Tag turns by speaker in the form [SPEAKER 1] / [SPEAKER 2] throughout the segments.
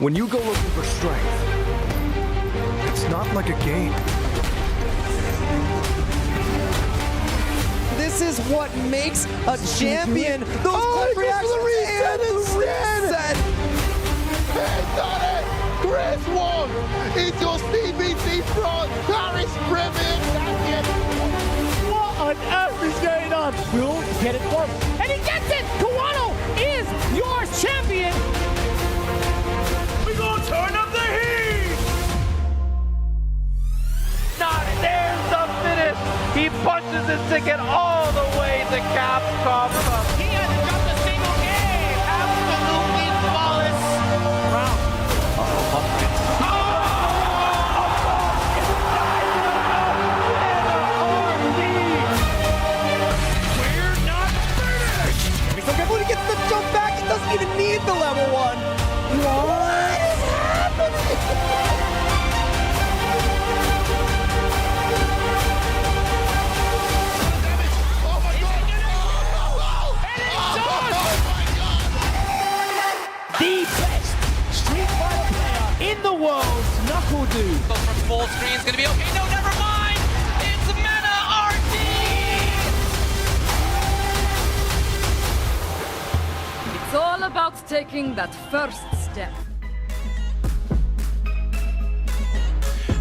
[SPEAKER 1] When you go looking for strength, it's not like a game.
[SPEAKER 2] This is what makes a champion. Those quick reactions and the reset.
[SPEAKER 3] He's done it! Chris won! It's your CBT front! Paris Premier Champion!
[SPEAKER 4] What on earth is going on? Will get it for him. And he gets it! Kawano is your champion! We gonna turn up the heat! There's the finish! He punches his ticket all the way to Capcom Cup. He hasn't dropped a single game! Absolutely flawless! Round. We're not finished!
[SPEAKER 2] He's so careful to get the jump back. He doesn't even need the level 1. What is happening?
[SPEAKER 4] The best Street Fighter player in the world, Knuckle Dude.
[SPEAKER 5] Goes from full screen, it's gonna be okay. No, never mind! It's Meta RD!
[SPEAKER 6] It's all about taking that first step.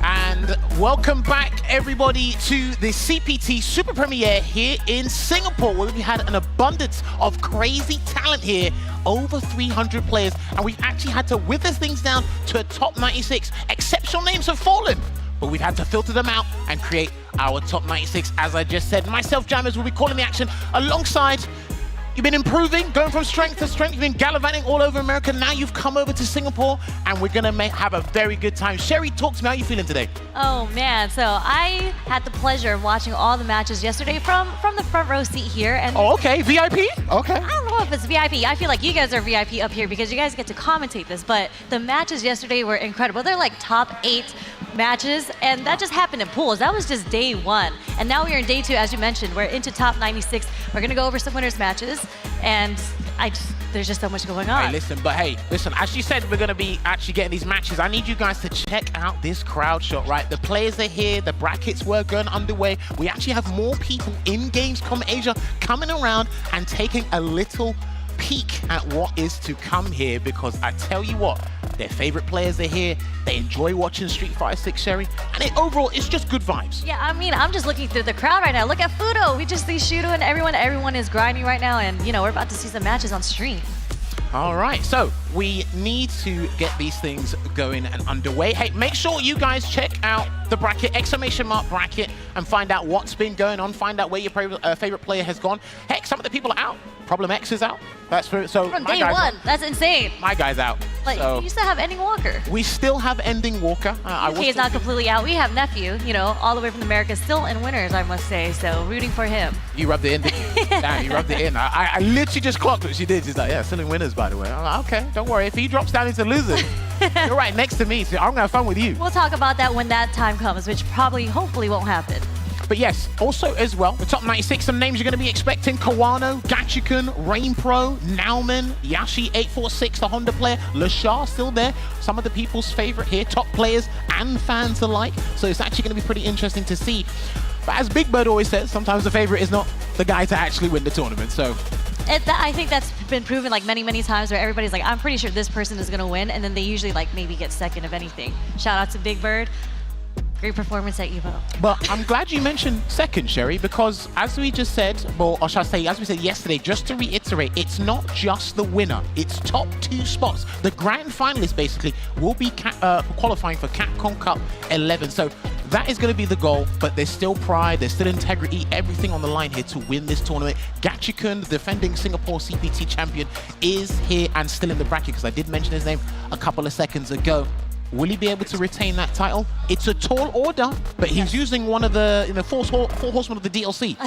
[SPEAKER 7] And welcome back, everybody, to the CPT Super Premiere here in Singapore, where we've had an abundance of crazy talent here, over 300 players, and we've actually had to wither things down to a top 96. Exceptional names have fallen, but we've had to filter them out and create our top 96, as I just said. Myself, Jammers, will be calling the action alongside. You've been improving, going from strength to strength. You've been gallivanting all over America. Now you've come over to Singapore, and we're gonna have a very good time. Sherry, talk to me. How are you feeling today?
[SPEAKER 8] Oh man, so I had the pleasure of watching all the matches yesterday from the front row seat here. And
[SPEAKER 7] Oh, okay, VIP? Okay.
[SPEAKER 8] I don't know if it's VIP. I feel like you guys are VIP up here because you guys get to commentate this, but the matches yesterday were incredible. They're like top 8 matches, and that just happened in pools. That was just day 1. And now we're in day 2, as you mentioned. We're into top 96. We're gonna go over some winners matches, and there's just so much going on.
[SPEAKER 7] Hey, listen, as you said, we're gonna be actually getting these matches. I need you guys to check out this crowd shot, right? The players are here, the brackets were going underway. We actually have more people in Gamescom Asia coming around and taking a little peek at what is to come here, because I tell you what, their favorite players are here. They enjoy watching Street Fighter 6, Sherry, and overall, it's just good vibes.
[SPEAKER 8] Yeah, I mean, I'm just looking through the crowd right now. Look at Fudo. We just see Shudo and everyone is grinding right now, and you know, we're about to see some matches on stream.
[SPEAKER 7] All right, so we need to get these things going and underway. Hey, make sure you guys check out the bracket, exclamation mark bracket, and find out what's been going on, find out where your favorite player has gone. Heck, some of the people are out. Problem X is out. That's so
[SPEAKER 8] from day 1. That's insane.
[SPEAKER 7] My guy's out.
[SPEAKER 8] But
[SPEAKER 7] so
[SPEAKER 8] you still have Ending Walker.
[SPEAKER 7] We still have Ending Walker.
[SPEAKER 8] UK is not completely out. We have Nephew, you know, all the way from America, still in winners, I must say. So rooting for him.
[SPEAKER 7] You rubbed it in, didn't you? Damn, you rubbed it in. I literally just clocked what she did. She's like, yeah, still in winners, by the way. I'm like, okay, don't worry. If he drops down into losers, you're right next to me, so I'm gonna have fun with you.
[SPEAKER 8] We'll talk about that when that time comes, which probably, hopefully won't happen.
[SPEAKER 7] But yes, also as well, the top 96, some names you're going to be expecting: Kawano, Gachikun, Rain Pro, Nauman, Yashi846, the Honda player, Lashar still there. Some of the people's favorite here, top players and fans alike. So it's actually going to be pretty interesting to see. But as Big Bird always says, sometimes the favorite is not the guy to actually win the tournament. So
[SPEAKER 8] I think that's been proven like many times, where everybody's like, I'm pretty sure this person is going to win, and then they usually like maybe get second of anything. Shout out to Big Bird. Great performance at EVO.
[SPEAKER 7] But I'm glad you mentioned second, Sherry, because as we just said, or shall I say, as we said yesterday, just to reiterate, it's not just the winner, it's top 2 spots. The grand finalists basically will be qualifying for Capcom Cup 11. So that is going to be the goal, but there's still pride, there's still integrity, everything on the line here to win this tournament. Gachikun, the defending Singapore CPT champion, is here and still in the bracket, because I did mention his name a couple of seconds ago. Will he be able to retain that title? It's a tall order, but he's using one of the four horsemen of the DLC.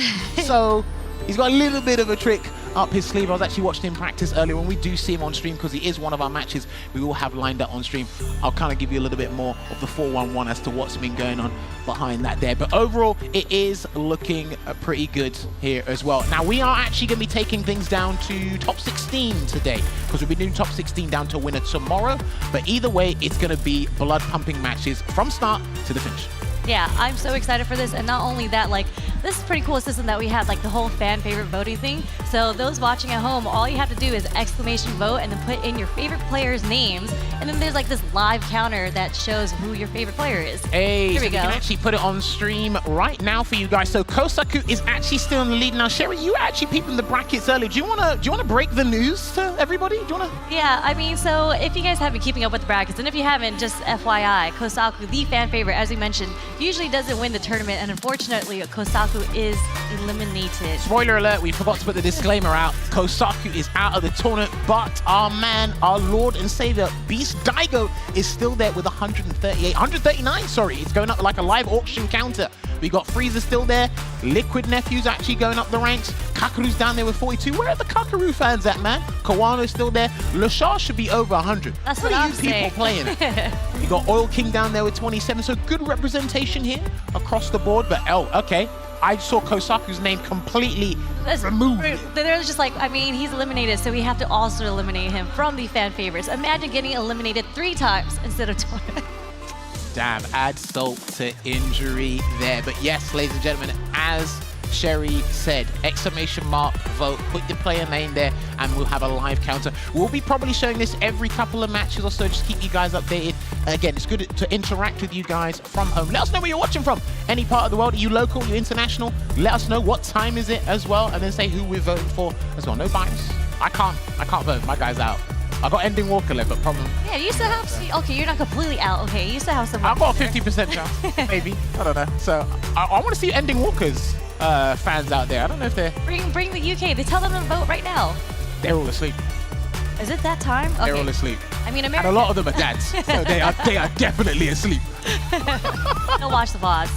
[SPEAKER 7] So he's got a little bit of a trick up his sleeve. I was actually watching him practice earlier. When we do see him on stream, because he is one of our matches we will have lined up on stream, I'll kind of give you a little bit more of the 4-1-1 as to what's been going on behind that there. But overall, it is looking pretty good here as well. Now, we are actually going to be taking things down to top 16 today, because we'll be doing top 16 down to winner tomorrow. But either way, it's going to be blood pumping matches from start to the finish.
[SPEAKER 8] Yeah, I'm so excited for this, and not only that, like, this is a pretty cool system that we have, like the whole fan favorite voting thing. So those watching at home, all you have to do is exclamation vote and then put in your favorite players' names, and then there's like this live counter that shows who your favorite player is.
[SPEAKER 7] Hey,
[SPEAKER 8] here
[SPEAKER 7] so
[SPEAKER 8] we
[SPEAKER 7] we
[SPEAKER 8] go.
[SPEAKER 7] can actually put it on stream right now for you guys. So Kosaku is actually still in the lead now. Sherry, you were actually peeping the brackets earlier. Do you wanna break the news to everybody? Do you wanna?
[SPEAKER 8] Yeah, I mean, so if you guys have been keeping up with the brackets, and if you haven't, just FYI, Kosaku, the fan favorite, as we mentioned, usually doesn't win the tournament, and unfortunately, Kosaku is eliminated.
[SPEAKER 7] Spoiler alert, we forgot to put the disclaimer out. Kosaku is out of the tournament, but our man, our Lord and Savior, Beast Daigo, is still there with 139, sorry. It's going up like a live auction counter. We got Frieza still there. Liquid Nephew's actually going up the ranks. Kakaru's down there with 42. Where are the Kakaru fans at, man? Kawano's still there. Lashar should be over 100.
[SPEAKER 8] That's
[SPEAKER 7] what
[SPEAKER 8] what
[SPEAKER 7] are
[SPEAKER 8] I'm
[SPEAKER 7] you people
[SPEAKER 8] saying.
[SPEAKER 7] playing? You got Oil King down there with 27. So good representation here across the board. But, oh, okay. I saw Kosaku's name completely removed.
[SPEAKER 8] They're just like, I mean, he's eliminated, so we have to also eliminate him from the fan favorites. Imagine getting eliminated 3 times instead of 20.
[SPEAKER 7] Damn, add salt to injury there. But yes, ladies and gentlemen, as Sherry said, exclamation mark vote, put your player name there, and we'll have a live counter. We'll be probably showing this every couple of matches or so, just keep you guys updated. Again, it's good to interact with you guys from home. Let us know where you're watching from. Any part of the world. Are you local? Are you international? Let us know what time is it as well, and then say who we're voting for as well. No bias. I can't vote. My guy's out. I got Ending Walker left, but problem.
[SPEAKER 8] Yeah, you still have, okay, you're not completely out, okay, you still have some.
[SPEAKER 7] I've got a 50% chance, maybe. I don't know. So I want to see Ending Walker's fans out there. I don't know if they're...
[SPEAKER 8] Bring the UK. They tell them to vote right now.
[SPEAKER 7] They're all asleep.
[SPEAKER 8] Is it that time? Okay.
[SPEAKER 7] They're all asleep.
[SPEAKER 8] I mean,
[SPEAKER 7] And
[SPEAKER 8] America.
[SPEAKER 7] a lot of them are dads, so they are definitely asleep.
[SPEAKER 8] They'll watch the VODs.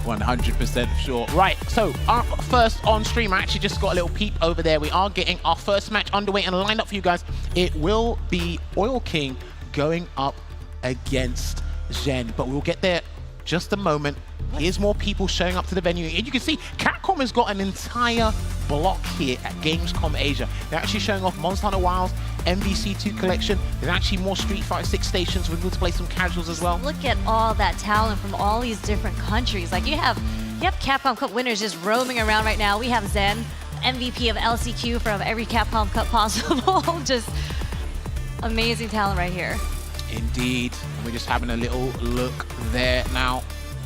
[SPEAKER 7] 100% sure. Right, so our first on stream, I actually just got a little peep over there. We are getting our first match underway and lined up for you guys. It will be Oil King going up against Zen, but we'll get there just a moment. Here's more people showing up to the venue. And you can see Capcom has got an entire block here at Gamescom Asia. They're actually showing off Monster Hunter Wilds, MVC2 collection. There's actually more Street Fighter 6 stations. We're able to play some casuals as well.
[SPEAKER 8] Look at all that talent from all these different countries. Like you have Capcom Cup winners just roaming around right now. We have Zen, MVP of LCQ from every Capcom Cup possible. Just amazing talent right here.
[SPEAKER 7] Indeed. And we're just having a little look there now.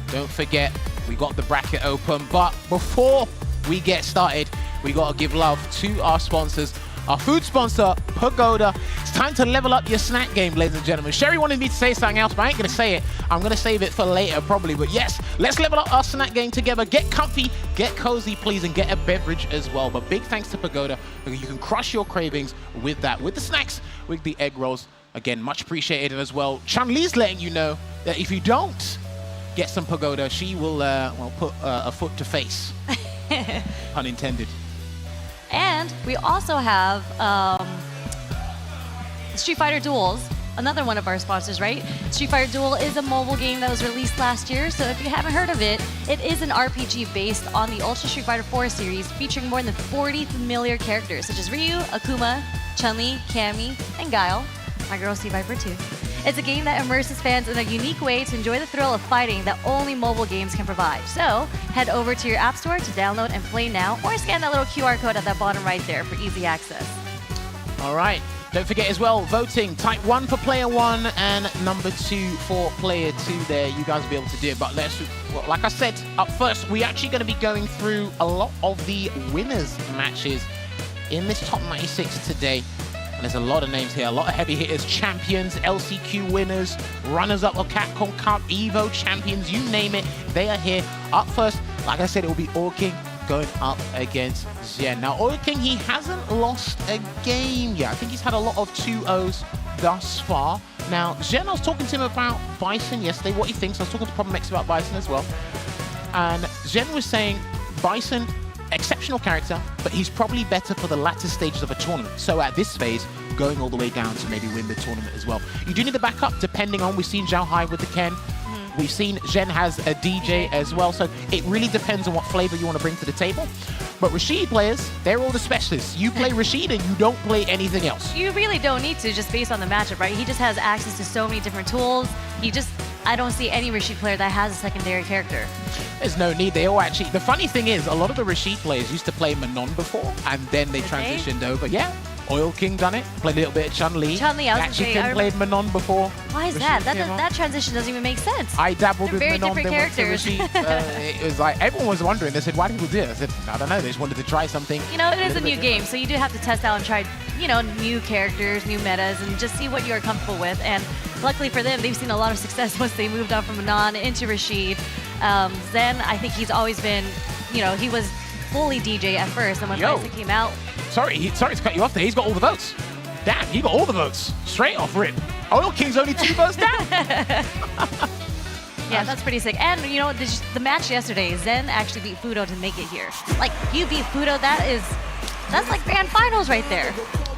[SPEAKER 7] Don't forget, we got the bracket open. But before we get started, we got to give love to our sponsors. Our food sponsor, Pagoda. It's time to level up your snack game, ladies and gentlemen. Sherry wanted me to say something else, but I ain't going to say it. I'm going to save it for later, probably. But yes, let's level up our snack game together. Get comfy, get cozy, please, and get a beverage as well. But big thanks to Pagoda, because you can crush your cravings with that. With the snacks, with the egg rolls. Again, much appreciated as well. Chun-Li's letting you know that if you don't get some Pagoda, she will put a foot to face. Unintended.
[SPEAKER 8] And we also have Street Fighter Duels, another one of our sponsors, right? Street Fighter Duel is a mobile game that was released last year, so if you haven't heard of it, it is an RPG based on the Ultra Street Fighter 4 series, featuring more than 40 familiar characters, such as Ryu, Akuma, Chun-Li, Cammy, and Guile, my girl C Viper too. It's a game that immerses fans in a unique way to enjoy the thrill of fighting that only mobile games can provide. So, head over to your app store to download and play now, or scan that little QR code at that bottom right there for easy access.
[SPEAKER 7] All right. Don't forget as well, voting. Type 1 for player 1 and number 2 for player 2 there. You guys will be able to do it. But well, like I said, up first, we're actually going to be going through a lot of the winners matches in this top 96 today. There's a lot of names here, a lot of heavy hitters, champions, LCQ winners, runners-up of Capcom Cup, Evo champions, you name it, they are here. Up first, like I said, it will be Oil King going up against Zen. Now, Oil King, he hasn't lost a game yet. I think he's had a lot of 2-0s thus far. Now, Zen, I was talking to him about Bison yesterday, what he thinks. I was talking to Problem X about Bison as well. And Zen was saying, Bison, exceptional character, but he's probably better for the latter stages of a tournament. So at this phase, going all the way down to maybe win the tournament as well. You do need the backup, depending on, we've seen Zhao Hai with the Ken. We've seen Zhen has a DJ as well, so it really depends on what flavor you want to bring to the table. But Rashid players, they're all the specialists. You play Rashid and you don't play anything else.
[SPEAKER 8] You really don't need to, just based on the matchup, right? He just has access to so many different tools. I don't see any Rashid player that has a secondary character.
[SPEAKER 7] There's no need. They all actually... The funny thing is, a lot of the Rashid players used to play Manon before, and then they transitioned over. Yeah, Oil King done it. Played a little bit of Chun-Li.
[SPEAKER 8] Chun-Li, I was gonna say,
[SPEAKER 7] played Manon before.
[SPEAKER 8] Why is
[SPEAKER 7] Rashid
[SPEAKER 8] that? That transition doesn't even make sense.
[SPEAKER 7] I dabbled with
[SPEAKER 8] very
[SPEAKER 7] Manon,
[SPEAKER 8] different
[SPEAKER 7] then went to
[SPEAKER 8] characters.
[SPEAKER 7] Rashid. It was like, everyone was wondering. They said, why do people do it? I said, I don't know. They just wanted to try something.
[SPEAKER 8] You know, it is a new game, so you do have to test out and try, you know, new characters, new metas, and just see what you're comfortable with. And luckily for them, they've seen a lot of success once they moved on from Manon into Rashid. Zen, I think he's always been, you know, he was fully DJ at first, and when Bison came out...
[SPEAKER 7] Sorry to cut you off there. He's got all the votes. Damn, he got all the votes. Straight off rip. Oil King's only 2 votes down.
[SPEAKER 8] Yeah, that's pretty sick. And, you know, the match yesterday, Zen actually beat Fudo to make it here. Like, you beat Fudo, that's like grand finals right there.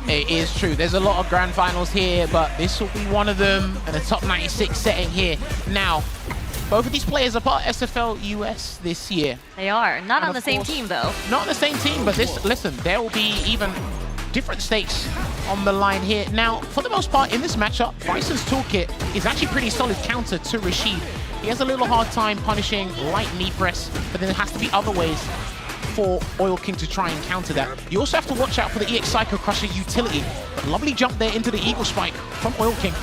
[SPEAKER 7] It is true. There's a lot of grand finals here, but this will be one of them in a top 96 setting here. Now, both of these players are part of SFL US this year.
[SPEAKER 8] They are. Not on the same team, though.
[SPEAKER 7] Not on the same team, but listen, there will be even different stakes on the line here. Now, for the most part, in this matchup, Bison's toolkit is actually pretty solid counter to Rashid. He has a little hard time punishing light knee press, but then there has to be other ways for Oil King to try and counter that. You also have to watch out for the EX Psycho Crusher utility. But lovely jump there into the Eagle Spike from Oil King.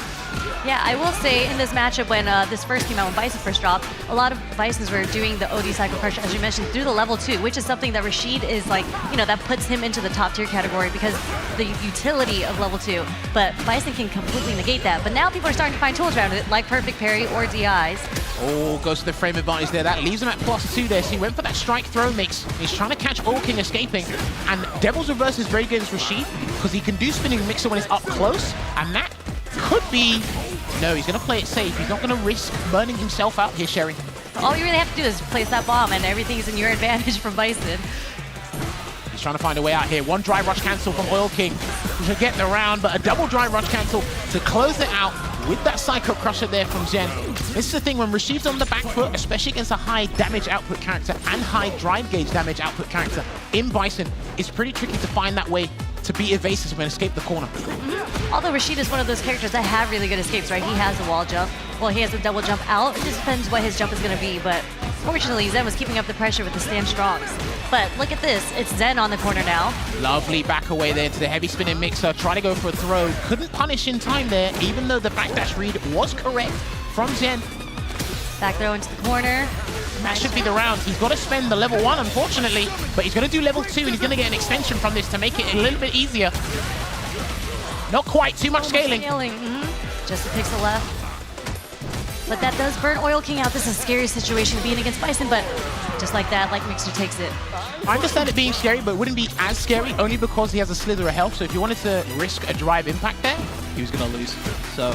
[SPEAKER 8] Yeah, I will say in this matchup when this first came out, when Bison first dropped, a lot of Bisons were doing the OD Cycle Crusher, as you mentioned, through the level 2, which is something that Rashid is like, you know, that puts him into the top tier category because the utility of level 2. But Bison can completely negate that. But now people are starting to find tools around it, like Perfect Parry or DIs.
[SPEAKER 7] Oh, goes to the frame advantage there. That leaves him at +2 there. So he went for that strike throw mix. He's trying to catch Oil King escaping. And Devil's Reverse is very good against Rashid because he can do spinning mixer when he's up close. And that could be... No, he's going to play it safe. He's not going to risk burning himself out here, Sherry.
[SPEAKER 8] All you really have to do is place that bomb and everything's in your advantage from Bison.
[SPEAKER 7] He's trying to find a way out here. One drive rush cancel from Oil King to get the round, but a double drive rush cancel to close it out with that Psycho Crusher there from Zen. This is the thing, when Rashid's on the back foot, especially against a high damage output character and high drive gauge damage output character in Bison, it's pretty tricky to find that way to be evasive and escape the corner.
[SPEAKER 8] Although Rashid is one of those characters that have really good escapes, right? He has a wall jump. Well, he has a double jump out. It just depends what his jump is going to be, but fortunately, Zen was keeping up the pressure with the stand strongs. But look at this. It's Zen on the corner now.
[SPEAKER 7] Lovely back away there into the heavy spinning mixer. Try to go for a throw. Couldn't punish in time there, even though the backdash read was correct from Zen.
[SPEAKER 8] Back throw into the corner.
[SPEAKER 7] That should be the round. He's got to spend the level 1, unfortunately, but he's going to do level 2, and he's going to get an extension from this to make it a little bit easier. Not quite, too much scaling.
[SPEAKER 8] Just a pixel left. But that does burn Oil King out. This is a scary situation being against Bison, but just like that, Light Mixer takes it.
[SPEAKER 7] I understand it being scary, but it wouldn't be as scary only because he has a slither of health, so if you wanted to risk a drive impact there, he was going to lose. So...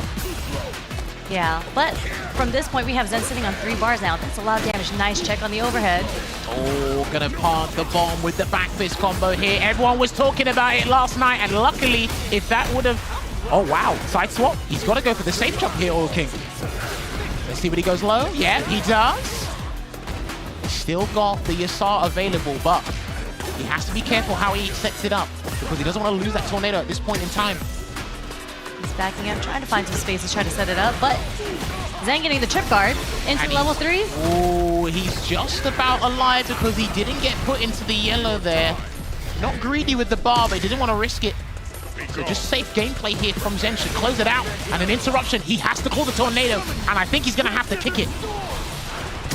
[SPEAKER 8] Yeah, but from this point, we have Zen sitting on 3 bars now. That's a lot of damage. Nice check on the overhead.
[SPEAKER 7] Oh, gonna plant the bomb with the back fist combo here. Everyone was talking about it last night, and luckily, if that would have... Oh, wow. Side swap. He's got to go for the safe jump here, Oil King. Let's see what he goes low. Yeah, he does. He's still got the Yasar available, but he has to be careful how he sets it up because he doesn't want to lose that tornado at this point in time.
[SPEAKER 8] He's backing up, trying to find some space to try to set it up, but Zen getting the trip guard into level 3.
[SPEAKER 7] Oh, he's just about alive because he didn't get put into the yellow there. Not greedy with the bar, but he didn't want to risk it. So just safe gameplay here from Zen should close it out. And an interruption, he has to call the tornado, and I think he's going to have to kick it.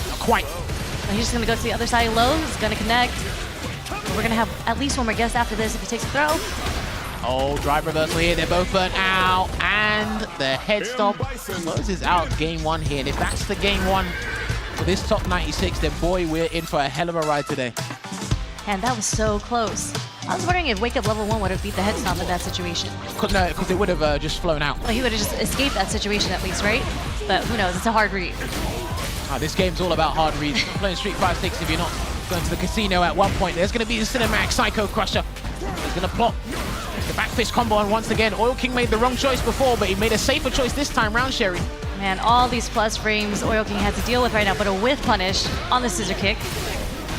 [SPEAKER 7] Not quite.
[SPEAKER 8] And he's just going to go to the other side low. He's going to connect. We're going to have at least one more guess after this if he takes a throw.
[SPEAKER 7] Oh, drive reversal here. They're both burnt out. And the head stomp closes out game 1 here. And if that's the game 1 for this top 96, then boy, we're in for a hell of a ride today.
[SPEAKER 8] And that was so close. I was wondering if Wake Up level 1 would have beat the head stomp in that situation.
[SPEAKER 7] No, because it would have just flown out.
[SPEAKER 8] Well, he would have just escaped that situation at least, right? But who knows? It's a hard read.
[SPEAKER 7] This game's all about hard reads. Playing Street 5-6 if you're not going to the casino at one point. There's going to be the cinematic Psycho Crusher. He's going to plot the back fist combo, and once again, Oil King made the wrong choice before, but he made a safer choice this time round, Sherry.
[SPEAKER 8] Man, all these plus frames Oil King has to deal with right now, but a whiff punish on the scissor kick.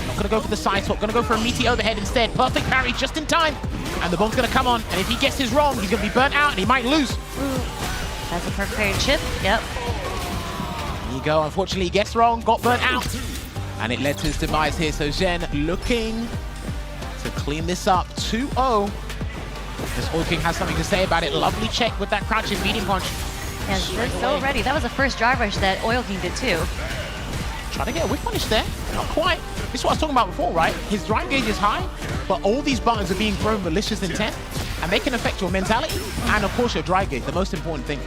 [SPEAKER 7] Not going to go for the side swap, going to go for a meaty overhead instead. Perfect parry just in time. And the bomb's going to come on, and if he guesses wrong, he's going to be burnt out, and he might lose.
[SPEAKER 8] Ooh. That's a perfect parry chip. Yep.
[SPEAKER 7] There you go. Unfortunately, he guessed wrong, got burnt out. And it led to his demise here. So Zen looking to clean this up. 2-0. This Oil King has something to say about it. Lovely check with that crouching medium punch.
[SPEAKER 8] Yeah, they're so ready. That was the first drive rush that Oil King did too.
[SPEAKER 7] Trying to get a whip punish there. Not quite. This is what I was talking about before, right? His drive gauge is high, but all these buttons are being thrown malicious intent, and they can affect your mentality and, of course, your drive gauge, the most important thing.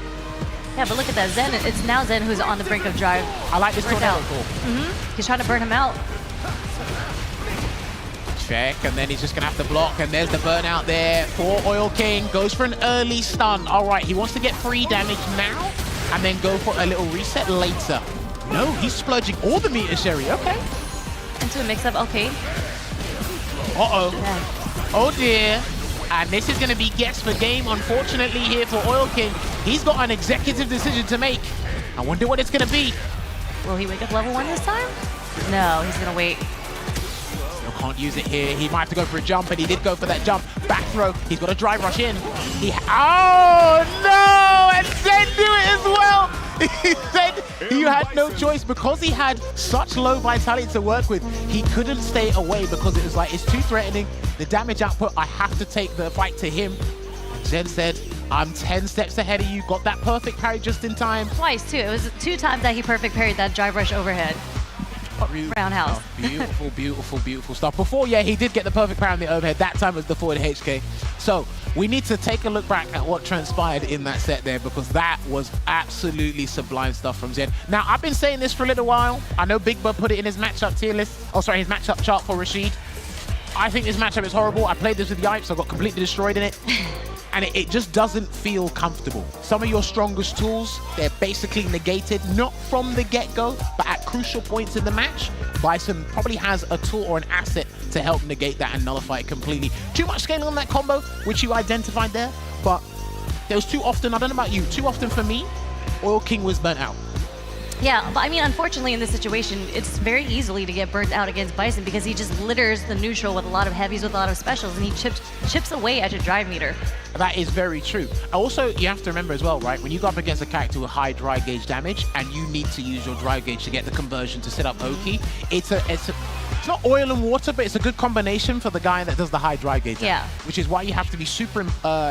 [SPEAKER 8] Yeah, but look at that. Zen, it's now Zen who's on the brink of drive.
[SPEAKER 7] I like this tornado
[SPEAKER 8] call. He's trying to burn him out.
[SPEAKER 7] Check, and then he's just going to have to block, and there's the burnout there for Oil King. Goes for an early stun. All right, he wants to get free damage now, and then go for a little reset later. No, he's splurging all the meters, Sherry. Okay.
[SPEAKER 8] Into a mix-up. Okay.
[SPEAKER 7] Uh-oh.
[SPEAKER 8] Yeah.
[SPEAKER 7] Oh, dear. And this is going to be guess for game, unfortunately, here for Oil King. He's got an executive decision to make. I wonder what it's going to be.
[SPEAKER 8] Will he wake up level 1 this time? No, he's going to wait.
[SPEAKER 7] Still can't use it here. He might have to go for a jump, and he did go for that jump. Back throw. He's got a drive rush in. Oh, no! And Zen do it as well! He said he had no choice because he had such low vitality to work with. He couldn't stay away because it was like, it's too threatening. The damage output, I have to take the fight to him. Zen said, I'm 10 steps ahead of you. Got that perfect parry just in time.
[SPEAKER 8] Twice, too. It was 2 times that he perfect parried that drive rush overhead. Roundhouse.
[SPEAKER 7] Oh, beautiful, beautiful, beautiful stuff. Before, yeah, he did get the perfect parry on the overhead. That time was the forward HK. So we need to take a look back at what transpired in that set there, because that was absolutely sublime stuff from Zen. Now, I've been saying this for a little while. I know Big Bud put it in his matchup tier list. Oh, sorry, his matchup chart for Rashid. I think this matchup is horrible. I played this with Yipes. I got completely destroyed in it. And it just doesn't feel comfortable. Some of your strongest tools, they're basically negated, not from the get-go, but at crucial points in the match. Bison probably has a tool or an asset to help negate that and nullify it completely. Too much scaling on that combo, which you identified there, but there was too often, I don't know about you, too often for me, Oil King was burnt out.
[SPEAKER 8] Yeah, but I mean, unfortunately, in this situation, it's very easily to get burnt out against Bison because he just litters the neutral with a lot of heavies, with a lot of specials, and he chips away at your drive meter.
[SPEAKER 7] That is very true. Also, you have to remember as well, right? When you go up against a character with high dry gauge damage and you need to use your dry gauge to get the conversion to set up Oki, it's not oil and water, but it's a good combination for the guy that does the high dry gauge.
[SPEAKER 8] Yeah.
[SPEAKER 7] Which is why you have to be super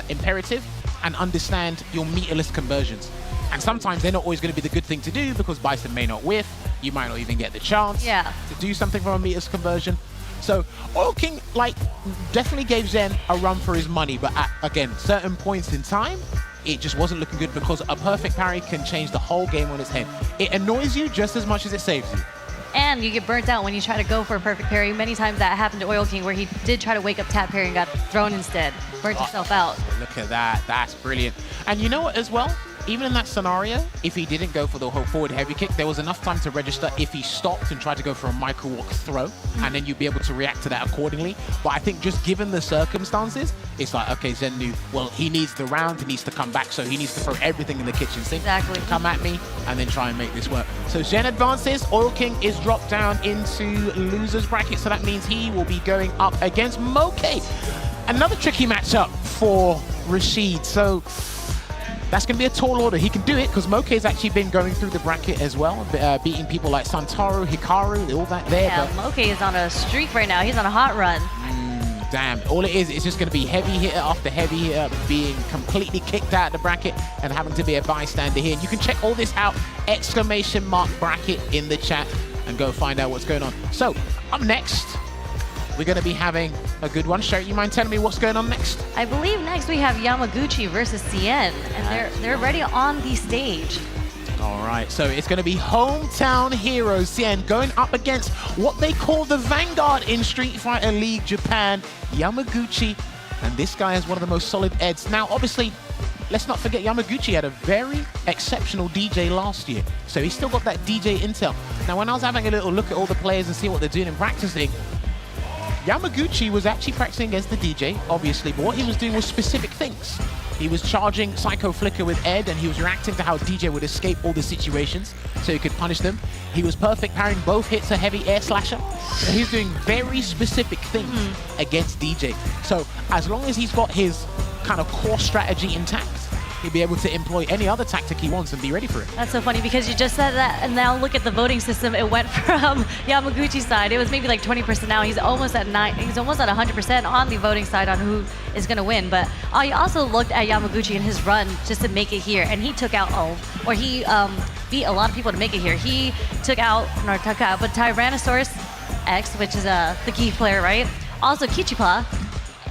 [SPEAKER 7] imperative and understand your meterless conversions. And sometimes they're not always going to be the good thing to do because Bison may not whiff. You might not even get the chance to do something from a meterless conversion. So Oil King, like, definitely gave Zen a run for his money, but at, again, certain points in time, it just wasn't looking good because a perfect parry can change the whole game on its head. It annoys you just as much as it saves you.
[SPEAKER 8] And you get burnt out when you try to go for a perfect parry. Many times that happened to Oil King where he did try to wake up tap parry and got thrown instead. Burnt himself out.
[SPEAKER 7] Look at that. That's brilliant. And you know what as well? Even in that scenario, if he didn't go for the whole forward heavy kick, there was enough time to register if he stopped and tried to go for a micro walk throw, and then you'd be able to react to that accordingly. But I think just given the circumstances, it's like, okay, Zen knew, well, he needs the round, he needs to come back, so he needs to throw everything in the kitchen sink.
[SPEAKER 8] Exactly.
[SPEAKER 7] Come at me, and then try and make this work. So Zen advances, Oil King is dropped down into loser's bracket, so that means he will be going up against Moke. Another tricky matchup for Rashid. So that's going to be a tall order. He can do it because Moke's actually been going through the bracket as well, beating people like Santaro, Hikaru, all that there.
[SPEAKER 8] Yeah, Moke is on a streak right now. He's on a hot run.
[SPEAKER 7] Damn. All it is, it's just going to be heavy hitter after heavy hitter, being completely kicked out of the bracket and having to be a bystander here. And you can check all this out, !bracket in the chat, and go find out what's going on. So, up next, we're going to be having a good one. Sherry, you mind telling me what's going on next?
[SPEAKER 8] I believe next we have Yamaguchi versus Cien, and they're already on the stage.
[SPEAKER 7] All right, so it's going to be hometown heroes, Cien, going up against what they call the Vanguard in Street Fighter League Japan, Yamaguchi. And this guy is one of the most solid eds. Now, obviously, let's not forget Yamaguchi had a very exceptional DJ last year. So he's still got that DJ intel. Now, when I was having a little look at all the players and see what they're doing and practicing, Yamaguchi was actually practicing against the DJ, obviously, but what he was doing was specific things. He was charging Psycho Flicker with Ed, and he was reacting to how DJ would escape all the situations so he could punish them. He was perfect parrying both hits a heavy air slasher. So he's doing very specific things against DJ. So as long as he's got his kind of core strategy intact, he'll be able to employ any other tactic he wants and be ready for it.
[SPEAKER 8] That's so funny because you just said that, and now look at the voting system. It went from Yamaguchi's side. It was maybe like 20% now. He's almost at 100% on the voting side on who is going to win. But I also looked at Yamaguchi in his run just to make it here, and he took out he beat a lot of people to make it here. He took out, but Tyrannosaurus X, which is the key player, right? Also Kichipa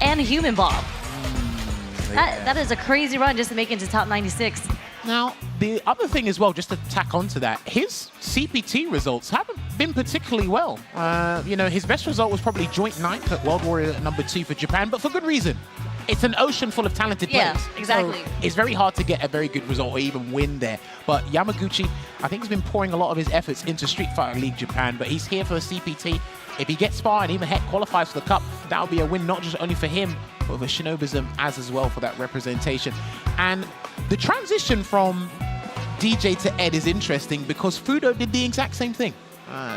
[SPEAKER 8] and Human Bomb. That is a crazy run just to make it into top 96.
[SPEAKER 7] Now, the other thing as well, just to tack onto that, his CPT results haven't been particularly well. You know, his best result was probably joint 9th at World Warrior #2 for Japan, but for good reason. It's an ocean full of talented players.
[SPEAKER 8] Yeah, exactly.
[SPEAKER 7] So it's very hard to get a very good result or even win there. But Yamaguchi, I think he's been pouring a lot of his efforts into Street Fighter League Japan, but he's here for the CPT. If he gets far and even heck qualifies for the Cup, that would be a win not just only for him, but for Shinobism as well for that representation. And the transition from DJ to Ed is interesting because Fudo did the exact same thing.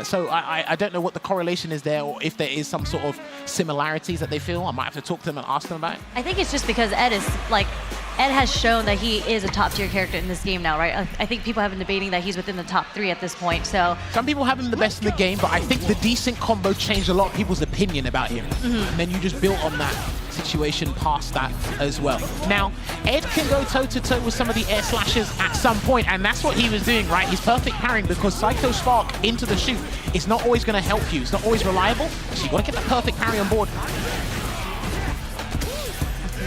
[SPEAKER 7] So I don't know what the correlation is there or if there is some sort of similarities that they feel. I might have to talk to them and ask them about it.
[SPEAKER 8] I think it's just because Ed has shown that he is a top tier character in this game now, right? I think people have been debating that he's within the top 3 at this point, so.
[SPEAKER 7] Some people have him the best in the game, but I think the decent combo changed a lot of people's opinion about him. And then you just built on that situation past that as well. Now, Ed can go toe-to-toe with some of the air slashes at some point, and that's what he was doing, right? He's perfect parrying because Psycho Spark into the shoot is not always going to help you. It's not always reliable, so you've got to get the perfect parry on board.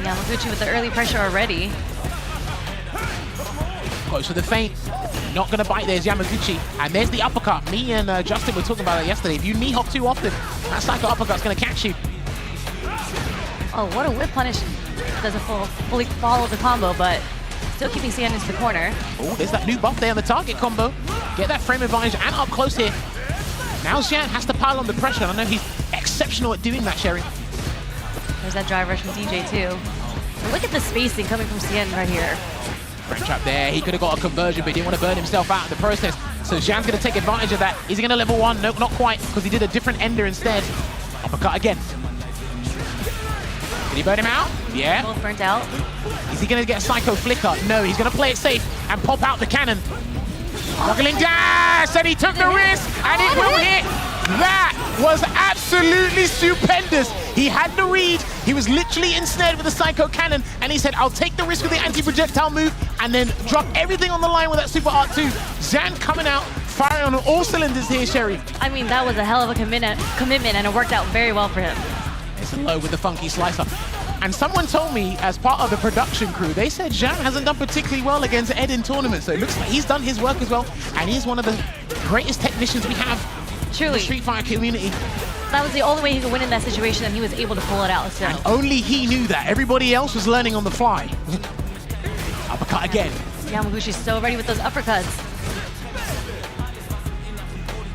[SPEAKER 8] Yamaguchi with the early pressure already.
[SPEAKER 7] Goes for the feint. Not going to bite. There's Yamaguchi. And there's the uppercut. Me and Justin were talking about it yesterday. If you knee hop too often, that Psycho uppercut's going to catch you.
[SPEAKER 8] Oh, what a whip punish. Doesn't fully follow the combo, but still keeping Xian into the corner.
[SPEAKER 7] Oh, there's that new buff there on the target combo. Get that frame advantage and up close here. Now Xian has to pile on the pressure. I know he's exceptional at doing that, Sherry.
[SPEAKER 8] There's that drive rush from DJ too. And look at the spacing coming from Xian right here.
[SPEAKER 7] Frame trap there. He could have got a conversion, but he didn't want to burn himself out in the process. So Xian's going to take advantage of that. Is he going to level 1? Nope, not quite, because he did a different ender instead. Uppercut again. Did he burn him out? Yeah.
[SPEAKER 8] Both burnt out.
[SPEAKER 7] Is he going to get a Psycho Flicker? No, he's going to play it safe and pop out the cannon. Knuckling dash, and he took the risk, and it will hit. That was absolutely stupendous. He had the read. He was literally ensnared with the Psycho Cannon, and he said, I'll take the risk with the anti-projectile move and then drop everything on the line with that Super Art 2. Zan coming out, firing on all cylinders here, Sherry.
[SPEAKER 8] I mean, that was a hell of a commitment, and it worked out very well for him.
[SPEAKER 7] It's low with the funky slicer. And someone told me, as part of the production crew, they said Zhang hasn't done particularly well against Ed in tournaments. So it looks like he's done his work as well. And he's one of the greatest technicians we have in the Street Fighter community.
[SPEAKER 8] That was the only way he could win in that situation, and he was able to pull it out. So.
[SPEAKER 7] And only he knew that. Everybody else was learning on the fly. Uppercut again.
[SPEAKER 8] Yamaguchi's so ready with those uppercuts.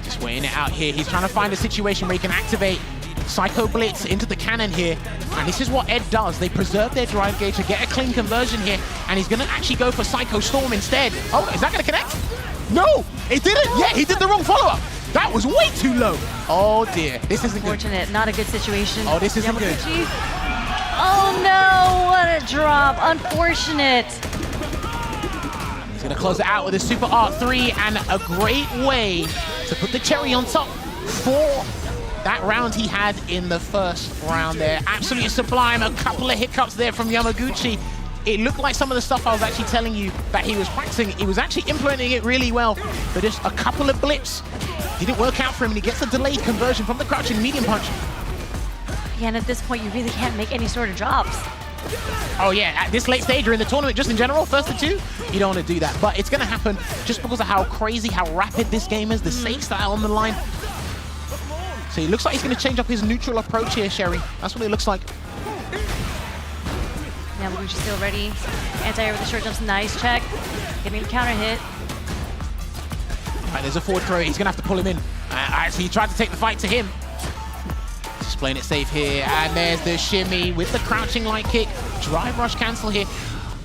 [SPEAKER 7] Just weighing it out here. He's trying to find a situation where he can activate Psycho Blitz into the cannon here. And this is what Ed does. They preserve their drive gauge to get a clean conversion here. And he's going to actually go for Psycho Storm instead. Oh, is that going to connect? No, it didn't. Yeah, he did the wrong follow-up. That was way too low. Oh, dear. This isn't good.
[SPEAKER 8] Unfortunate. Not a good situation.
[SPEAKER 7] Oh, this isn't good.
[SPEAKER 8] Oh, no. What a drop. Unfortunate.
[SPEAKER 7] He's going to close it out with a Super R3 and a great way to put the cherry on top for that round he had in the first round there. Absolutely sublime. A couple of hiccups there from Yamaguchi. It looked like some of the stuff I was actually telling you that he was practicing, he was actually implementing it really well, but just a couple of blips didn't work out for him, and he gets a delayed conversion from the crouching medium punch.
[SPEAKER 8] Yeah, and at this point, you really can't make any sort of drops.
[SPEAKER 7] Oh yeah, at this late stage or in the tournament, just in general, first to 2, you don't want to do that. But it's going to happen just because of how crazy, how rapid this game is, the safe style on the line. So it looks like he's going to change up his neutral approach here, Sherry. That's what it looks like.
[SPEAKER 8] Yamaguchi still ready. Anti-air with the short jumps, nice check. Getting the counter hit.
[SPEAKER 7] Right, there's a forward throw. He's going to have to pull him in. Actually, he tried to take the fight to him. Just playing it safe here. And there's the shimmy with the crouching light kick. Drive rush cancel here.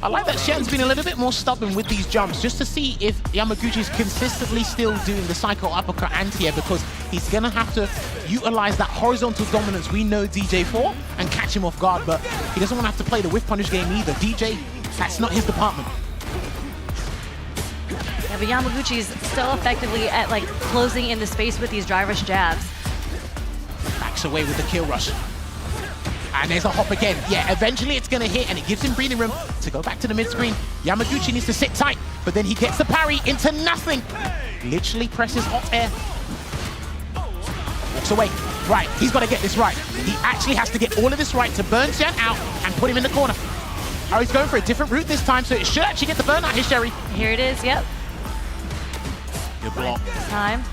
[SPEAKER 7] I like that Xian's been a little bit more stubborn with these jumps just to see if Yamaguchi's consistently still doing the psycho uppercut anti-air, because he's going to have to utilize that horizontal dominance we know DJ for and catch him off guard, but he doesn't want to have to play the whiff punish game either. DJ, that's not his department.
[SPEAKER 8] Yeah, but Yamaguchi's still effectively at like closing in the space with these drive rush jabs.
[SPEAKER 7] Backs away with the kill rush. And there's a hop again. Yeah, eventually it's going to hit, and it gives him breathing room to go back to the mid-screen. Yamaguchi needs to sit tight, but then he gets the parry into nothing. Literally presses hot air. Walks away. Right, he's got to get this right. He actually has to get all of this right to burn Xian out and put him in the corner. Oh, he's going for a different route this time, so it should actually get the burn out here, Sherry.
[SPEAKER 8] Here it is, yep.
[SPEAKER 7] Good block.
[SPEAKER 8] This time.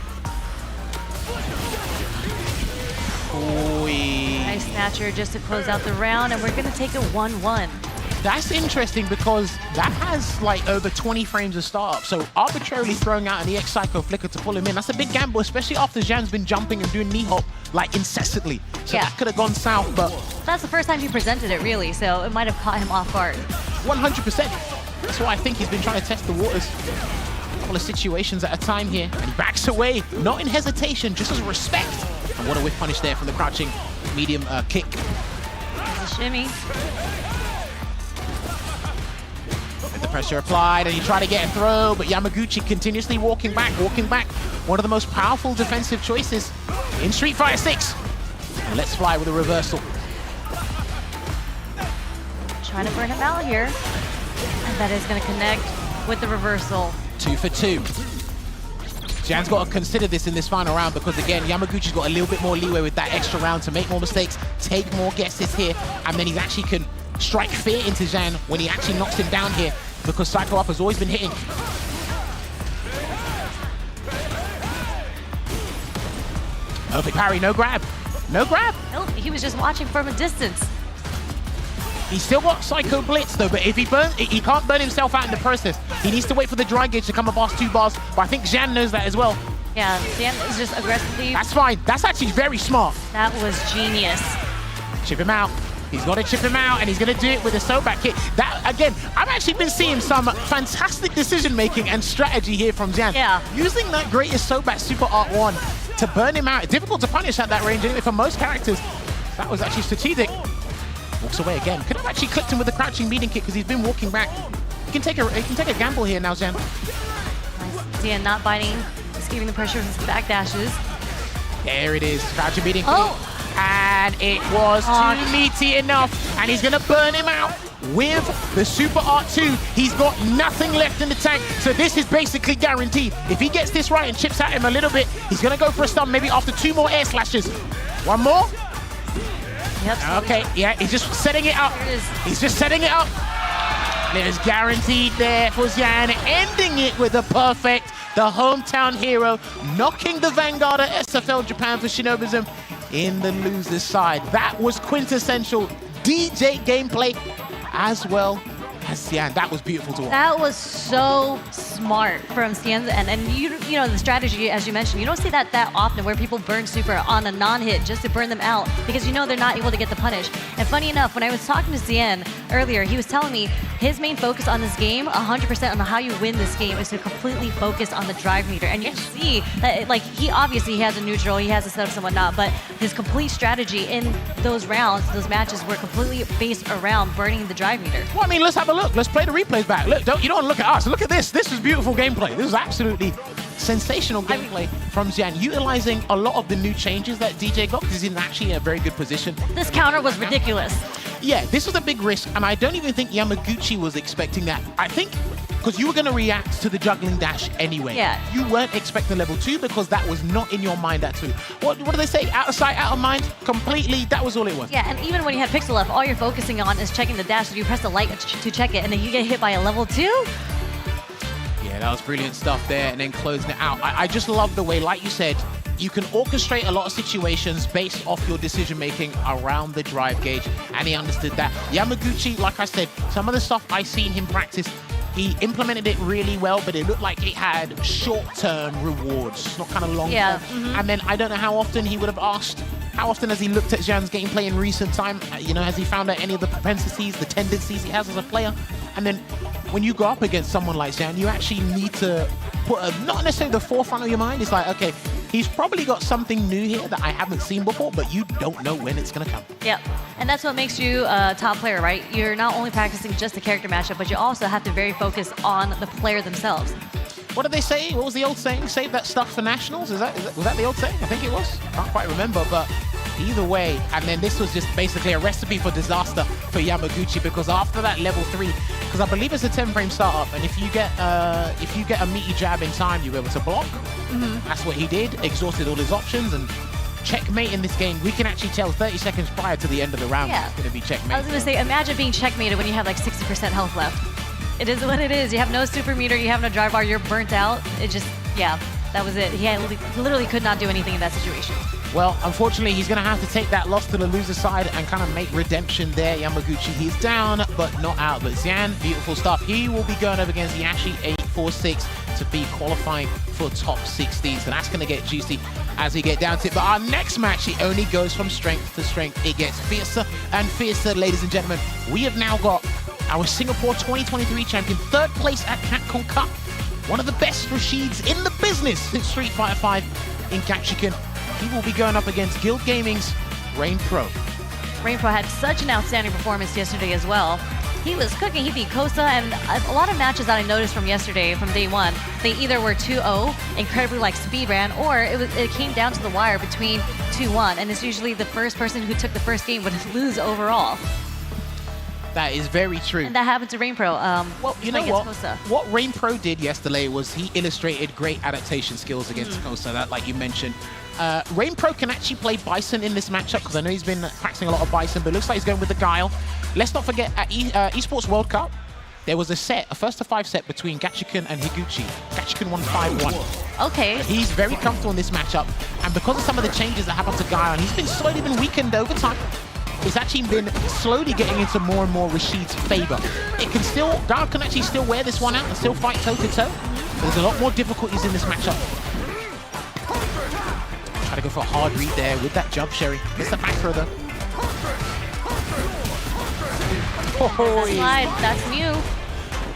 [SPEAKER 8] Nice snatcher just to close out the round, and we're going to take it 1-1.
[SPEAKER 7] That's interesting because that has like over 20 frames of startup, so arbitrarily throwing out an EX Psycho Flicker to pull him in, that's a big gamble, especially after Xian's been jumping and doing knee hop like incessantly. So
[SPEAKER 8] yeah,
[SPEAKER 7] that could have gone south, but...
[SPEAKER 8] That's the first time he presented it, really, so it might have caught him off guard.
[SPEAKER 7] 100%. That's why I think he's been trying to test the waters. A couple of situations at a time here, and he backs away, not in hesitation, just as respect. And what a whiff punish there from the crouching medium kick.
[SPEAKER 8] There's a shimmy.
[SPEAKER 7] With the pressure applied, and he tried to get a throw, but Yamaguchi continuously walking back. One of the most powerful defensive choices in Street Fighter 6. And let's fly with a reversal.
[SPEAKER 8] Trying to burn him out here. And that is going to connect with the reversal.
[SPEAKER 7] 2 for 2. Xian's got to consider this in this final round because, again, Yamaguchi's got a little bit more leeway with that extra round to make more mistakes, take more guesses here, and then he actually can strike fear into Xian when he actually knocks him down here because Psycho Up has always been hitting. Perfect parry, no grab. No grab.
[SPEAKER 8] Nope, he was just watching from a distance.
[SPEAKER 7] He's still got Psycho Blitz though, but if he can't burn himself out in the process. He needs to wait for the dry gauge to come past 2 bars, but I think Xian knows that as well.
[SPEAKER 8] Yeah, Xian is just aggressively...
[SPEAKER 7] That's fine. That's actually very smart.
[SPEAKER 8] That was genius.
[SPEAKER 7] Chip him out. He's got to chip him out, and he's going to do it with a so back kick. That, again, I've actually been seeing some fantastic decision-making and strategy here from Xian.
[SPEAKER 8] Yeah.
[SPEAKER 7] Using that greatest so back Super Art 1 to burn him out. Difficult to punish at that range anyway for most characters. That was actually strategic. Walks away again. Could have actually clipped him with the crouching beating kick because he's been walking back. He can take a gamble here now, Xian.
[SPEAKER 8] Nice. Xian not biting, escaping the pressure of his back dashes.
[SPEAKER 7] There it is. Crouching beating kick.
[SPEAKER 8] Oh!
[SPEAKER 7] And it was too meaty enough. And he's going to burn him out with the Super Art 2. He's got nothing left in the tank. So this is basically guaranteed. If he gets this right and chips at him a little bit, he's going to go for a stun maybe after 2 more air slashes. 1 more.
[SPEAKER 8] Yep.
[SPEAKER 7] Okay, yeah, he's just setting it up. He's just setting it up. There's guaranteed there for Xian, ending it with a perfect. The hometown hero knocking the Vanguard at SFL Japan for Shinobism in the loser's side. That was quintessential DJ gameplay as well as Xian. That was beautiful to watch.
[SPEAKER 8] That was so smart from Xian's end. And you know, the strategy, as you mentioned, you don't see that often where people burn super on a non-hit just to burn them out because you know they're not able to get the punish. And funny enough, when I was talking to Xian earlier, he was telling me his main focus on this game, 100% on how you win this game, is to completely focus on the drive meter. And you can see that, like, he obviously has a neutral, he has a setup and whatnot, but his complete strategy in those rounds, those matches, were completely based around burning the drive meter.
[SPEAKER 7] Well, I mean, let's have a look. Let's play the replays back. Look, you don't want to look at us. Look at this. This is beautiful gameplay. This is absolutely sensational gameplay from Xian, utilizing a lot of the new changes that DJ got because he's in actually a very good position.
[SPEAKER 8] This counter was ridiculous.
[SPEAKER 7] Yeah, this was a big risk, and I don't even think Yamaguchi was expecting that. I think because you were going to react to the juggling dash anyway.
[SPEAKER 8] Yeah.
[SPEAKER 7] You weren't expecting level 2 because that was not in your mind at 2. What do they say? Out of sight, out of mind? Completely, that was all it was.
[SPEAKER 8] Yeah, and even when you had pixel left, all you're focusing on is checking the dash, so you press the light to check it, and then you get hit by a level 2?
[SPEAKER 7] Yeah, that was brilliant stuff there, and then closing it out. I just love the way, like you said, you can orchestrate a lot of situations based off your decision making around the drive gauge, and he understood that. Yamaguchi, like I said, some of the stuff I seen him practice, he implemented it really well, but it looked like it had short-term rewards, not kind of long-term.
[SPEAKER 8] Yeah.
[SPEAKER 7] And then I don't know how often he would have asked, how often has he looked at Zhan's gameplay in recent time? You know, has he found out any of the propensities, the tendencies he has as a player? And then when you go up against someone like Zhan, you actually need to put not necessarily the forefront of your mind. It's like, okay, he's probably got something new here that I haven't seen before, but you don't know when it's going to come.
[SPEAKER 8] Yep. And that's what makes you a top player, right? You're not only practicing just the character matchup, but you also have to very focus on the player themselves.
[SPEAKER 7] What did they say? What was the old saying? Save that stuff for nationals? Was that the old saying? I think it was. Can't quite remember, but either way. And then this was just basically a recipe for disaster for Yamaguchi, because after that level 3, because I believe it's a 10-frame startup, and if you get a meaty jab in time, you're able to block. That's what he did. Exhausted all his options and checkmate in this game. We can actually tell 30 seconds prior to the end of the round it's going to be checkmate.
[SPEAKER 8] I was going to say, imagine being checkmated when you have like 60% health left. It is what it is. You have no super meter, you have no drive bar, you're burnt out. It just, yeah, that was it. He literally could not do anything in that situation.
[SPEAKER 7] Well, unfortunately, he's going to have to take that loss to the loser side and kind of make redemption there. Yamaguchi, he's down, but not out. But Zhan, beautiful stuff. He will be going up against Yashi 846 to be qualifying for top 16. So that's going to get juicy as we get down to it. But our next match, it only goes from strength to strength. It gets fiercer and fiercer, ladies and gentlemen. We have now got our Singapore 2023 champion, 3rd place at Capcom Cup. One of the best Rashids in the business since Street Fighter 5 in Capcom. He will be going up against Guild Gaming's Rain Pro.
[SPEAKER 8] Rain Pro had such an outstanding performance yesterday as well. He was cooking. He beat Kosa, and a lot of matches that I noticed from yesterday, from day one, they either were 2-0, incredibly like speed ran, or it came down to the wire between 2-1, and it's usually the first person who took the first game would lose overall.
[SPEAKER 7] That is very true.
[SPEAKER 8] And that happened to Rain Pro.
[SPEAKER 7] Well, you know what?
[SPEAKER 8] Kosa.
[SPEAKER 7] What Rain Pro did yesterday was he illustrated great adaptation skills against Kosa, that, like you mentioned. Rain Pro can actually play Bison in this matchup, because I know he's been practicing a lot of Bison, but it looks like he's going with the Guile. Let's not forget, at Esports World Cup, there was a 1-to-5 set between Gachiken and Higuchi. Gachiken won 5-1.
[SPEAKER 8] Okay.
[SPEAKER 7] He's very comfortable in this matchup, and because of some of the changes that happened to Guile, and he's been slowly weakened over time, it's actually been slowly getting into more and more Rashid's favor. It can still, Guile can actually still wear this one out and still fight toe-to-toe. There's a lot more difficulties in this matchup. Try to go for a hard read there with that jump, Sherry. Gets the back throw though.
[SPEAKER 8] That slide, that's new.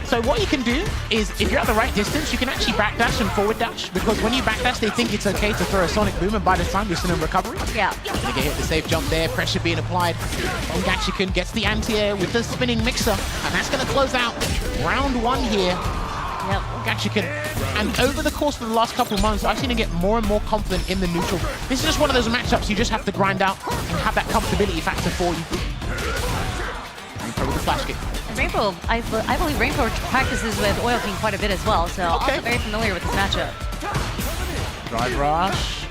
[SPEAKER 7] So what you can do is, if you're at the right distance, you can actually backdash and forward dash, because when you backdash, they think it's okay to throw a Sonic Boom, and by the time you're still in recovery.
[SPEAKER 8] Yeah.
[SPEAKER 7] Gonna get hit the safe jump there, pressure being applied. Gachiken gets the anti-air with the spinning mixer, and that's gonna close out round 1 here.
[SPEAKER 8] Yep.
[SPEAKER 7] Gachiken. And over the course of the last couple of months, I've seen him get more and more confident in the neutral. This is just one of those matchups you just have to grind out and have that comfortability factor for you. Rainbow with the flash kick.
[SPEAKER 8] Rainbow, I believe Rainbow practices with Oil King quite a bit as well, so also very familiar with this matchup.
[SPEAKER 7] Drive rush.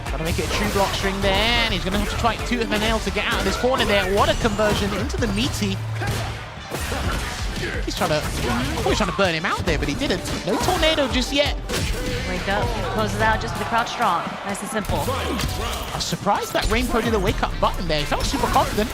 [SPEAKER 7] Trying to make it a true block string there, and he's going to have to fight tooth and nail to get out of this corner there. What a conversion into the meaty. He's trying to burn him out there, but he didn't. No tornado just yet.
[SPEAKER 8] Wake up, closes out just with the crouch strong. Nice and simple.
[SPEAKER 7] I was surprised that Rain Pro did a wake up button there. He felt super confident.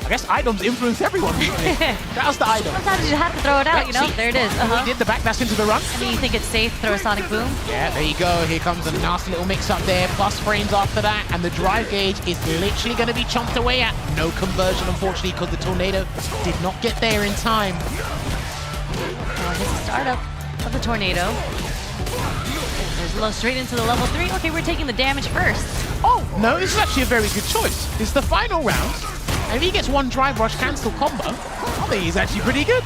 [SPEAKER 7] I guess items influence everyone. That was the item.
[SPEAKER 8] Sometimes you have to throw it out, you know?
[SPEAKER 7] See,
[SPEAKER 8] there it is.
[SPEAKER 7] He did the backdash into the run.
[SPEAKER 8] And then you think it's safe to throw a Sonic Boom?
[SPEAKER 7] Yeah, there you go. Here comes a nasty little mix-up there. Plus frames after that. And the drive gauge is literally going to be chomped away at. No conversion, unfortunately, because the tornado did not get there in time.
[SPEAKER 8] Oh, here's the startup of the tornado. There's low straight into the level 3. Okay, we're taking the damage first.
[SPEAKER 7] Oh, no, this is actually a very good choice. It's the final round. And if he gets one drive rush cancel combo, I think he's actually pretty good.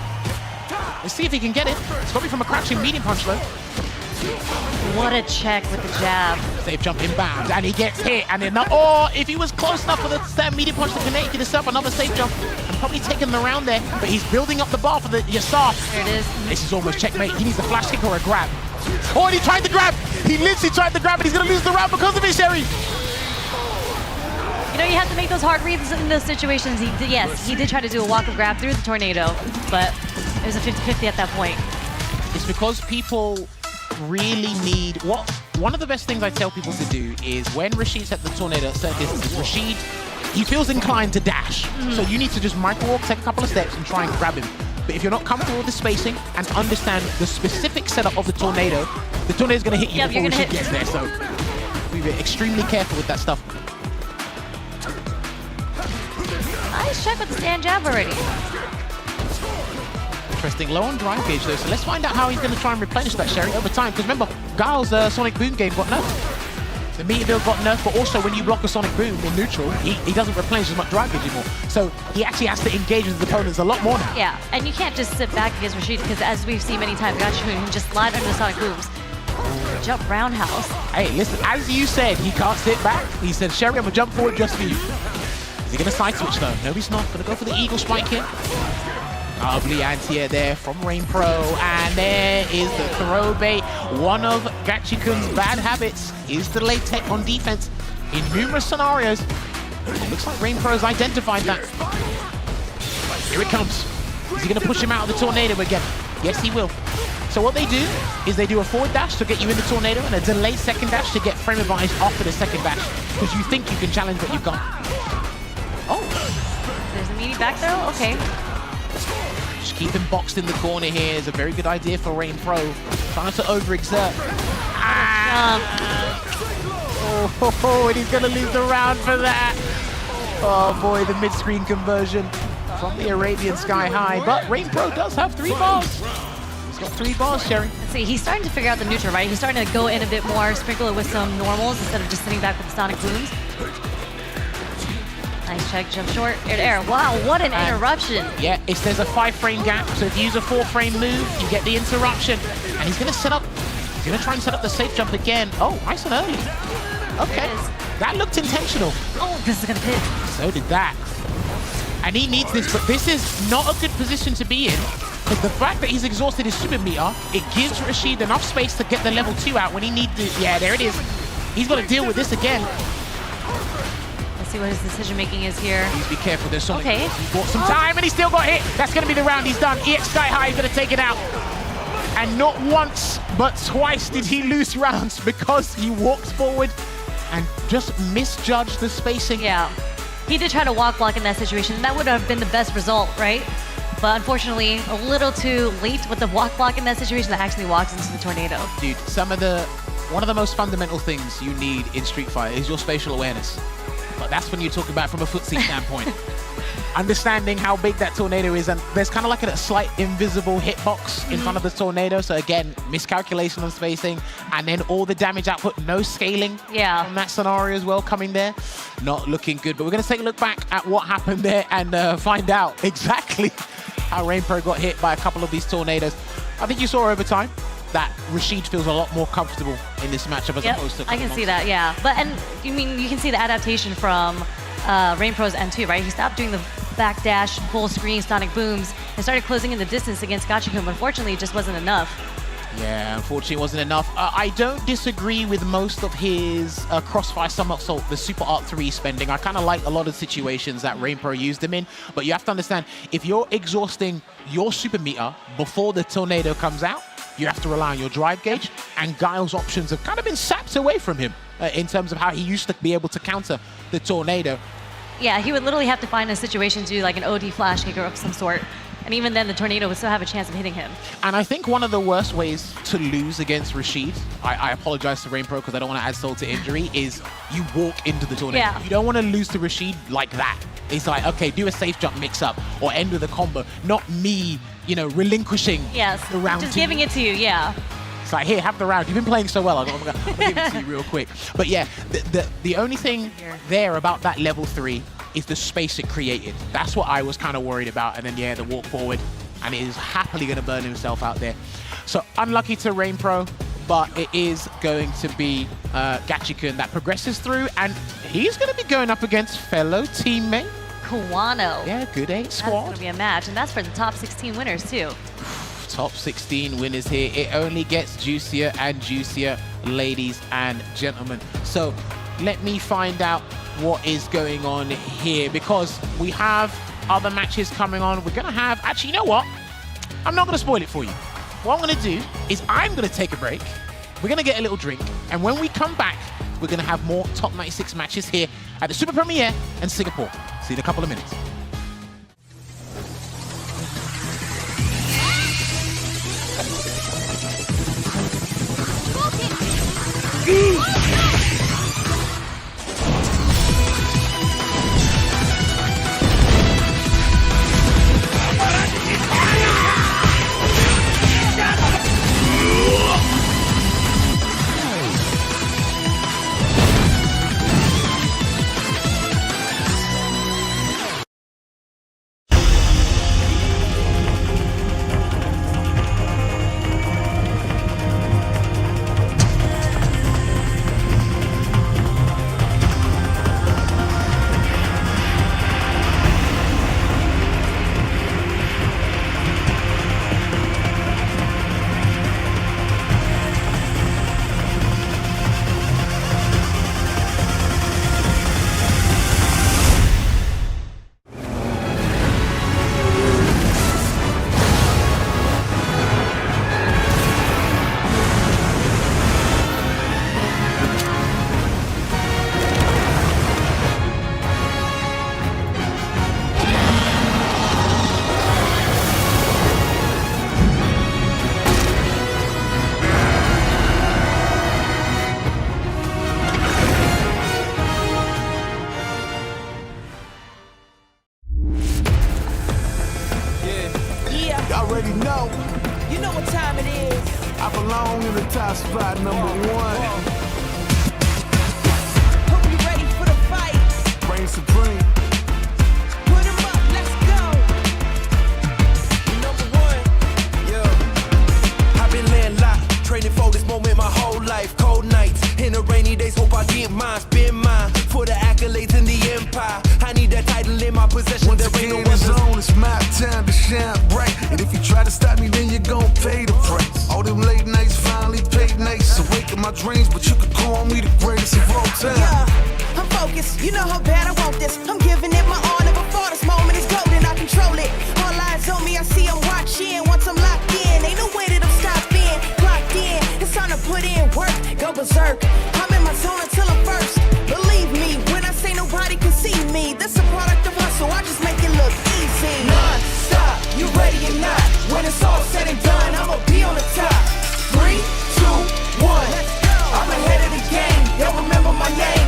[SPEAKER 7] Let's see if he can get it. It's probably from a crouching medium punch though.
[SPEAKER 8] What a check with the jab.
[SPEAKER 7] Safe jump inbound, and he gets hit. And then, or if he was close enough for the medium punch to connect, he could have set up another safe jump and probably taken the round there. But he's building up the bar for the Yasar.
[SPEAKER 8] There it is.
[SPEAKER 7] This is almost checkmate. He needs a flash kick or a grab. Oh, and he tried to grab. He literally tried to grab, and he's going to lose the round because of it, Sherry.
[SPEAKER 8] You know, you have to make those hard reads in those situations. He did try to do a walk-up grab through the tornado, but it was a 50-50 at that point.
[SPEAKER 7] It's because people really need what one of the best things I tell people to do is when Rashid's at the tornado at certain distances, Rashid, he feels inclined to dash. So you need to just micro-walk, take a couple of steps, and try and grab him. But if you're not comfortable with the spacing and understand the specific setup of the tornado's going to hit you before Rashid gets there. So be extremely careful with that stuff.
[SPEAKER 8] Nice check with the stand jab already.
[SPEAKER 7] Interesting. Low on drive gauge though, so let's find out how he's going to try and replenish that, Sherry, over time. Because remember, Guile's Sonic Boom game got nerfed. The meter build got nerfed, but also when you block a Sonic Boom in neutral, he doesn't replenish as much drive gauge anymore. So he actually has to engage with his opponents a lot more now.
[SPEAKER 8] Yeah, and you can't just sit back against Rashid because as we've seen many times, Gotcha can just slide under the Sonic Booms. Jump roundhouse.
[SPEAKER 7] Hey, listen, as you said, he can't sit back. He said, Sherry, I'm going to jump forward just for you. Is he going to side switch though? No, he's not. Going to go for the Eagle Spike here. Lovely anti-air there from Rain Pro, and there is the throw bait. One of Gachikun's bad habits is the late tech on defense in numerous scenarios. It looks like Rain Pro has identified that. Here it comes. Is he going to push him out of the tornado again? Yes, he will. So what they do is they do a forward dash to get you in the tornado and a delayed second dash to get frame advantage after the second dash because you think you can challenge what you've got. Oh.
[SPEAKER 8] There's a meaty back throw? Okay.
[SPEAKER 7] Just keep him boxed in the corner here is a very good idea for Rain Pro. Trying to overexert. And he's going to lose the round for that. Oh boy, the mid-screen conversion from the Arabian Sky High. But Rain Pro does have 3 bars. He's got 3 bars, Sherry.
[SPEAKER 8] Let's see, he's starting to figure out the neutral, right? He's starting to go in a bit more, sprinkle it with some normals instead of just sitting back with the Sonic Booms. Nice check, jump short, air to air. Wow, what an interruption.
[SPEAKER 7] Yeah, there's a 5-frame gap, so if you use a 4-frame move, you get the interruption. And he's going to try and set up the safe jump again. Oh, nice and early. Okay, that looked intentional.
[SPEAKER 8] Oh, this is going to hit.
[SPEAKER 7] So did that. And he needs this, but this is not a good position to be in. Because the fact that he's exhausted his super meter, it gives Rashid enough space to get the level 2 out when he needs to. Yeah, there it is. He's got to deal with this again.
[SPEAKER 8] Let's see what his decision making is here.
[SPEAKER 7] Please be careful, there's Sonic.
[SPEAKER 8] Okay.
[SPEAKER 7] He bought some time and he still got hit. That's going to be the round, he's done. EX Sky High is going to take it out. And not once, but twice did he lose rounds because he walked forward and just misjudged the spacing.
[SPEAKER 8] Yeah. He did try to walk block in that situation, and that would have been the best result, right? But unfortunately, a little too late with the walk block in that situation that actually walks into the tornado.
[SPEAKER 7] Dude, one of the most fundamental things you need in Street Fighter is your spatial awareness. But that's when you talk about from a footsie standpoint. Understanding how big that tornado is, and there's kind of like a slight invisible hitbox in front of the tornado. So again, miscalculation on spacing, and then all the damage output, no scaling from that scenario as well coming there. Not looking good, but we're going to take a look back at what happened there and find out exactly how Rain Pro got hit by a couple of these tornadoes. I think you saw over time that Rashid feels a lot more comfortable in this matchup as opposed to...
[SPEAKER 8] I can see that, yeah. But, and you mean, you can see the adaptation from Rain Pro's end too, right? He stopped doing the back dash, full screen, Sonic Booms, and started closing in the distance against Gachikun. Unfortunately, it just wasn't enough.
[SPEAKER 7] Yeah, unfortunately it wasn't enough. I don't disagree with most of his Crossfire Somersault, the Super Art 3 spending. I kind of like a lot of situations that Rain Pro used him in, but you have to understand, if you're exhausting your super meter before the tornado comes out, you have to rely on your drive gauge, and Guile's options have kind of been sapped away from him in terms of how he used to be able to counter the tornado.
[SPEAKER 8] Yeah, he would literally have to find a situation to do like an OD flash kick of some sort. And even then, the tornado would still have a chance of hitting him. And
[SPEAKER 7] I think one of the worst ways to lose against Rashid, I apologize to Rain Pro because I don't want to add salt to injury, is you walk into the tornado.
[SPEAKER 8] Yeah.
[SPEAKER 7] You don't want to lose to Rashid like that. It's like, okay, do a safe jump mix-up or end with a combo, not me, you know, relinquishing the round
[SPEAKER 8] just
[SPEAKER 7] to
[SPEAKER 8] giving it to you, yeah.
[SPEAKER 7] It's like, here, have the round. You've been playing so well. I'll give it to you real quick. But yeah, the only thing there about that level 3 is the space it created. That's what I was kind of worried about. And then, yeah, the walk forward. And it is happily going to burn himself out there. So unlucky to Rain Pro, but it is going to be Gachikun that progresses through. And he's going to be going up against fellow teammate
[SPEAKER 8] Kawano.
[SPEAKER 7] Yeah, good 8 squad.
[SPEAKER 8] That's going to be a match. And that's for the top 16 winners, too.
[SPEAKER 7] Top 16 winners here. It only gets juicier and juicier, ladies and gentlemen. So let me find out what is going on here, because we have other matches coming on. We're going to have... Actually, you know what? I'm not going to spoil it for you. What I'm going to do is I'm going to take a break, We're going to get a little drink, and when we come back, we're going to have more Top 96 matches here at the Super Premiere in Singapore. See you in a couple of minutes.
[SPEAKER 3] Y'all already know.
[SPEAKER 2] You know what time it is.
[SPEAKER 3] I belong in the top spot, #1.
[SPEAKER 2] Hope you ready for the fight.
[SPEAKER 3] Reign supreme.
[SPEAKER 2] Put 'em up, let's go. #1,
[SPEAKER 9] yeah. I've been laying locked, training for this moment my whole life. Cold nights, in the rainy days, hope I get mine. Spin mine for the accolades in the empire. I need that title in my possession.
[SPEAKER 3] Once
[SPEAKER 9] There ain't no
[SPEAKER 3] again, it's
[SPEAKER 9] weapons.
[SPEAKER 3] on, it's my time to shine bright. And if you try to stop me, then you're gon' pay the price. All them late nights finally paid nights. Awaken my dreams, but you could call me the greatest of all time.
[SPEAKER 2] yeah. I'm focused, you know how bad I want this. I'm giving it my all, never before this moment is golden. I control it. All eyes on me, I see I'm watching. Once I'm locked in, ain't no way that I'm stopping. Clocked in, it's time to put in work. Go berserk. I'm in my zone until I'm first. Believe me, when I say nobody can see me, that's a product of hustle. I just make it look easy. Non-stop, you ready or not? When it's all said and done, I'ma be on the top. 3, 2, 1. I'm ahead of the game. Y'all remember my name.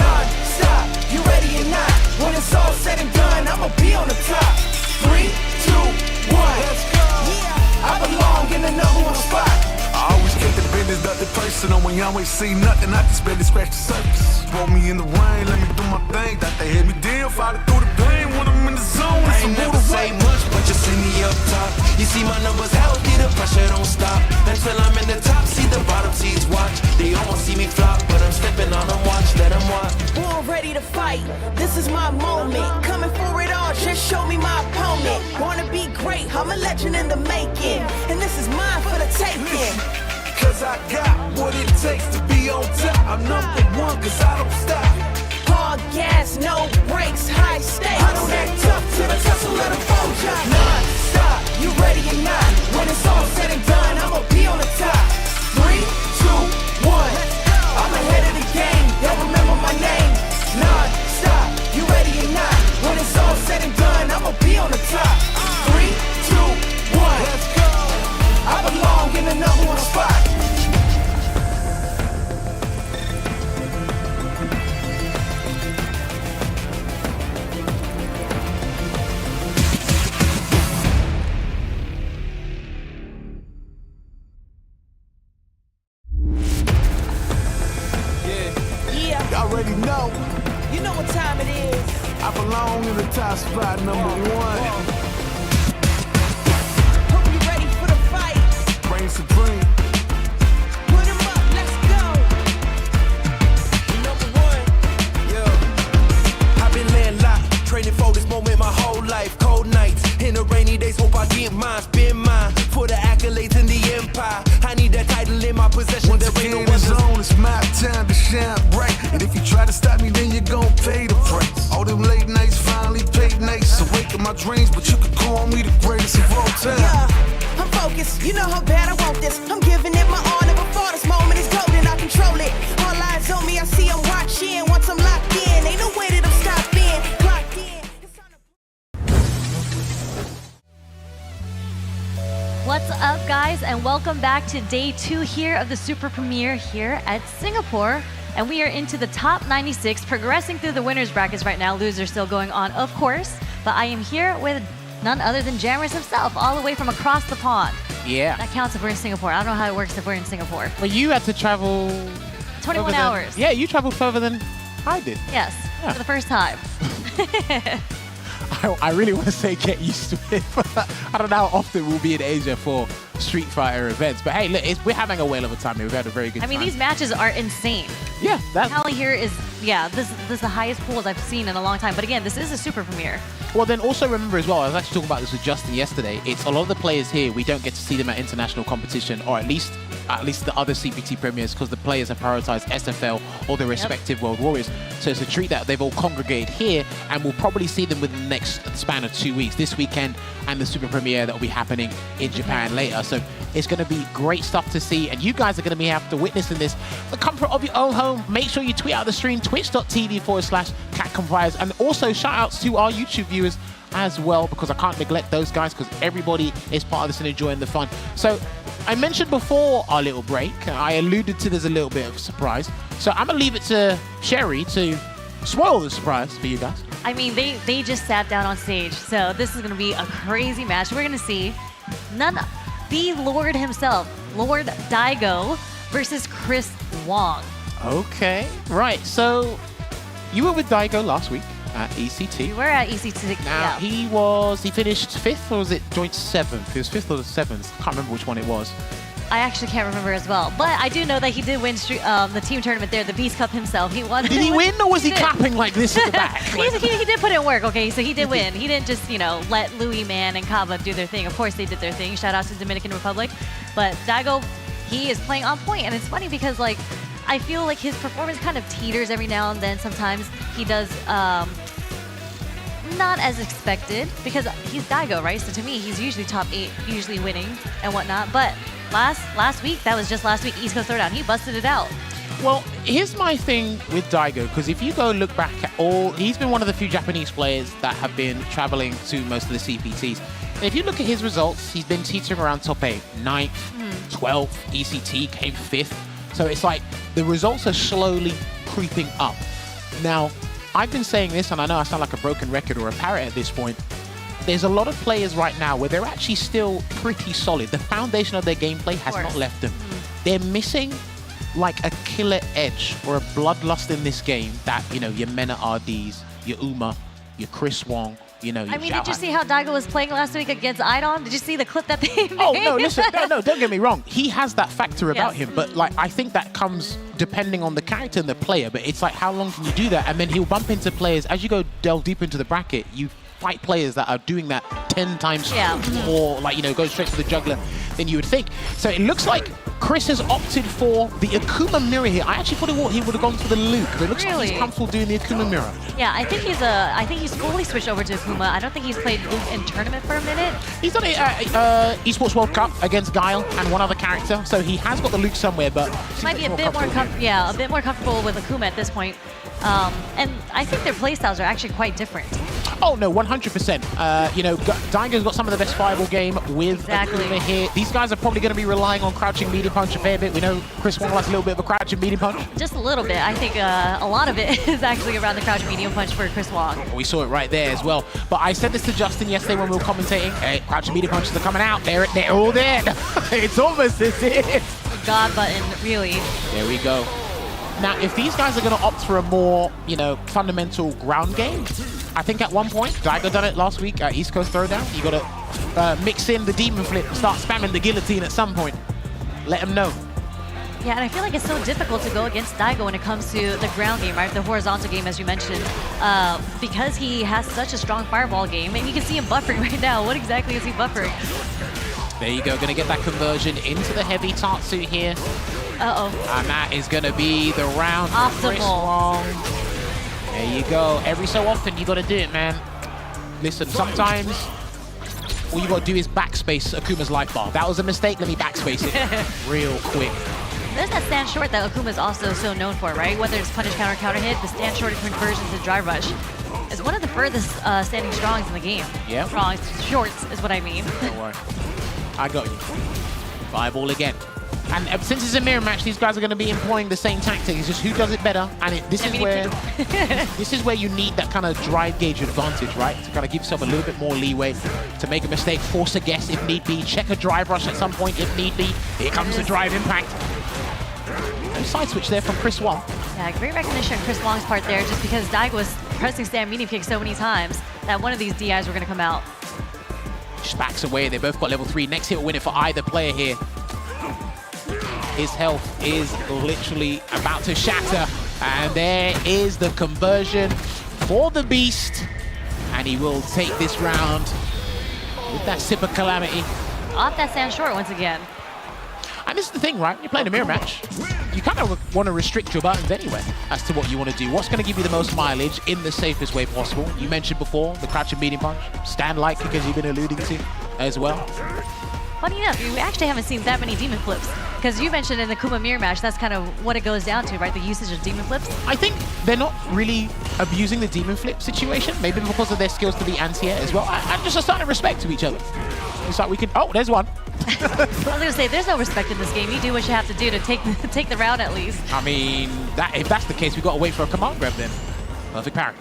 [SPEAKER 2] Non-stop, you ready or not? When it's all said and done, I'ma be on the top. 3, 2, 1. Let's go. Yeah, I belong in the #1 spot.
[SPEAKER 3] I always keep the business, nothing personal. When you always see nothing, I just barely scratch the surface. Throw me in the rain, let me do my thing. Thought they hit me down, fight through the pain. When I'm in the zone,
[SPEAKER 9] I
[SPEAKER 3] it's a
[SPEAKER 9] ain't never
[SPEAKER 3] move
[SPEAKER 9] say
[SPEAKER 3] away.
[SPEAKER 9] much, but you see me up top. You see my numbers healthy, the pressure don't stop. Until I'm in the top, see the bottom seeds watch. They almost see me flop, but I'm stepping on them, watch, let them watch.
[SPEAKER 2] Born ready to fight, this is my moment. Coming for it all, just show me my opponent. Wanna be great, I'm a legend in the making. And this is mine for the taking.
[SPEAKER 3] Cause I got what it takes to be on top. I'm #1 cause I don't stop.
[SPEAKER 2] Hard gas, no brakes, high stakes. I don't act tough till the tussle let them fold ya. Non-stop, you ready or not? When it's all said and done, I'ma be on the top. 3, 2, 1. I'm ahead of the game, y'all remember my name. Non-stop, you ready or not? When it's all said and done, I'ma be on the top. 3, 2, 1. Let's go. I belong in the #1 spot. Yeah,
[SPEAKER 3] Y'all already know.
[SPEAKER 2] you know what time it is.
[SPEAKER 3] I belong in the top spot, #1.
[SPEAKER 2] Hope you ready for the fight.
[SPEAKER 3] Reign supreme.
[SPEAKER 2] Put 'em up, let's go.
[SPEAKER 9] #1, yeah. I've been laying locked, training for this moment my whole life. Cold nights, in the rainy days, hope I get mine. Spin mine for the accolades in the empire. I need that title in my possession.
[SPEAKER 3] Once
[SPEAKER 9] There ain't no
[SPEAKER 3] again, it's
[SPEAKER 9] weapons.
[SPEAKER 3] on, it's my time to shine bright. And if you try to stop me, then you're gon' pay the price. All them late nights finally paid nights. Awaken my dreams, but you could call me the greatest of all time.
[SPEAKER 2] Yeah, I'm focused, you know how bad I want this. I'm giving it my all, never before this moment
[SPEAKER 8] What's up, guys, and welcome back to day 2 here of the Super Premiere here at Singapore. And we are into the top 96, progressing through the winners brackets right now. Losers still going on, of course. But I am here with none other than Jammers himself, all the way from across the pond.
[SPEAKER 7] Yeah.
[SPEAKER 8] That counts if we're in Singapore. I don't know how it works if we're in Singapore.
[SPEAKER 7] Well, you had to travel
[SPEAKER 8] 21 hours.
[SPEAKER 7] Yeah, you traveled further than I did.
[SPEAKER 8] Yes,
[SPEAKER 7] Yeah.
[SPEAKER 8] for the first time.
[SPEAKER 7] I really want to say get used to it, but I don't know how often we'll be in Asia for Street Fighter events. But hey, look, we're having a whale of a time here. We've had a very good time.
[SPEAKER 8] I mean, these matches are insane.
[SPEAKER 7] Yeah, that's...
[SPEAKER 8] Tally here is, yeah, this is the highest pools I've seen in a long time. But again, this is a Super Premiere.
[SPEAKER 7] Well, then also remember as well, I was actually talking about this with Justin yesterday, it's a lot of the players here, we don't get to see them at international competition, or at least the other CPT premieres, because the players have prioritized SFL or their respective World Warriors. So it's a treat that they've all congregated here, and we'll probably see them within the next span of 2 weeks, this weekend and the Super Premiere that will be happening in Japan later. So it's going to be great stuff to see, and you guys are going to be able to witnessing this the comfort of your own home. Make sure you tweet out the stream, twitch.tv/CapcomFlyers, and also shout outs to our YouTube viewers as well, because I can't neglect those guys, because everybody is part of this and enjoying the fun. So I mentioned before our little break, I alluded to there's a little bit of a surprise. So I'm going to leave it to Sherry to spoil the surprise for you guys.
[SPEAKER 8] I mean, they just sat down on stage, so this is going to be a crazy match. We're going to see the Lord himself, Lord Daigo, versus Chris Wong.
[SPEAKER 7] Okay, right. So you were with Daigo last week at ECT.
[SPEAKER 8] We were at ECT.
[SPEAKER 7] Now,
[SPEAKER 8] yeah.
[SPEAKER 7] he finished 5th, or was it joint 7th? It was 5th or the 7th. I can't remember which one it was.
[SPEAKER 8] I actually can't remember as well, but I do know that he did win the team tournament there, the Beast Cup himself. He won.
[SPEAKER 7] Did he win, or was he clapping like this at the back?
[SPEAKER 8] he did put in work, okay? So he did win. He didn't just, let Louis Man and Kava do their thing. Of course, they did their thing. Shout out to Dominican Republic. But Daigo, he is playing on point, and it's funny because, I feel like his performance kind of teeters every now and then. Sometimes he does not as expected, because he's Daigo, right? So to me, he's usually top 8, usually winning and whatnot. But last week, that was just last week, East Coast Throwdown, he busted it out.
[SPEAKER 7] Well, here's my thing with Daigo, because if you go look back at he's been one of the few Japanese players that have been traveling to most of the CPTs. And if you look at his results, he's been teetering around top 8, 9th, 12th, ECT came 5th. So it's like the results are slowly creeping up. Now, I've been saying this, and I know I sound like a broken record or a parrot at this point. There's a lot of players right now where they're actually still pretty solid. The foundation of their gameplay has not left them. They're missing like a killer edge or a bloodlust in this game that, your Mena RDs, your Uma, your Chris Wong, your
[SPEAKER 8] I mean, did you see how Daigo was playing last week against Idon? Did you see the clip that they made?
[SPEAKER 7] Oh, no, listen, no, don't get me wrong. He has that factor about him, but I think that comes depending on the character and the player, but it's like, how long can you do that? And then he'll bump into players, as you go delve deep into the bracket, you fight players that are doing that 10 times more, go straight to the juggler than you would think. So it looks like Chris has opted for the Akuma mirror here. I actually thought he would have gone for the Luke, but it looks like he's comfortable doing the Akuma mirror.
[SPEAKER 8] Yeah, I think he's fully switched over to Akuma. I don't think he's played Luke in tournament for a minute.
[SPEAKER 7] He's done it Esports World Cup against Guile and one other character, so he has got the Luke somewhere, but
[SPEAKER 8] might be a bit more comfortable with Akuma at this point. And I think their playstyles are actually quite different.
[SPEAKER 7] Oh, no, 100%. Daigo's got some of the best fireball game with Akuma here. These guys are probably going to be relying on crouching medium punch a fair bit. We know Chris Wong likes a little bit of a crouching medium punch.
[SPEAKER 8] Just a little bit. I think a lot of it is actually around the crouching medium punch for Chris Wong.
[SPEAKER 7] We saw it right there as well. But I said this to Justin yesterday when we were commentating. Hey, crouching medium punches are coming out. They're all there. It's almost as it.
[SPEAKER 8] God button, really.
[SPEAKER 7] There we go. Now, if these guys are going to opt for a more, fundamental ground game, I think at one point, Daigo done it last week at East Coast Throwdown. You got to mix in the demon flip and start spamming the guillotine at some point. Let them know.
[SPEAKER 8] Yeah, and I feel like it's so difficult to go against Daigo when it comes to the ground game, right? The horizontal game, as you mentioned, because he has such a strong fireball game, and you can see him buffering right now. What exactly is he buffering?
[SPEAKER 7] There you go, going to get that conversion into the heavy Tatsu here.
[SPEAKER 8] Uh-oh.
[SPEAKER 7] And that is going to be the round for Chris
[SPEAKER 8] Optimal.
[SPEAKER 7] Wong. There you go. Every so often, you got to do it, man. Listen, sometimes all you got to do is backspace Akuma's life bar. That was a mistake. Let me backspace it real quick.
[SPEAKER 8] There's that stand short that Akuma is also so known for, right? Whether it's punish, counter, counter hit, the stand short conversion to drive rush is one of the furthest standing strongs in the game.
[SPEAKER 7] Yeah.
[SPEAKER 8] Strongs, shorts is what I mean.
[SPEAKER 7] Don't worry. I got you. Fireball again. And since it's a mirror match, these guys are going to be employing the same tactic. It's just who does it better. And this is where you need that kind of drive gauge advantage, right? To kind of give yourself a little bit more leeway to make a mistake, force a guess if need be, check a drive rush at some point if need be. Here comes the drive impact. No side switch there from Chris Wong.
[SPEAKER 8] Yeah, great recognition on Chris Wong's part there, just because Daigo was pressing stand medium kick so many times that one of these DIs were going to come out.
[SPEAKER 7] Just backs away. They both got level 3. Next hit will win it for either player here. His health is literally about to shatter. And there is the conversion for the Beast. And he will take this round with that sip of calamity.
[SPEAKER 8] Off that stand short once again.
[SPEAKER 7] And this is the thing, right? You're playing a mirror match. You kind of want to restrict your buttons anyway as to what you want to do. What's going to give you the most mileage in the safest way possible? You mentioned before the crouching medium punch. Stand light because you've been alluding to as well.
[SPEAKER 8] Funny enough, you actually haven't seen that many demon flips. Because you mentioned in the Kuma mirror match, that's kind of what it goes down to, right? The usage of demon flips.
[SPEAKER 7] I think they're not really abusing the demon flip situation. Maybe because of their skills to be anti-air as well. And just a sign of respect to each other. It's like we can... Oh, there's one.
[SPEAKER 8] I was going to say, there's no respect in this game. You do what you have to do to take the round at least.
[SPEAKER 7] I mean, if that's the case, we've got to wait for a command grab then. Perfect parry.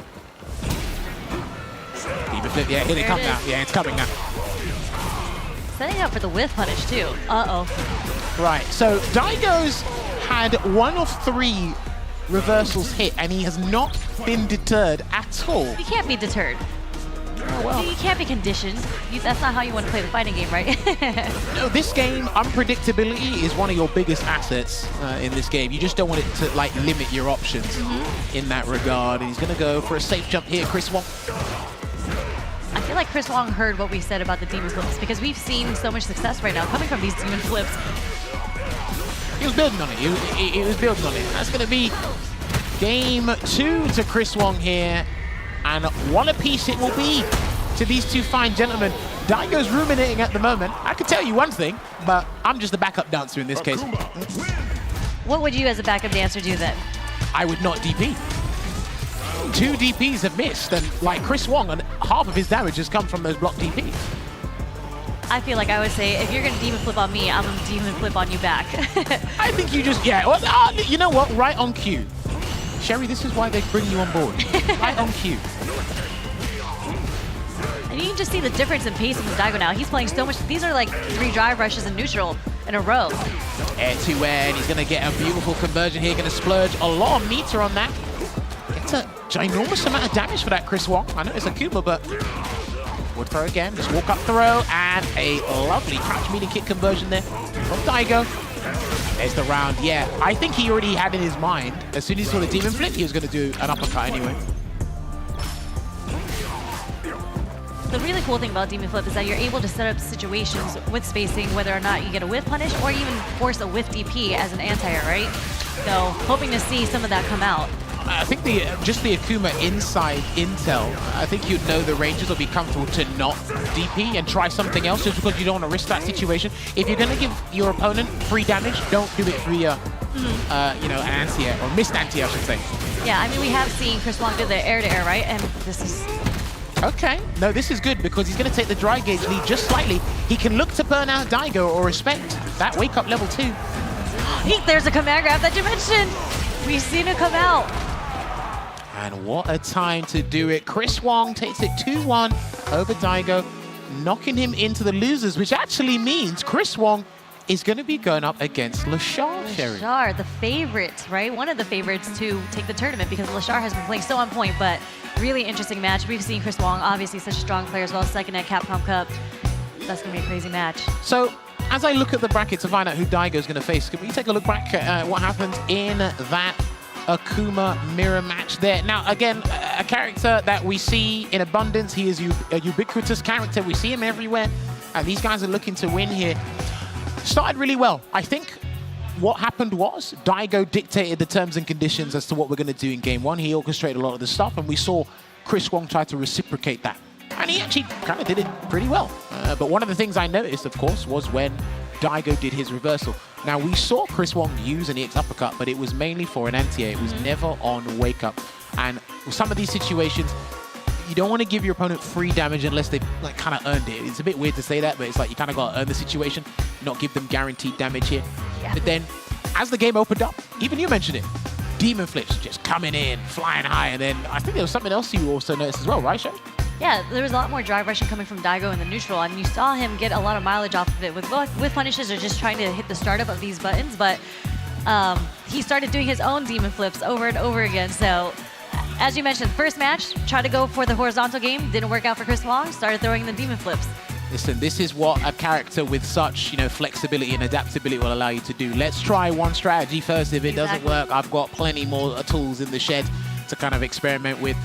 [SPEAKER 7] Demon flip, yeah, here they come now. Yeah, it's coming now.
[SPEAKER 8] Setting up for the whiff punish too. Uh-oh.
[SPEAKER 7] Right, so Daigo's had 1 of 3 reversals hit, and he has not been deterred at all.
[SPEAKER 8] You can't be deterred.
[SPEAKER 7] Oh, well.
[SPEAKER 8] You can't be conditioned. That's not how you want to play the fighting game, right?
[SPEAKER 7] No, this game, unpredictability is one of your biggest assets in this game. You just don't want it to like limit your options in that regard. And he's going to go for a safe jump here, Chris Wong.
[SPEAKER 8] I feel like Chris Wong heard what we said about the demon flips, because we've seen so much success right now coming from these demon flips.
[SPEAKER 7] He was building on it. He was building on it. That's going to be game 2 to Chris Wong here. And what a piece it will be to these two fine gentlemen. Daigo's ruminating at the moment. I could tell you one thing, but I'm just the backup dancer in this case.
[SPEAKER 8] What would you as a backup dancer do then?
[SPEAKER 7] I would not DP. 2 DPs have missed, and like Chris Wong, and half of his damage has come from those block DPs.
[SPEAKER 8] I feel like I would say, if you're going to demon flip on me, I'm going to demon flip on you back.
[SPEAKER 7] I think you just, yeah, well, you know what, right on cue. Sherry, this is why they bring you on board. Right on cue.
[SPEAKER 8] And you can just see the difference in pacing with Daigo now. He's playing so much. These are like 3 drive rushes in neutral in a row.
[SPEAKER 7] Air to air, and he's going to get a beautiful conversion here. Going to splurge a lot of meter on that. It's a ginormous amount of damage for that Chris Wong. I know it's a Kuma, but wood throw again. Just walk up throw, and a lovely crouch medium kick conversion there from Daigo. There's the round. Yeah, I think he already had in his mind, as soon as he saw the demon flip, he was going to do an uppercut anyway.
[SPEAKER 8] The really cool thing about demon flip is that you're able to set up situations with spacing, whether or not you get a whiff punish or even force a whiff DP as an anti-air, right? So hoping to see some of that come out.
[SPEAKER 7] I think just the Akuma inside intel, I think you'd know the ranges will be comfortable to not DP and try something else just because you don't want to risk that situation. If you're going to give your opponent free damage, don't do it via, you know, an anti-air, or missed anti-air, I should say.
[SPEAKER 8] Yeah, I mean, we have seen Chris Wong do the air-to-air, right? And this is...
[SPEAKER 7] Okay, no, this is good because he's going to take the dry gauge lead just slightly. He can look to burn out Daigo or respect that wake up level 2.
[SPEAKER 8] There's a command grab that you mentioned. We've seen it come out.
[SPEAKER 7] And what a time to do it. Chris Wong takes it 2-1 over Daigo, knocking him into the losers, which actually means Chris Wong is going to be going up against Lashar, Sherry.
[SPEAKER 8] Lashar, the favorite, right? One of the favorites to take the tournament because Lashar has been playing so on point, but really interesting match. We've seen Chris Wong, obviously such a strong player as well, second at Capcom Cup. That's going to be a crazy match.
[SPEAKER 7] So, as I look at the bracket to find out who Daigo is going to face, can we take a look back at what happened in that Akuma mirror match there? Now, again, a character that we see in abundance. He is a ubiquitous character. We see him everywhere, and these guys are looking to win here. Started really well. I think what happened was Daigo dictated the terms and conditions as to what we're going to do in game 1. He orchestrated a lot of the stuff, and we saw Chris Wong try to reciprocate that. And he actually kind of did it pretty well. But one of the things I noticed, of course, was when Daigo did his reversal. Now, we saw Chris Wong use an EX uppercut, but it was mainly for an anti-air. It was never on wake up. And with some of these situations, you don't want to give your opponent free damage unless they've like kind of earned it. It's a bit weird to say that, but it's like you kind of got to earn the situation, not give them guaranteed damage here.
[SPEAKER 8] Yeah.
[SPEAKER 7] But then, as the game opened up, even you mentioned it, demon flips just coming in, flying high, and then I think there was something else you also noticed as well, right, Shay?
[SPEAKER 8] Yeah, there was a lot more drive rushing coming from Daigo in the neutral, and you saw him get a lot of mileage off of it with punishes or just trying to hit the startup of these buttons, but he started doing his own demon flips over and over again. So, as you mentioned, first match, tried to go for the horizontal game, didn't work out for Chris Wong, started throwing the demon flips.
[SPEAKER 7] Listen, this is what a character with such, flexibility and adaptability will allow you to do. Let's try one strategy first. If it doesn't work, I've got plenty more tools in the shed to kind of experiment with.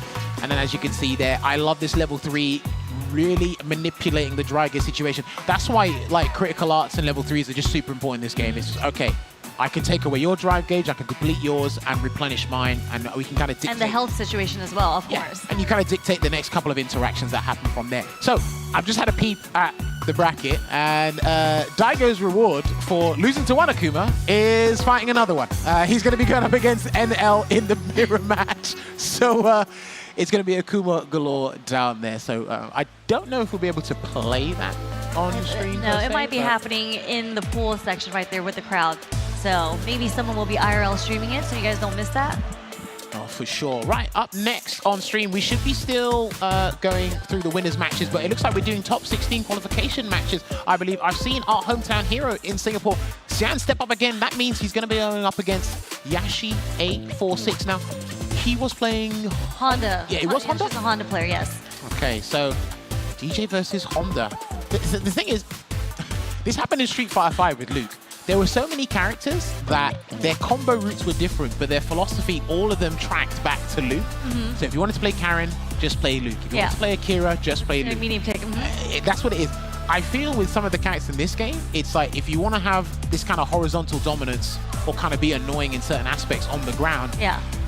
[SPEAKER 7] And then as you can see there, I love this level 3 really manipulating the dry gear situation. That's why like critical arts and level 3s are just super important in this game. It's just, okay, I can take away your drive gauge, I can complete yours and replenish mine, and we can kind of dictate.
[SPEAKER 8] And the health situation as well, of course.
[SPEAKER 7] And you kind of dictate the next couple of interactions that happen from there. So I've just had a peep at the bracket, and Daigo's reward for losing to one Akuma is fighting another one. He's going to be going up against NL in the mirror match. So it's going to be Akuma galore down there. So I don't know if we'll be able to play that on stream.
[SPEAKER 8] No, it might be happening in the pool section right there with the crowd. So maybe someone will be IRL streaming it so you guys don't miss that.
[SPEAKER 7] Oh, for sure. Right, up next on stream, we should be still going through the winners matches, but it looks like we're doing top 16 qualification matches, I believe. I've seen our hometown hero in Singapore, Xian, step up again. That means he's going to be going up against Yashi 846. Now, he was playing
[SPEAKER 8] Honda.
[SPEAKER 7] Yeah, it was Honda?
[SPEAKER 8] He's a Honda player, yes.
[SPEAKER 7] Okay, so DJ versus Honda. The thing is, this happened in Street Fighter 5 with Luke. There were so many characters that their combo routes were different, but their philosophy, all of them tracked back to Luke. So if you wanted to play Karen, just play Luke. If you wanted to play Akira, just play Luke.
[SPEAKER 8] Medium pick.
[SPEAKER 7] That's what it is. I feel with some of the characters in this game, it's like if you want to have this kind of horizontal dominance or kind of be annoying in certain aspects on the ground,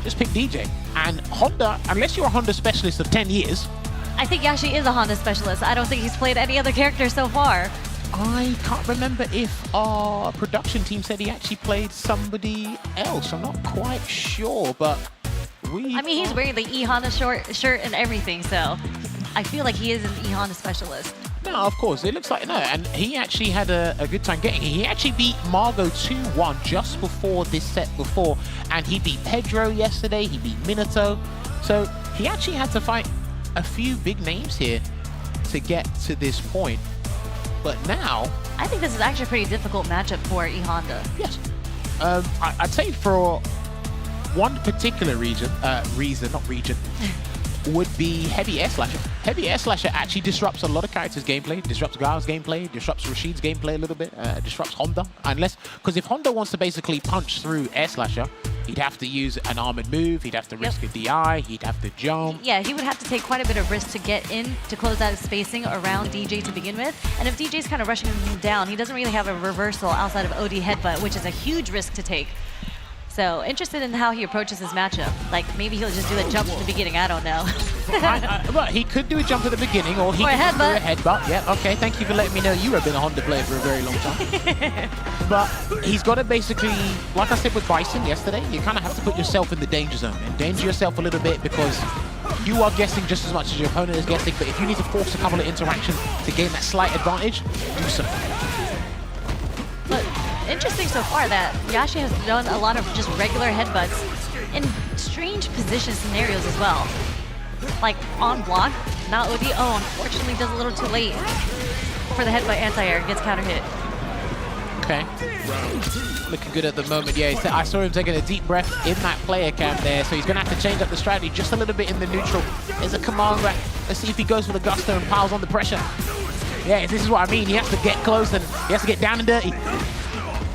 [SPEAKER 7] just pick DJ. And Honda, unless you're a Honda specialist of 10 years.
[SPEAKER 8] I think Yashi is a Honda specialist. I don't think he's played any other character so far.
[SPEAKER 7] I can't remember if our production team said he actually played somebody else. I'm not quite sure, but
[SPEAKER 8] I mean, he's wearing the E-Honda shirt and everything, so I feel like he is an E-Honda specialist.
[SPEAKER 7] No, of course. It looks like, no, and he actually had a good time getting it. He actually beat Margot 2-1 just before this set before, and he beat Pedro yesterday, he beat Minato. So he actually had to fight a few big names here to get to this point. But now,
[SPEAKER 8] I think this is actually a pretty difficult matchup for E-Honda.
[SPEAKER 7] Yes. I'd say for one particular reason, would be Heavy Air Slasher. Heavy Air Slasher actually disrupts a lot of characters' gameplay, disrupts Gao's gameplay, disrupts Rashid's gameplay a little bit, disrupts Honda. Because if Honda wants to basically punch through Air Slasher, he'd have to use an armored move, he'd have to risk a DI, he'd have to jump.
[SPEAKER 8] Yeah, he would have to take quite a bit of risk to get in to close that spacing around DJ to begin with. And if DJ's kind of rushing him down, he doesn't really have a reversal outside of OD headbutt, which is a huge risk to take. So, interested in how he approaches this matchup. Like, maybe he'll just do a jump at the beginning, I don't know.
[SPEAKER 7] Well, he could do a jump at the beginning, or he could do a headbutt. Yeah, okay, thank you for letting me know you have been a Honda player for a very long time. But he's got to basically, like I said with Bison yesterday, you kind of have to put yourself in the danger zone. Endanger yourself a little bit because you are guessing just as much as your opponent is guessing, but if you need to force a couple of interactions to gain that slight advantage, do so.
[SPEAKER 8] But interesting so far that Yashi has done a lot of just regular headbutts in strange position scenarios as well. Like on block, not OD. Oh, unfortunately does a little too late for the headbutt anti-air, gets counter hit.
[SPEAKER 7] Okay. Looking good at the moment. Yeah, I saw him taking a deep breath in that player cam there, so he's going to have to change up the strategy just a little bit in the neutral. There's a command grab. Let's see if he goes for the gusto and piles on the pressure. Yeah, this is what I mean. He has to get close and he has to get down and dirty.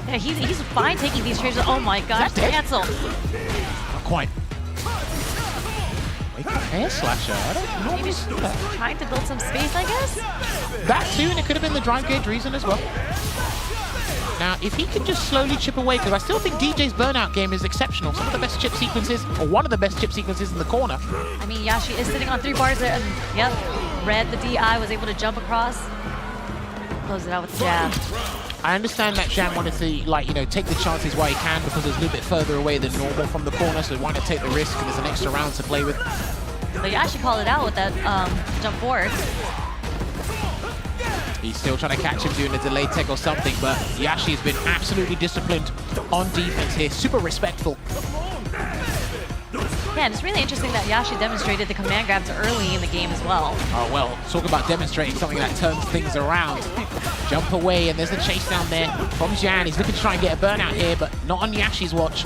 [SPEAKER 8] Yeah, he's fine taking these trades. Oh my gosh, cancel.
[SPEAKER 7] Not quite. Air Slasher, I don't know.
[SPEAKER 8] Maybe trying to build some space, I guess?
[SPEAKER 7] That too, and it could have been the drive gauge reason as well. Now, if he can just slowly chip away, because I still think DJ's burnout game is exceptional. Some of the best chip sequences, or one of the best chip sequences in the corner.
[SPEAKER 8] I mean, Yashi is sitting on 3 bars there, and yep, read the DI, was able to jump across. Close it out with the jab.
[SPEAKER 7] I understand that Jan wanted to, like, take the chances while he can because it's a little bit further away than normal from the corner, so why not take the risk and there's an extra round to play with.
[SPEAKER 8] But Yashi called it out with that jump forward.
[SPEAKER 7] He's still trying to catch him doing a delayed tech or something, but Yashi has been absolutely disciplined on defense here, super respectful.
[SPEAKER 8] Yeah, and it's really interesting that Yashi demonstrated the command grabs early in the game as well.
[SPEAKER 7] Oh, well, talk about demonstrating something that turns things around. Jump away, and there's a chase down there from Jan. He's looking to try and get a burnout here, but not on Yashi's watch.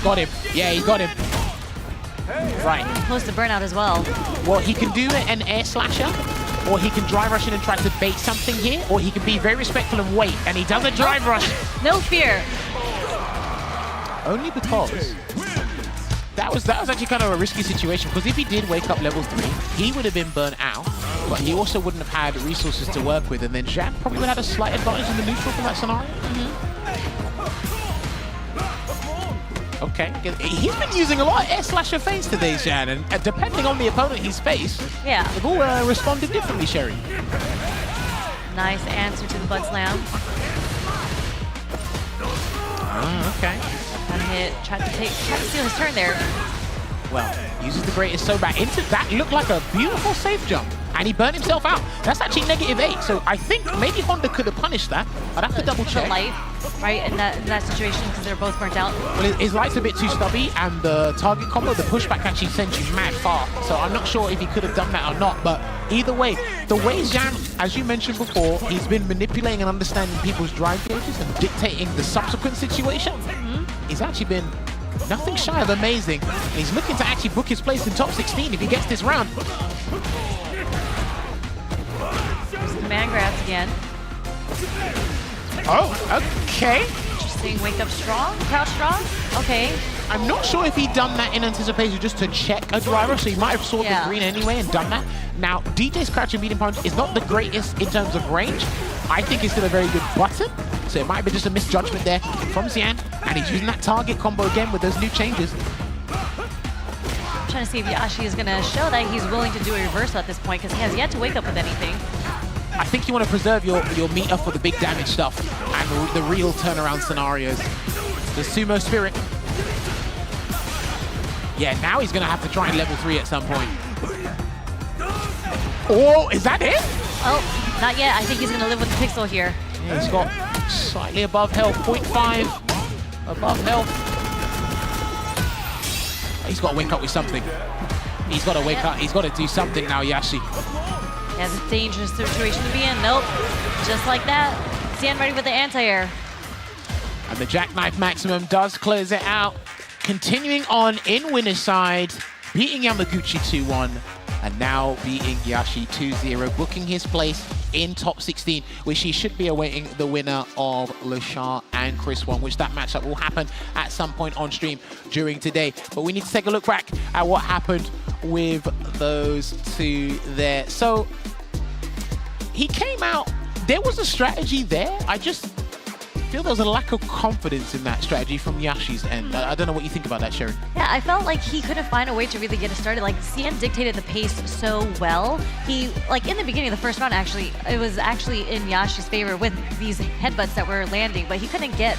[SPEAKER 7] Got him. Yeah, he got him. Right.
[SPEAKER 8] Close to burnout as well.
[SPEAKER 7] Well, he can do an air slasher, or he can drive rush in and try to bait something here, or he can be very respectful and wait, and he does a drive rush.
[SPEAKER 8] No fear.
[SPEAKER 7] Only because that was actually kind of a risky situation, because if he did wake up level 3, he would have been burnt out, but he also wouldn't have had resources to work with, and then Jan probably would have had a slight advantage in the neutral from that scenario. Okay, he's been using a lot of air slasher feints today, Jan, and depending on the opponent he's faced, they've all responded differently, Sherry.
[SPEAKER 8] Nice answer to the butt slam.
[SPEAKER 7] Okay.
[SPEAKER 8] Got hit, tried to steal his turn there.
[SPEAKER 7] Well, uses the greatest so back into that. Looked like a beautiful safe jump, and he burnt himself out. That's actually -8, so I think maybe Honda could have punished that. I'd have to double check.
[SPEAKER 8] The light, right, in that situation, because they're both burnt out.
[SPEAKER 7] Well, his light's a bit too stubby, and the target combo, the pushback actually sends you mad far. So I'm not sure if he could have done that or not, but either way, the way Jan, as you mentioned before, he's been manipulating and understanding people's drive gauges and dictating the subsequent situation. He's actually been nothing shy of amazing. And he's looking to actually book his place in top 16 if he gets this round.
[SPEAKER 8] There's command grabs again.
[SPEAKER 7] Oh, okay.
[SPEAKER 8] Interesting. Wake up strong, crouch strong. Okay.
[SPEAKER 7] I'm not sure if he'd done that in anticipation just to check a driver, so he might have saw the green anyway and done that. Now, DJ's crouching medium punch is not the greatest in terms of range. I think it's still a very good button, so it might be just a misjudgment there from Xian, and he's using that target combo again with those new changes.
[SPEAKER 8] I'm trying to see if Yashi is going to show that he's willing to do a reversal at this point, because he has yet to wake up with anything.
[SPEAKER 7] I think you want to preserve your meter for the big damage stuff and the real turnaround scenarios. The sumo spirit. Yeah, now he's going to have to try and level 3 at some point. Oh, is that it?
[SPEAKER 8] Oh, not yet. I think he's going to live with the pixel here.
[SPEAKER 7] Yeah, he's got slightly above health, 0.5 above health. He's got to wake up with something. He's got to wake up. He's got to do something now, Yashi.
[SPEAKER 8] Yeah, it's a dangerous situation to be in. Nope. Just like that. Xian ready with the anti-air.
[SPEAKER 7] And the jackknife maximum does close it out. Continuing on in winner's side, beating Yamaguchi 2-1, and now beating Yashi 2-0, booking his place in top 16, which he should be awaiting the winner of Lashar and Chris Wong, which that matchup will happen at some point on stream during today. But we need to take a look back at what happened with those two there. So he came out, there was a strategy there. I just feel there was a lack of confidence in that strategy from Yashi's end. I don't know what you think about that, Sherry.
[SPEAKER 8] Yeah, I felt like he couldn't find a way to really get it started. Like, Xian dictated the pace so well. He, like, in the beginning of the first round, actually, it was actually in Yashi's favor with these headbutts that were landing, but he couldn't get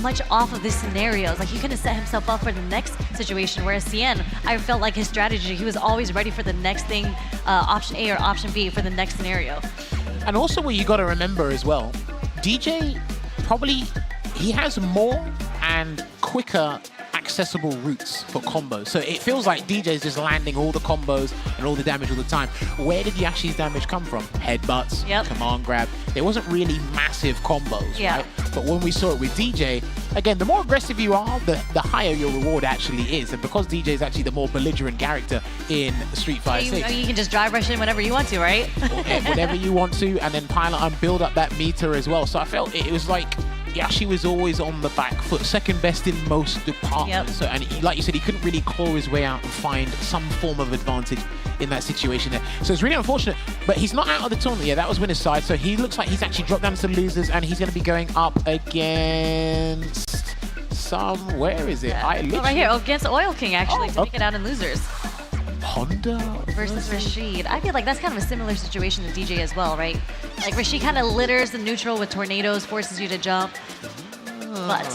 [SPEAKER 8] much off of these scenarios. Like, he couldn't set himself up for the next situation, whereas Xian, I felt like his strategy, he was always ready for the next thing, option A or option B for the next scenario.
[SPEAKER 7] And also what you got to remember as well, DJ probably, he has more and quicker accessible routes for combos. So it feels like DJ's just landing all the combos and all the damage all the time. Where did Yashi's damage come from? Headbutts, command grab. There wasn't really massive combos, right? But when we saw it with DJ, again, the more aggressive you are, the higher your reward actually is. And because DJ is actually the more belligerent character in Street Fighter 6.
[SPEAKER 8] You can just drive rush in whenever you want to, right?
[SPEAKER 7] Whenever you want to, and then pile on, build up that meter as well. So I felt it was like Yashi was always on the back foot, second best in most departments. So, and he, like you said, he couldn't really claw his way out and find some form of advantage in that situation there. So it's really unfortunate, but he's not out of the tournament. Yeah, that was winner's side. So he looks like he's actually dropped down to losers, and he's going to be going up against where is it?
[SPEAKER 8] Right here, against Oil King, actually, to make it out in losers.
[SPEAKER 7] Honda
[SPEAKER 8] versus Rashid. I feel like that's kind of a similar situation to DJ as well, right? Like, Rashid kind of litters the neutral with tornadoes, forces you to jump. But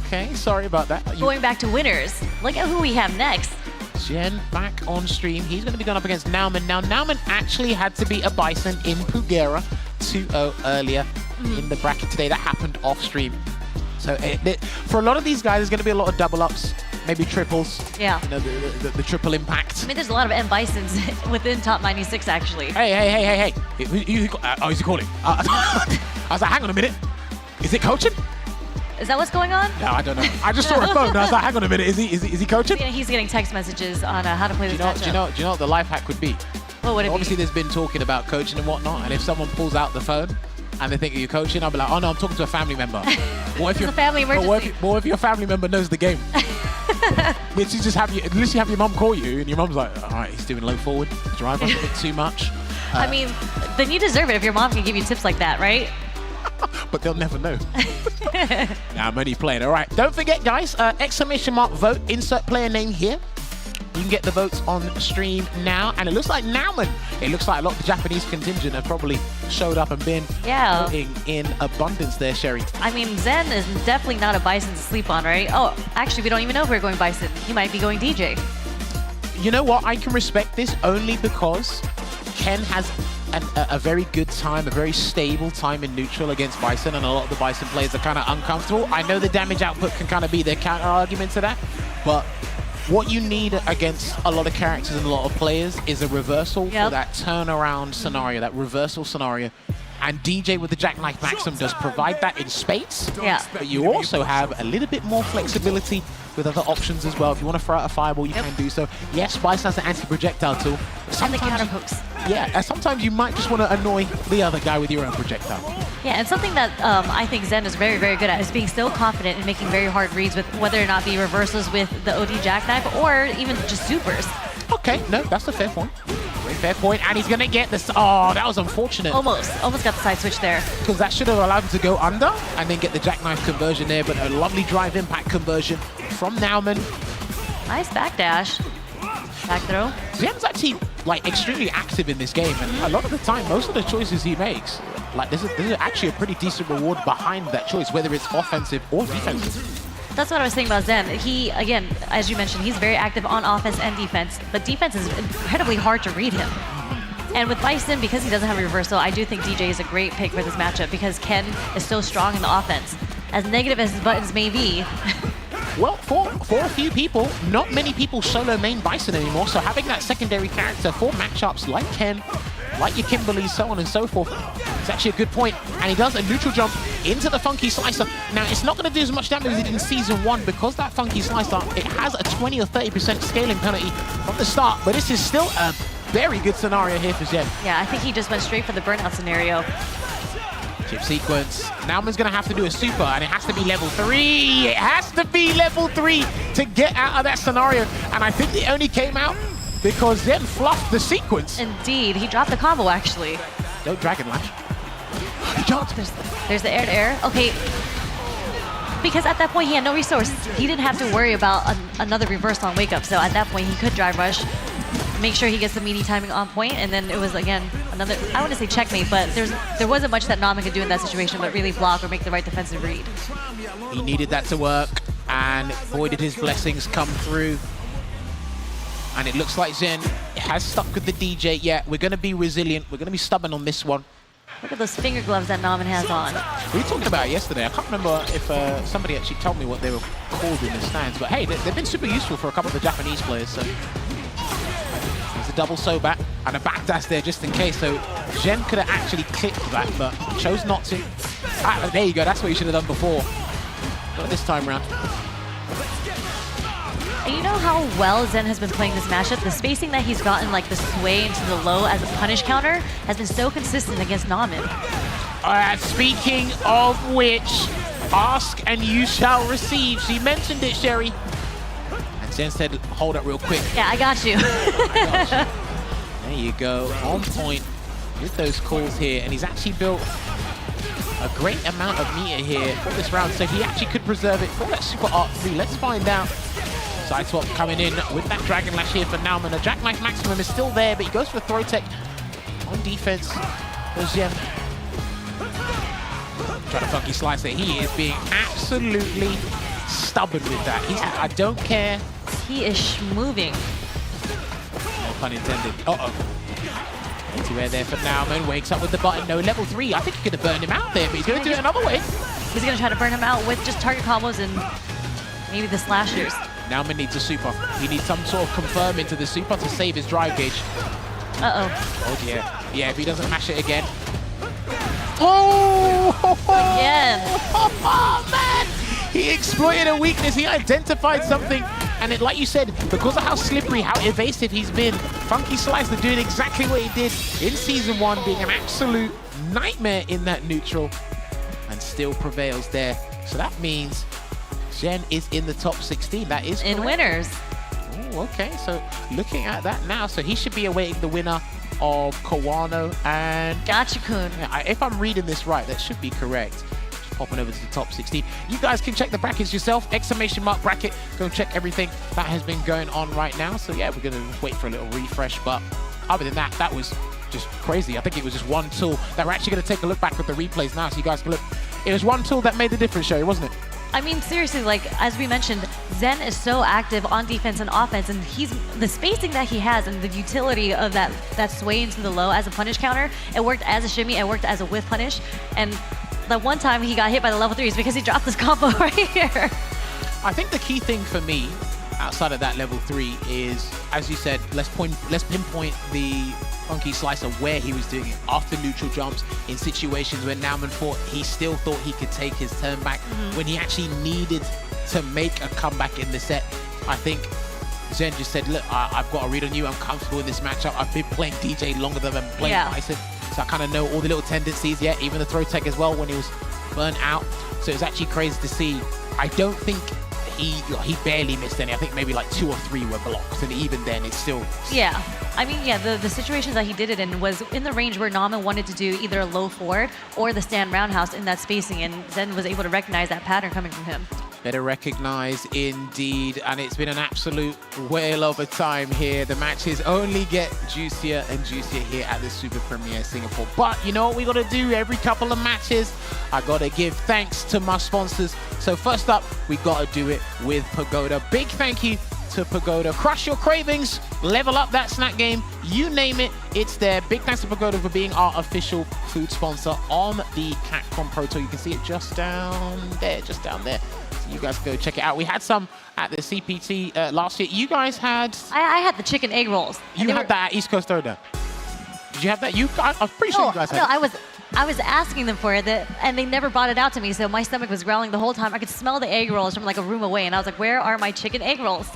[SPEAKER 7] okay, sorry about that.
[SPEAKER 8] Going back to winners, look at who we have next.
[SPEAKER 7] Jen back on stream. He's going to be going up against Nauman. Now, Nauman actually had to beat a Bison in Pugera 2-0 earlier in the bracket today. That happened off stream. So for a lot of these guys, there's going to be a lot of double ups, maybe triples.
[SPEAKER 8] Yeah.
[SPEAKER 7] You know, the triple impact.
[SPEAKER 8] I mean, there's a lot of M Bisons within top 96, actually.
[SPEAKER 7] Hey. Oh, is he calling? I was like, hang on a minute. Is it coaching?
[SPEAKER 8] Is that what's going on?
[SPEAKER 7] No, I don't know. I just saw a phone. And I was like, hang on a minute. Is he coaching?
[SPEAKER 8] Yeah, he's getting text messages on how to play this matchup.
[SPEAKER 7] Do you know what the life hack would be?
[SPEAKER 8] What would it
[SPEAKER 7] Obviously,
[SPEAKER 8] be?
[SPEAKER 7] there's been talking about coaching and whatnot, and if someone pulls out the phone and they think you're coaching, I'll be like, oh no, I'm talking to a family member. What if
[SPEAKER 8] It's a family emergency.
[SPEAKER 7] What if your family member knows the game? Literally just have your mum call you, and your mum's like, all right, he's doing low forward, drive up a bit too much.
[SPEAKER 8] I mean, then you deserve it if your mom can give you tips like that, right?
[SPEAKER 7] But they'll never know. Nah, I'm only playing. All right, don't forget, guys, exclamation mark vote, insert player name here. You can get the votes on stream now, and it looks like Nauman. It looks like a lot of the Japanese contingent have probably showed up and been voting in abundance there, Sherry.
[SPEAKER 8] I mean, Zen is definitely not a Bison to sleep on, right? Oh, actually, we don't even know if we're going Bison. He might be going DJ.
[SPEAKER 7] You know what? I can respect this only because Ken has a very good time, a very stable time in neutral against Bison, and a lot of the Bison players are kind of uncomfortable. I know the damage output can kind of be their counter argument to that, but what you need against a lot of characters and a lot of players is a reversal for that turnaround scenario, that reversal scenario. And DJ with the Jackknife Maxim does provide that in spades.
[SPEAKER 8] Yeah.
[SPEAKER 7] But you also have a little bit more flexibility with other options as well. If you want to throw out a fireball, you can do so. Yes, Bison has an anti-projectile tool.
[SPEAKER 8] And the counter hooks.
[SPEAKER 7] Yeah, and sometimes you might just want to annoy the other guy with your own projectile.
[SPEAKER 8] Yeah, and something that I think Zen is very, very good at is being so confident in making very hard reads with whether or not be reversals with the OD Jackknife or even just supers.
[SPEAKER 7] Okay, no, that's a fair point. Very fair point, and he's going to get this. Oh, that was unfortunate.
[SPEAKER 8] Almost got the side switch there.
[SPEAKER 7] Because that should have allowed him to go under and then get the Jackknife conversion there, but a lovely drive impact conversion from Nauman.
[SPEAKER 8] Nice backdash. Back throw.
[SPEAKER 7] Zen's actually like extremely active in this game, and a lot of the time, most of the choices he makes, like there's actually a pretty decent reward behind that choice, whether it's offensive or defensive.
[SPEAKER 8] That's what I was saying about Zen. He, again, as you mentioned, he's very active on offense and defense, but defense is incredibly hard to read him. And with Bison, because he doesn't have a reversal, I do think DJ is a great pick for this matchup because Ken is so strong in the offense. As negative as his buttons may be.
[SPEAKER 7] Well, for a few people, not many people solo main Bison anymore, so having that secondary character for matchups like Ken, like your Kimberly, so on and so forth, is actually a good point. And he does a neutral jump into the Funky Slicer. Now, it's not going to do as much damage as it did in Season 1 because that Funky Slicer, it has a 20 or 30% scaling penalty from the start, but this is still a very good scenario here for Zen.
[SPEAKER 8] Yeah, I think he just went straight for the burnout scenario.
[SPEAKER 7] Chip sequence. Nauman's going to have to do a super, and it has to be level 3. It has to be level 3 to get out of that scenario. And I think it only came out because Zen fluffed the sequence.
[SPEAKER 8] Indeed, he dropped the combo, actually.
[SPEAKER 7] Don't Dragon Lash. He jumped.
[SPEAKER 8] There's the air-to-air. Okay. Because at that point, he had no resource. He didn't have to worry about another reverse on wake up. So at that point, he could drive rush, make sure he gets the meaty timing on point, and then it was, again, another, I wouldn't say checkmate, but there wasn't much that Nauman could do in that situation but really block or make the right defensive read.
[SPEAKER 7] He needed that to work, and boy, did his blessings come through. And it looks like Zen has stuck with the DJ. Yeah, we're going to be resilient. We're going to be stubborn on this one.
[SPEAKER 8] Look at those finger gloves that Nauman has on.
[SPEAKER 7] We were talking about it yesterday. I can't remember if somebody actually told me what they were called in the stands, but hey, they've been super useful for a couple of the Japanese players. So there's a double sobat and a backdash there just in case. So Jen could have actually clipped that, but chose not to. Ah, there you go. That's what you should have done before. Not this time around.
[SPEAKER 8] And you know how well Zen has been playing this matchup? The spacing that he's gotten, like the sway into the low as a punish counter, has been so consistent against Nauman.
[SPEAKER 7] Speaking of which, ask and you shall receive. She mentioned it, Sherry. And Zen said, hold up real quick.
[SPEAKER 8] Yeah, I got you.
[SPEAKER 7] I got you. There you go, on point with those calls here. And he's actually built a great amount of meter here for this round. So he actually could preserve it for that Super Art 3. Let's find out. Side swap coming in with that Dragon Lash here for Nauman. The Jackknife Maximum is still there, but he goes for Throw Tech on defense. There's Jen. Trying to Funky Slicer. He is being absolutely stubborn with that. He's, I don't care.
[SPEAKER 8] He is moving.
[SPEAKER 7] pun intended. Uh-oh. Anti-air there for Nauman. Wakes up with the button. No, level 3. I think he's going to burn him out there, but he's going to do it another way.
[SPEAKER 8] He's going to try to burn him out with just target combos and maybe the slashers.
[SPEAKER 7] Nauman needs a super. He needs some sort of confirm into the super to save his drive gauge.
[SPEAKER 8] Uh-oh.
[SPEAKER 7] Oh, dear. Yeah, if he doesn't mash it again. Oh!
[SPEAKER 8] Again.
[SPEAKER 7] Oh, man! He exploited a weakness. He identified something. And it, like you said, because of how slippery, how evasive he's been, Funky Slicer doing exactly what he did in Season 1, being an absolute nightmare in that neutral, and still prevails there. So that means Jen is in the top 16. That is correct.
[SPEAKER 8] In winners.
[SPEAKER 7] Oh, okay. So looking at that now, so he should be awaiting the winner of Kawano and
[SPEAKER 8] Gotcha-kun.
[SPEAKER 7] Yeah, if I'm reading this right, that should be correct. Popping over to the top 16. You guys can check the brackets yourself. Exclamation mark bracket. Go check everything that has been going on right now. So yeah, we're going to wait for a little refresh. But other than that, that was just crazy. I think it was just one tool that we're actually going to take a look back at the replays now so you guys can look. It was one tool that made the difference, Sherry, wasn't it?
[SPEAKER 8] I mean, seriously, like, as we mentioned, Zen is so active on defense and offense, and the spacing that he has and the utility of that sway into the low as a punish counter, it worked as a shimmy, it worked as a whiff punish, and the one time he got hit by the level 3 is because he dropped this combo right here.
[SPEAKER 7] I think the key thing for me, outside of that level 3, is, as you said, let's pinpoint the Funky Slicer where he was doing it after neutral jumps in situations where Nauman he still thought he could take his turn back when he actually needed to make a comeback in the set. I think Zen just said, look, I've got a read on you. I'm comfortable in this matchup. I've been playing DJ longer than I've been playing Bison. So I kind of know all the little tendencies, even the throw tech as well when he was burnt out. So it was actually crazy to see. I don't think he barely missed any. I think maybe like 2 or 3 were blocked, and even then it's still...
[SPEAKER 8] Yeah. I mean, the situations that he did it in was in the range where Nauman wanted to do either a low forward or the stand roundhouse in that spacing, and Zen was able to recognize that pattern coming from him.
[SPEAKER 7] Better recognize indeed, and it's been an absolute whale of a time here. The matches only get juicier and juicier here at the Super Premiere Singapore. But you know what we got to do every couple of matches? I got to give thanks to my sponsors. So first up, we got to do it with Pagoda. Big thank you to Pagoda. Crush your cravings, level up that snack game, you name it, it's there. Big thanks to Pagoda for being our official food sponsor on the Capcom Pro Tour. You can see it just down there, So you guys go check it out. We had some at the CPT last year. You guys had...
[SPEAKER 8] I had the chicken egg rolls.
[SPEAKER 7] You had that at East Coast Oda. Did you have that? I'm pretty sure you guys had it.
[SPEAKER 8] I was asking them for it, and they never brought it out to me, so my stomach was growling the whole time. I could smell the egg rolls from like a room away, and I was like, where are my chicken egg rolls?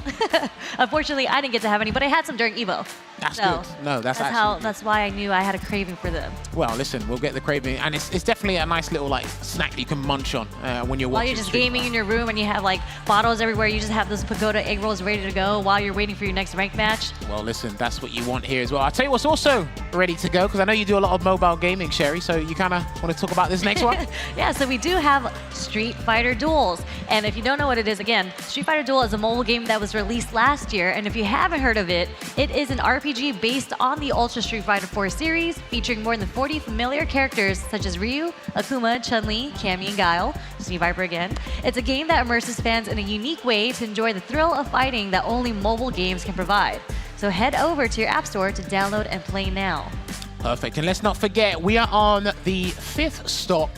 [SPEAKER 8] Unfortunately, I didn't get to have any, but I had some during EVO.
[SPEAKER 7] That's good. No,
[SPEAKER 8] that's why I knew I had a craving for them.
[SPEAKER 7] Well, listen, we'll get the craving, and it's definitely a nice little like snack that you can munch on when you're watching.
[SPEAKER 8] While you're just gaming in your room and you have like bottles everywhere, you just have those Pagoda egg rolls ready to go while you're waiting for your next rank match.
[SPEAKER 7] Well, listen, that's what you want here as well. I'll tell you what's also ready to go, because I know you do a lot of mobile gaming, Sherry, so you kind of want to talk about this next one?
[SPEAKER 8] Yeah, so we do have Street Fighter Duels. And if you don't know what it is, again, Street Fighter Duel is a mobile game that was released last year. And if you haven't heard of it, it is an RPG based on the Ultra Street Fighter 4 series, featuring more than 40 familiar characters such as Ryu, Akuma, Chun-Li, Cammy, and Guile. See Viper again. It's a game that immerses fans in a unique way to enjoy the thrill of fighting that only mobile games can provide. So head over to your app store to download and play now.
[SPEAKER 7] Perfect. And let's not forget, we are on the 5th stop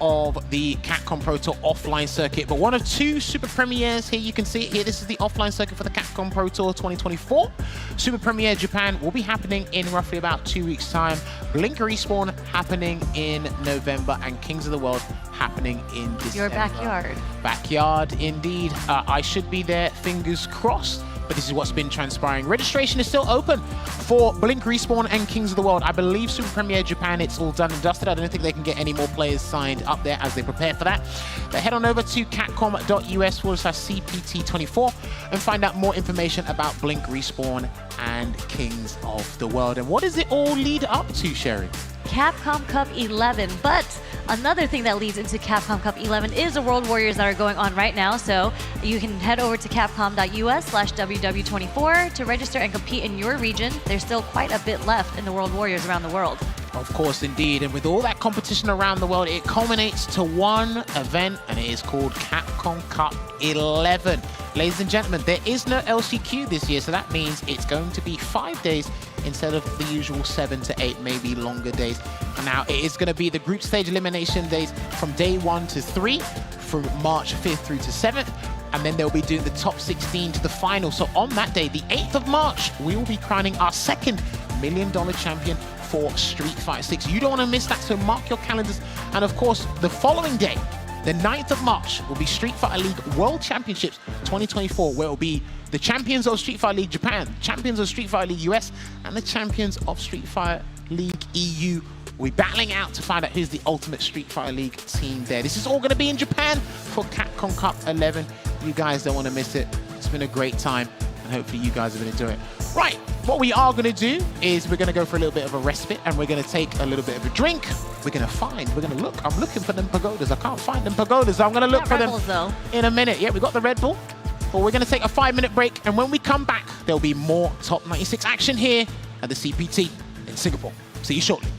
[SPEAKER 7] of the Capcom Pro Tour offline circuit, but one of 2 super premieres here. You can see it here. This is the offline circuit for the Capcom Pro Tour 2024. Super Premiere Japan will be happening in roughly about 2 weeks' time. Blink Respawn happening in November, and Kings of the World happening in December.
[SPEAKER 8] Your backyard.
[SPEAKER 7] Backyard, indeed. I should be there, fingers crossed. But this is what's been transpiring. Registration is still open for Blink Respawn and Kings of the World. I believe Super Premiere Japan, it's all done and dusted. I don't think they can get any more players signed up there as they prepare for that. But head on over to capcom.us/CPT24 and find out more information about Blink Respawn and Kings of the World. And what does it all lead up to, Sherry?
[SPEAKER 8] Capcom Cup 11, but another thing that leads into Capcom Cup 11 is the World Warriors that are going on right now, so you can head over to capcom.us/WW24 to register and compete in your region. There's still quite a bit left in the World Warriors around the world.
[SPEAKER 7] Of course, indeed, and with all that competition around the world, it culminates to one event, and it is called Capcom Cup 11. Ladies and gentlemen, there is no LCQ this year, so that means it's going to be 5 days instead of the usual 7 to 8, maybe longer days. And now it is going to be the group stage elimination days from day 1 to 3, from March 5th through to 7th. And then they'll be doing the top 16 to the final. So on that day, the 8th of March, we will be crowning our second $1 million champion for Street Fighter 6. You don't want to miss that, so mark your calendars. And of course, the following day, the 9th of March, will be Street Fighter League World Championships 2024, where it will be the champions of Street Fighter League Japan, champions of Street Fighter League US, and the champions of Street Fighter League EU. We'll be battling out to find out who's the ultimate Street Fighter League team there. This is all going to be in Japan for Capcom Cup 11. You guys don't want to miss it. It's been a great time, and hopefully you guys are going to do it. Right, what we are going to do is we're going to go for a little bit of a respite, and we're going to take a little bit of a drink. We're going to look. I'm looking for them pagodas. I can't find them pagodas. I'm going to look for them in a minute. Yeah, we got the Red Bull. But we're going to take a 5-minute break, and when we come back, there'll be more Top 96 action here at the CPT in Singapore. See you shortly.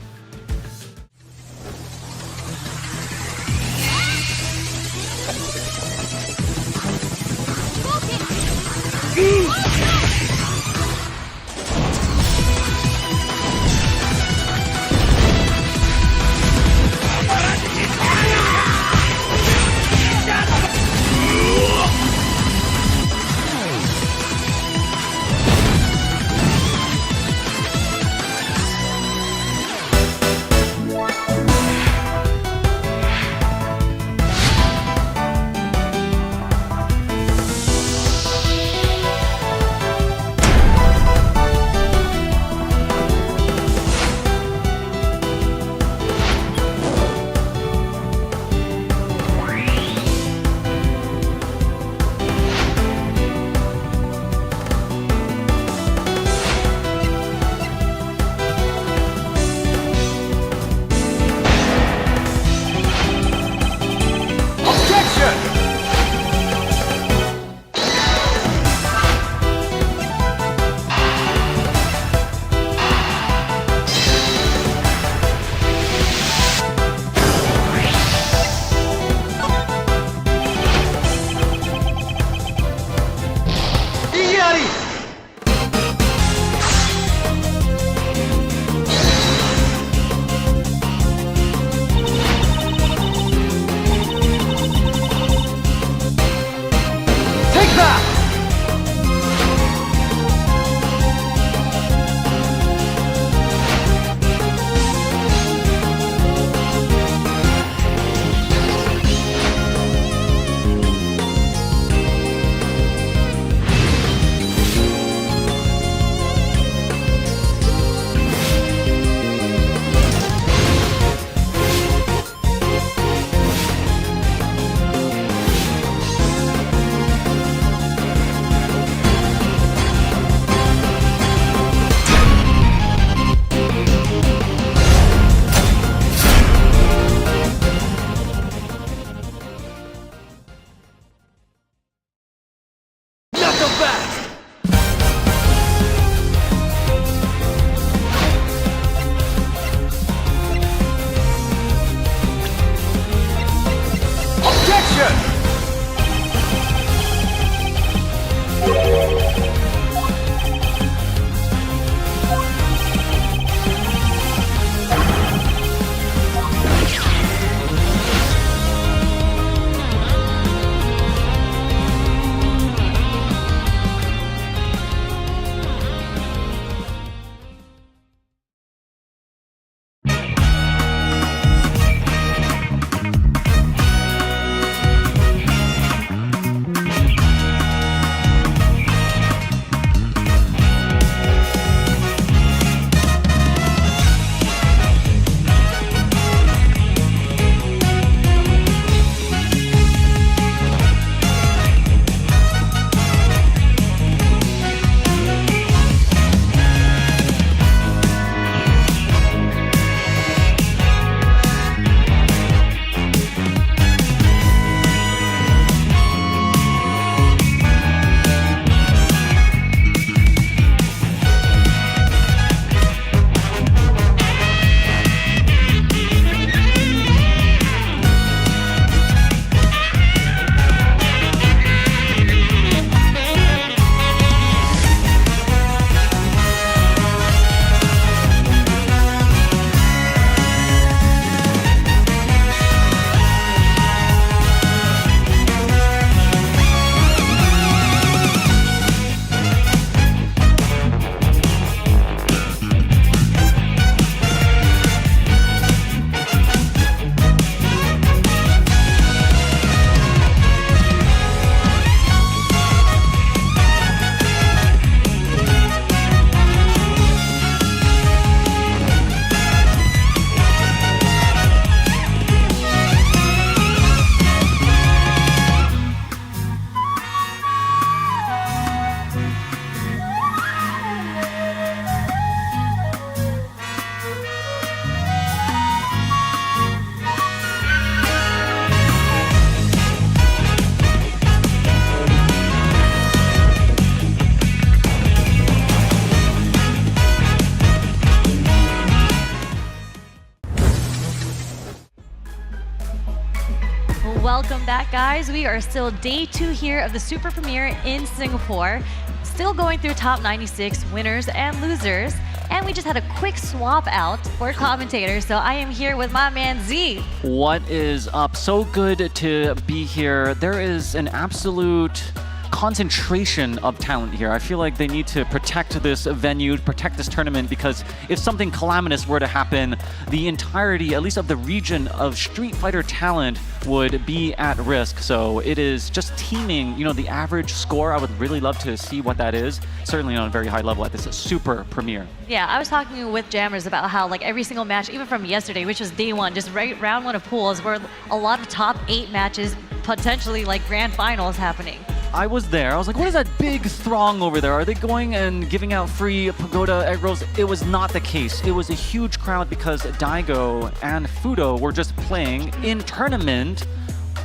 [SPEAKER 8] Welcome back, guys. We are still day 2 here of the Super Premiere in Singapore. Still going through top 96 winners and losers. And we just had a quick swap out for commentators. So I am here with my man Z.
[SPEAKER 10] What is up? So good to be here. There is an absolute concentration of talent here. I feel like they need to protect this venue, protect this tournament, because if something calamitous were to happen, the entirety, at least of the region of Street Fighter talent, would be at risk. So it is just teeming. You know, the average score, I would really love to see what that is. Certainly on a very high level at this Super Premiere.
[SPEAKER 8] Yeah, I was talking with Jammers about how like every single match, even from yesterday, which was day 1, just round 1 of pools, were a lot of top 8 matches, potentially like grand finals happening.
[SPEAKER 10] I was there. I was like, what is that big throng over there? Are they going and giving out free pagoda egg rolls? It was not the case. It was a huge crowd because Daigo and Fudo were just playing in tournament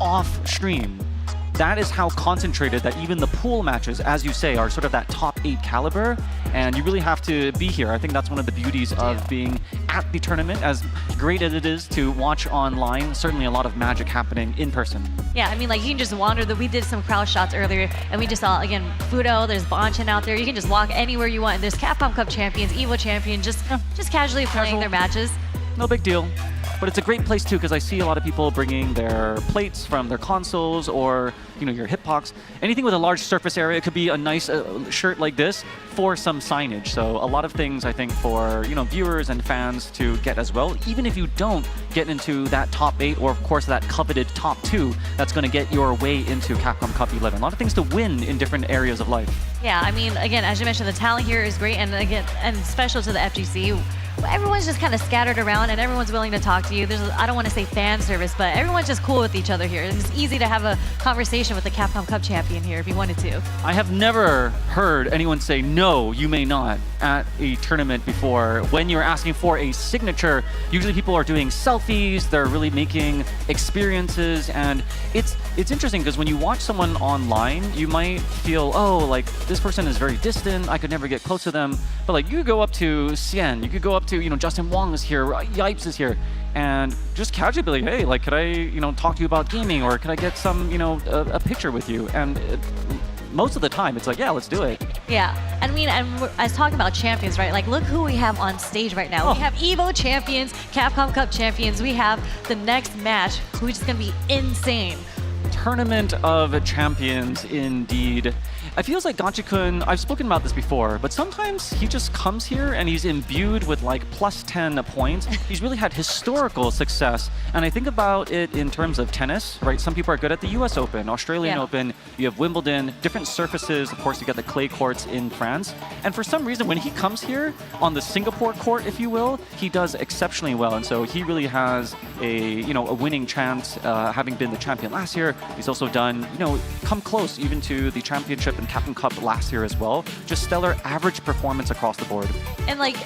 [SPEAKER 10] off stream. That is how concentrated that even the pool matches, as you say, are sort of that top 8 caliber, and you really have to be here. I think that's one of the beauties of being at the tournament. As great as it is to watch online, certainly a lot of magic happening in person.
[SPEAKER 8] Yeah, I mean, like, you can just wander. We did some crowd shots earlier, and we just saw, again, Fudo, there's Bonchan out there. You can just walk anywhere you want. And there's Capcom Cup champions, Evo champions, just casually playing their matches.
[SPEAKER 10] No big deal. But it's a great place too, because I see a lot of people bringing their plates from their consoles or, you know, your hitbox. Anything with a large surface area. It could be a nice shirt like this for some signage. So a lot of things, I think, for, you know, viewers and fans to get as well. Even if you don't get into that top 8 or, of course, that coveted top 2, that's going to get your way into Capcom Cup 11. A lot of things to win in different areas of life.
[SPEAKER 8] Yeah, I mean, again, as you mentioned, the talent here is great, and again, and special to the FGC. Everyone's just kind of scattered around, and everyone's willing to talk to you. There's, I don't want to say fan service, but everyone's just cool with each other here. It's easy to have a conversation with the Capcom Cup champion here if you wanted to.
[SPEAKER 10] I have never heard anyone say, no, you may not, at a tournament before. When you're asking for a signature, usually people are doing selfies, they're really making experiences, and it's interesting because when you watch someone online, you might feel, oh, like, this person is very distant, I could never get close to them. But like, you could go up to Xian, you could go up to, you know, Justin Wong is here, Yipes is here, and just casually be like, hey, like, could I, you know, talk to you about gaming, or could I get some, you know, a picture with you? And most of the time, it's like, yeah, let's do it. Yeah,
[SPEAKER 8] I mean, and I was talking about champions, right? Like, look who we have on stage right now. We have Evo champions, Capcom Cup champions. We have the next match, which is going to be insane.
[SPEAKER 10] Tournament of champions, indeed. It feels like Gachi-kun, I've spoken about this before, but sometimes he just comes here and he's imbued with like plus 10 points. He's really had historical success. And I think about it in terms of tennis, right? Some people are good at the US Open, Australian Open, you have Wimbledon, different surfaces. Of course, you get the clay courts in France. And for some reason, when he comes here on the Singapore court, if you will, he does exceptionally well. And so he really has a, you know, a winning chance, having been the champion last year. He's also done, you know, come close even to the championship in Capcom Cup last year as well. Just stellar average performance across the board.
[SPEAKER 8] And like,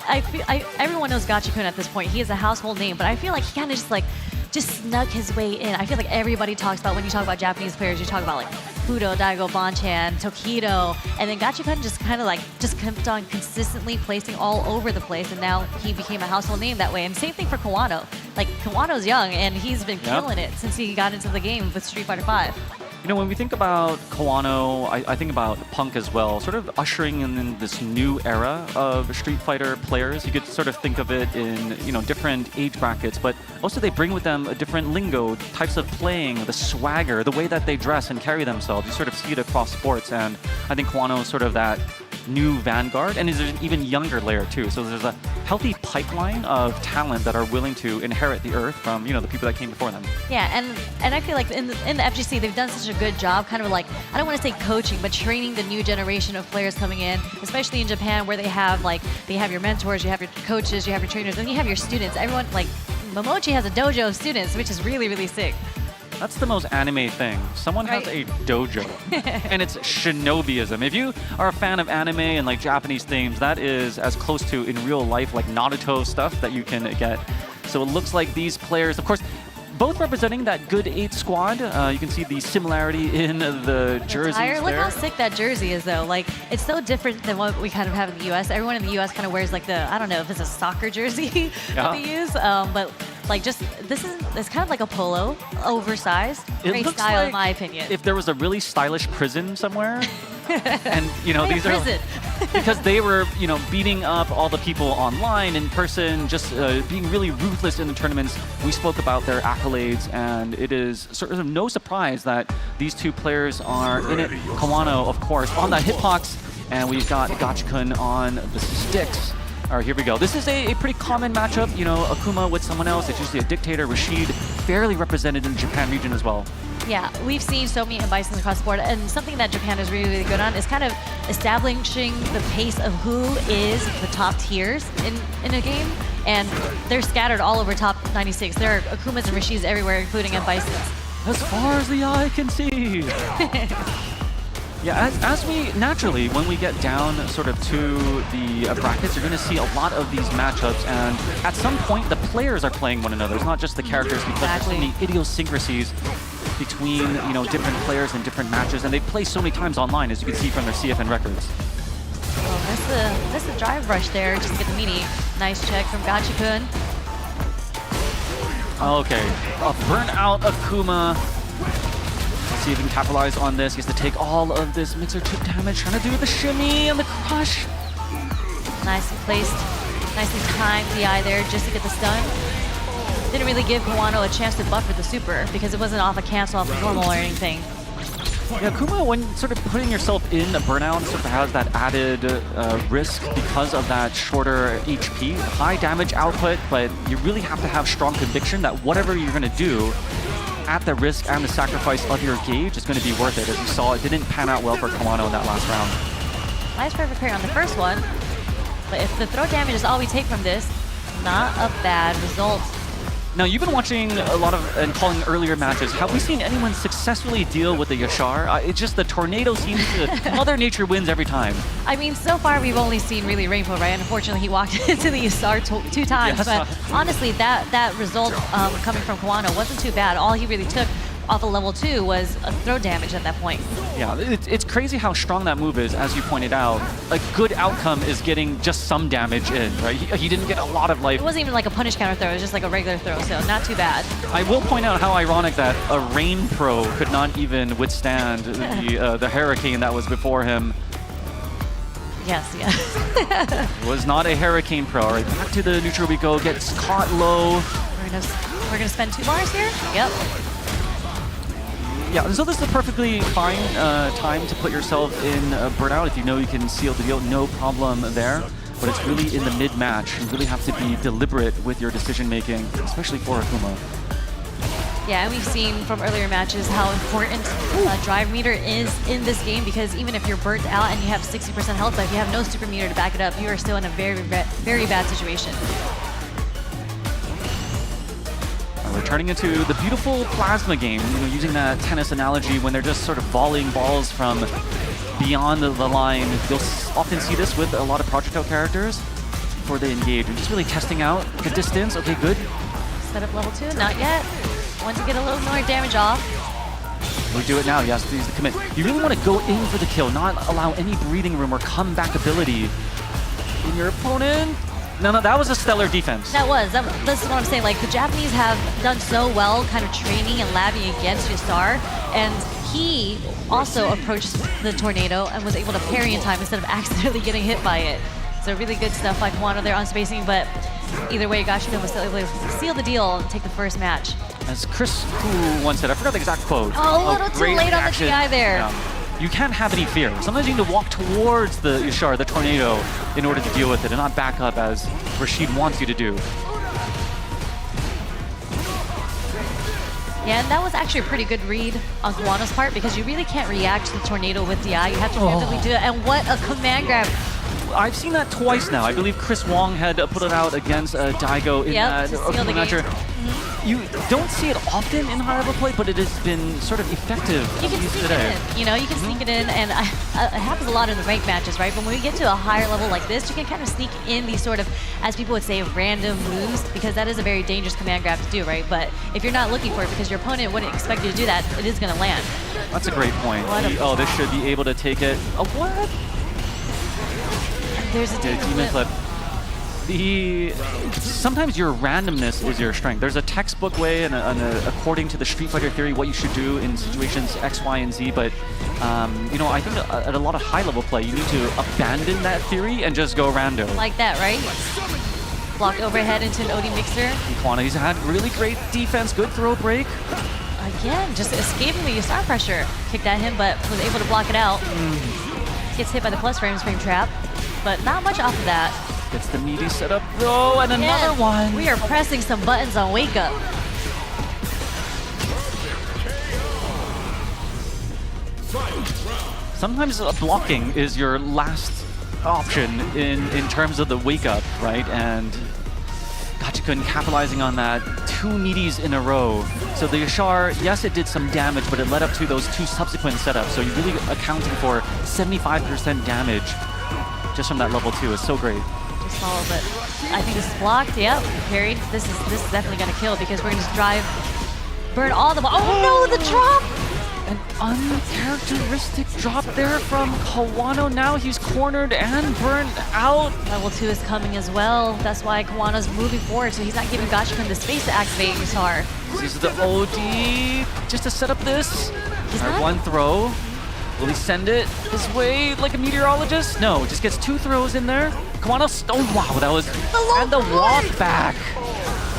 [SPEAKER 8] everyone knows Gachi-kun at this point. He is a household name, but I feel like he kind of just snuck his way in. I feel like everybody talks about, when you talk about Japanese players, you talk about like Fudo, Daigo, Bonchan, Tokido, and then Gachi-kun just kind of like, just kept on consistently placing all over the place, and now he became a household name that way. And same thing for Kawano. Like, Kawano's young, and he's been killing it since he got into the game with Street Fighter V.
[SPEAKER 10] You know, when we think about Kawano, I think about Punk as well, sort of ushering in this new era of Street Fighter players. You could sort of think of it in, you know, different age brackets, but also they bring with them a different lingo, types of playing, the swagger, the way that they dress and carry themselves. You sort of see it across sports, and I think Kawano is sort of that new vanguard, and is an even younger layer too. So there's a healthy pipeline of talent that are willing to inherit the earth from, you know, the people that came before them.
[SPEAKER 8] Yeah, and I feel like in the FGC they've done such a good job, kind of like, I don't want to say coaching, but training the new generation of players coming in, especially in Japan, where they have your mentors, you have your coaches, you have your trainers, and you have your students. Everyone, like, Momochi has a dojo of students, which is really, really sick.
[SPEAKER 10] That's the most anime thing. Someone has a dojo, and it's shinobiism. If you are a fan of anime and like Japanese themes, that is as close to in real life like Naruto stuff that you can get. So it looks like these players, of course, both representing that good 8 squad. You can see the similarity in the jerseys there.
[SPEAKER 8] Look how sick that jersey is, though. Like, it's so different than what we kind of have in the U.S. Everyone in the U.S. kind of wears like the, I don't know if it's a soccer jersey that they use, but Like it's kind of like a polo, oversized.
[SPEAKER 10] It
[SPEAKER 8] Great
[SPEAKER 10] looks
[SPEAKER 8] style
[SPEAKER 10] like
[SPEAKER 8] in my opinion.
[SPEAKER 10] if there was a really stylish prison somewhere, and these are
[SPEAKER 8] prison.
[SPEAKER 10] because they were beating up all the people online in person, just being really ruthless in the tournaments. We spoke about their accolades, and it is sort of no surprise that these two players are in it. Kawano, of course, on the hitbox, and we've got Gachikun on the sticks. All right, here we go. This is a pretty common matchup. Akuma with someone else. It's usually a dictator. Rashid, fairly represented in the Japan region as well.
[SPEAKER 8] Yeah, we've seen so many Bisons across the board, and something that Japan is really, really good on is kind of establishing the pace of who is the top tiers in a game, and they're scattered all over top 96. There are Akumas and Rashids everywhere, including at Bisons.
[SPEAKER 10] As far as the eye can see. Yeah, as we naturally, when we get down sort of to the brackets, you're going to see a lot of these matchups, and at some point, the players are playing one another. It's not just the characters, because there's so many idiosyncrasies between different players and different matches, and they play so many times online, as you can see from their CFN records.
[SPEAKER 8] Oh, that's the drive rush there, just to get the meaty. Nice check from Gachikun.
[SPEAKER 10] Okay, a burnout Akuma. Let's see if he can capitalize on this. He has to take all of this mixer chip damage, trying to do the shimmy and the crush.
[SPEAKER 8] Nicely placed, nicely timed DI there just to get the stun. Didn't really give Kawano a chance to buffer the super because it wasn't off a cancel off of normal or anything.
[SPEAKER 10] Yeah, Akuma, when sort of putting yourself in a burnout, sort of has that added risk because of that shorter HP, high damage output, but you really have to have strong conviction that whatever you're going to do at the risk and the sacrifice of your gauge is going to be worth it. As you saw, it didn't pan out well for Kawano in that last round.
[SPEAKER 8] Nice perfect parry on the first one, but if the throw damage is all we take from this, not a bad result.
[SPEAKER 10] Now, you've been watching a lot of and calling earlier matches. Have we seen anyone successfully deal with the Yashar? It's just the tornado seems to... Mother Nature wins every time.
[SPEAKER 8] I mean, so far we've only seen really Rainbow, right? Unfortunately, he walked into the Yashar two times.
[SPEAKER 10] Yes.
[SPEAKER 8] But honestly, that result coming from Kawano wasn't too bad. All he really took off of level 2 was a throw damage at that point.
[SPEAKER 10] Yeah, it's crazy how strong that move is, as you pointed out. A good outcome is getting just some damage in, right? He didn't get a lot of life.
[SPEAKER 8] It wasn't even like a punish counter throw, it was just like a regular throw, so not too bad.
[SPEAKER 10] I will point out how ironic that a Rain Pro could not even withstand the hurricane that was before him.
[SPEAKER 8] Yes, yes.
[SPEAKER 10] Was not a Hurricane Pro. All right, back to the neutral we go, gets caught low.
[SPEAKER 8] We're gonna spend 2 bars here? Yep.
[SPEAKER 10] Yeah, so this is a perfectly fine time to put yourself in burnout. If you know you can seal the deal, no problem there. But it's really in the mid-match. You really have to be deliberate with your decision-making, especially for Akuma.
[SPEAKER 8] Yeah, and we've seen from earlier matches how important drive meter is in this game, because even if you're burnt out and you have 60% health, but if you have no super meter to back it up, you are still in a very, very bad situation.
[SPEAKER 10] We're turning into the beautiful plasma game, using that tennis analogy when they're just sort of volleying balls from beyond the line. You'll often see this with a lot of projectile characters before they engage. And just really testing out the distance. Okay, good.
[SPEAKER 8] Set up level 2, not yet. Want to get a little more damage off.
[SPEAKER 10] We do it now, yes, use the commit. You really want to go in for the kill, not allow any breathing room or comeback ability in your opponent. No, that was a stellar defense.
[SPEAKER 8] This is what I'm saying. Like, the Japanese have done so well kind of training and labbing against Yasar, and he also approached the tornado and was able to parry in time instead of accidentally getting hit by it. So really good stuff by Kawano there on spacing, but either way, Gachikun was still able to seal the deal and take the first match.
[SPEAKER 10] As Chris Hu once said, I forgot the exact quote.
[SPEAKER 8] Oh, a little too late on the GI there.
[SPEAKER 10] Yeah. You can't have any fear. Sometimes you need to walk towards the Yashar, the tornado, in order to deal with it and not back up as Rashid wants you to do.
[SPEAKER 8] Yeah, and that was actually a pretty good read on Kawano's part, because you really can't react to the tornado with DI. You have to randomly do it, and what a command grab.
[SPEAKER 10] I've seen that twice now. I believe Chris Wong had put it out against Daigo in that Okuma match. You don't see it often in high-level play, but it has been sort of effective.
[SPEAKER 8] You can sneak it in, you can sneak it in, and it happens a lot in the ranked matches, right? But when we get to a higher level like this, you can kind of sneak in these sort of, as people would say, random moves, because that is a very dangerous command grab to do, right? But if you're not looking for it, because your opponent wouldn't expect you to do that, it is going to land.
[SPEAKER 10] That's a great point. This should be able to take it. What?
[SPEAKER 8] There's a demon flip.
[SPEAKER 10] Sometimes your randomness is your strength. There's a textbook way and according to the Street Fighter theory what you should do in situations X, Y, and Z, but you know, I think at a lot of high-level play, you need to abandon that theory and just go rando.
[SPEAKER 8] Like that, right? Blocked overhead into an OD mixer.
[SPEAKER 10] Quana, he's had really great defense, good throw break.
[SPEAKER 8] Again, just escaping the star pressure. Kicked at him, but was able to block it out. Gets hit by the plus frame trap, but not much off of that.
[SPEAKER 10] Gets the meaty setup though, and another one.
[SPEAKER 8] We are pressing some buttons on Wake Up.
[SPEAKER 10] Sometimes blocking is your last option in terms of the Wake Up, right? And Gachikun capitalizing on that, 2 meaties in a row. So the Yashar, yes, it did some damage, but it led up to those 2 subsequent setups. So you're really accounting for 75% damage just from that level 2. It's so great.
[SPEAKER 8] Just follow, but I think this is blocked. Yep, parried. This is definitely gonna kill because we're gonna just drive, burn all the. Oh no, the drop!
[SPEAKER 10] An uncharacteristic drop there from Kawano. Now he's cornered and burned out.
[SPEAKER 8] Level 2 is coming as well. That's why Kawano's moving forward, so he's not giving Gachikun the space to activate Yashar.
[SPEAKER 10] This is the OD just to set up this. One throw. Will he send it his way like a meteorologist? No, just gets 2 throws in there. Kawano, oh wow, that was, and the walk back.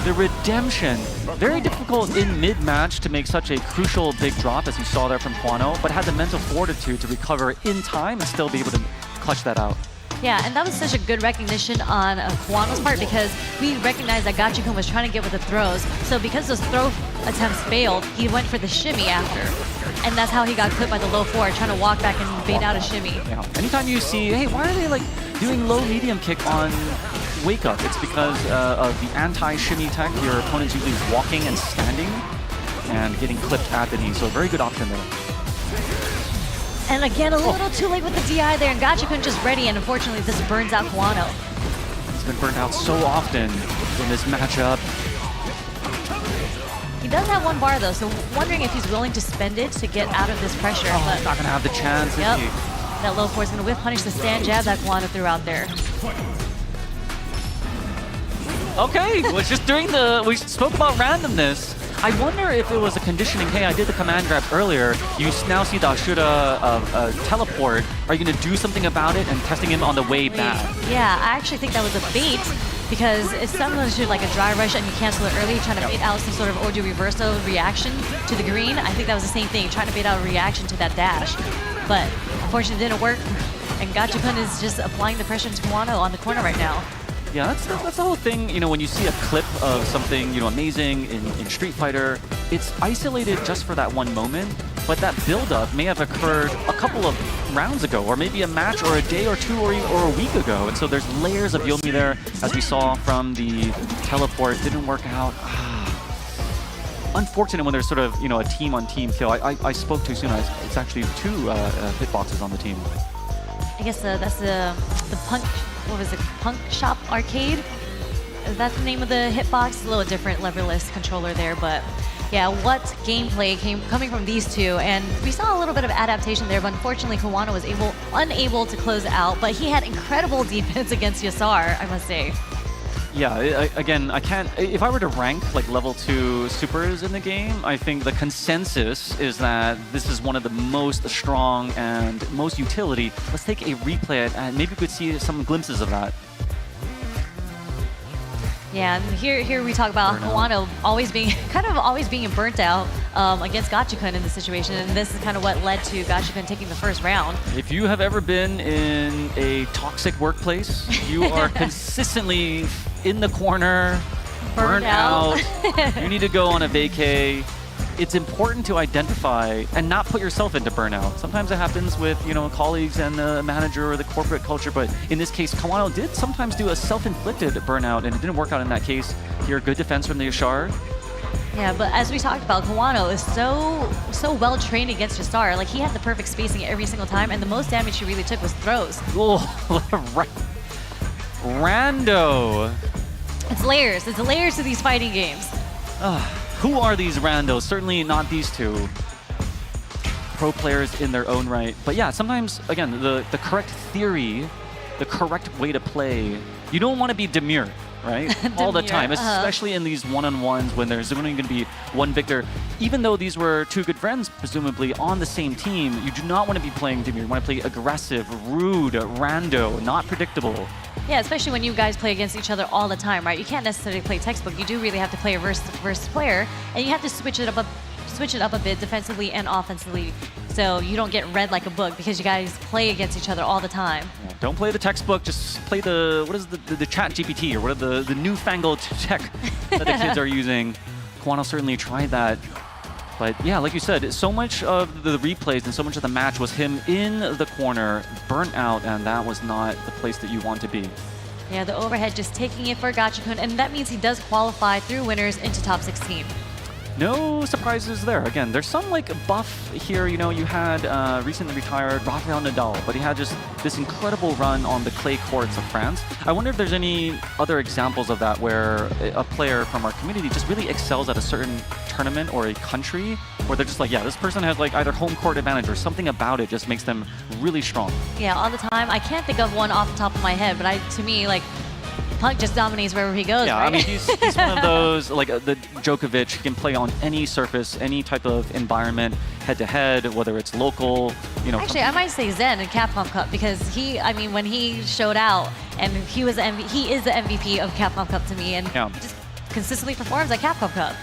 [SPEAKER 10] The redemption. Very difficult in mid-match to make such a crucial big drop, as you saw there from Kawano, but had the mental fortitude to recover in time and still be able to clutch that out.
[SPEAKER 8] Yeah, and that was such a good recognition on Kawano's part because we recognized that Gachikun was trying to get with the throws. So because those throw attempts failed, he went for the shimmy after. And that's how he got clipped by the low 4, trying to walk back and bait out a shimmy.
[SPEAKER 10] Yeah. Anytime you see, hey, why are they like doing low medium kick on Wake Up? It's because of the anti-shimmy tech. Your opponent's usually walking and standing and getting clipped at the knee. So a very good option there.
[SPEAKER 8] And again, a little too late with the DI there, and Gachikun just ready, and unfortunately this burns out Kawano.
[SPEAKER 10] He's been burnt out so often in this matchup.
[SPEAKER 8] He does have 1 bar though, so wondering if he's willing to spend it to get out of this pressure.
[SPEAKER 10] But he's not gonna have the chance, is he?
[SPEAKER 8] That low 4 is gonna whip punish the stand jab that Kawano threw out there. Okay,
[SPEAKER 10] well, just during we spoke about randomness. I wonder if it was a conditioning, hey, I did the command grab earlier, you now see the Ashura teleport, are you going to do something about it and testing him on the way back?
[SPEAKER 8] Yeah, I actually think that was a bait because it's similar to like a dry rush and you cancel it early, trying to bait out some sort of audio reversal reaction to the green. I think that was the same thing, trying to bait out a reaction to that dash. But unfortunately it didn't work, and Gachikun is just applying the pressure to Kawano on the corner right now.
[SPEAKER 10] Yeah, that's the whole thing, you know, when you see a clip of something, you know, amazing in Street Fighter, it's isolated just for that one moment, but that build-up may have occurred a couple of rounds ago, or maybe a match, or a day or 2, or a week ago, and so there's layers of Yomi there, as we saw from the teleport. Didn't work out. Unfortunate when there's sort of, you know, a team-on-team kill. I spoke too soon. It's actually 2 hitboxes on the team.
[SPEAKER 8] I guess that's the punch. What was it? Punk Shop Arcade? Is that the name of the hitbox? It's a little different leverless controller there, but yeah, what gameplay coming from these two, and we saw a little bit of adaptation there, but unfortunately Kawano was unable to close out, but he had incredible defense against Yasar, I must say.
[SPEAKER 10] Yeah, again, I can't, if I were to rank like level 2 supers in the game, I think the consensus is that this is one of the most strong and most utility. Let's take a replay and maybe we could see some glimpses of that.
[SPEAKER 8] Yeah, and here we talk about Kawano always being burnt out against Gachikun in this situation, and this is kind of what led to Gachikun taking the first round.
[SPEAKER 10] If you have ever been in a toxic workplace, you are consistently in the corner, burned out. You need to go on a vacay. It's important to identify and not put yourself into burnout. Sometimes it happens with, you know, colleagues and the manager or the corporate culture, but in this case, Kawano did sometimes do a self-inflicted burnout, and it didn't work out in that case. Here, good defense from the Yashar.
[SPEAKER 8] Yeah, but as we talked about, Kawano is so well trained against Yasar. Like, he had the perfect spacing every single time, and the most damage he really took was throws.
[SPEAKER 10] Oh, rando.
[SPEAKER 8] It's layers. It's layers to these fighting games.
[SPEAKER 10] Who are these randos? Certainly not these two. Pro players in their own right. But yeah, sometimes, again, the correct theory, the correct way to play you don't want to be demure, right? All the
[SPEAKER 8] Demure,
[SPEAKER 10] time, especially in these one-on-ones when there's only going to be one victor. Even though these were two good friends, presumably, on the same team, you do not want to be playing demure. You want to play aggressive, rude, rando, not predictable.
[SPEAKER 8] Yeah, especially when you guys play against each other all the time, right? You can't necessarily play textbook. You do really have to play a versus player, and you have to switch it up a bit defensively and offensively, so you don't get read like a book because you guys play against each other all the time.
[SPEAKER 10] Yeah, don't play the textbook. Just play the what is the chat GPT, or what are the newfangled tech that the kids are using. Kwano certainly tried that. But yeah, like you said, so much of the replays and so much of the match was him in the corner, burnt out, and that was not the place that you want to be.
[SPEAKER 8] Yeah, the overhead just taking it for Gachikun, and that means he does qualify through winners into top 16.
[SPEAKER 10] No surprises there. Again, there's some like buff here. You know, you had recently retired Rafael Nadal, but he had just this incredible run on the clay courts of France. I wonder if there's any other examples of that where a player from our community just really excels at a certain tournament or a country, where they're just like, yeah, this person has like either home court advantage or something about it just makes them really strong.
[SPEAKER 8] Yeah, all the time. I can't think of one off the top of my head, but to me, like, Punk just dominates wherever he goes,
[SPEAKER 10] yeah,
[SPEAKER 8] right?
[SPEAKER 10] I mean, he's one of those, like the Djokovic, he can play on any surface, any type of environment, head-to-head, whether it's local, you know.
[SPEAKER 8] Actually, I might say Zen in Capcom Cup because when he showed out, and he is the MVP of Capcom Cup to me, and just consistently performs at Capcom Cup.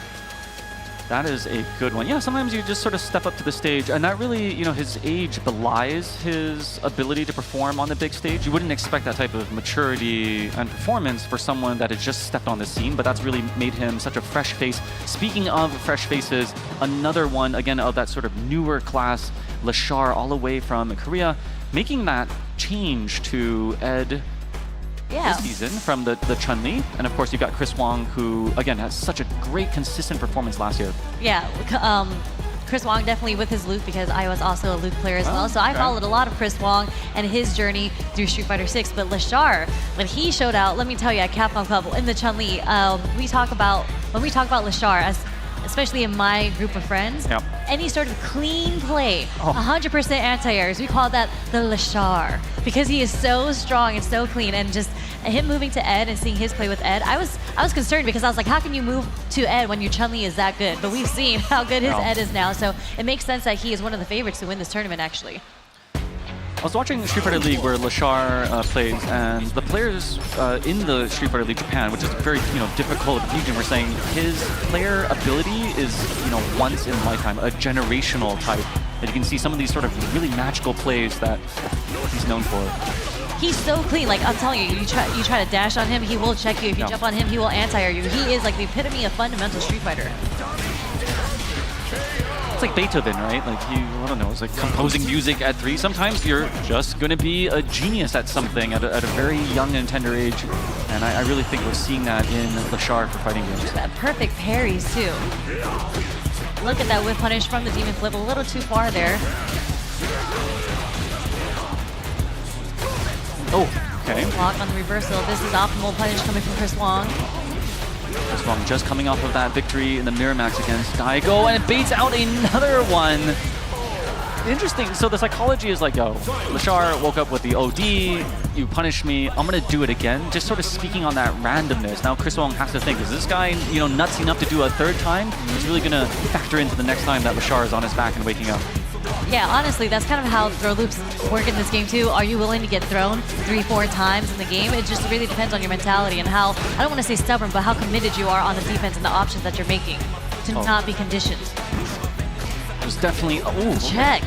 [SPEAKER 10] That is a good one. Yeah, sometimes you just sort of step up to the stage, and that really, you know, his age belies his ability to perform on the big stage. You wouldn't expect that type of maturity and performance for someone that has just stepped on the scene, but that's really made him such a fresh face. Speaking of fresh faces, another one, again, of that sort of newer class, Lashar, all the way from Korea, making that change to Ed this season from the Chun-Li. And of course, you've got Chris Wong, who, again, has such a great, consistent performance last year.
[SPEAKER 8] Yeah, Chris Wong definitely with his Luke, because I was also a Luke player as well. So I followed a lot of Chris Wong and his journey through Street Fighter 6. But Lashar, when he showed out, let me tell you, at Capcom Cup in the Chun-Li, when we talk about Lashar, especially in my group of friends, any sort of clean play, 100% anti-airs, we call that the Lashar, because he is so strong and so clean. And just him moving to Ed and seeing his play with Ed, I was concerned, because I was like, how can you move to Ed when your Chun-Li is that good? But we've seen how good his Ed is now, so it makes sense that he is one of the favorites to win this tournament, actually.
[SPEAKER 10] I was watching Street Fighter League where Lashar plays, and the players in the Street Fighter League Japan, which is a very difficult region, were saying his player ability is once in a lifetime, a generational type. And you can see some of these sort of really magical plays that he's known for.
[SPEAKER 8] He's so clean. Like, I'm telling you, you try to dash on him, he will check you. If you jump on him, he will anti-air you. He is like the epitome of fundamental Street Fighter.
[SPEAKER 10] It's like Beethoven, right? Like, I don't know, it's like composing music at 3. Sometimes you're just going to be a genius at something at a very young and tender age. And I really think we're seeing that in Lashar for fighting games.
[SPEAKER 8] That perfect parries, too. Look at that whip punish from the Demon Flip. A little too far there.
[SPEAKER 10] Oh, okay.
[SPEAKER 8] Block on the reversal. This is optimal punish coming from Chris Wong.
[SPEAKER 10] Chris Wong just coming off of that victory in the Miramax against Daigo, and it baits out another one. Interesting. So the psychology is like, yo, Lashar woke up with the OD, you punished me, I'm gonna do it again. Just sort of speaking on that randomness. Now Chris Wong has to think, is this guy, nuts enough to do a third time? He's really gonna factor into the next time that Lashar is on his back and waking up.
[SPEAKER 8] Yeah, honestly, that's kind of how throw loops work in this game too. Are you willing to get thrown 3-4 times in the game? It just really depends on your mentality and how, I don't want to say stubborn, but how committed you are on the defense and the options that you're making to not be conditioned.
[SPEAKER 10] There's definitely,
[SPEAKER 8] check.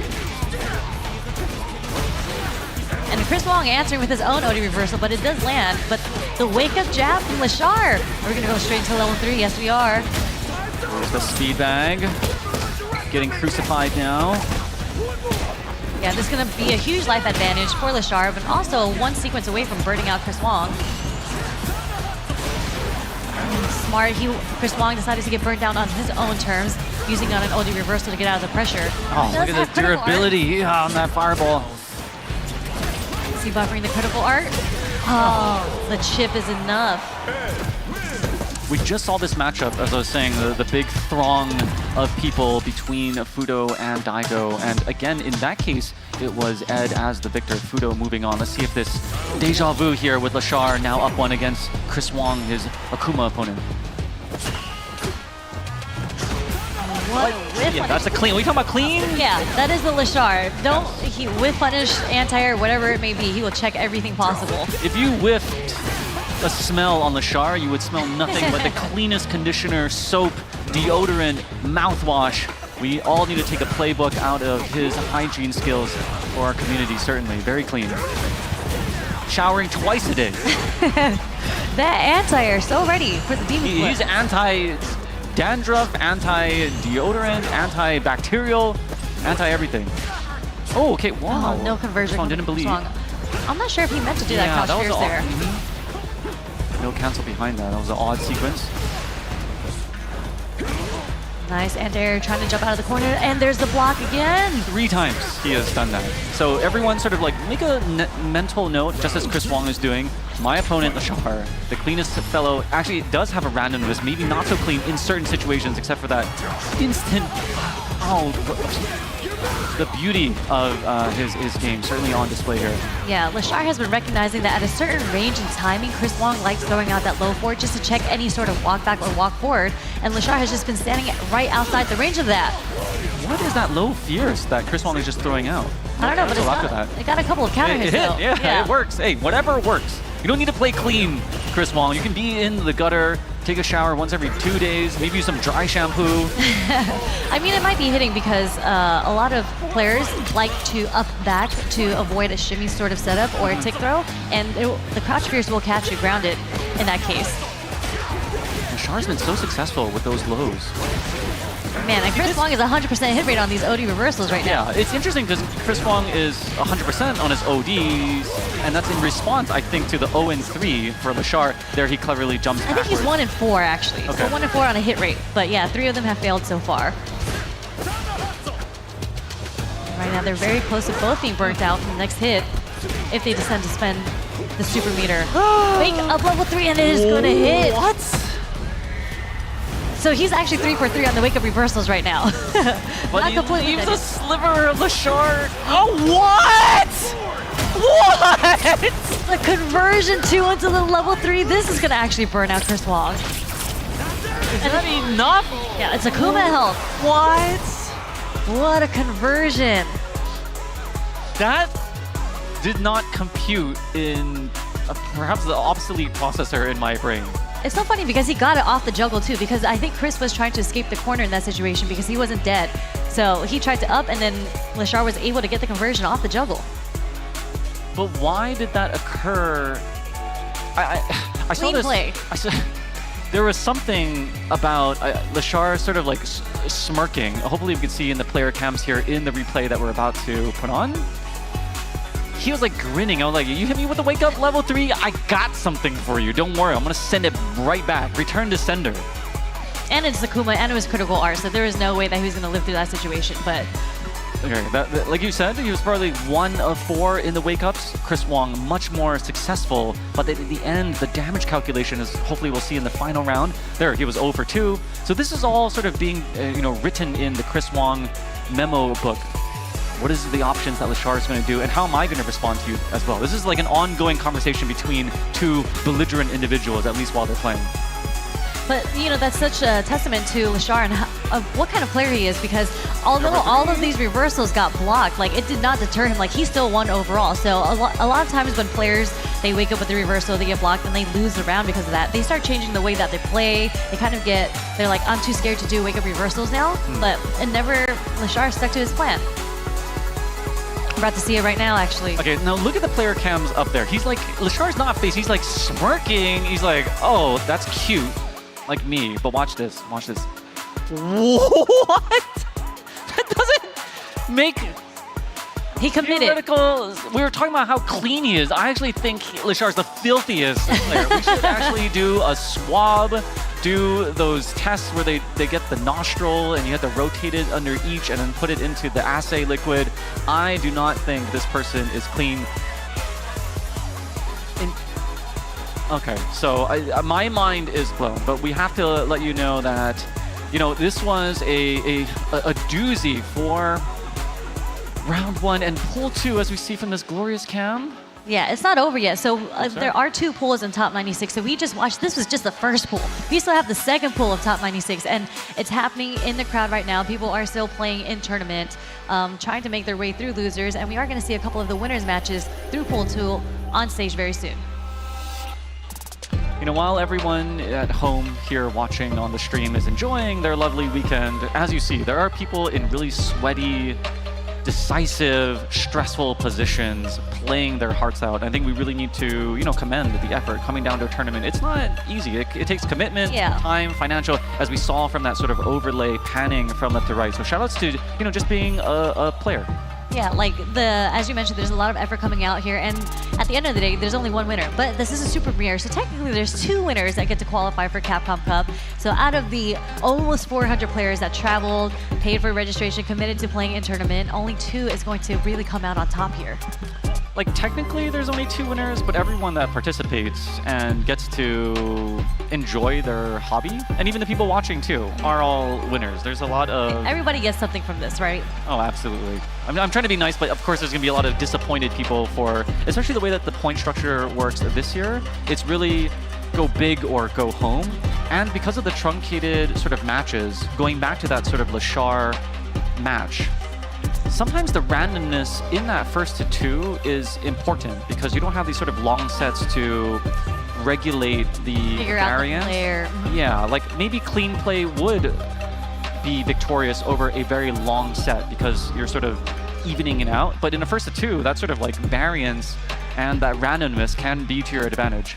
[SPEAKER 8] And Chris Wong answering with his own OD reversal, but it does land. But the wake-up jab from Lashar. We're going to go straight into level 3. Yes, we are.
[SPEAKER 10] There's the speed bag. Getting crucified now.
[SPEAKER 8] Yeah, this is going to be a huge life advantage for Lashar, but also one sequence away from burning out Chris Wong. Smart. Chris Wong decided to get burnt down on his own terms, using on an OD reversal to get out of the pressure.
[SPEAKER 10] Oh, look at the durability on that fireball.
[SPEAKER 8] Is he buffering the critical art? Oh, the chip is enough.
[SPEAKER 10] We just saw this matchup, as I was saying, the big throng of people between Fudo and Daigo. And again, in that case, it was Ed as the victor. Fudo moving on. Let's see if this deja vu here with Lashar now up 1 against Chris Wong, his Akuma opponent.
[SPEAKER 8] What? Whiff
[SPEAKER 10] Yeah, that's a clean. Are we talking about clean?
[SPEAKER 8] Yeah, that is the Lashar. Don't he whiff punish, anti-air, whatever it may be, he will check everything possible.
[SPEAKER 10] If you whiffed a smell on Lashar, you would smell nothing but the cleanest conditioner, soap, deodorant, mouthwash. We all need to take a playbook out of his hygiene skills for our community, certainly. Very clean. Showering twice a day.
[SPEAKER 8] That anti-air, so ready for the demon flip.
[SPEAKER 10] He's anti-dandruff, anti-deodorant, antibacterial, anti-everything. Oh, okay, wow.
[SPEAKER 8] Oh, no conversion.
[SPEAKER 10] This one didn't believe.
[SPEAKER 8] I'm not sure if he meant to do that
[SPEAKER 10] Yeah,
[SPEAKER 8] crouch fierce there.
[SPEAKER 10] No cancel behind that. That was an odd sequence.
[SPEAKER 8] Nice anti-air trying to jump out of the corner, and there's the block again.
[SPEAKER 10] 3 times he has done that. So everyone sort of like make a mental note, just as Chris Wong is doing. My opponent, Lashar, the cleanest fellow, actually does have a randomness, maybe not so clean in certain situations, except for that instant, the beauty of his game, certainly on display here.
[SPEAKER 8] Yeah, Lashar has been recognizing that at a certain range and timing, Chris Wong likes throwing out that low forward just to check any sort of walk back or walk forward, and Lashar has just been standing right outside the range of that.
[SPEAKER 10] What is that low fierce that Chris Wong is just throwing out?
[SPEAKER 8] I don't know, but it got a couple of counter hits, though.
[SPEAKER 10] Yeah, it works. Hey, whatever works. You don't need to play clean, Chris Wong. You can be in the gutter, take a shower once every 2 days, maybe use some dry shampoo.
[SPEAKER 8] I mean, it might be hitting because a lot of players like to up back to avoid a shimmy sort of setup or a tick throw, and the crouch fierce will catch you grounded in that case.
[SPEAKER 10] Lashar's been so successful with those lows.
[SPEAKER 8] Man, and Chris Wong is 100% hit rate on these OD reversals right now.
[SPEAKER 10] Yeah, it's interesting because Chris Wong is 100% on his ODs, and that's in response, I think, to the 0-3 for Lashar. There he cleverly jumps backwards.
[SPEAKER 8] I think he's 1-4, actually.
[SPEAKER 10] Okay.
[SPEAKER 8] So 1-4 on a hit rate. But yeah, 3 of them have failed so far. Right now, they're very close to both being burnt out from the next hit if they decide to spend the super meter. Wake up level 3, and it is going to hit.
[SPEAKER 10] What?
[SPEAKER 8] So he's actually 3 for 3 on the wake-up reversals right now.
[SPEAKER 10] But
[SPEAKER 8] Not
[SPEAKER 10] he
[SPEAKER 8] completely
[SPEAKER 10] leaves
[SPEAKER 8] dead.
[SPEAKER 10] a sliver of Lashar. Oh, what? What?
[SPEAKER 8] The conversion 2 into the level 3. This is going to actually burn out Chris Wong.
[SPEAKER 10] Is that enough?
[SPEAKER 8] Yeah, it's Akuma health.
[SPEAKER 10] What?
[SPEAKER 8] What a conversion.
[SPEAKER 10] That did not compute in perhaps the obsolete processor in my brain.
[SPEAKER 8] It's so funny because he got it off the juggle too, because I think Chris was trying to escape the corner in that situation because he wasn't dead. So he tried to up, and then Lashar was able to get the conversion off the juggle.
[SPEAKER 10] But why did that occur? I saw
[SPEAKER 8] Clean
[SPEAKER 10] this.
[SPEAKER 8] play.
[SPEAKER 10] There was something about Lashar sort of like smirking. Hopefully we can see in the player cams here in the replay that we're about to put on. He was like grinning. I was like, you hit me with a wake up level 3? I got something for you. Don't worry. I'm going to send it right back. Return to sender.
[SPEAKER 8] And it's Akuma, and it was critical art, so there is no way that he was going to live through that situation. But
[SPEAKER 10] Okay, that, like you said, he was probably 1 of 4 in the wake-ups. Chris Wong, much more successful, but at the end, the damage calculation is, hopefully we'll see in the final round. There, he was 0 for 2. So this is all sort of being, written in the Chris Wong memo book. What is the options that Lashar is going to do, and how am I going to respond to you as well? This is like an ongoing conversation between 2 belligerent individuals, at least while they're playing.
[SPEAKER 8] But, that's such a testament to Lashar and of what kind of player he is, because although all of these reversals got blocked, like, it did not deter him. Like, he still won overall. So a lot of times when players, they wake up with the reversal, they get blocked, and they lose the round because of that, they start changing the way that they play. They kind of they're like, I'm too scared to do wake-up reversals now. But Lashar stuck to his plan. We're about to see it right now, actually.
[SPEAKER 10] Okay, now look at the player cams up there. He's like, Lashar's not face, he's like smirking. He's like, oh, that's cute. Like me, but watch this, watch this. What? That doesn't make...
[SPEAKER 8] He committed.
[SPEAKER 10] Theoretical. We were talking about how clean he is. I actually think Lashar's the filthiest player. We should actually do a swab, do those tests where they get the nostril and you have to rotate it under each and then put it into the assay liquid. I do not think this person is clean. Okay, so my mind is blown, but we have to let you know that You know, this was a doozy for round 1 and pool 2, as we see from this glorious cam.
[SPEAKER 8] Yeah, it's not over yet. So there are 2 pools in top 96. So we just watched, this was just the first pool. We still have the second pool of top 96, and it's happening in the crowd right now. People are still playing in tournament, trying to make their way through losers, and we are going to see a couple of the winners matches through pool 2 on stage very soon.
[SPEAKER 10] You know, while everyone at home here watching on the stream is enjoying their lovely weekend, as you see, there are people in really sweaty, decisive, stressful positions playing their hearts out. I think we really need to, you know, commend the effort coming down to a tournament. It's not easy. It takes commitment, time, financial, as we saw from that sort of overlay panning from left to right. So shout outs to, you know, just being a player.
[SPEAKER 8] Yeah, like as you mentioned, there's a lot of effort coming out here, and at the end of the day, there's only one winner. But this is a super premiere, so technically there's 2 winners that get to qualify for Capcom Cup. So out of the almost 400 players that traveled, paid for registration, committed to playing in tournament, only 2 is going to really come out on top here.
[SPEAKER 10] Like, technically there's only 2 winners, but everyone that participates and gets to enjoy their hobby, and even the people watching too, are all winners. There's a lot of...
[SPEAKER 8] Everybody gets something from this, right?
[SPEAKER 10] Oh, absolutely. I'm trying to be nice, but of course there's going to be a lot of disappointed people for, especially the way that the point structure works this year. It's really go big or go home. And because of the truncated sort of matches, going back to that sort of Lashar match, sometimes the randomness in that first to 2 is important because you don't have these sort of long sets to regulate the variance. Yeah, like maybe clean play would be victorious over a very long set because you're sort of evening it out. But in a first to 2, that sort of like variance and that randomness can be to your advantage.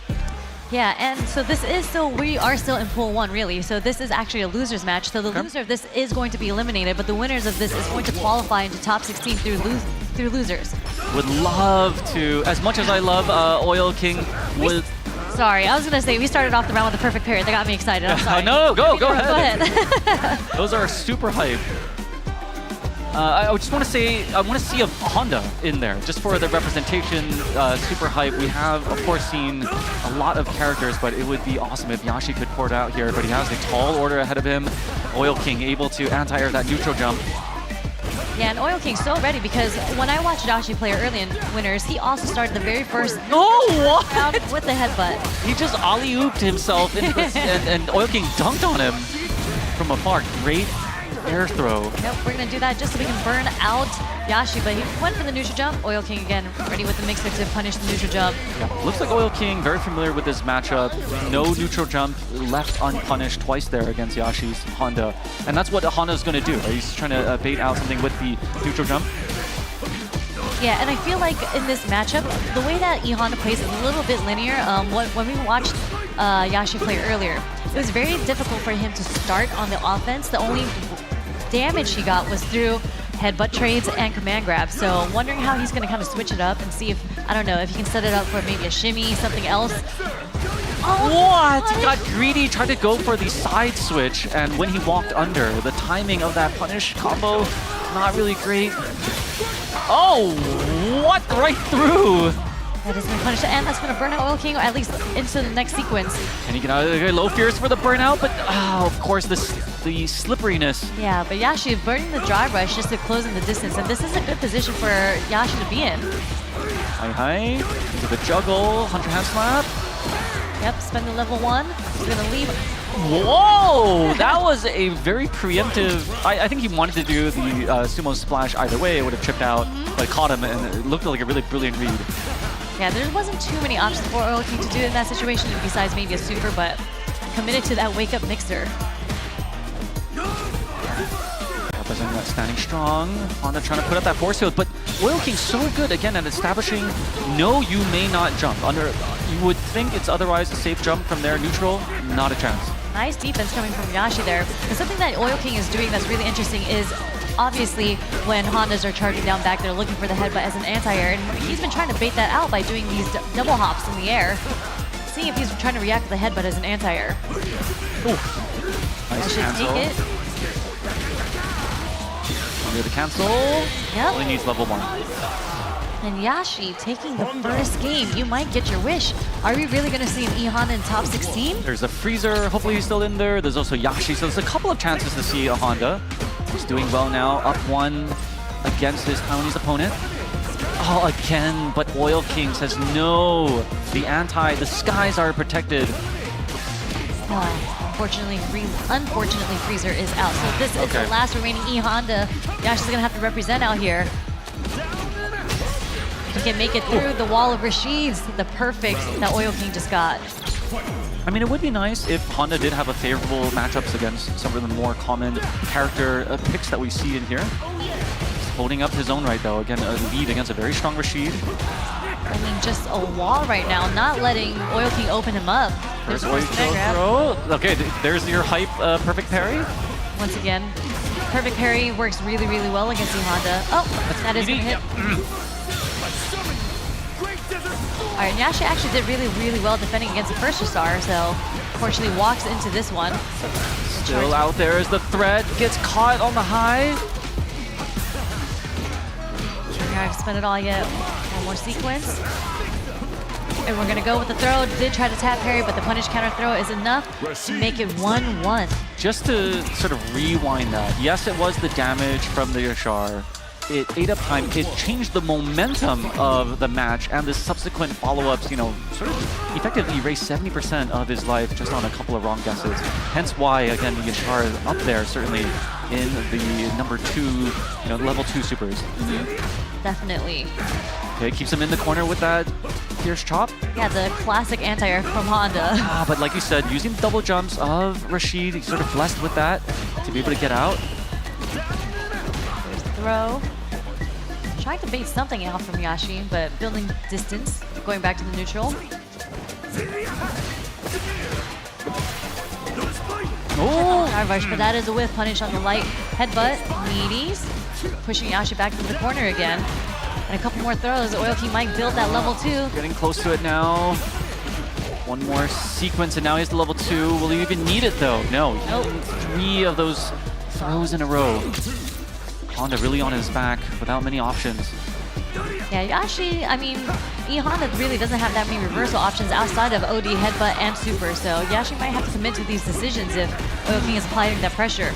[SPEAKER 8] Yeah, and so we are still in pool 1, really. So this is actually a losers match. So the loser of this is going to be eliminated, but the winners of this is going to qualify into top 16 through losers.
[SPEAKER 10] Would love to, as much as I love Oil King, would...
[SPEAKER 8] Sorry, I was going to say, we started off the round with a perfect pair. That got me excited. I'm sorry.
[SPEAKER 10] No, go ahead. Those are super hype. I just want to say, I want to see a Honda in there, just for the representation, super hype. We have, of course, seen a lot of characters, but it would be awesome if Yashi could pour it out here, but he has a tall order ahead of him. Oil King able to anti-air that neutral jump.
[SPEAKER 8] Yeah, and Oil King's so ready because when I watched Yashi play early in winners, he also started the very first round with the headbutt.
[SPEAKER 10] He just alley-ooped himself into this, and Oil King dunked on him from afar. Great air throw.
[SPEAKER 8] Yep, we're going to do that just so we can burn out Yashi, but he went for the neutral jump. Oil King again, ready with the mixer to punish the neutral jump.
[SPEAKER 10] Yeah, looks like Oil King very familiar with this matchup. No neutral jump, left unpunished twice there against Yashi's Honda. And that's what Honda's going to do. He's trying to bait out something with the neutral jump.
[SPEAKER 8] Yeah, and I feel like in this matchup, the way that Honda plays is a little bit linear. When we watched Yashi play earlier, it was very difficult for him to start on the offense. The only damage he got was through headbutt trades and command grabs. So wondering how he's going to kind of switch it up and see if, I don't know, if he can set it up for maybe a shimmy, something else.
[SPEAKER 10] Oh, what? He got greedy, tried to go for the side switch, and when he walked under, the timing of that punish combo, not really great. Oh, what? Right through.
[SPEAKER 8] That is going to punish it, and that's going to burn out Oil King, or at least into the next sequence.
[SPEAKER 10] And he can get low fears for the burnout, but of course the slipperiness.
[SPEAKER 8] Yeah, but Yashi burning the drive rush just to close in the distance, and this is a good position for Yashi to be in.
[SPEAKER 10] High, into the juggle, Hunter hand slap.
[SPEAKER 8] Yep, spend the level 1. He's going to leave.
[SPEAKER 10] Whoa! That was a very preemptive... I think he wanted to do the sumo splash either way. It would have tripped out, but caught him, and it looked like a really brilliant read.
[SPEAKER 8] Yeah, there wasn't too many options for Oil King to do in that situation, besides maybe a super, but committed to that wake-up mixer.
[SPEAKER 10] Representing that standing strong. Honda trying to put up that force field, but Oil King's so good, again, at establishing no, you may not jump. You would think it's otherwise a safe jump from there, neutral, not a chance.
[SPEAKER 8] Nice defense coming from Yashi there. And something that Oil King is doing that's really interesting is obviously when Hondas are charging down back, they're looking for the headbutt as an anti-air, and he's been trying to bait that out by doing these double hops in the air. Seeing if he's trying to react to the headbutt as an anti-air.
[SPEAKER 10] Nice cancel.
[SPEAKER 8] Take it.
[SPEAKER 10] Under the cancel.
[SPEAKER 8] Yep.
[SPEAKER 10] Only needs level 1.
[SPEAKER 8] And Yashi taking the first game. You might get your wish. Are we really going to see an E Honda in top 16?
[SPEAKER 10] There's a Freezer, hopefully he's still in there. There's also Yashi, so there's a couple of chances to see a Honda. He's doing well now, up 1 against his Taiwanese opponent. Oh, again, but Oil King says no. The skies are protected.
[SPEAKER 8] Unfortunately, Freezer is out. So this is the last remaining E Honda Yashi's going to have to represent out here. He can make it through the wall of Rashid's, the perfect that Oil King just got.
[SPEAKER 10] I mean, it would be nice if Honda did have a favorable matchups against some of the more common character picks that we see in here. He's holding up his own right, though. Again, a lead against a very strong Rashid.
[SPEAKER 8] I mean, just a wall right now, not letting Oil King open him up.
[SPEAKER 10] There's Oil throw. Okay, there's your hype perfect parry.
[SPEAKER 8] Once again, perfect parry works really, really well against E Honda. Oh, that is going to hit. All right, Yashi actually did really, really well defending against the first star, so unfortunately walks into this one.
[SPEAKER 10] Still out there as the threat gets caught on the high.
[SPEAKER 8] Trying hard to spend it all yet. One more sequence. And we're going to go with the throw. Did try to tap parry, but the punish counter throw is enough to make it 1-1.
[SPEAKER 10] Just to sort of rewind that, yes, it was the damage from the Yashar. It ate up time. It changed the momentum of the match, and the subsequent follow-ups, you know, sort of effectively erased 70% of his life just on a couple of wrong guesses. Hence why, again, Yashar is up there, certainly in the number 2, you know, level 2 supers.
[SPEAKER 8] Definitely.
[SPEAKER 10] Okay, keeps him in the corner with that fierce chop.
[SPEAKER 8] Yeah, the classic anti-air from Honda.
[SPEAKER 10] But like you said, using double jumps of Rashid, he's sort of blessed with that to be able to get out.
[SPEAKER 8] There's the throw. Trying to bait something out from Yashi, but building distance, going back to the neutral.
[SPEAKER 10] Oh!
[SPEAKER 8] Dive rush, but that is a whiff punish on the light headbutt. Meaties, pushing Yashi back into the corner again. And a couple more throws. Oil King might build that level 2.
[SPEAKER 10] Getting close to it now. One more sequence, and now he's the level 2. Will he even need it, though? No.
[SPEAKER 8] Nope.
[SPEAKER 10] 3 of those throws in a row. Honda really on his back without many options.
[SPEAKER 8] Yeah, Yashi, I mean, E Honda really doesn't have that many reversal options outside of OD, headbutt, and super. So Yashi might have to commit to these decisions if Oil King is applying that pressure.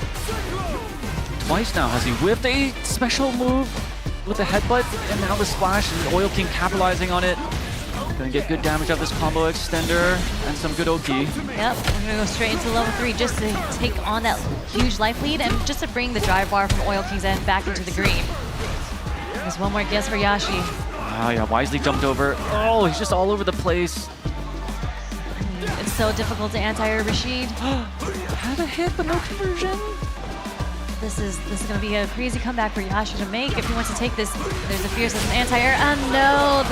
[SPEAKER 10] Twice now has he whipped a special move with the headbutt, and now the splash, and Oil King capitalizing on it. Gonna get good damage out of this combo extender and some good Oki.
[SPEAKER 8] Yep, we're gonna go straight into level 3 just to take on that huge life lead and just to bring the drive bar from Oil King's end back into the green. There's one more guess for Yashi.
[SPEAKER 10] Ah, yeah, wisely jumped over. Oh, he's just all over the place.
[SPEAKER 8] It's so difficult to anti-air Rashid.
[SPEAKER 10] Had a hit, but no conversion.
[SPEAKER 8] This is gonna be a crazy comeback for Yashi to make if he wants to take this. There's a fierce as an anti-air. And no,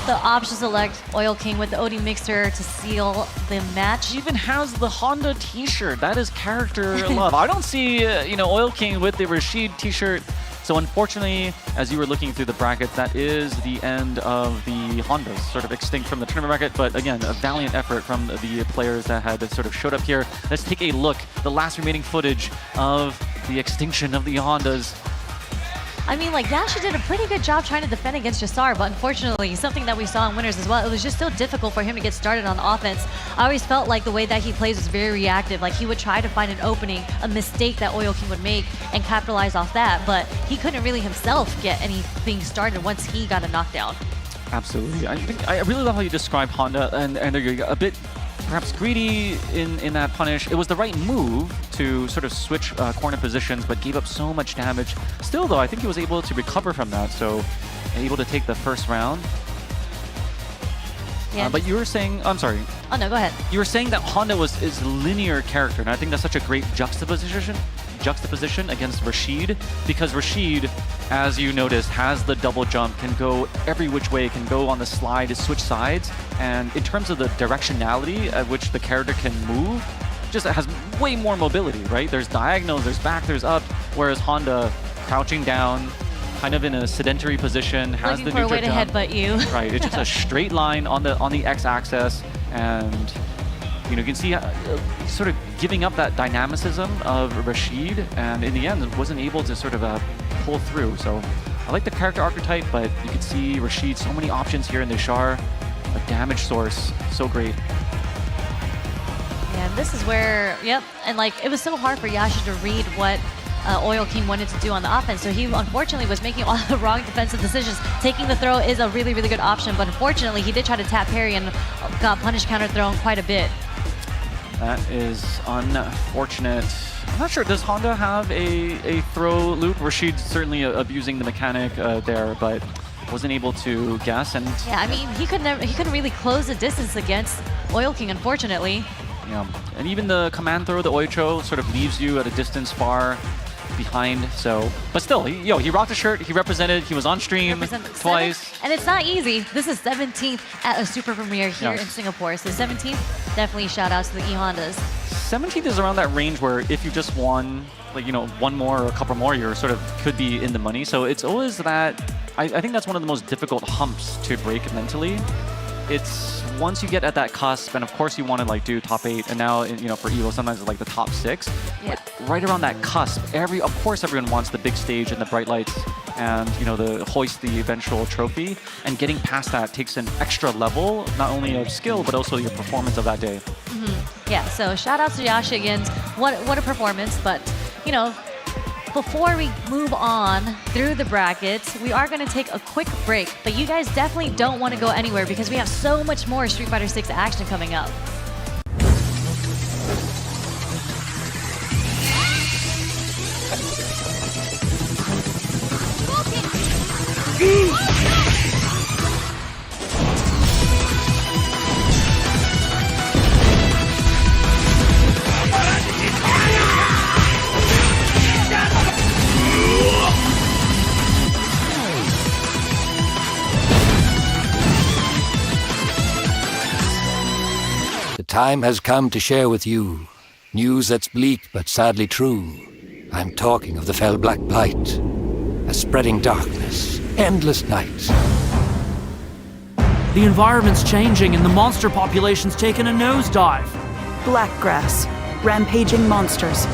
[SPEAKER 8] the option select Oil King with the OD mixer to seal the match.
[SPEAKER 10] He even has the Honda t-shirt. That is character love. I don't see, you know, Oil King with the Rashid t-shirt. So unfortunately, as you were looking through the brackets, that is the end of the Hondas, sort of extinct from the tournament bracket. But again, a valiant effort from the players that had sort of showed up here. Let's take a look, the last remaining footage of the extinction of the Hondas.
[SPEAKER 8] I mean, like, Yashi did a pretty good job trying to defend against Jasar, but unfortunately, something that we saw in winners as well, it was just so difficult for him to get started on offense. I always felt like the way that he plays was very reactive. Like, he would try to find an opening, a mistake that Oil King would make, and capitalize off that, but he couldn't really himself get anything started once he got a knockdown.
[SPEAKER 10] Absolutely. I really love how you describe Honda, and they're a bit perhaps greedy in that punish. It was the right move to sort of switch corner positions, but gave up so much damage. Still, though, I think he was able to recover from that, so able to take the first round.
[SPEAKER 8] Yeah.
[SPEAKER 10] But you were saying, I'm sorry.
[SPEAKER 8] Oh, no, go ahead.
[SPEAKER 10] You were saying that Honda is a linear character, and I think that's such a great juxtaposition against Rashid, because Rashid, as you noticed, has the double jump, can go every which way, can go on the slide to switch sides, and in terms of the directionality at which the character can move, just has way more mobility, right? There's diagonals, there's back, there's up, whereas Honda crouching down, kind of in a sedentary position, has
[SPEAKER 8] looking
[SPEAKER 10] the
[SPEAKER 8] for a way to
[SPEAKER 10] jump.
[SPEAKER 8] headbutt you.
[SPEAKER 10] Right, it's just a straight line on the x-axis, and you know, you can see sort of giving up that dynamicism of Rashid, and in the end, wasn't able to sort of pull through. So I like the character archetype, but you can see Rashid, so many options here in the Char. A damage source, so great.
[SPEAKER 8] And this is where, yep, and like it was so hard for Yasha to read what Oil King wanted to do on the offense, so he unfortunately was making all the wrong defensive decisions. Taking the throw is a really, really good option, but unfortunately he did try to tap parry and got punish counter thrown quite a bit.
[SPEAKER 10] That is unfortunate. I'm not sure, does Honda have a throw loop? Rashid certainly abusing the mechanic there, but wasn't able to guess. And
[SPEAKER 8] yeah, I mean, he couldn't really close the distance against Oil King, unfortunately.
[SPEAKER 10] Yeah, and even the command throw, the Oicho, sort of leaves you at a distance far behind. So, but still, he rocked a shirt. He represented. He was on stream twice.
[SPEAKER 8] And it's not easy. This is 17th at a super premiere here in Singapore. So 17th, definitely shout out to the E-Hondas.
[SPEAKER 10] 17th is around that range where if you just won, like, one more or a couple more, you're sort of could be in the money. So it's always that. I think that's one of the most difficult humps to break mentally. It's once you get at that cusp, and of course you want to like do top 8, and now for EVO sometimes it's like the top 6.
[SPEAKER 8] Yeah.
[SPEAKER 10] But right around that cusp, of course everyone wants the big stage and the bright lights, and the hoist the eventual trophy. And getting past that takes an extra level, not only of skill but also your performance of that day.
[SPEAKER 8] Yeah. So shout out to Yasha again. What a performance! But before we move on through the brackets, we are going to take a quick break. But you guys definitely don't want to go anywhere because we have so much more Street Fighter 6 action coming up.
[SPEAKER 11] The time has come to share with you news that's bleak but sadly true. I'm talking of the fell black blight, a spreading darkness, endless nights.
[SPEAKER 12] The environment's changing and the monster population's taken a nosedive.
[SPEAKER 13] Blackgrass, rampaging monsters.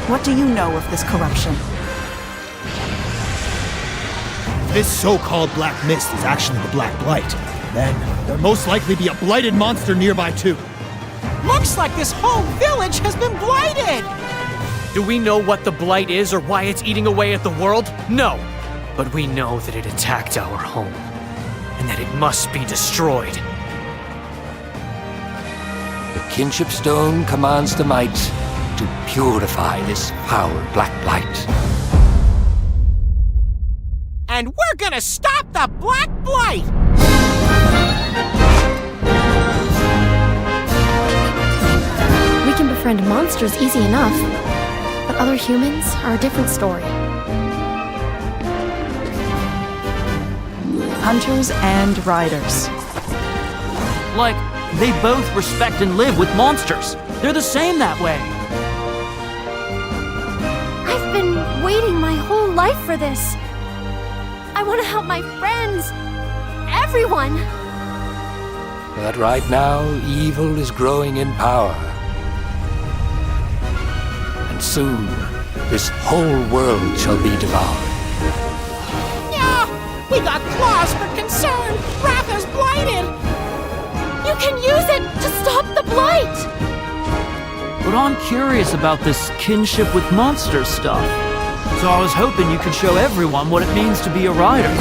[SPEAKER 13] What do you know of this corruption?
[SPEAKER 14] This so-called black mist is actually the black blight. Then there'll most likely be a blighted monster nearby too.
[SPEAKER 15] Looks like this whole village has been blighted!
[SPEAKER 12] Do we know what the blight is or why it's eating away at the world? No. But we know that it attacked our home, and that it must be destroyed.
[SPEAKER 11] The kinship stone commands the might to purify this foul black blight.
[SPEAKER 15] And we're gonna stop the black blight!
[SPEAKER 16] We can befriend monsters easy enough, but other humans are a different story.
[SPEAKER 13] Hunters and riders.
[SPEAKER 12] Like, they both respect and live with monsters. They're the same that way.
[SPEAKER 16] I've been waiting my whole life for this. I want to help my friends. Everyone.
[SPEAKER 11] But right now, evil is growing in power. And soon, this whole world shall be devoured.
[SPEAKER 15] Yeah, we got claws for concern. Wrath is blighted.
[SPEAKER 16] You can use it to stop the blight.
[SPEAKER 12] But I'm curious about this kinship with monsters stuff. So I was hoping you could show everyone what it means to be a rider.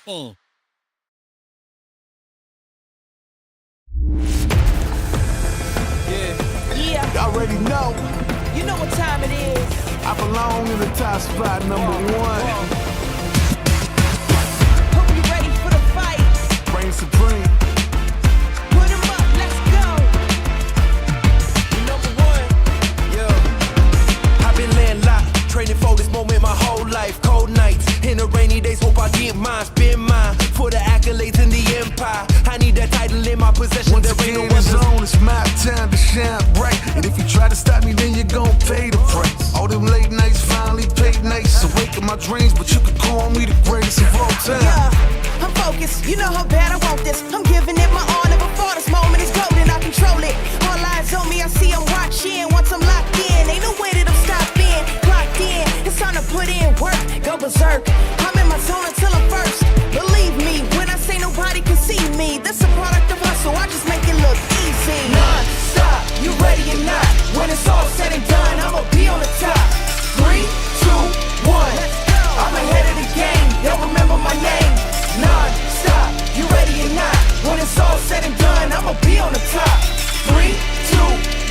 [SPEAKER 2] Yeah.
[SPEAKER 3] Y'all already know.
[SPEAKER 2] You know what time it is.
[SPEAKER 3] I belong in the top spot, #1.
[SPEAKER 2] Hope you ready for the fight.
[SPEAKER 3] Reign supreme.
[SPEAKER 2] Put 'em up, let's go.
[SPEAKER 9] #1, yeah. I've been landlocked, training for this moment my whole life. Cold nights, in the rainy days, hope I get mine. Spend mine for the accolades in the empire. I need that title in my possession.
[SPEAKER 3] Once again, it's on, it's my time to shine bright. And if you try to stop me, then you're gon' pay the price. All them late dreams, but you could call me the greatest of all time.
[SPEAKER 2] Yeah, I'm focused, you know how bad I want this. I'm giving it my all, never fall. This moment is golden, I control it. All eyes on me, I see I'm watching. Once I'm locked in, ain't no way that I'm stopping. Clocked in, it's time to put in work, go berserk. I'm in my zone until I'm first. Believe me, when I say nobody can see me, this a product of hustle, I just make it look easy. Non-stop, you ready or not? When it's all said and done, I'ma be on the top. 3, 2, 1, I'm ahead of the game, they'll remember my name. Non-stop, you ready or not? When it's all said and done, I'ma be on the top. 3, 2,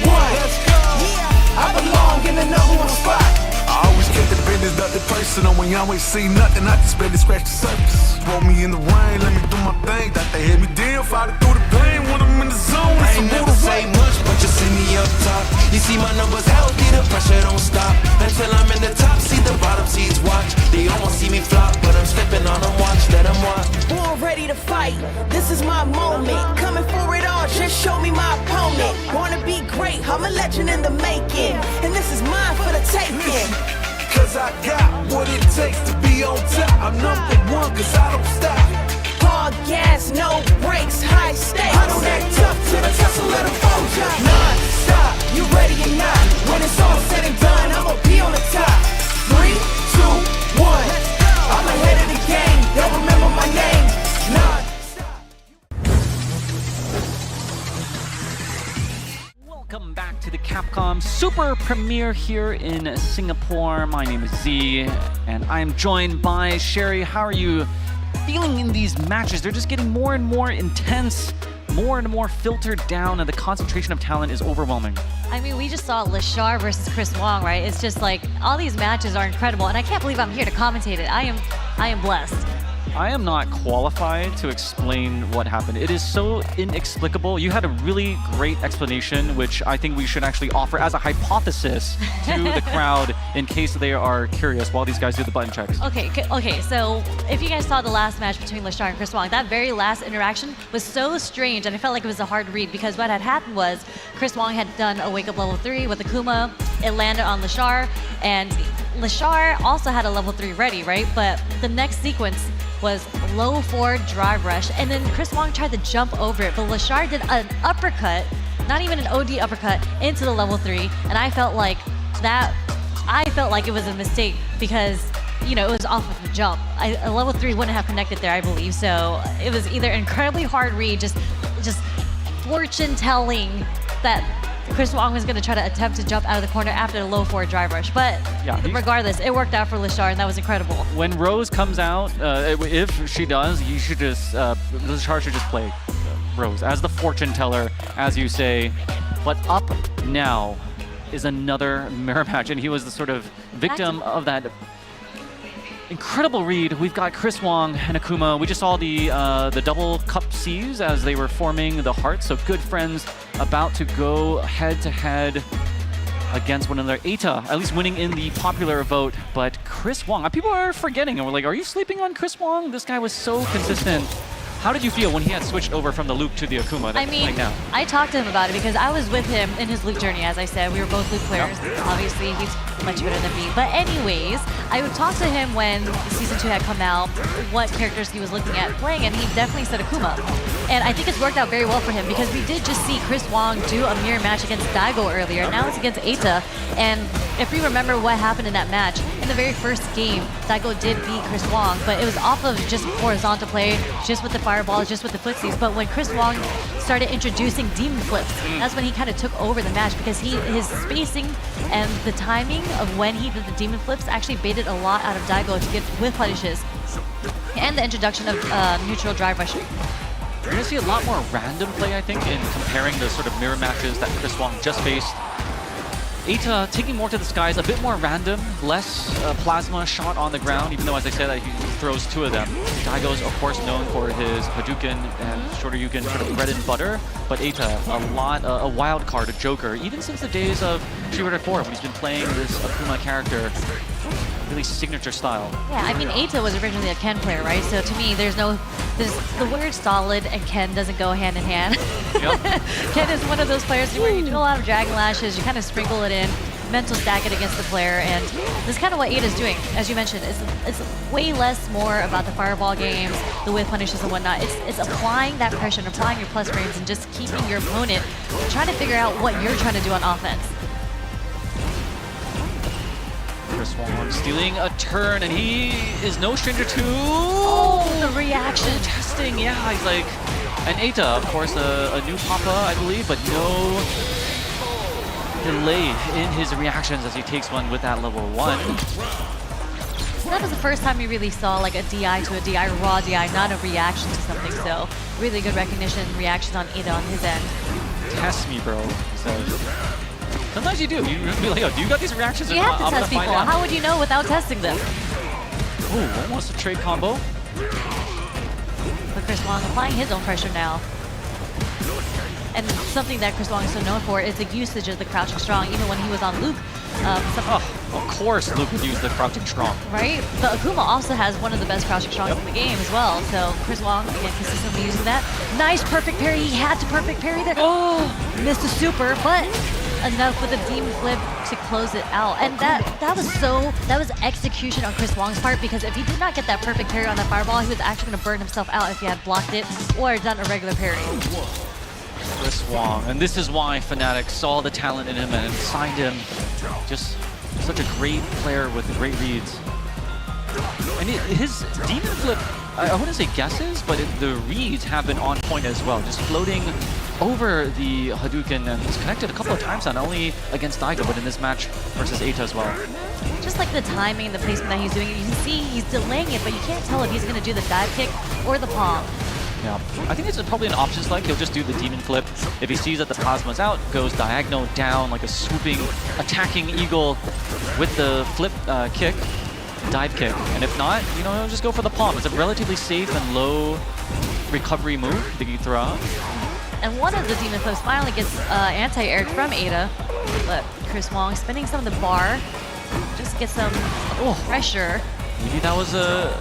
[SPEAKER 2] 1, let's go. Yeah, I belong in the number one spot.
[SPEAKER 3] I always kept the business, nothing personal. When you always see nothing, I just barely scratch the surface. Roll me in the rain, let me do my thing. Thought they hit me down, fight through the pain when I'm in the zone.
[SPEAKER 9] I ain't never say much, but you see me up top. You see my numbers healthy, the pressure don't stop. Until I'm in the top, see the bottom seeds watch. They almost see me flop, but I'm slipping on them, watch, let them watch.
[SPEAKER 2] Born ready to fight, this is my moment. Coming for it all, just show me my opponent. Wanna be great, I'm a legend in the making. And this is mine for the taking.
[SPEAKER 3] Cause I got what it takes to be on top. I'm number one cause I don't stop.
[SPEAKER 2] Hard gas, no brakes, high stakes.
[SPEAKER 3] I don't act tough till the tussle let them fold ya.
[SPEAKER 2] Non-stop, you ready or not? When it's all said and done, I'ma be on the top. 3, 2, 1, I'm ahead of the game, they'll remember my name.
[SPEAKER 10] Welcome back to the Capcom Super Premiere here in Singapore. My name is Z, and I'm joined by Sherry. How are you feeling in these matches? They're just getting more and more intense, more and more filtered down, and the concentration of talent is overwhelming.
[SPEAKER 8] I mean, we just saw Lashar versus Chris Wong, right? It's just like, all these matches are incredible, and I can't believe I'm here to commentate it. I am blessed.
[SPEAKER 10] I am not qualified to explain what happened. It is so inexplicable. You had a really great explanation, which I think we should actually offer as a hypothesis to the crowd in case they are curious while these guys do the button checks.
[SPEAKER 8] Okay, so if you guys saw the last match between Lashar and Chris Wong, that very last interaction was so strange, and I felt like it was a hard read because what had happened was Chris Wong had done a wake-up level 3 with Akuma. It landed on Lashar, and Lashar also had a level 3 ready, right? But the next sequence was low 4 drive rush, and then Chris Wong tried to jump over it, but Lashar did an uppercut, not even an OD uppercut, into the level 3, and I felt like it was a mistake because, you know, it was off of the jump. A level 3 wouldn't have connected there, I believe, so it was either incredibly hard read, just fortune telling that Chris Wong was going to try to attempt to jump out of the corner after the low 4 drive rush. But yeah, regardless, it worked out for Lashar, and that was incredible.
[SPEAKER 10] When Rose comes out, if she does, you should just, Lashar should just play Rose as the fortune teller, as you say. But up now is another mirror match, and he was the sort of victim of that incredible read. We've got Chris Wong and Akuma. We just saw the double cup C's as they were forming the hearts. So good friends about to go head-to-head against one another. Eita, at least winning in the popular vote, but Chris Wong, people are forgetting, and we're like, are you sleeping on Chris Wong? This guy was so consistent. How did you feel when he had switched over from the Luke to the Akuma?
[SPEAKER 8] I mean,
[SPEAKER 10] now?
[SPEAKER 8] I talked to him about it because I was with him in his Luke journey, as I said. We were both Luke players. Yep. Obviously, he's much better than me. But anyways, I would talk to him when Season 2 had come out, what characters he was looking at playing, and he definitely said Akuma. And I think it's worked out very well for him because we did just see Chris Wong do a mirror match against Daigo earlier. Now it's against Eita. And if we remember what happened in that match, in the very first game, Daigo did beat Chris Wong, but it was off of just horizontal play, just with the fireballs, just with the footsies. But when Chris Wong started introducing demon flips, that's when he kind of took over the match because his spacing and the timing of when he did the demon flips actually baited a lot out of Daigo to get whiff punishes and the introduction of neutral drive rush.
[SPEAKER 10] You're going to see a lot more random play, I think, in comparing the sort of mirror matches that Chris Wong just faced. Eita taking more to the skies, a bit more random, less plasma shot on the ground, even though, as I said, he throws 2 of them. Daigo's, of course, known for his Hadouken and Shoryuken sort of bread and butter, but Eita, a wild card, a joker, even since the days of Street Fighter 4 when he's been playing this Akuma character. Really signature style.
[SPEAKER 8] Yeah, I mean, Eita was originally a Ken player, right? So to me, there's the word solid and Ken doesn't go hand in hand. Yep. Ken is one of those players where you do a lot of Dragon Lashes, you kind of sprinkle it in, mental stack it against the player, and this is kind of what Ada's doing. As you mentioned, it's way less more about the fireball games, the whiff punishes and whatnot. It's applying that pressure and applying your plus frames and just keeping your opponent trying to figure out what you're trying to do on offense.
[SPEAKER 10] Chris Wong stealing a turn, and he is no stranger to
[SPEAKER 8] the reaction
[SPEAKER 10] testing. Yeah, he's like an Eta, of course, a new Papa, I believe, but no delay in his reactions as he takes one with that level 1.
[SPEAKER 8] That was the first time we really saw like a DI to a DI, raw DI, not a reaction to something. So really good recognition, reactions on Ada on his end.
[SPEAKER 10] Test me, bro. So sometimes you do. You be like, oh, do you got these reactions?
[SPEAKER 8] You have to test people. How would you know without testing them?
[SPEAKER 10] Ooh, almost a trade combo.
[SPEAKER 8] But Chris Wong applying his own pressure now. And something that Chris Wong is so known for is the usage of the crouching strong. Even when he was on Luke,
[SPEAKER 10] of course Luke would use the crouching strong.
[SPEAKER 8] Right? But Akuma also has one of the best crouching strongs in the game as well. So Chris Wong, again, consistently using that. Nice perfect parry. He had to perfect parry there. Oh, missed a super, but enough with a demon flip to close it out. And that was execution on Chris Wong's part, because if he did not get that perfect parry on that fireball, he was actually going to burn himself out if he had blocked it or done a regular parry.
[SPEAKER 10] Chris Wong, and this is why Fnatic saw the talent in him and signed him. Just such a great player with great reads. And his demon flip, I wouldn't say guesses, but the reads have been on point as well. Just floating over the Hadouken, and he's connected a couple of times, not only against Daigo, but in this match versus Eita as well.
[SPEAKER 8] Just like the timing and the placement that he's doing, you can see he's delaying it, but you can't tell if he's going to do the dive kick or the palm.
[SPEAKER 10] Yeah, I think it's probably an option select. He'll just do the demon flip. If he sees that the plasma's out, goes diagonal down like a swooping, attacking eagle with the flip kick, dive kick. And if not, you know, he'll just go for the palm. It's a relatively safe and low recovery move that you throw out.
[SPEAKER 8] And one of the demon flips finally gets anti-air from Ada, but Chris Wong spinning some of the bar just to get some pressure.
[SPEAKER 10] Maybe that was a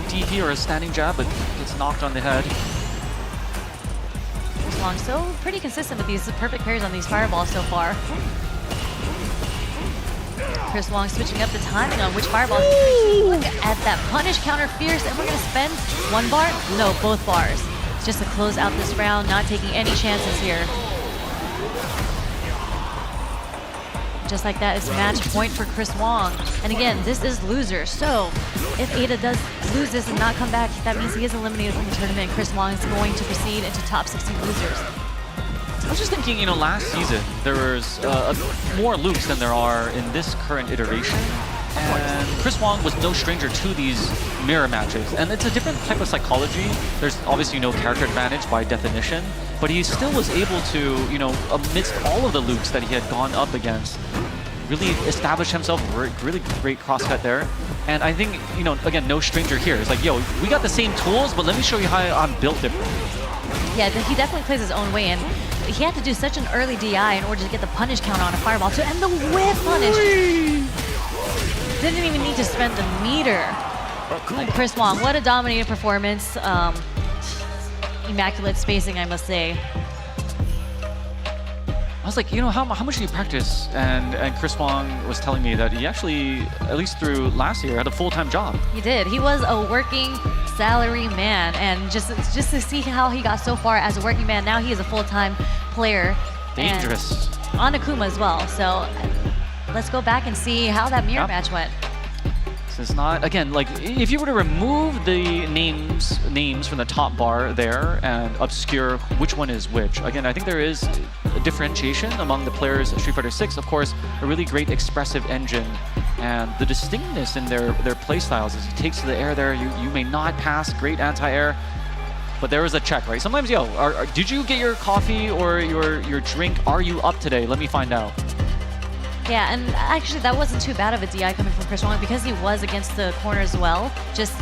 [SPEAKER 10] DP or a standing jab, but gets knocked on the head.
[SPEAKER 8] Chris Wong so pretty consistent with these perfect parries on these fireballs so far. Chris Wong switching up the timing on which fireballs. Look at that punish counter fierce, and we're gonna spend one bar? No, both bars. Just to close out this round, not taking any chances here. Just like that, it's match point for Chris Wong. And again, this is loser. So if Ada does lose this and not come back, that means he is eliminated from the tournament, and Chris Wong is going to proceed into top 16 losers.
[SPEAKER 10] I was just thinking, you know, last season there was more Lukes than there are in this current iteration. And Chris Wong was no stranger to these mirror matches. And it's a different type of psychology. There's obviously no character advantage by definition, but he still was able to, you know, amidst all of the Lukes that he had gone up against, really establish himself. Really great crosscut there. And I think, you know, again, no stranger here. It's like, yo, we got the same tools, but let me show you how I'm built different.
[SPEAKER 8] Yeah, he definitely plays his own way, and he had to do such an early DI in order to get the punish count on a fireball too, and the whiff punish. Didn't even need to spend a meter. Chris Wong, what a dominating performance. Immaculate spacing, I must say.
[SPEAKER 10] I was like, you know, how much do you practice? And Chris Wong was telling me that he actually, at least through last year, had a full-time job.
[SPEAKER 8] He did. He was a working salary man, and just to see how he got so far as a working man, now he is a full-time player.
[SPEAKER 10] Dangerous.
[SPEAKER 8] On Akuma as well. So let's go back and see how that mirror match went.
[SPEAKER 10] So it's not, again, like, if you were to remove the names from the top bar there and obscure which one is which, again, I think there is a differentiation among the players. Street Fighter 6, of course, a really great expressive engine, and the distinctness in their playstyles as he takes to the air there. You may not pass great anti-air, but there is a check, right? Sometimes, yo, did you get your coffee or your drink? Are you up today? Let me find out.
[SPEAKER 8] Yeah, and actually that wasn't too bad of a DI coming from Chris Wong because he was against the corner as well. Just,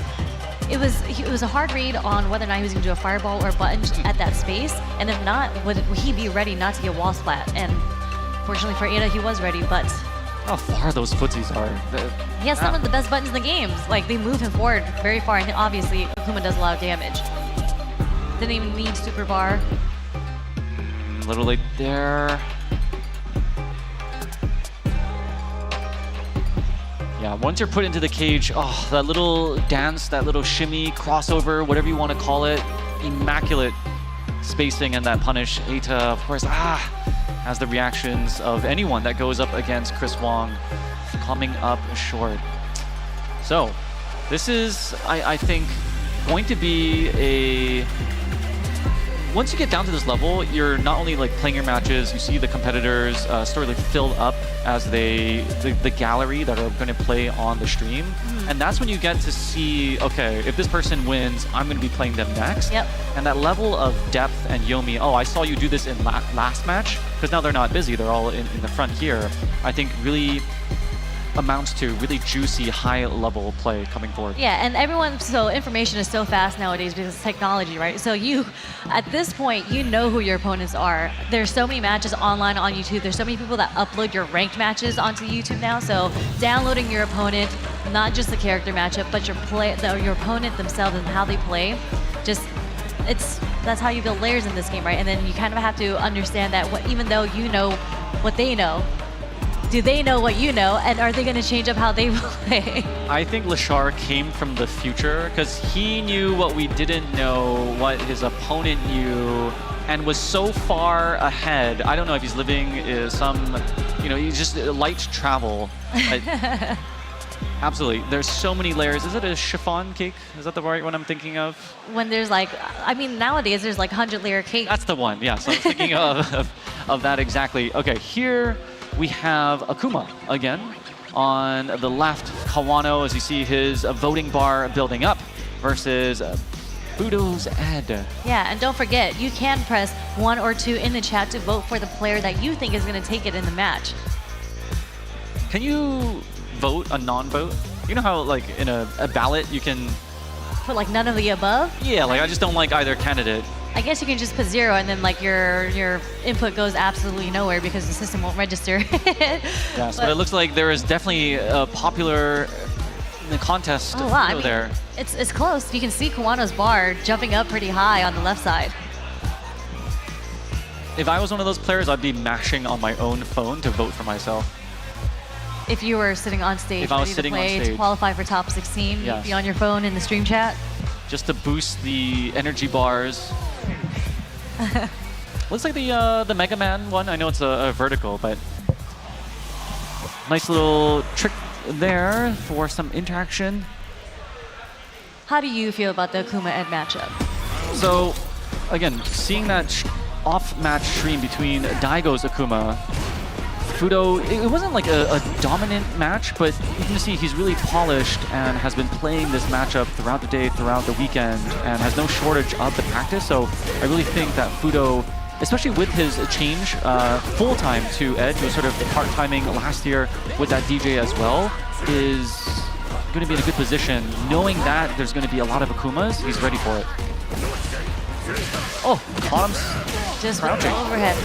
[SPEAKER 8] it was a hard read on whether or not he was going to do a fireball or a button at that space, and if not, would he be ready not to get wall splat? And fortunately for Ada, he was ready, but...
[SPEAKER 10] How far those footsies are.
[SPEAKER 8] He has some of the best buttons in the game. Like, they move him forward very far, and obviously Akuma does a lot of damage. Didn't even need super bar.
[SPEAKER 10] A little late there. Yeah, once you're put into the cage, oh, that little dance, that little shimmy, crossover, whatever you want to call it, immaculate spacing and that punish. Eita, of course, has the reactions of anyone that goes up against Chris Wong, coming up short. So, this is, I think, going to be a... Once you get down to this level, you're not only like playing your matches, you see the competitors sort of like fill up as the gallery that are going to play on the stream. And that's when you get to see, okay, if this person wins, I'm going to be playing them next.
[SPEAKER 8] Yep.
[SPEAKER 10] And that level of depth and Yomi, oh, I saw you do this in last match, because now they're not busy, they're all in the front here, I think really amounts to really juicy, high-level play coming forward.
[SPEAKER 8] Yeah, and everyone, so information is so fast nowadays because it's technology, right? So you, at this point, you know who your opponents are. There's so many matches online on YouTube. There's so many people that upload your ranked matches onto YouTube now. So downloading your opponent, not just the character matchup, but your opponent themselves and how they play, just, that's how you build layers in this game, right? And then you kind of have to understand that even though you know what they know, do they know what you know, and are they going to change up how they play?
[SPEAKER 10] I think Lashar came from the future because he knew what we didn't know, what his opponent knew, and was so far ahead. I don't know if he's living he's just light travel. Absolutely. There's so many layers. Is it a chiffon cake? Is that the right one I'm thinking of?
[SPEAKER 8] When there's nowadays there's like 100-layer cake.
[SPEAKER 10] That's the one, yeah. So I was thinking of that exactly. Okay, here we have Akuma again. On the left, Kawano, as you see his voting bar building up, versus Fudo's Ed.
[SPEAKER 8] Yeah, and don't forget, you can press 1 or 2 in the chat to vote for the player that you think is going to take it in the match.
[SPEAKER 10] Can you vote a non-vote? You know how, like, in a ballot, you can...
[SPEAKER 8] Put, like, none of the above?
[SPEAKER 10] Yeah, like, I just don't like either candidate.
[SPEAKER 8] I guess you can just put 0 and then like your input goes absolutely nowhere because the system won't register.
[SPEAKER 10] Yes, but it looks like there is definitely a popular contest there.
[SPEAKER 8] It's close. You can see Kawano's bar jumping up pretty high on the left side.
[SPEAKER 10] If I was one of those players, I'd be mashing on my own phone to vote for myself.
[SPEAKER 8] If you were sitting on stage, ready to play, to qualify for top 16, you'd be on your phone in the stream chat.
[SPEAKER 10] Just to boost the energy bars. Looks like the Mega Man one. I know it's a vertical, but nice little trick there for some interaction.
[SPEAKER 8] How do you feel about the Akuma Ed matchup?
[SPEAKER 10] So, again, seeing that off-match stream between Daigo's Akuma, Fudo, it wasn't like a dominant match, but you can see he's really polished and has been playing this matchup throughout the day, throughout the weekend, and has no shortage of the practice. So I really think that Fudo, especially with his change full-time to Ed, who was sort of part-timing last year with that DJ as well, is going to be in a good position. Knowing that there's going to be a lot of Akumas, he's ready for it. Oh, bottoms.
[SPEAKER 8] Just overhead.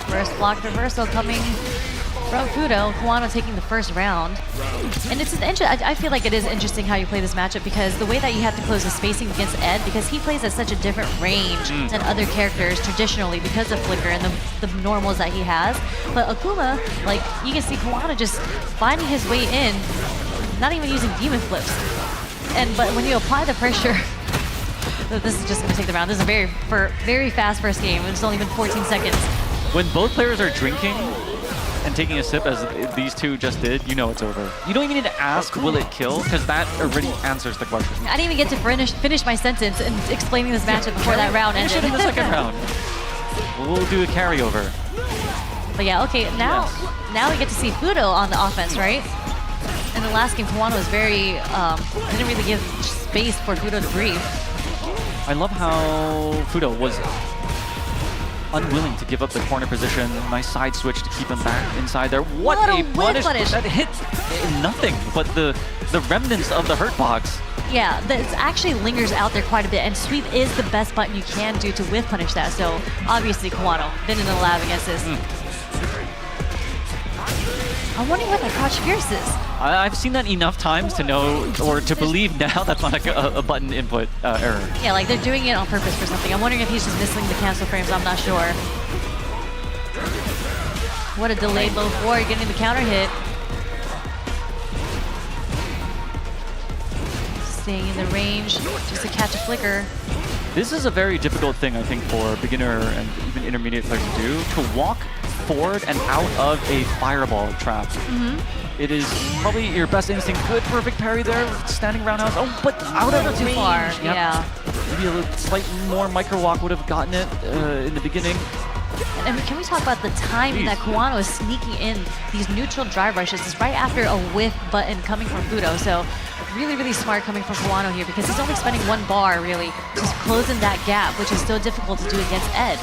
[SPEAKER 8] First block reversal coming from Fudo. Kawano taking the first round. And it's I feel like it is interesting how you play this matchup because the way that you have to close the spacing against Ed, because he plays at such a different range than other characters traditionally because of Flicker and the normals that he has. But Akuma, like, you can see Kawano just finding his way in, not even using demon flips. But when you apply the pressure, this is just going to take the round. This is a very fast first game. It's only been 14 seconds.
[SPEAKER 10] When both players are drinking and taking a sip, as these two just did, you know it's over. You don't even need to ask, will it kill? Because that already answers the question.
[SPEAKER 8] I didn't even get to finish my sentence in explaining this matchup before that round ended.
[SPEAKER 10] Finish it in the second round. We'll do a carryover.
[SPEAKER 8] But yeah, okay, now we get to see Fudo on the offense, right? In the last game, Kawano was didn't really give space for Fudo to breathe.
[SPEAKER 10] I love how Fudo was unwilling to give up the corner position. Nice side switch to keep him back inside there. What a punish! That hit nothing but the remnants of the hurt box.
[SPEAKER 8] Yeah, it actually lingers out there quite a bit, and sweep is the best button you can do to whiff punish that. So obviously Kawano been in the lab against this. I'm wondering what that crouch fierce is.
[SPEAKER 10] I've seen that enough times to know, or to believe now that's not a button input error.
[SPEAKER 8] Yeah, like they're doing it on purpose for something. I'm wondering if he's just missing the cancel frames, I'm not sure. What a delayed low forward, getting the counter hit. Staying in the range just to catch a flicker.
[SPEAKER 10] This is a very difficult thing, I think, for beginner and even intermediate players to do, to walk forward and out of a fireball trap. It is probably your best instinct. Good, perfect parry there, standing roundhouse. Oh, but out of
[SPEAKER 8] too
[SPEAKER 10] range.
[SPEAKER 8] far,
[SPEAKER 10] Yep.
[SPEAKER 8] yeah.
[SPEAKER 10] Maybe a little slight more micro walk would have gotten it in the beginning.
[SPEAKER 8] And can we talk about the timing that Kawano is sneaking in these neutral drive rushes? It's right after a whiff button coming from Fudo. So really, really smart coming from Kawano here because he's only spending one bar, really, just closing that gap, which is so difficult to do against Ed.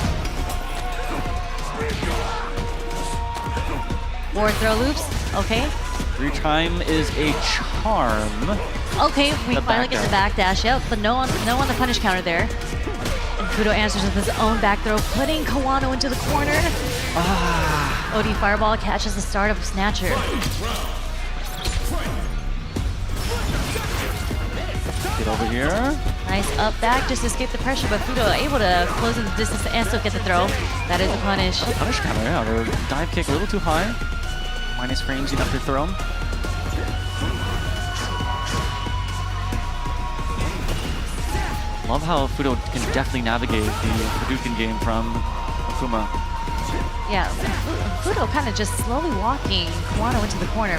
[SPEAKER 8] Forward throw loops, okay.
[SPEAKER 10] Retime is a charm.
[SPEAKER 8] Okay, we
[SPEAKER 10] The
[SPEAKER 8] finally get the backdash, yep, but no on the punish counter there. And Fudo answers with his own back throw, putting Kawano into the corner. OD Fireball catches the start of Snatcher.
[SPEAKER 10] Get over here.
[SPEAKER 8] Nice up back, just to escape the pressure, but Fudo able to close in the distance and still get the throw. That is a punish.
[SPEAKER 10] Punish counter, yeah. The dive kick a little too high. Minus frames enough to throw him. Love how Fudo can definitely navigate the Hadouken game from Akuma.
[SPEAKER 8] Yeah, Fudo kind of just slowly walking Kawano into the corner.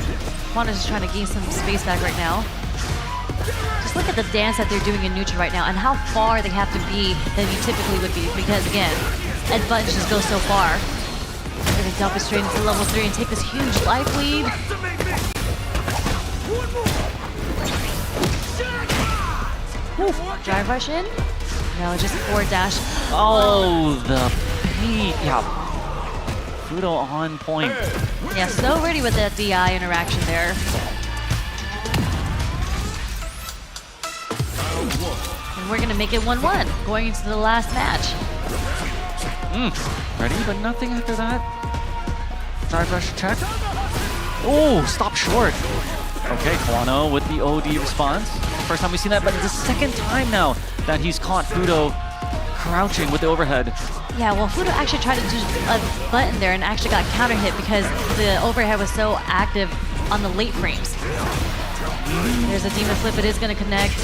[SPEAKER 8] Kawano's just trying to gain some space back right now. Just look at the dance that they're doing in neutral right now and how far they have to be than you typically would be because, again, Ed buttons just go so far. They're going to dump it straight into level 3 and take this huge life lead. Drive rush in? No, just forward dash.
[SPEAKER 10] Oh, the beat. Yeah. Fudo on point.
[SPEAKER 8] Yeah, so ready with that DI interaction there. And we're going to make it 1-1 going into the last match.
[SPEAKER 10] Ready, but nothing after that. Drive rush check. Oh, stop short. Okay, Kawano with the OD response. First time we've seen that, but it's the second time now that he's caught Fudo crouching with the overhead.
[SPEAKER 8] Yeah, well, Fudo actually tried to do a button there and actually got counter hit because the overhead was so active on the late frames. There's a Demon Flip, it is going to connect.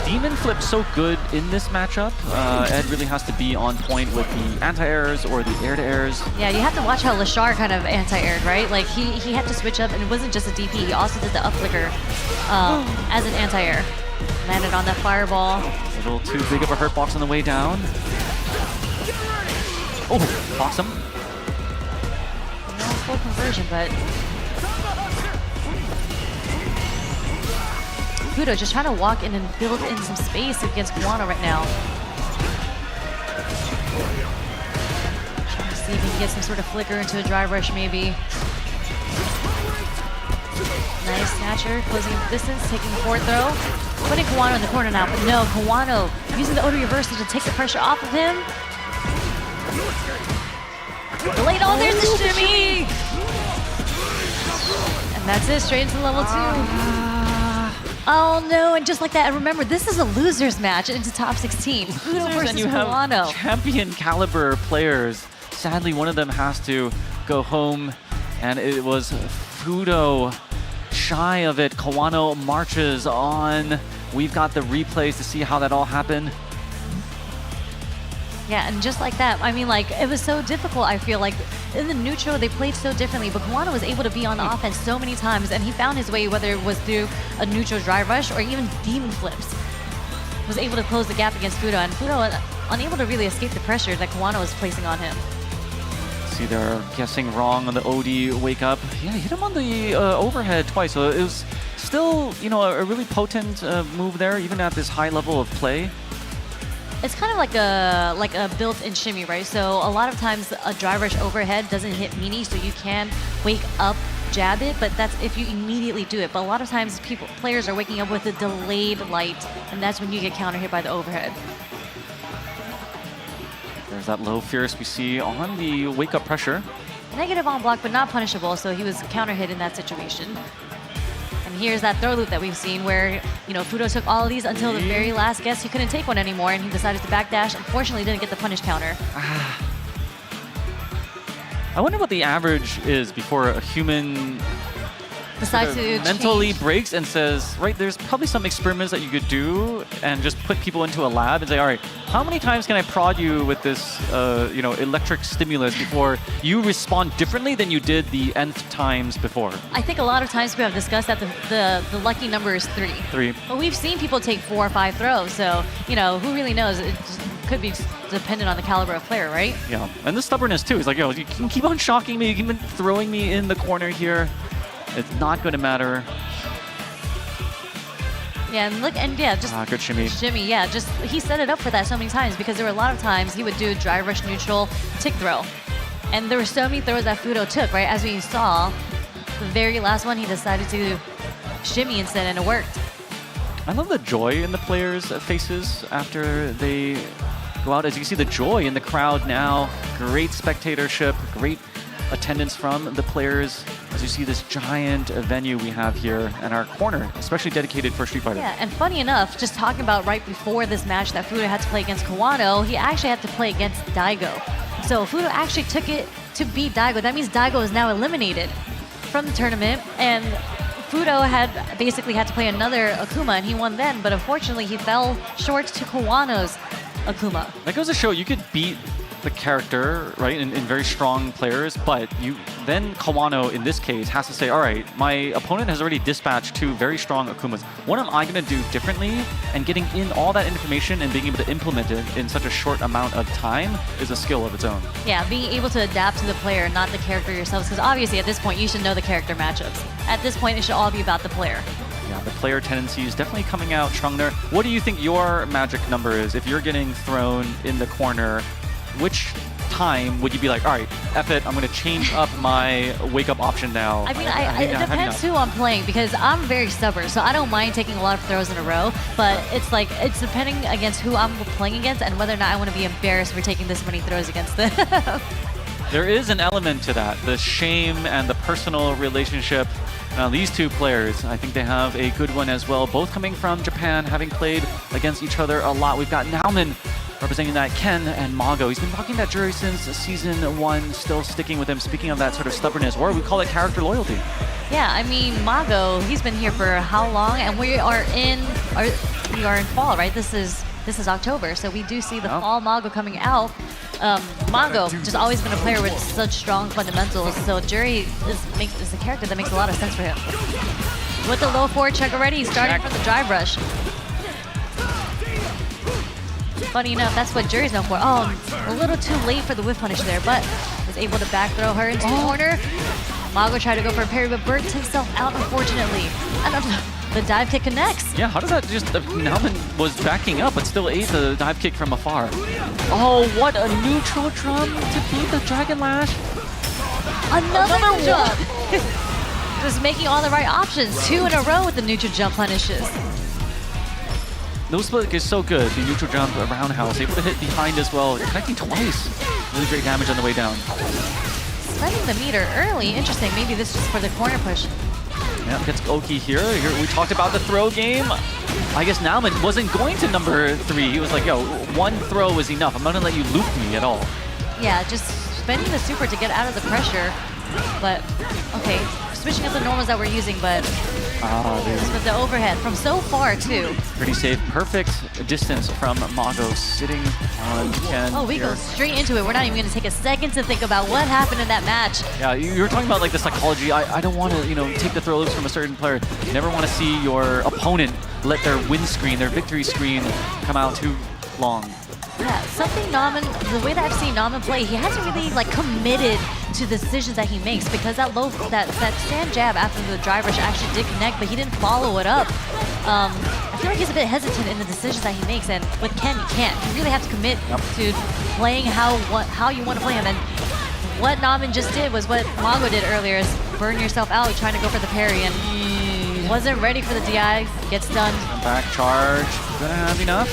[SPEAKER 10] Demon Flip so good in this matchup. Ed really has to be on point with the anti-airs or the air-to-airs.
[SPEAKER 8] Yeah, you have to watch how Lashar kind of anti-aired, right? Like, he had to switch up, and it wasn't just a DP, he also did the up flicker as an anti-air. Landed on that fireball.
[SPEAKER 10] A little too big of a hurt box on the way down. Oh, awesome.
[SPEAKER 8] No full conversion, but Fudo just trying to walk in and build in some space against Kawano right now. Trying to see if he can get some sort of flicker into a drive rush maybe. Nice snatcher, closing the distance, taking the forward throw. Putting Kawano in the corner now, but no, Kawano using the OD reversal to take the pressure off of him. Delayed, oh, there's the shimmy! And that's it, straight into level 2. Oh no, and just like that, and remember, this is a loser's match into top 16. Fudo versus
[SPEAKER 10] and you
[SPEAKER 8] Kawano.
[SPEAKER 10] have champion caliber players. Sadly, one of them has to go home, and it was Fudo. Shy of it, Kawano marches on. We've got the replays to see how that all happened.
[SPEAKER 8] Yeah, and just like that, I mean, like, it was so difficult, I feel like. In the neutral, they played so differently, but Kawano was able to be on offense so many times, and he found his way, whether it was through a neutral drive rush or even demon flips. Was able to close the gap against Fudo, and Fudo was unable to really escape the pressure that Kawano was placing on him.
[SPEAKER 10] See, they're guessing wrong on the OD wake up. Yeah, he hit him on the overhead twice, so it was still, you know, a really potent move there, even at this high level of play.
[SPEAKER 8] It's kind of like a built-in shimmy, right? So a lot of times a drive rush overhead doesn't hit meanie, so you can wake up, jab it, but that's if you immediately do it. But a lot of times players are waking up with a delayed light, and that's when you get counter hit by the overhead.
[SPEAKER 10] There's that low fierce we see on the wake up pressure.
[SPEAKER 8] Negative on block, but not punishable, so he was counter hit in that situation. And here's that throw loop that we've seen where, you know, Fudo took all of these until the very last guess he couldn't take one anymore, and he decided to backdash. Unfortunately, didn't get the punish counter.
[SPEAKER 10] I wonder what the average is before a human
[SPEAKER 8] Decides to
[SPEAKER 10] mentally
[SPEAKER 8] change.
[SPEAKER 10] breaks and says, right, there's probably some experiments that you could do and just put people into a lab and say, all right, how many times can I prod you with this, electric stimulus before you respond differently than you did the nth times before?
[SPEAKER 8] I think a lot of times we have discussed that the lucky number is 3.
[SPEAKER 10] 3.
[SPEAKER 8] But we've seen people take 4 or 5 throws, so, who really knows? It just could be dependent on the caliber of player, right?
[SPEAKER 10] Yeah, and the stubbornness too. He's like, yo, you can keep on shocking me, you keep on throwing me in the corner here. It's not going to matter.
[SPEAKER 8] Yeah, and look, and yeah, just
[SPEAKER 10] good shimmy.
[SPEAKER 8] Shimmy, yeah, just he set it up for that so many times because there were a lot of times he would do drive rush neutral tick throw, and there were so many throws that Fudo took. Right, as we saw, the very last one he decided to shimmy instead, and it worked.
[SPEAKER 10] I love the joy in the players' faces after they go out. As you can see, the joy in the crowd now. Great spectatorship, great attendance from the players. As you see this giant venue we have here in our corner, especially dedicated for Street Fighter.
[SPEAKER 8] Yeah, and funny enough, just talking about right before this match that Fudo had to play against Kawano, he actually had to play against Daigo. So Fudo actually took it to beat Daigo. That means Daigo is now eliminated from the tournament, and Fudo had basically had to play another Akuma, and he won then, but unfortunately he fell short to Kawano's Akuma.
[SPEAKER 10] That goes to show you could beat the character, right, in very strong players, but then Kawano, in this case, has to say, all right, my opponent has already dispatched 2 very strong Akumas. What am I going to do differently? And getting in all that information and being able to implement it in such a short amount of time is a skill of its own.
[SPEAKER 8] Yeah, being able to adapt to the player, not the character yourselves, because obviously at this point you should know the character matchups. At this point, it should all be about the player.
[SPEAKER 10] Yeah, the player tendency is definitely coming out strong there. What do you think your magic number is? If you're getting thrown in the corner, which time would you be like, all right, F it, I'm going to change up my wake-up option now?
[SPEAKER 8] I mean, it depends who I'm playing because I'm very stubborn, so I don't mind taking a lot of throws in a row, but it's depending against who I'm playing against and whether or not I want to be embarrassed for taking this many throws against them.
[SPEAKER 10] There is an element to that, the shame and the personal relationship. Now, these 2 players, I think they have a good one as well, both coming from Japan, having played against each other a lot. We've got Nauman representing that, Ken and Mago. He's been rocking that jersey since season 1, still sticking with him. Speaking of that sort of stubbornness, or we call it character loyalty.
[SPEAKER 8] Yeah, I mean, Mago, he's been here for how long? And we are in fall, right? This is October, so we do see the fall Mago coming out. Mago just always been a player with such strong fundamentals, so Jury is a character that makes a lot of sense for him. With the low forward check already, starting from the drive rush. Funny enough, that's what Jury's known for. Oh, a little too late for the whip punish there, but was able to back throw her into the corner. Mago tried to go for a parry, but burnt himself out, unfortunately. The dive kick connects.
[SPEAKER 10] Yeah, how does that just... Nauman was backing up, but still ate the dive kick from afar. Oh, what a neutral drum to beat the Dragon Lash.
[SPEAKER 8] Another jump. Just making all the right options. 2 in a row with the neutral jump punishes.
[SPEAKER 10] No split is so good. The neutral jump, a roundhouse, able to hit behind as well, connecting twice. Really great damage on the way down.
[SPEAKER 8] Spending the meter early. Interesting. Maybe this is for the corner push.
[SPEAKER 10] Yeah, gets Oki here. We talked about the throw game. I guess Nauman wasn't going to number 3. He was like, yo, 1 throw is enough. I'm not going to let you loop me at all.
[SPEAKER 8] Yeah, just spending the super to get out of the pressure. But, okay, switching up the normals that we're using, but with the overhead from so far, too.
[SPEAKER 10] Pretty safe. Perfect distance from Mago sitting on Ken.
[SPEAKER 8] Oh, we go straight into it. We're not even going to take a second to think about what happened in that match.
[SPEAKER 10] Yeah, you were talking about like the psychology. I don't want to, take the throws from a certain player. You never want to see your opponent let their win screen, their victory screen come out too long.
[SPEAKER 8] Yeah, something the way that I've seen Nauman play, he hasn't really committed to the decisions that he makes because that stand jab after the drive rush actually did connect, but he didn't follow it up. I feel like he's a bit hesitant in the decisions that he makes, and with Ken, you can't. You really have to commit to playing how you want to play him. And what Nauman just did was what Mago did earlier, is burn yourself out trying to go for the parry, and wasn't ready for the DI, gets stunned.
[SPEAKER 10] Back charge, gonna have enough.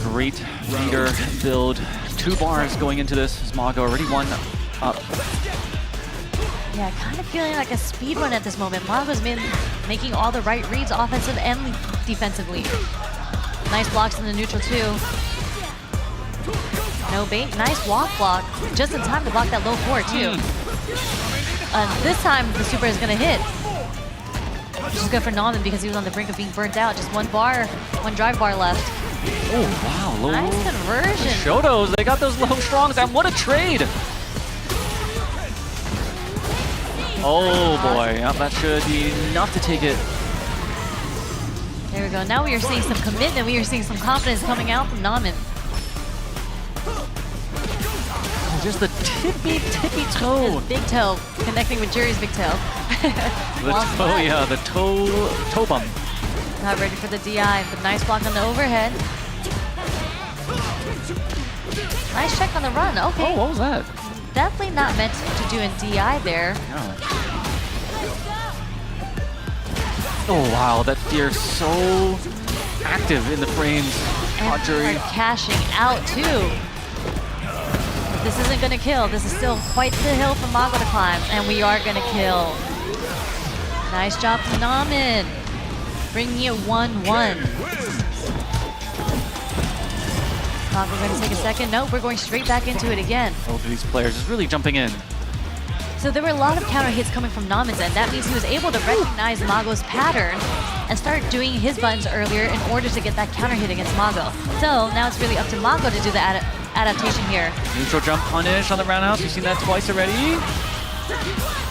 [SPEAKER 10] Great meter build. 2 bars going into this. As Mago already 1 up.
[SPEAKER 8] Yeah, kind of feeling like a speed run at this moment. Mago's been making all the right reads, offensive and defensively. Nice blocks in the neutral too. No bait. Nice walk block. Just in time to block that low 4 too. This time the super is gonna hit. Which is good for Nauman because he was on the brink of being burnt out. Just one drive bar left.
[SPEAKER 10] Oh, wow. Low
[SPEAKER 8] nice conversion.
[SPEAKER 10] Shotos, they got those low strongs, and what a trade! Oh boy, yeah, that should be enough to take it.
[SPEAKER 8] There we go. Now we are seeing some commitment. We are seeing some confidence coming out from Nauman.
[SPEAKER 10] Oh, just the tippy toe.
[SPEAKER 8] His big toe connecting with Jerry's big toe.
[SPEAKER 10] The toe, yeah, the toe bump.
[SPEAKER 8] Not ready for the DI, but nice block on the overhead. Nice check on the run. Okay.
[SPEAKER 10] Oh, what was that?
[SPEAKER 8] Definitely not meant to do a DI there.
[SPEAKER 10] Yeah. Oh wow, that fear so active in the frames.
[SPEAKER 8] And are cashing out too. This isn't gonna kill. This is still quite the hill for Mago to climb, and we are gonna kill. Nice job from Nauman. Bringing it 1-1. Mago gonna take a second. Nope, we're going straight back into it again.
[SPEAKER 10] Both of these players is really jumping in.
[SPEAKER 8] So there were a lot of counter hits coming from Nauman's end. That means he was able to recognize Mago's pattern and start doing his buttons earlier in order to get that counter hit against Mago. So now it's really up to Mago to do the adaptation here.
[SPEAKER 10] Neutral jump punish on the roundhouse. We've seen that twice already.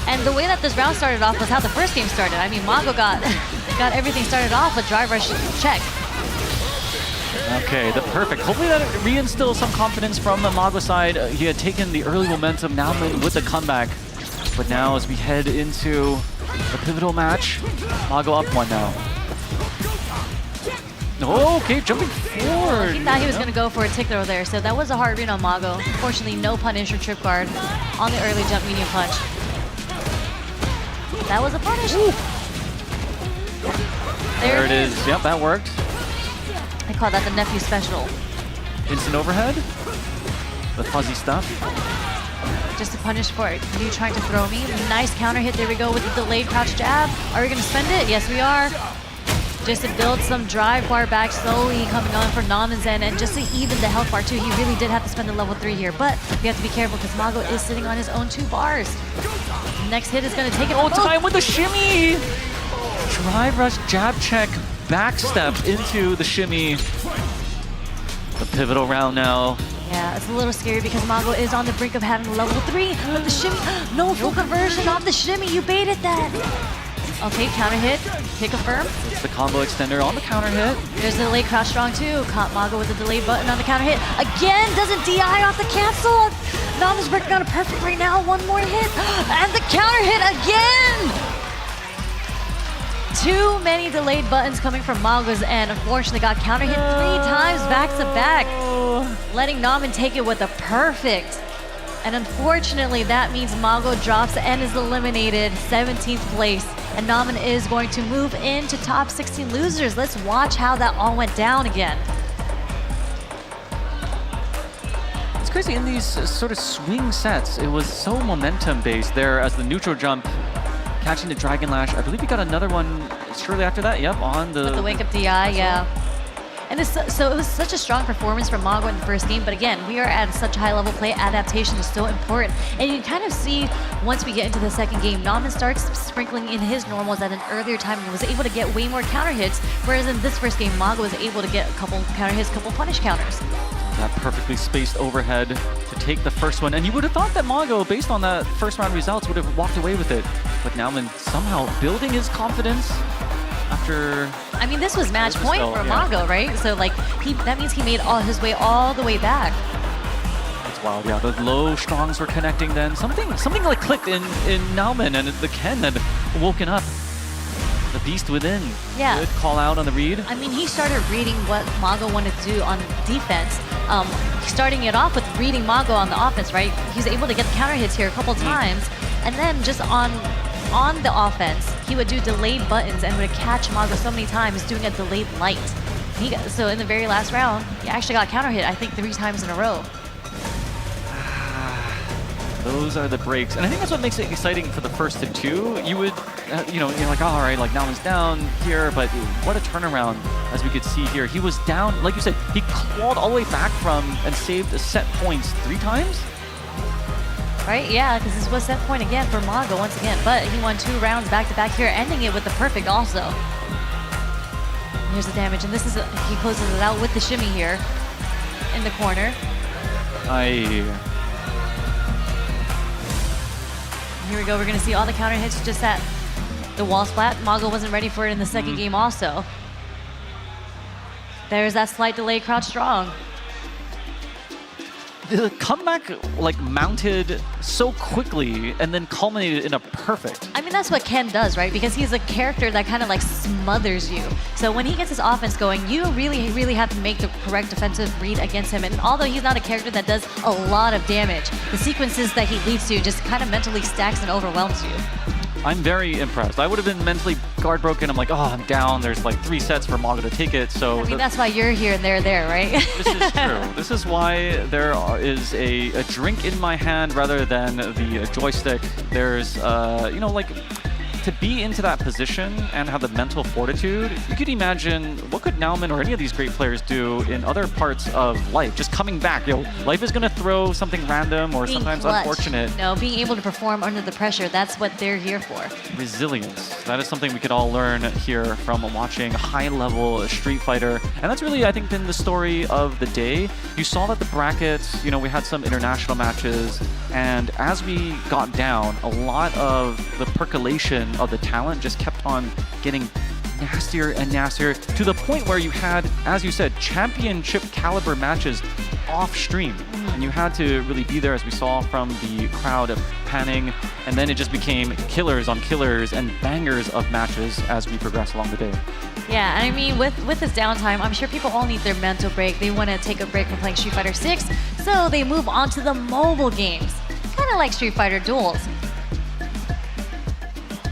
[SPEAKER 8] And the way that this round started off was how the first game started. I mean, Mago got everything started off with drive rush check.
[SPEAKER 10] Okay, the perfect. Hopefully that reinstills some confidence from the Mago side. He had taken the early momentum now with the comeback. But now as we head into the pivotal match, Mago up 1 now. Oh, okay, jumping forward.
[SPEAKER 8] He thought he was going to go for a tick throw there, so that was a hard read on Mago. Unfortunately, no punish or trip guard on the early jump medium punch. That was a punish.
[SPEAKER 10] There it is. Yep, that worked.
[SPEAKER 8] I call that the nephew special.
[SPEAKER 10] Instant overhead. The fuzzy stuff.
[SPEAKER 8] Just to punish for it. You trying to throw me. Nice counter hit. There we go with the delayed crouch jab. Are we going to spend it? Yes, we are. Just to build some drive bar back slowly coming on for Nauman's end, and just to even the health bar too. He really did have to spend the level 3 here, but we have to be careful because Mago is sitting on his own 2 bars. Next hit is going to take it.
[SPEAKER 10] Oh, time with the shimmy! Drive rush jab check backstep into the shimmy. The pivotal round now.
[SPEAKER 8] Yeah, it's a little scary because Mago is on the brink of having level 3, but the shimmy, no full conversion off the shimmy, you baited that. Okay, counter hit, hit confirm.
[SPEAKER 10] It's the combo extender on the counter hit.
[SPEAKER 8] There's the delayed crouch strong too. Caught Mago with the delayed button on the counter hit. Again, doesn't DI off the cancel. Nauman's working on it perfect right now. One more hit, and the counter hit again. Too many delayed buttons coming from Mago's end. Unfortunately, got counter hit 3 times back to back, letting Nauman take it with a perfect. And unfortunately, that means Mago drops and is eliminated, 17th place. And Nauman is going to move into top 16 losers. Let's watch how that all went down again.
[SPEAKER 10] It's crazy, in these sort of swing sets, it was so momentum based there as the neutral jump catching the Dragon Lash. I believe we got another one shortly after that. Yep, on the...
[SPEAKER 8] With the wake up DI, yeah. And this, so it was such a strong performance from Mago in the first game, but again, we are at such high level play. Adaptation is so important. And you kind of see, once we get into the second game, Nauman starts sprinkling in his normals at an earlier time and was able to get way more counter hits, whereas in this first game, Mago was able to get a couple counter hits, couple punish counters.
[SPEAKER 10] That perfectly spaced overhead to take the first one. And you would have thought that Mago, based on that first round results, would have walked away with it. But Nauman somehow building his confidence after...
[SPEAKER 8] I mean, this was match point for Mago, right? So, like, that means he made his way all the way back.
[SPEAKER 10] That's wild, yeah. The low strongs were connecting then. Something like clicked in Nauman, and the Ken had woken up. The beast within.
[SPEAKER 8] Yeah.
[SPEAKER 10] Good call out on the read.
[SPEAKER 8] I mean, he started reading what Mago wanted to do on defense. Starting it off with reading Mago on the offense, right? He was able to get the counter hits here a couple times. And then just on the offense, he would do delayed buttons and would catch Mago so many times doing a delayed light. So in the very last round, he actually got counter hit, I think, 3 times in a row.
[SPEAKER 10] Those are the breaks. And I think that's what makes it exciting for the first to 2. You would you're like, oh, all right, like now he's down here, but what a turnaround as we could see here. He was down, like you said, he clawed all the way back from and saved the set points 3 times.
[SPEAKER 8] Right, yeah, because this was set point again for Mago once again, but he won 2 rounds back-to-back here, ending it with the perfect also. Here's the damage, and this is, he closes it out with the shimmy here in the corner. Here we go, we're gonna see all the counter hits just at the wall splat. Mago wasn't ready for it in the second game also. There's that slight delay, crouch strong.
[SPEAKER 10] The comeback like mounted so quickly and then culminated in a perfect.
[SPEAKER 8] I mean, that's what Ken does, right? Because he's a character that kind of like smothers you. So when he gets his offense going, you really have to make the correct defensive read against him. And although he's not a character that does a lot of damage, the sequences that he leads to just kind of mentally stacks and overwhelms you.
[SPEAKER 10] I'm very impressed. I would have been mentally guard broken. I'm like, oh, I'm down. There's like 3 sets for Mago to take it. So
[SPEAKER 8] I mean, that's why you're here and they're there, right?
[SPEAKER 10] This is true. This is why there is a drink in my hand rather than the joystick. There's, like, to be into that position and have the mental fortitude, you could imagine what could Nauman or any of these great players do in other parts of life. Just coming back, life is going to throw something random or
[SPEAKER 8] being
[SPEAKER 10] sometimes
[SPEAKER 8] clutch.
[SPEAKER 10] unfortunate.
[SPEAKER 8] No, being able to perform under the pressure, that's what they're here for.
[SPEAKER 10] Resilience. That is something we could all learn here from watching high-level Street Fighter. And that's really, I think, been the story of the day. You saw that the brackets, we had some international matches, and as we got down, a lot of the percolation of the talent just kept on getting nastier and nastier to the point where you had, as you said, championship caliber matches off stream. And you had to really be there, as we saw from the crowd panning, and then it just became killers on killers and bangers of matches as we progress along the day.
[SPEAKER 8] Yeah, I mean, with this downtime, I'm sure people all need their mental break. They want to take a break from playing Street Fighter 6, so they move on to the mobile games, kind of like Street Fighter Duels.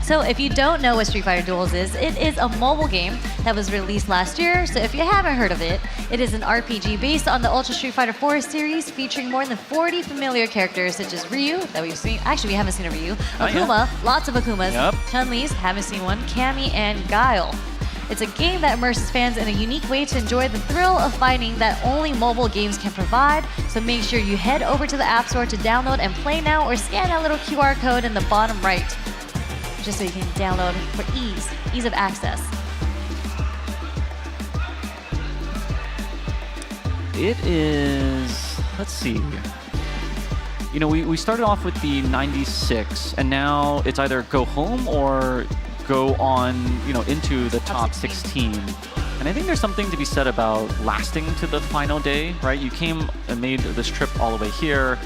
[SPEAKER 8] So if you don't know what Street Fighter Duels is, it is a mobile game that was released last year. So if you haven't heard of it, it is an RPG based on the Ultra Street Fighter 4 series, featuring more than 40 familiar characters such as Ryu, that we've seen. Actually, we haven't seen a Ryu. Akuma, lots of Akumas.
[SPEAKER 10] Yep.
[SPEAKER 8] Chun-Li's, haven't seen one. Cammy and Guile. It's a game that immerses fans in a unique way to enjoy the thrill of fighting that only mobile games can provide. So make sure you head over to the App Store to download and play now, or scan that little QR code in the bottom right, just so you can download for ease of access.
[SPEAKER 10] It is, let's see. We started off with the 96, and now it's either go home or go on, into the top 16. And I think there's something to be said about lasting to the final day, right? You came and made this trip all the way here.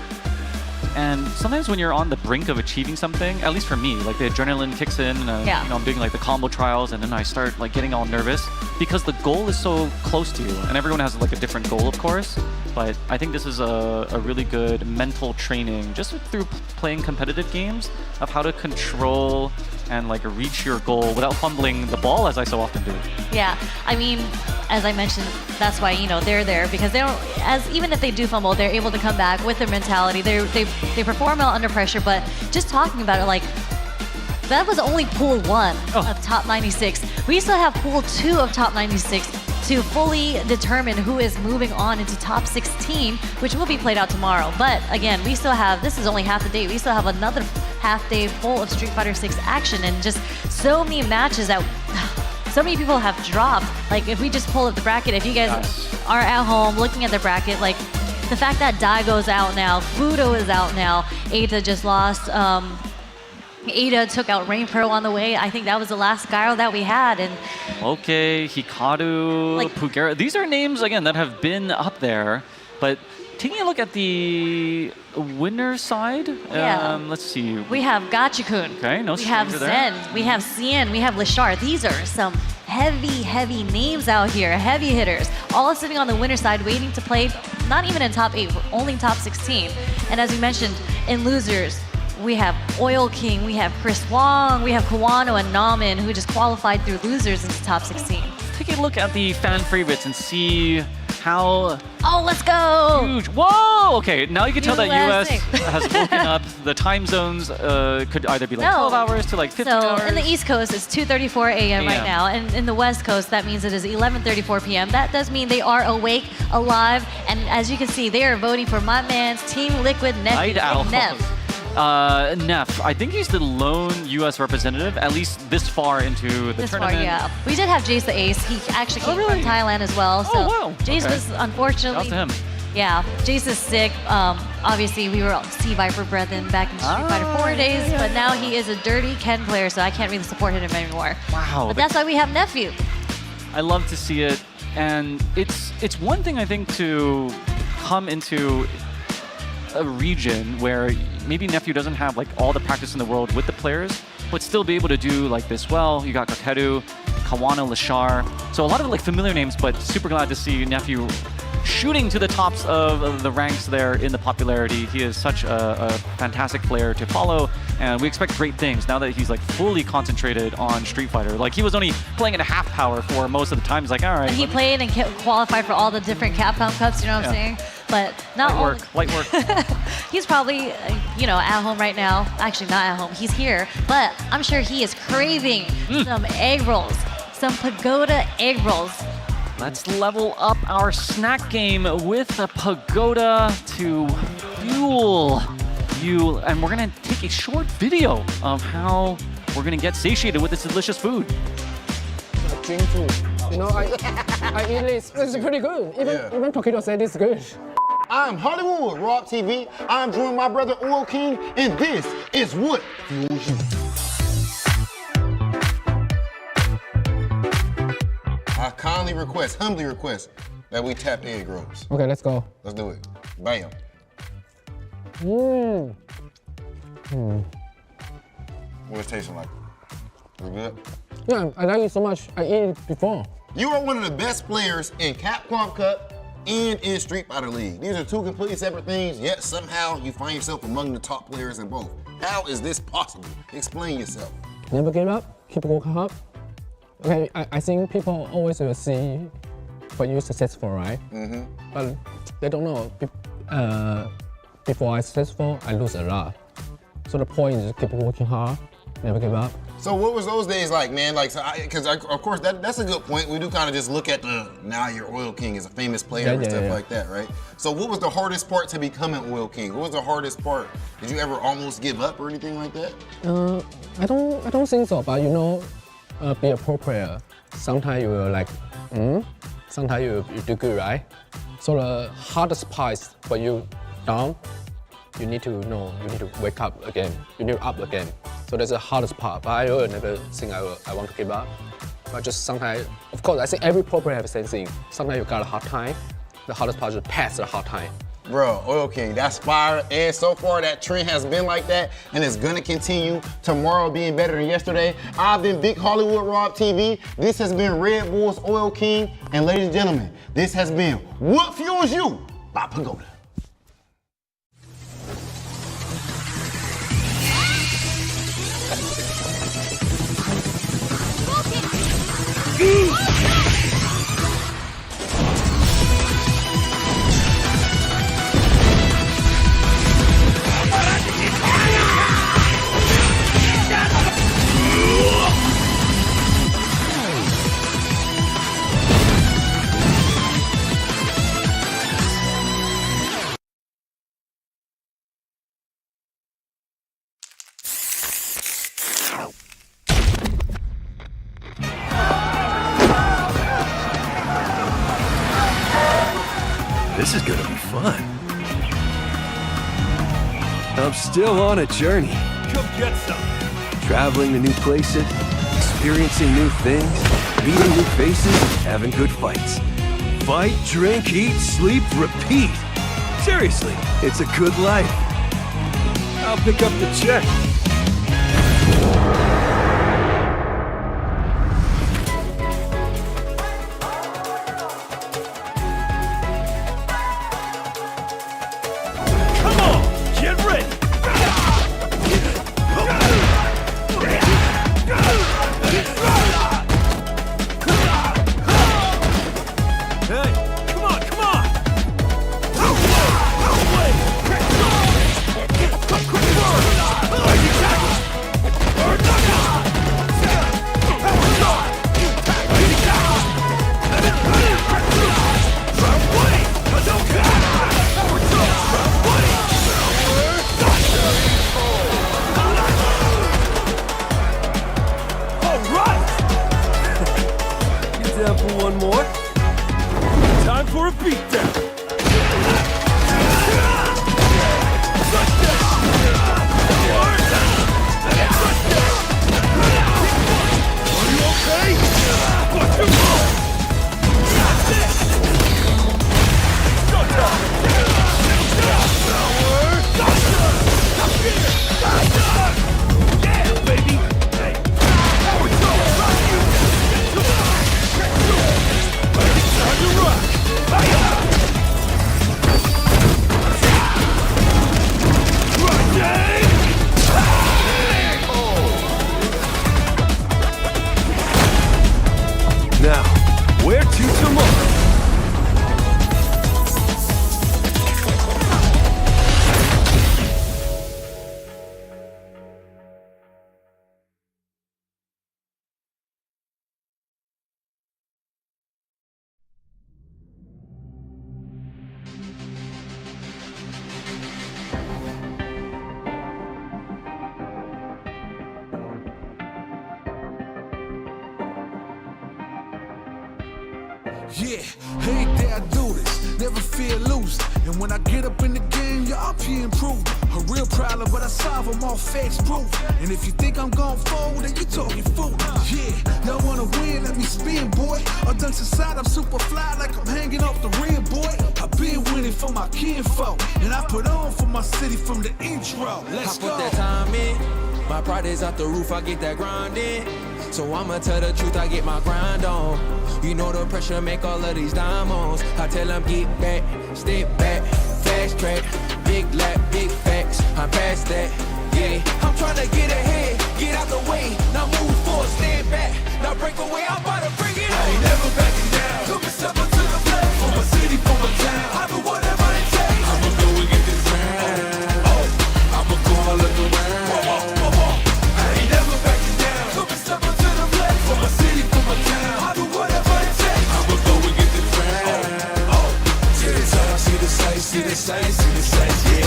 [SPEAKER 10] And sometimes when you're on the brink of achieving something, at least for me, like the adrenaline kicks in, and I'm doing like the combo trials, and then I start like getting all nervous because the goal is so close to you, and everyone has like a different goal, of course. But I think this is a really good mental training just through playing competitive games of how to control and like reach your goal without fumbling the ball, as I so often do.
[SPEAKER 8] Yeah, I mean, as I mentioned, that's why they're there, because they don't, even if they do fumble, they're able to come back with their mentality. They perform well under pressure. But just talking about it, like, that was only pool 1 of top 96. We still have pool 2 of top 96 to fully determine who is moving on into top 16, which will be played out tomorrow. But again, we still have, this is only half the day, we still have another half day full of Street Fighter 6 action, and just so many matches that so many people have dropped. Like, if we just pull up the bracket, if you guys are at home looking at the bracket, like, the fact that Daigo's out now, Fudo is out now, Ada just lost, Ada took out Rain Pearl on the way. I think that was the last Gyro that we had. And
[SPEAKER 10] okay, Hikaru, Pugera. These are names, again, that have been up there. But taking a look at the winner's side, let's see.
[SPEAKER 8] We have Gachikun.
[SPEAKER 10] Okay, no
[SPEAKER 8] We have Zen. We have Cien. We have Lashar. These are some heavy names out here, heavy hitters, all sitting on the winner's side waiting to play, not even in top 8, only top 16. And as we mentioned, in losers, we have Oil King, we have Chris Wong, we have Kawano and Nauman, who just qualified through losers into top 16.
[SPEAKER 10] Take a look at the fan favorites and see how
[SPEAKER 8] Oh, let's go!
[SPEAKER 10] huge. Whoa! Okay, now you can tell that US
[SPEAKER 8] USA.
[SPEAKER 10] has woken up. The time zones could either be like 12 hours to like 15 hours.
[SPEAKER 8] So in the East Coast, it's 2:34 a.m. right now, and in the West Coast, that means it is 11:34 p.m. That does mean they are awake, alive, and as you can see, they are voting for my man's Team Liquid nephew,
[SPEAKER 10] Night Owl.
[SPEAKER 8] Neff.
[SPEAKER 10] Neff, I think he's the lone U.S. representative, at least this far into the
[SPEAKER 8] This far,
[SPEAKER 10] tournament.
[SPEAKER 8] yeah. We did have Jace the Ace. He actually came
[SPEAKER 10] really?
[SPEAKER 8] from Thailand as well. So
[SPEAKER 10] wow.
[SPEAKER 8] Jace
[SPEAKER 10] Okay.
[SPEAKER 8] was unfortunately.
[SPEAKER 10] Shout out to him.
[SPEAKER 8] Yeah, Jace is sick. Obviously, we were Sea Viper brethren back in Street Fighter 4 days, but now he is a dirty Ken player, so I can't really support him anymore.
[SPEAKER 10] Wow.
[SPEAKER 8] But that's why we have Nephew.
[SPEAKER 10] I love to see it, and it's one thing I think to come into a region where maybe Nephew doesn't have like all the practice in the world with the players, but still be able to do like this well. You got Kakeru, Kawana, Lashar, so a lot of like familiar names, but super glad to see Nephew shooting to the tops of the ranks there in the popularity. He is such a fantastic player to follow, and we expect great things now that he's like fully concentrated on Street Fighter. Like he was only playing at a half power for most of the time. He's like, all right.
[SPEAKER 8] And he played and qualified for all the different Capcom Cups, you know what I'm saying? But not
[SPEAKER 10] light work.
[SPEAKER 8] He's probably, you know, at home right now. Actually, not at home. He's here. But I'm sure he is craving some egg rolls, some Pagoda egg rolls.
[SPEAKER 10] Let's level up our snack game with a Pagoda to fuel you. And we're going to take a short video of how we're going to get satiated with this delicious food.
[SPEAKER 17] Drink too. You know, I eat this. It's pretty good. Even Tokido said it's good.
[SPEAKER 18] I'm Hollywood, Rob TV. I'm joining my brother Oil King, and this is what fuels you. I kindly request, humbly request, that we tap the egg rolls.
[SPEAKER 17] Okay, let's go.
[SPEAKER 18] Let's do it. Bam. What's it tasting like? You good?
[SPEAKER 17] Yeah, I like it so much. I ate it before.
[SPEAKER 18] You are one of the best players in Capcom Cup and in Street Fighter League. These are two completely separate things, yet somehow you find yourself among the top players in both. How is this possible? Explain yourself.
[SPEAKER 17] Never give up. Keep going up. Okay, I think people always will see when you're successful, right? But they don't know. Before I'm successful, I lose a lot. So the point is keep working hard, never give up.
[SPEAKER 18] So what was those days like, man? Like, because of course that's a good point. We do kind of just look at now you're Oil King as a famous player and stuff like that, right? So what was the hardest part to becoming Oil King? What was the hardest part? Did you ever almost give up or anything like that?
[SPEAKER 17] I don't think so. But you know, be a pro player. Sometimes you will like, sometimes you do good, right? So the hardest part is when you down, you need to know, you need to wake up again. You need to up again. So that's the hardest part. But I will never think I want to give up. But just sometimes, of course, I think every pro player have the same thing. Sometimes you got a hard time. The hardest part is to pass the hard time.
[SPEAKER 18] Bro, Oil King, that's fire. And so far, that trend has been like that, and it's gonna continue. Tomorrow being better than yesterday. I've been Big Hollywood Rob TV. This has been Red Bull's Oil King. And ladies and gentlemen, this has been What Fuels You by Pagoda.
[SPEAKER 19] This is gonna be fun. I'm still on a journey.
[SPEAKER 1] Come get some.
[SPEAKER 19] Traveling to new places, experiencing new things, meeting new faces, having good fights. Fight, drink, eat, sleep, repeat. Seriously, it's a good life. I'll pick up the check.
[SPEAKER 1] Hey, come on, come
[SPEAKER 19] for a beatdown. Are you okay? Watch your move! Yeah, baby! Hey! Power tower, rock you! Time to rock! Now, where to tomorrow?
[SPEAKER 3] Yeah, hate that I do this, never fear losing. And when I get up in the game, y'all be improving. A real problem, but I solve them all facts proof. And if you think I'm gon' fold, then you talking fool. Yeah, y'all wanna win, let me spin, boy. All dunks aside, I'm super fly like I'm hanging off the rim, boy. I've been winning for my kinfolk, and I put on for my city from the intro. Let's go.
[SPEAKER 20] I put that time in, my pride is out the roof, I get that grind in. So I'ma tell the truth, I get my grind on. You know the pressure make all of these diamonds. I tell them get back, step back, fast track, big lap, big facts. I'm past that, yeah. I'm tryna get ahead, get out the way. Now move forward, stand back. Now break away, I'm about to bring it on. I ain't never backing down. Took me step up to the plate. For my city, for my town. I do whatever it takes. I'ma go and get this round. Oh, I'ma go all of the round. I ain't never backing down. Took me step up to the plate. For my city, for my town. I do whatever it takes. I'ma go and get this round. Oh, see the sights, see the sights, see the sights, see the sights, yeah.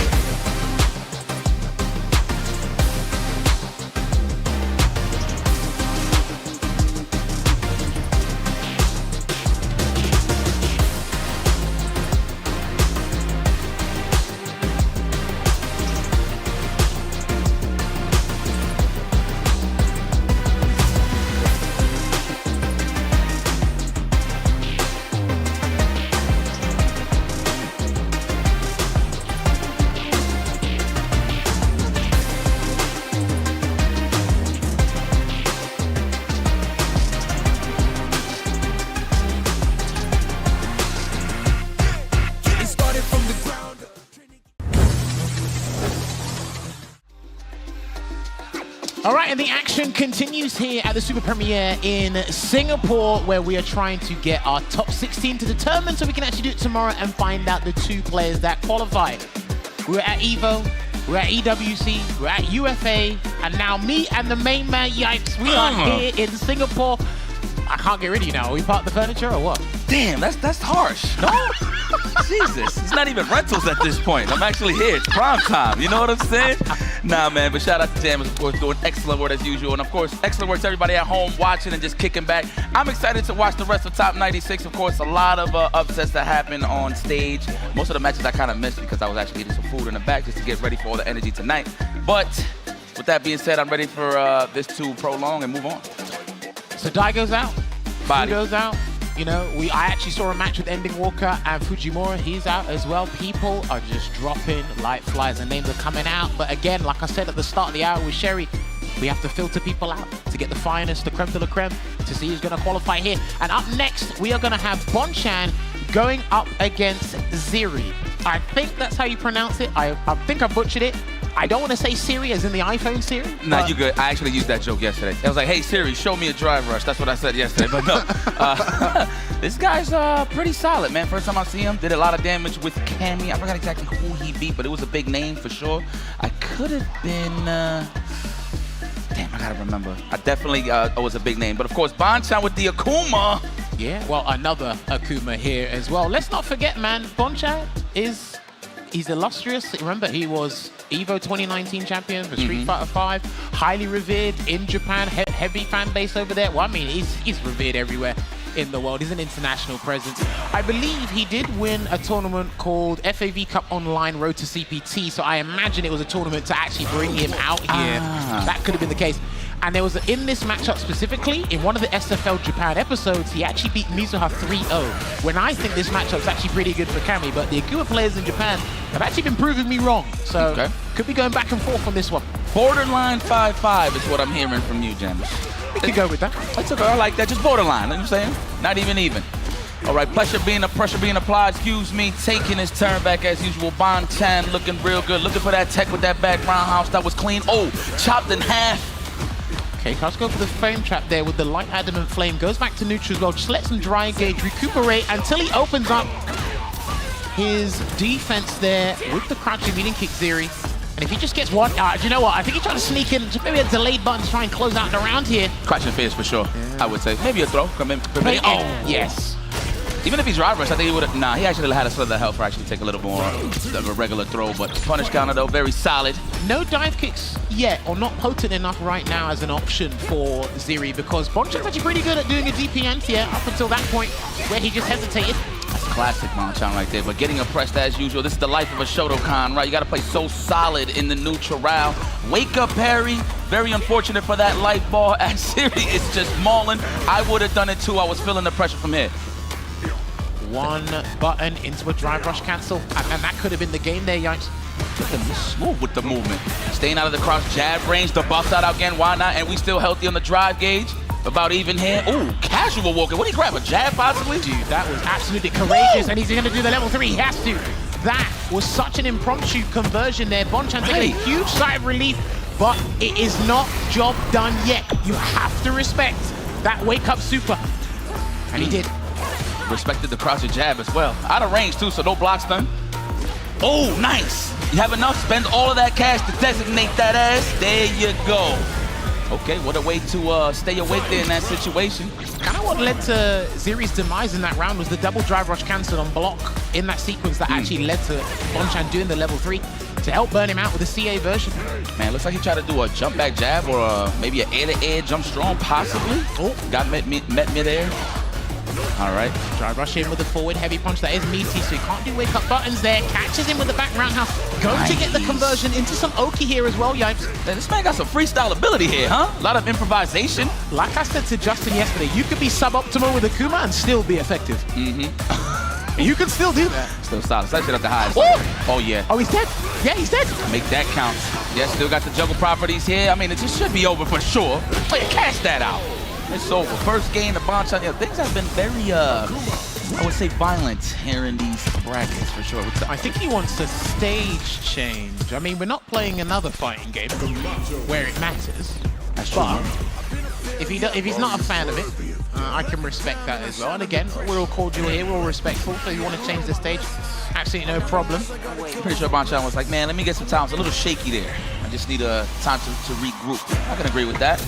[SPEAKER 7] All right, and the action continues here at the Super Premiere in Singapore, where we are trying to get our top 16 to determine so we can actually do it tomorrow and find out the 2 players that qualify. We're at EVO, we're at EWC, we're at UFA, and now me and the main man, Yipes, we are here in Singapore. I can't get rid of you now. Are we part of the furniture or what?
[SPEAKER 21] Damn, that's harsh. No? Jesus, it's not even rentals at this point. I'm actually here. It's prime time. You know what I'm saying? Nah, man, but shout out to Jammers, of course, doing excellent work as usual. And, of course, excellent work to everybody at home watching and just kicking back. I'm excited to watch the rest of Top 96. Of course, a lot of upsets that happen on stage. Most of the matches I kind of missed because I was actually eating some food in the back just to get ready for all the energy tonight. But with that being said, I'm ready for this to prolong and move on.
[SPEAKER 7] So Dai goes out,
[SPEAKER 21] Body
[SPEAKER 7] goes out. You know, I actually saw a match with Ending Walker and Fujimura. He's out as well. People are just dropping like flies and names are coming out. But again, like I said at the start of the hour with Sherry, we have to filter people out to get the finest, the creme de la creme, to see who's going to qualify here. And up next, we are going to have Bonchan going up against Ziri. I think that's how you pronounce it. I think I butchered it. I don't want to say Siri as in the iPhone Siri.
[SPEAKER 21] Nah, you good. I actually used that joke yesterday. I was like, hey, Siri, show me a drive rush. That's what I said yesterday, but no. This guy's pretty solid, man. First time I see him, did a lot of damage with Cammy. I forgot exactly who he beat, but it was a big name for sure. I could have been... damn, I gotta remember. I definitely was a big name. But of course, Bonchan with the Akuma.
[SPEAKER 7] Yeah, well, another Akuma here as well. Let's not forget, man, Bonchan he's illustrious. Remember, he was EVO 2019 champion for Street Fighter 5, highly revered in Japan, heavy fan base over there. Well, I mean, he's revered everywhere in the world. He's an international presence. I believe he did win a tournament called FAV Cup Online Road to CPT, so I imagine it was a tournament to actually bring him out here. That could have been the case. And there was, in this matchup specifically, in one of the SFL Japan episodes, he actually beat Mizuha 3-0. When I think this matchup's actually pretty good for Kami, but the Akua players in Japan have actually been proving me wrong. So, could be going back and forth on this one.
[SPEAKER 21] Borderline 5-5 is what I'm hearing from you, James.
[SPEAKER 7] We could go with that.
[SPEAKER 21] That's okay, I like that. Just borderline, you know what I'm saying? Not even. All right, pressure being applied, excuse me, taking his turn back as usual. Bon-Chan looking real good, looking for that tech with that back roundhouse. That was clean. Oh, chopped in half.
[SPEAKER 7] Okay, let's go for the flame trap there with the light adamant flame. Goes back to neutral as well. Just lets him dry engage, recuperate until he opens up his defense there with the crouching meeting kick Zeri. And if he just gets one, do you know what? I think he's trying to sneak in, just maybe a delayed button to try and close out the round here.
[SPEAKER 21] Crouching face for sure, I would say. Maybe a throw. Come in.
[SPEAKER 7] Oh, yes.
[SPEAKER 21] Even if he's drive rush, I think he would have. Nah, he actually had a sort of the health for actually take a little more of a regular throw. But punish counter though, very solid.
[SPEAKER 7] No dive kicks yet, or not potent enough right now as an option for Zeri, because Bon-Chan's actually pretty good at doing a DP anti-air up until that point where he just hesitated.
[SPEAKER 21] That's classic Bon-Chan right there. But getting oppressed as usual. This is the life of a Shotokan, right? You got to play so solid in the neutral round. Wake up parry. Very unfortunate for that light ball as Zeri is just mauling. I would have done it too. I was feeling the pressure from here.
[SPEAKER 7] One button into a drive rush cancel, and that could have been the game there, Yikes.
[SPEAKER 21] Smooth with the movement. Staying out of the cross jab range, the buff out again, why not? And we still healthy on the drive gauge. About even here. Ooh, casual walking. What did he grab, a jab possibly?
[SPEAKER 7] Dude, that was absolutely courageous, and he's gonna do the level 3, he has to. That was such an impromptu conversion there. Bon-Chan taking a huge sigh of relief, but it is not job done yet. You have to respect that wake up super. And he did.
[SPEAKER 21] Respected the crouching jab as well. Out of range too, so no block stun. Oh, nice. You have enough, spend all of that cash to designate that ass. There you go. Okay, what a way to stay awake there in that situation.
[SPEAKER 7] Kind of what led to Zeri's demise in that round was the double drive rush cancel on block in that sequence that actually led to Bon-Chan doing the level 3 to help burn him out with the CA version.
[SPEAKER 21] Man, looks like he tried to do a jump back jab or maybe an air-to-air jump strong, possibly. Oh, got met mid-air. All right.
[SPEAKER 7] Drive rush in with the forward heavy punch. That is meaty, so he can't do wake up buttons there. Catches him with the back roundhouse. Going to get the conversion into some Oki here as well, Yipes.
[SPEAKER 21] This man got some freestyle ability here, huh? A lot of improvisation.
[SPEAKER 7] Like I said to Justin yesterday, you could be suboptimal with Akuma and still be effective. Mm-hmm. You can still do that.
[SPEAKER 21] Still solid, especially at the highest. Oh, yeah.
[SPEAKER 7] Oh, he's dead. Yeah, he's dead.
[SPEAKER 21] Make that count. Yeah, still got the juggle properties here. I mean, it just should be over for sure. But cash that out. It's over. First game, the Bon-Chan. Yeah, things have been very, I would say, violent here in these brackets for sure.
[SPEAKER 7] I think he wants a stage change. I mean, we're not playing another fighting game where it matters.
[SPEAKER 21] That's true.
[SPEAKER 7] But if he's not a fan of it, I can respect that as well. And again, we're all cordial here, we're all respectful. So if you want to change the stage, absolutely no problem.
[SPEAKER 21] I'm pretty sure Bon-Chan was like, man, let me get some time. It's a little shaky there. I just need time to regroup. I can agree with that.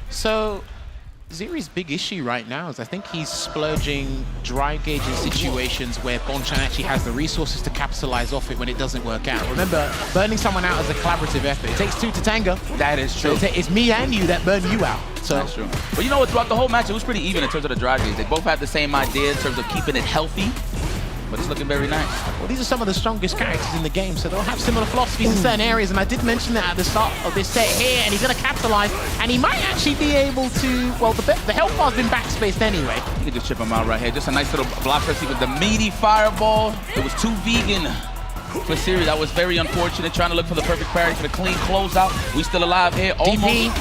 [SPEAKER 7] So, Zeri's big issue right now is I think he's splurging drive gauge in situations where Bon-Chan actually has the resources to capitalize off it when it doesn't work out. Remember, burning someone out is a collaborative effort. It takes two to tango.
[SPEAKER 21] That is true.
[SPEAKER 7] So it's me and you that burn you out. So
[SPEAKER 21] that's true. But you know what, throughout the whole match, it was pretty even in terms of the drive gauge. They both had the same idea in terms of keeping it healthy. But it's looking very nice.
[SPEAKER 7] Well, these are some of the strongest characters in the game, so they'll have similar philosophies in certain areas, and I did mention that at the start of this set here, and he's going to capitalize, and he might actually be able to, well, the health bar's been backspaced anyway.
[SPEAKER 21] You can just chip him out right here. Just a nice little block with the meaty fireball. It was too vegan for Zeri. That was very unfortunate, trying to look for the perfect parry for the clean closeout. We still alive here, almost.
[SPEAKER 7] DP.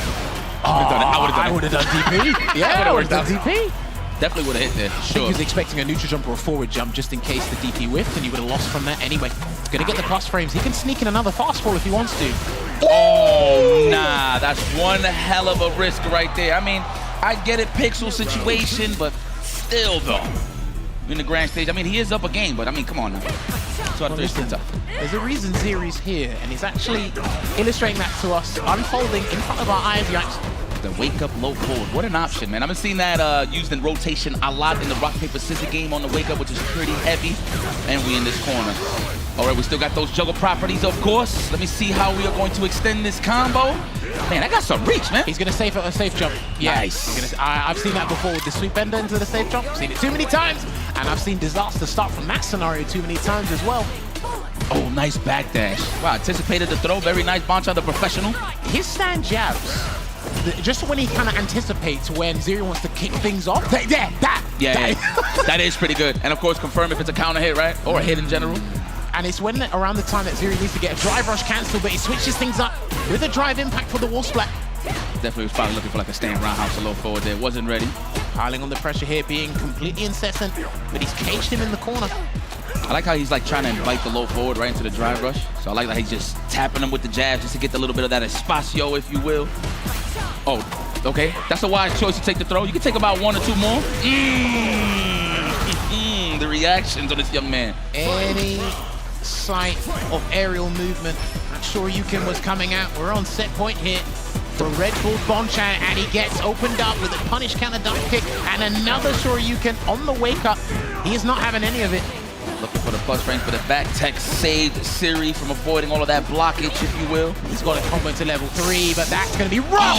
[SPEAKER 7] I would have done DP. Yeah, I would have done DP.
[SPEAKER 21] Definitely would have hit there, sure.
[SPEAKER 7] I think he was expecting a neutral jump or a forward jump just in case the DP whiffed, and he would have lost from that anyway. Gonna get the plus frames. He can sneak in another fastball if he wants to.
[SPEAKER 21] Oh, nah, that's one hell of a risk right there. I mean, I get it, pixel situation, but still though, in the grand stage, I mean, he is up a game, but I mean, come on now. So
[SPEAKER 7] there's a reason Zeri's here, and he's actually illustrating that to us, unfolding in front of our eyes.
[SPEAKER 21] The wake up low forward. What an option, man. I've been seeing that used in rotation a lot in the rock, paper, scissors game on the wake up, which is pretty heavy. And we in this corner. All right, we still got those juggle properties, of course. Let me see how we are going to extend this combo. Man, that got some reach, man.
[SPEAKER 7] He's going to save a safe jump. Yeah,
[SPEAKER 21] Nice.
[SPEAKER 7] I've seen that before with the sweep ender into the safe jump. I've seen it too many times. And I've seen disaster start from that scenario too many times as well.
[SPEAKER 21] Oh, nice backdash. Wow, anticipated the throw. Very nice. Bonchan, the professional.
[SPEAKER 7] His stand jabs, just when he kind of anticipates when Zero wants to kick things off. Yeah.
[SPEAKER 21] That is pretty good. And of course, confirm if it's a counter hit, right? Or a hit in general.
[SPEAKER 7] And it's when around the time that Zero needs to get a drive rush cancel, but he switches things up with a drive impact for the wall splat.
[SPEAKER 21] Definitely was probably looking for like a stand roundhouse a little forward there. Wasn't ready.
[SPEAKER 7] Piling on the pressure here, being completely incessant, but he's caged him in the corner.
[SPEAKER 21] I like how he's like trying to invite the low forward right into the drive rush. So I like that he's just tapping him with the jabs just to get a little bit of that espacio, if you will. Oh, okay. That's a wise choice to take the throw. You can take about 1 or 2 more. The reactions on this young man.
[SPEAKER 7] Any sight of aerial movement, I'm sure Shoryuken was coming out. We're on set point here for Red Bull Bonchan, and he gets opened up with a punish counter dump kick and another Shoryuken on the wake up. He is not having any of it.
[SPEAKER 21] Looking for the plus range, but the back tech saved Siri from avoiding all of that blockage, if you will.
[SPEAKER 7] He's got a combo to level 3, but that's going to be rough.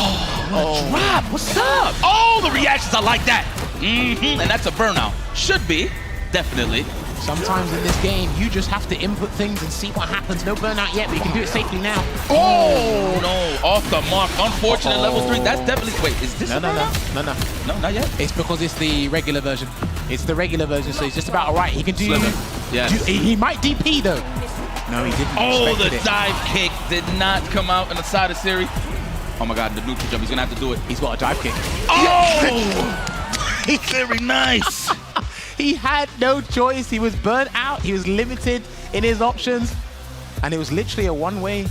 [SPEAKER 21] Oh, drop. What's up? Oh, the reactions, I like that. And that's a burnout. Should be, definitely.
[SPEAKER 7] Sometimes in this game, you just have to input things and see what happens. No burnout yet, but you can do it safely now.
[SPEAKER 21] Oh, no, off the mark. Unfortunate level 3. That's definitely, wait, is this
[SPEAKER 7] No, not yet. It's because it's the regular version. It's the regular version, so he's just about all right. He can do, he might DP though. No, he didn't.
[SPEAKER 21] Oh, the dive kick did not come out on the side of Siri. Oh my God, the neutral jump, he's gonna have to do it.
[SPEAKER 7] He's got a dive kick.
[SPEAKER 21] Oh, very nice.
[SPEAKER 7] He had no choice. He was burnt out. He was limited in his options. And it was literally a one-way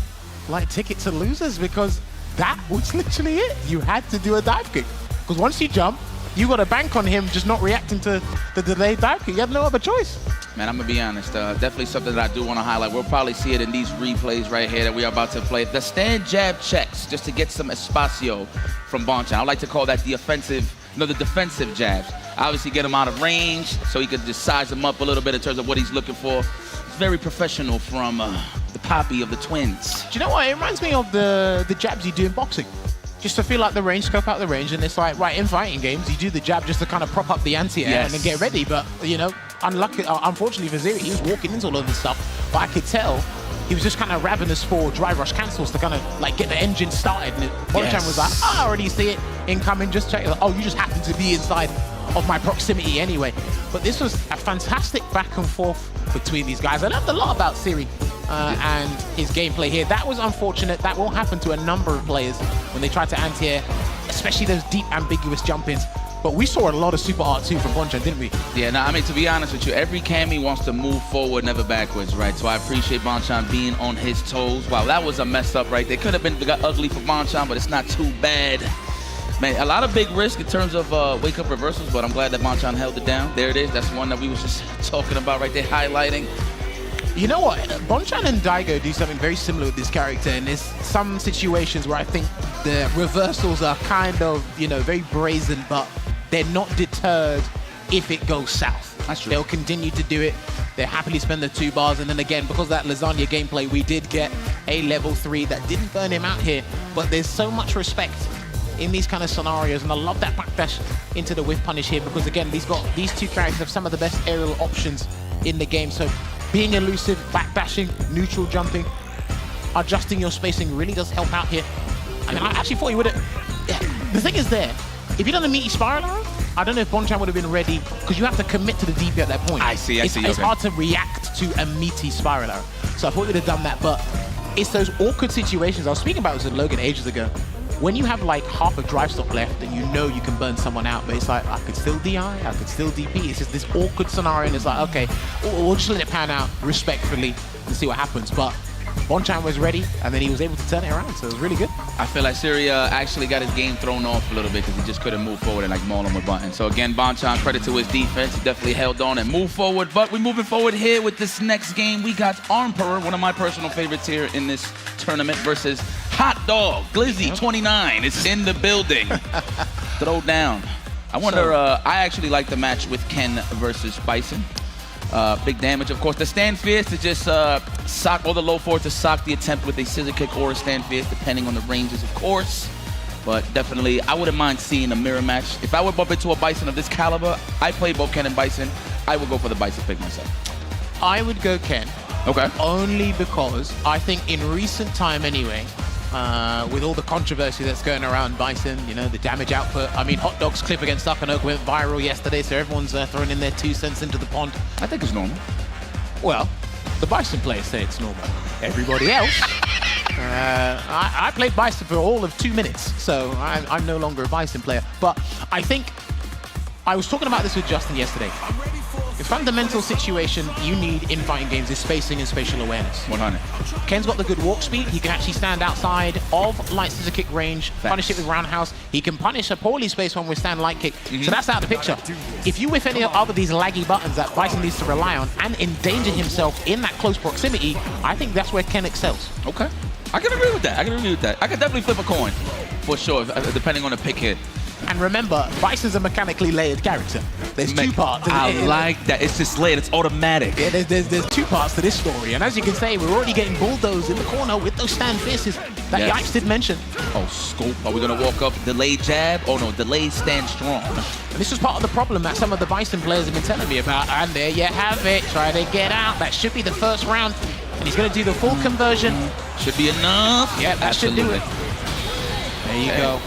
[SPEAKER 7] ticket to losers because that was literally it. You had to do a dive kick. Because once you jump, you got to bank on him just not reacting to the delayed dive kick. You have no other choice.
[SPEAKER 21] Man, I'm going to be honest. Definitely something that I do want to highlight. We'll probably see it in these replays right here that we are about to play. The stand jab checks just to get some espacio from Bonchan. I like to call that the defensive jabs. Obviously get him out of range so he could just size him up a little bit in terms of what he's looking for. It's very professional from the Poppy of the twins.
[SPEAKER 7] Do you know what? It reminds me of the jabs you do in boxing. Just to feel like the range, scope out the range, and it's like, right, in fighting games, you do the jab just to kind of prop up the anti-air and then get ready. But, you know, unfortunately for Zeri, he was walking into all of this stuff, but I could tell he was just kind of ravenous for drive rush cancels to kind of get the engine started. And Bonchan was like, I already see it incoming, just check. Oh, you just happen to be inside of my proximity anyway. But this was a fantastic back and forth between these guys. I learned a lot about Siri and his gameplay here. That was unfortunate. That will happen to a number of players when they try to anti-air, especially those deep, ambiguous jump-ins. But we saw a lot of super art too from Bonchan, didn't we?
[SPEAKER 21] Yeah, no, I mean, to be honest with you, every Cammy wants to move forward, never backwards, right? So I appreciate Bonchan being on his toes. Wow, that was a mess up right there. Could have been ugly for Bonchan, but it's not too bad. Man, a lot of big risk in terms of wake-up reversals, but I'm glad that Bonchan held it down. There it is. That's one that we was just talking about right there, highlighting.
[SPEAKER 7] You know what? Bonchan and Daigo do something very similar with this character, and there's some situations where I think the reversals are kind of, very brazen, but they're not deterred if it goes south.
[SPEAKER 21] That's true.
[SPEAKER 7] They'll continue to do it. They'll happily spend the 2 bars, and then again, because of that lasagna gameplay, we did get a level 3 that didn't burn him out here, but there's so much respect in these kind of scenarios, and I love that backdash into the whiff punish here because again, these 2 characters have some of the best aerial options in the game. So being elusive, backdashing, neutral jumping, adjusting your spacing really does help out here. I mean, I actually thought he would have. Yeah, the thing is there, if he'd done a meaty spiral arrow, I don't know if Bonchan would have been ready because you have to commit to the DP at that point.
[SPEAKER 21] I see.
[SPEAKER 7] It's hard to react to a meaty spiral arrow. So I thought he would have done that, but it's those awkward situations. I was speaking about this with Logan ages ago. When you have half a drive stop left and you know you can burn someone out, but it's like, I could still DI, I could still DP. It's just this awkward scenario, and it's like, okay, we'll just let it pan out respectfully and see what happens. But Bonchan was ready, and then he was able to turn it around, so it was really good.
[SPEAKER 21] I feel like Siri actually got his game thrown off a little bit because he just couldn't move forward and maul him with buttons. So again, Bonchan, credit to his defense. He definitely held on and moved forward. But we're moving forward here with this next game. We got Armperor, one of my personal favorites here in this tournament, versus Hot Dog. Glizzy 29 is in the building. Throw down. I wonder, I actually like the match with Ken versus Bison. Big damage, of course. The stand fierce to just sock, or the low forward to sock the attempt with a scissor kick or a stand fierce, depending on the ranges, of course. But definitely, I wouldn't mind seeing a mirror match. If I would bump into a Bison of this caliber, I play both Ken and Bison, I would go for the Bison pick myself.
[SPEAKER 7] I would go Ken.
[SPEAKER 21] Okay.
[SPEAKER 7] Only because I think in recent time anyway, with all the controversy that's going around Bison, you know, the damage output. I mean, Hot Dog's clip against Duck went viral yesterday, so everyone's throwing in their 2 cents into the pond.
[SPEAKER 21] I think it's normal.
[SPEAKER 7] Well, the Bison players say it's normal. Everybody else... I played Bison for all of 2 minutes, so I'm no longer a Bison player. But I think I was talking about this with Justin yesterday. The fundamental situation you need in fighting games is spacing and spatial awareness.
[SPEAKER 21] 100.
[SPEAKER 7] Ken's got the good walk speed. He can actually stand outside of light scissor kick range, punish it with roundhouse. He can punish a poorly spaced one with stand light kick. So that's out of the picture. If you whiff any other of these laggy buttons that Bison needs to rely on and endanger himself in that close proximity, I think that's where Ken excels.
[SPEAKER 21] Okay. I can agree with that. I can definitely flip a coin, for sure, depending on the pick hit.
[SPEAKER 7] And remember, Bison's a mechanically layered character. There's 2 parts.
[SPEAKER 21] I like that. It's just layered. It's automatic.
[SPEAKER 7] Yeah, there's 2 parts to this story. And as you can say, we're already getting bulldozed in the corner with those stand fierces that Yikes did mention.
[SPEAKER 21] Oh, scope. Are we going to walk up delayed jab? Oh, no, delayed stand strong.
[SPEAKER 7] And this was part of the problem that some of the Bison players have been telling me about. And there you have it. Try to get out. That should be the first round. And he's going to do the full conversion.
[SPEAKER 21] Should be enough.
[SPEAKER 7] Yeah, that should do it. There you go.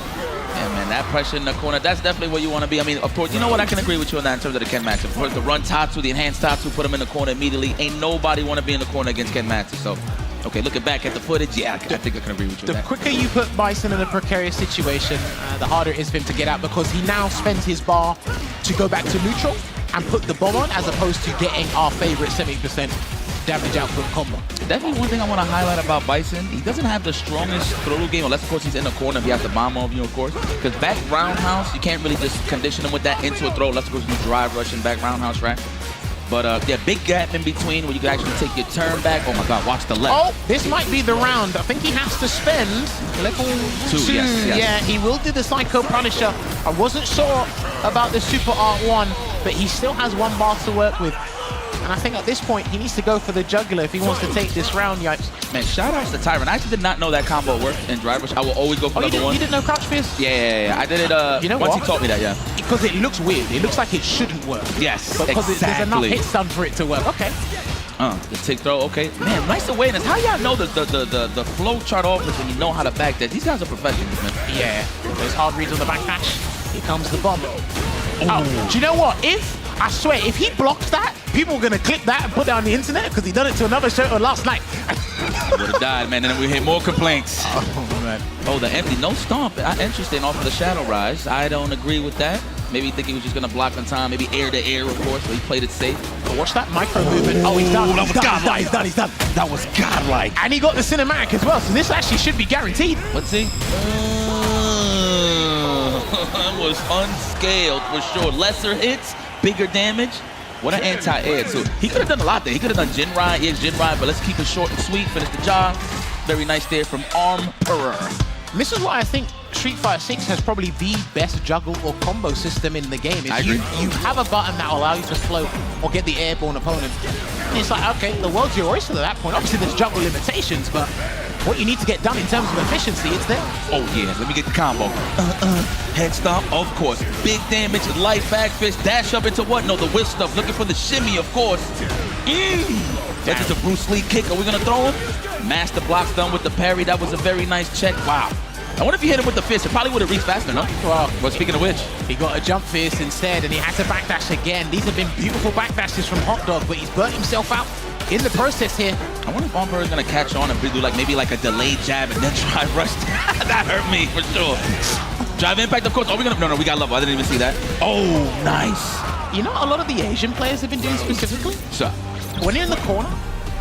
[SPEAKER 21] Yeah, man, that pressure in the corner, that's definitely where you want to be. I mean, of course, you know what? I can agree with you on that in terms of the Ken matchup. Of course, the run Tatsu, the enhanced Tatsu, put him in the corner immediately. Ain't nobody want to be in the corner against Ken Matsu. So, okay, looking back at the footage, yeah, I think I can agree with you on that.
[SPEAKER 7] The quicker you put Bison in a precarious situation, the harder it is for him to get out, because he now spends his bar to go back to neutral and put the bomb on, as opposed to getting our favorite 70% damage output combo.
[SPEAKER 21] Definitely one thing I want to highlight about Bison, he doesn't have the strongest throw game, unless of course he's in the corner if he has the bomb on you, of course. Because back roundhouse, you can't really just condition him with that into a throw, unless of course you drive rush and back roundhouse rack. But yeah, big gap in between where you can actually take your turn back. Oh my God, watch the left.
[SPEAKER 7] Oh, this might be the round. I think he has to spend level 2.
[SPEAKER 21] Yes.
[SPEAKER 7] Yeah, he will do the Psycho Punisher. I wasn't sure about the Super Art 1, but he still has 1 bar to work with. And I think at this point, he needs to go for the juggler if he wants to take this round, Yipes.
[SPEAKER 21] Man, shout outs to Tyrant. I actually did not know that combo worked in Drive Rush. I will always go for number 1.
[SPEAKER 7] You didn't know Crouch Fierce?
[SPEAKER 21] Yeah. I did it
[SPEAKER 7] you know
[SPEAKER 21] once
[SPEAKER 7] what?
[SPEAKER 21] he taught me that, yeah.
[SPEAKER 7] Because it looks weird. It looks like it shouldn't work.
[SPEAKER 21] Yes,
[SPEAKER 7] but because there's enough hits done for it to work. Okay.
[SPEAKER 21] The tick throw, okay. Man, nice awareness. How y'all know the flow chart offers when you know how to back that? These guys are professionals, man.
[SPEAKER 7] Yeah. Those hard reads on the backdash. Here comes the bomb. Oh, do you know what? I swear, if he blocked that, people were going to clip that and put it on the internet, because he done it to another show last night.
[SPEAKER 21] Would have died, man, and then we hear more complaints.
[SPEAKER 7] Oh, man.
[SPEAKER 21] Oh, the empty, no stomp. Interesting off of the Shadow Rise. I don't agree with that. Maybe he think he was just going to block on time. Maybe air to air, of course, but he played it safe.
[SPEAKER 7] Oh, watch that micro movement. Oh, he's done.
[SPEAKER 21] That was godlike.
[SPEAKER 7] He's done.
[SPEAKER 21] That was godlike.
[SPEAKER 7] And he got the cinematic as well, so this actually should be guaranteed.
[SPEAKER 21] Let's see. That was unscaled for sure. Lesser hits, bigger damage. What an anti-air, too. He could have done a lot there. He could have done Gen Ride, but let's keep it short and sweet. Finish the job. Very nice there from Armperer.
[SPEAKER 7] This is why I think Street Fighter 6 has probably the best juggle or combo system in the game.
[SPEAKER 21] I agree.
[SPEAKER 7] You have a button that will allow you to float or get the airborne opponent. And it's like, okay, the world's your oyster at that point. Obviously, there's juggle limitations, but what you need to get done in terms of efficiency, it's there.
[SPEAKER 21] Oh, yeah. Let me get the combo. Head stomp, of course. Big damage, light back fist, dash up into what? No, the whiff stuff. Looking for the shimmy, of course. That's just a Bruce Lee kick. Are we going to throw him? Master blocks done with the parry. That was a very nice check. Wow. I wonder if he hit him with the fist. It probably would have reached faster, no?
[SPEAKER 7] Well,
[SPEAKER 21] but speaking of which,
[SPEAKER 7] he got a jump fist instead, and he had to backdash again. These have been beautiful backdashes from Hot Dog, but he's burnt himself out in the process here.
[SPEAKER 21] I wonder if Armperer is going to catch on and do like maybe like a delayed jab and then drive rush. That hurt me for sure. Drive impact, of course. Oh, we're going to... No, we got level. I didn't even see that. Oh, nice.
[SPEAKER 7] You know what a lot of the Asian players have been doing specifically?
[SPEAKER 21] So,
[SPEAKER 7] when you're in the corner,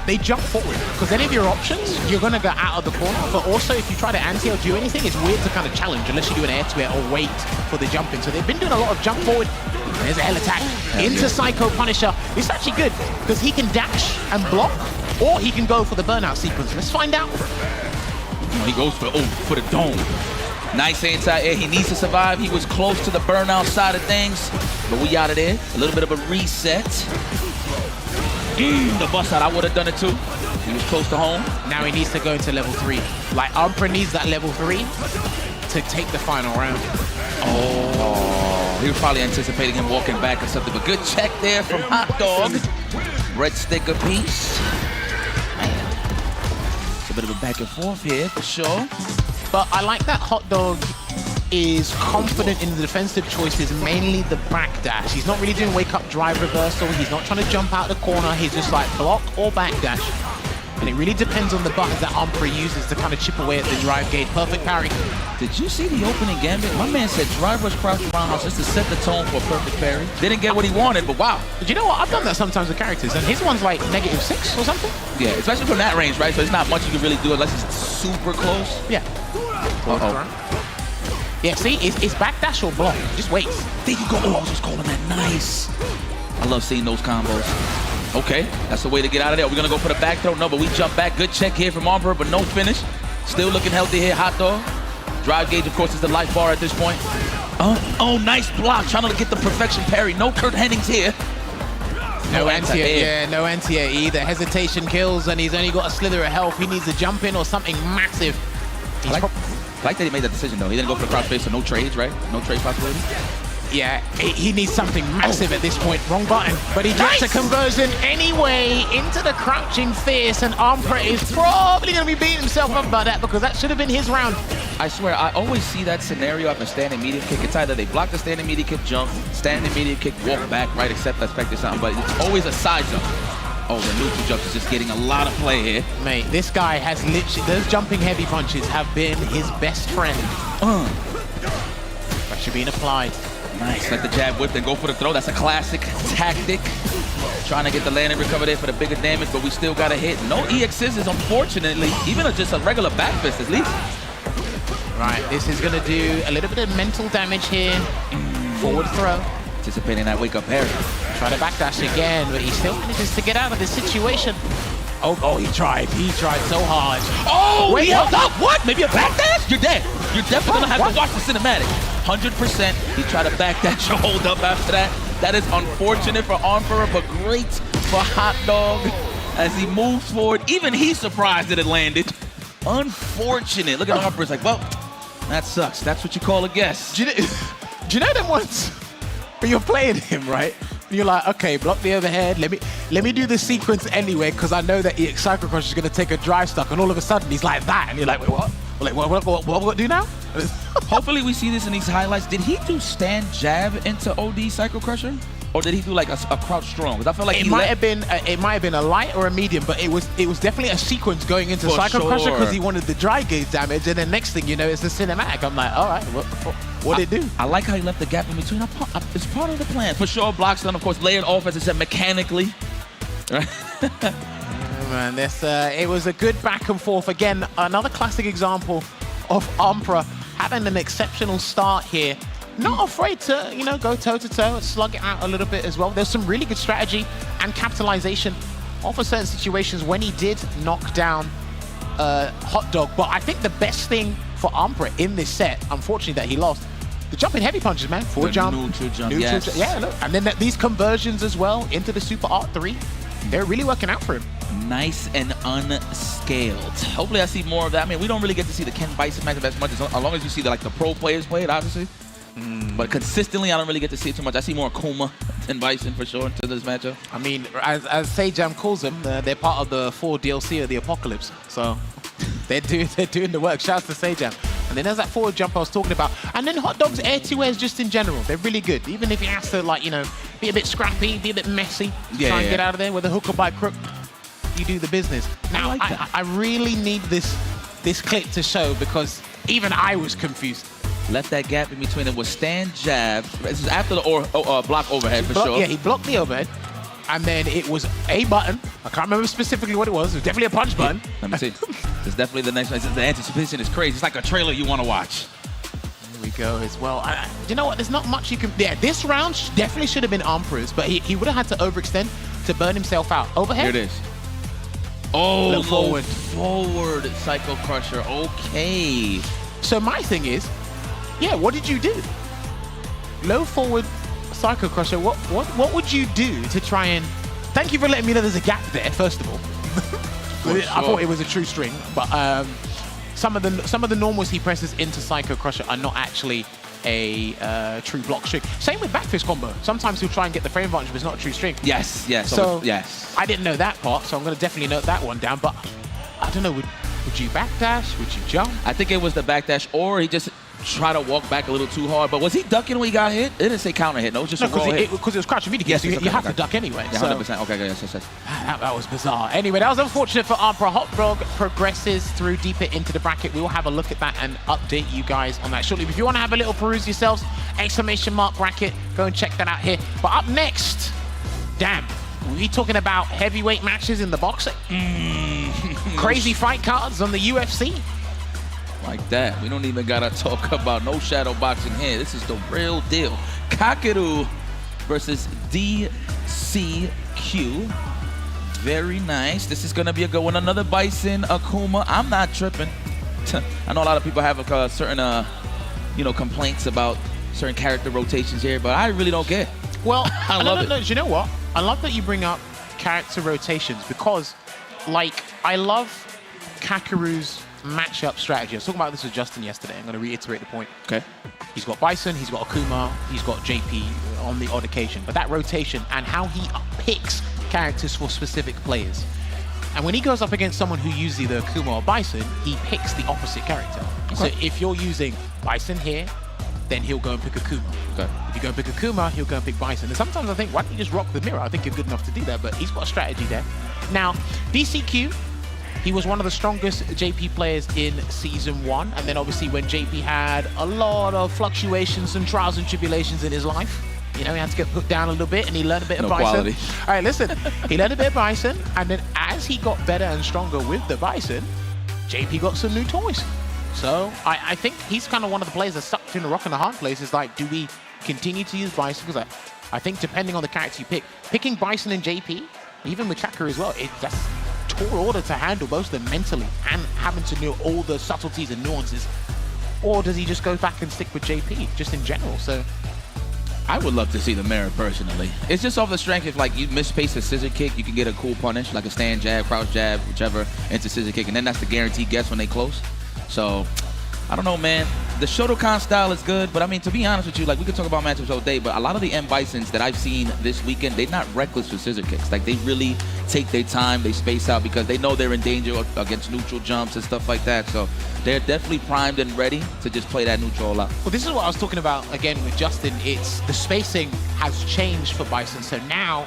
[SPEAKER 7] they jump forward, because any of your options, you're going to go out of the corner. But also, if you try to anti or do anything, it's weird to kind of challenge unless you do an air to air or wait for the jumping. So they've been doing a lot of jump forward. There's a hell attack into Psycho Punisher. It's actually good, because he can dash and block, or he can go for the burnout sequence. Let's find out.
[SPEAKER 21] He goes for the dome. Nice anti-air. He needs to survive. He was close to the burnout side of things, but we out of there. A little bit of a reset. The bust out, I would have done it too. He was close to home.
[SPEAKER 7] Now he needs to go into level 3. Like, Umpra needs that level 3 to take the final round.
[SPEAKER 21] Oh, he was probably anticipating him walking back or something, but good check there from Hot Dog. Red stick apiece. Man, it's a bit of a back and forth here for sure.
[SPEAKER 7] But I like that Hot Dog is confident in the defensive choices, mainly the backdash. He's not really doing wake-up drive reversal. He's not trying to jump out the corner. He's just like block or backdash. And it really depends on the buttons that Umpra uses to kind of chip away at the drive gate. Perfect parry.
[SPEAKER 21] Did you see the opening gambit? My man said drive rush crouch roundhouse just to set the tone for a perfect parry. Didn't get what he wanted, but wow.
[SPEAKER 7] But you know what? I've done that sometimes with characters, and his one's like -6 or something.
[SPEAKER 21] Yeah, especially from that range, right? So there's not much you can really do unless it's super close.
[SPEAKER 7] Yeah. Yeah, see, it's backdash or block. Just wait.
[SPEAKER 21] There you go. Oh, I was just calling that nice. I love seeing those combos. Okay, that's the way to get out of there. We're gonna go for the back throw. No, but we jump back. Good check here from Umpra, but no finish. Still looking healthy here, Hot Dog. Drive gauge, of course, is the life bar at this point. Oh, nice block. Trying to get the perfection parry. No Kurt Hennings here.
[SPEAKER 7] No anti-air. Yeah, no anti-air either. Hesitation kills, and he's only got a slither of health. He needs a jump in or something massive.
[SPEAKER 21] I like that he made that decision, though. He didn't go for the crouch face, so no trades, right? No trade possibility.
[SPEAKER 7] Yeah, he needs something massive at this point. Wrong button. But he gets a conversion anyway into the crouching fierce, and Umpra is probably going to be beating himself up about that because that should have been his round.
[SPEAKER 21] I swear, I always see that scenario after standing medium kick. It's either they block the standing medium kick, jump, standing medium kick, walk back, right, except expect or something, but it's always a side jump. Oh, the neutral jump is just getting a lot of play here.
[SPEAKER 7] Mate, this guy has literally, those jumping heavy punches have been his best friend. Pressure being applied.
[SPEAKER 21] Nice, let the jab whip, then go for the throw. That's a classic tactic. Trying to get the land and recover there for the bigger damage, but we still got a hit. No EX scissors, unfortunately. Even just a regular back fist, at least.
[SPEAKER 7] Right, this is gonna do a little bit of mental damage here. Forward throw.
[SPEAKER 21] Anticipating that wake-up parry.
[SPEAKER 7] Try to backdash again, but he still manages to get out of this situation. Oh, he tried so hard.
[SPEAKER 21] Oh, wait, he held up, what? Maybe a backdash? You're dead. You're definitely gonna have to watch the cinematic. 100%, he tried to backdash or hold up after that. That is unfortunate for Umpra, but great for Hot Dog as he moves forward. Even he's surprised that it landed. Unfortunate. Look at Umpra, it's like, well, that sucks. That's what you call a guess.
[SPEAKER 7] Do you know them ones when you're playing him, right? You're like, okay, block the overhead. Let me do the sequence anyway, because I know that EX Cycle Crush is going to take a drive stuck, and all of a sudden he's like that, and you're like, wait, what? Like, what we got to do now?
[SPEAKER 21] Hopefully we see this in these highlights. Did he do stand jab into OD Cycle Crusher? Or did he do like a crouch strong? Because I feel like
[SPEAKER 7] it might have been a light or a medium, but it was definitely a sequence going into Cycle Crusher because he wanted the dry gauge damage, and then next thing you know, it's the cinematic. I'm like, all right, what did it do?
[SPEAKER 21] I like how he left the gap in between. It's part of the plan. For sure, blocks done, of course, layered off, as I said, mechanically. Right?
[SPEAKER 7] Man, it was a good back and forth. Again, another classic example of Umpra having an exceptional start here. Not afraid to, go toe-to-toe, slug it out a little bit as well. There's some really good strategy and capitalization off of certain situations when he did knock down Hot Dog. But I think the best thing for Umpra in this set, unfortunately that he lost, the jumping heavy punches, man. Forward jump.
[SPEAKER 21] Neutral jump, yes.
[SPEAKER 7] Yeah, look. And then these conversions as well into the Super Art 3, they're really working out for him.
[SPEAKER 21] Nice and unscaled. Hopefully I see more of that. I mean, we don't really get to see the Ken Bison matchup as much, as long as you see the pro players play it, obviously. But consistently, I don't really get to see it too much. I see more Akuma than Bison for sure into this matchup.
[SPEAKER 7] I mean, as Sejam calls them, they're part of the 4 DLC of the Apocalypse. So they're doing the work. Shouts to Sejam. And then there's that forward jump I was talking about. And then Hot Dog's air-to-airs just in general, they're really good. Even if he has to, be a bit scrappy, be a bit messy, try and get out of there with a hook or by crook, you do the business. Now, I really need this clip to show because even I was confused.
[SPEAKER 21] Left that gap in between. It was stand jab. This is after the block overhead for sure.
[SPEAKER 7] Yeah, he blocked the overhead. And then it was a button. I can't remember specifically what it was. It was definitely a punch button.
[SPEAKER 21] Let me see. It's definitely the next one. The anticipation is crazy. It's like a trailer you want to watch.
[SPEAKER 7] Here we go as well. You know what? There's not much you can... Yeah, this round definitely should have been Umpra's, but he would have had to overextend to burn himself out. Overhead.
[SPEAKER 21] Here it is. Oh,
[SPEAKER 7] low forward.
[SPEAKER 21] Forward Cycle Crusher. Okay.
[SPEAKER 7] So my thing is, yeah, what did you do? Low forward Cycle Crusher, what would you do to try and thank you for letting me know there's a gap there, first of all. I thought it was a true string, but some of the normals he presses into Psycho Crusher are not actually a true block string. Same with back fist combo. Sometimes he'll try and get the frame advantage, but it's not a true string.
[SPEAKER 21] Yes, yes.
[SPEAKER 7] So
[SPEAKER 21] yes.
[SPEAKER 7] I didn't know that part, so I'm going to definitely note that one down. But I don't know, would you backdash? Would you jump?
[SPEAKER 21] I think it was the backdash, or he just tried to walk back a little too hard. But was he ducking when he got hit? It didn't say counter hit. No, it was just a raw hit.
[SPEAKER 7] Because it was crouching immediately,
[SPEAKER 21] yes,
[SPEAKER 7] so you have to duck anyway.
[SPEAKER 21] Yeah, 100%. Okay, yes.
[SPEAKER 7] That was bizarre. Anyway, that was unfortunate for Opera. Hot Dog progresses through deeper into the bracket. We will have a look at that and update you guys on that shortly. If you want to have a little peruse yourselves, exclamation mark bracket, go and check that out here. But up next, damn, we talking about heavyweight matches in the boxing? Crazy fight cards on the UFC?
[SPEAKER 21] Like that. We don't even gotta talk about no shadow boxing here. This is the real deal. Kakeru versus DCQ. Very nice. This is gonna be a good one. Another Bison Akuma. I'm not tripping. I know a lot of people have certain complaints about certain character rotations here, but I really don't care.
[SPEAKER 7] Well,
[SPEAKER 21] I love it.
[SPEAKER 7] No, you know what? I love that you bring up character rotations because, like, I love Kakeru's matchup strategy. I was talking about this with Justin yesterday. I'm going to reiterate the point.
[SPEAKER 21] Okay.
[SPEAKER 7] He's got Bison, he's got Akuma, he's got JP on the odd occasion. But that rotation and how he picks characters for specific players. And when he goes up against someone who uses either Akuma or Bison, he picks the opposite character. Okay. So if you're using Bison here, then he'll go and pick Akuma.
[SPEAKER 21] Okay.
[SPEAKER 7] If you go and pick Akuma, he'll go and pick Bison. And sometimes I think, why don't you just rock the mirror? I think you're good enough to do that, but he's got a strategy there. Now, DCQ, he was one of the strongest JP players in Season 1. And then obviously when JP had a lot of fluctuations and trials and tribulations in his life, you know, he had to get put down a little bit and he learned a bit of Bison.
[SPEAKER 21] Quality.
[SPEAKER 7] All right, listen, he learned a bit of Bison. And then as he got better and stronger with the Bison, JP got some new toys. So I think he's kind of one of the players that's stuck between the rock and the hard place. Is like, do we continue to use Bison? Because I think depending on the character you pick, picking Bison and JP, even with Kakeru as well, that's tall order to handle both of them mentally and having to know all the subtleties and nuances. Or does he just go back and stick with JP just in general? So
[SPEAKER 21] I would love to see the mirror personally. It's just off the strength if like you mispace a scissor kick, you can get a cool punish, like a stand jab, crouch jab, whichever, into scissor kick, and then that's the guaranteed guess when they close. So I don't know, man. The Shotokan style is good, but I mean, to be honest with you, like we could talk about matchups all day, but a lot of the M Bisons that I've seen this weekend, they're not reckless with scissor kicks. Like they really take their time, they space out because they know they're in danger against neutral jumps and stuff like that. So they're definitely primed and ready to just play that neutral a lot.
[SPEAKER 7] Well, this is what I was talking about again with Justin. It's the spacing has changed for Bison. So now,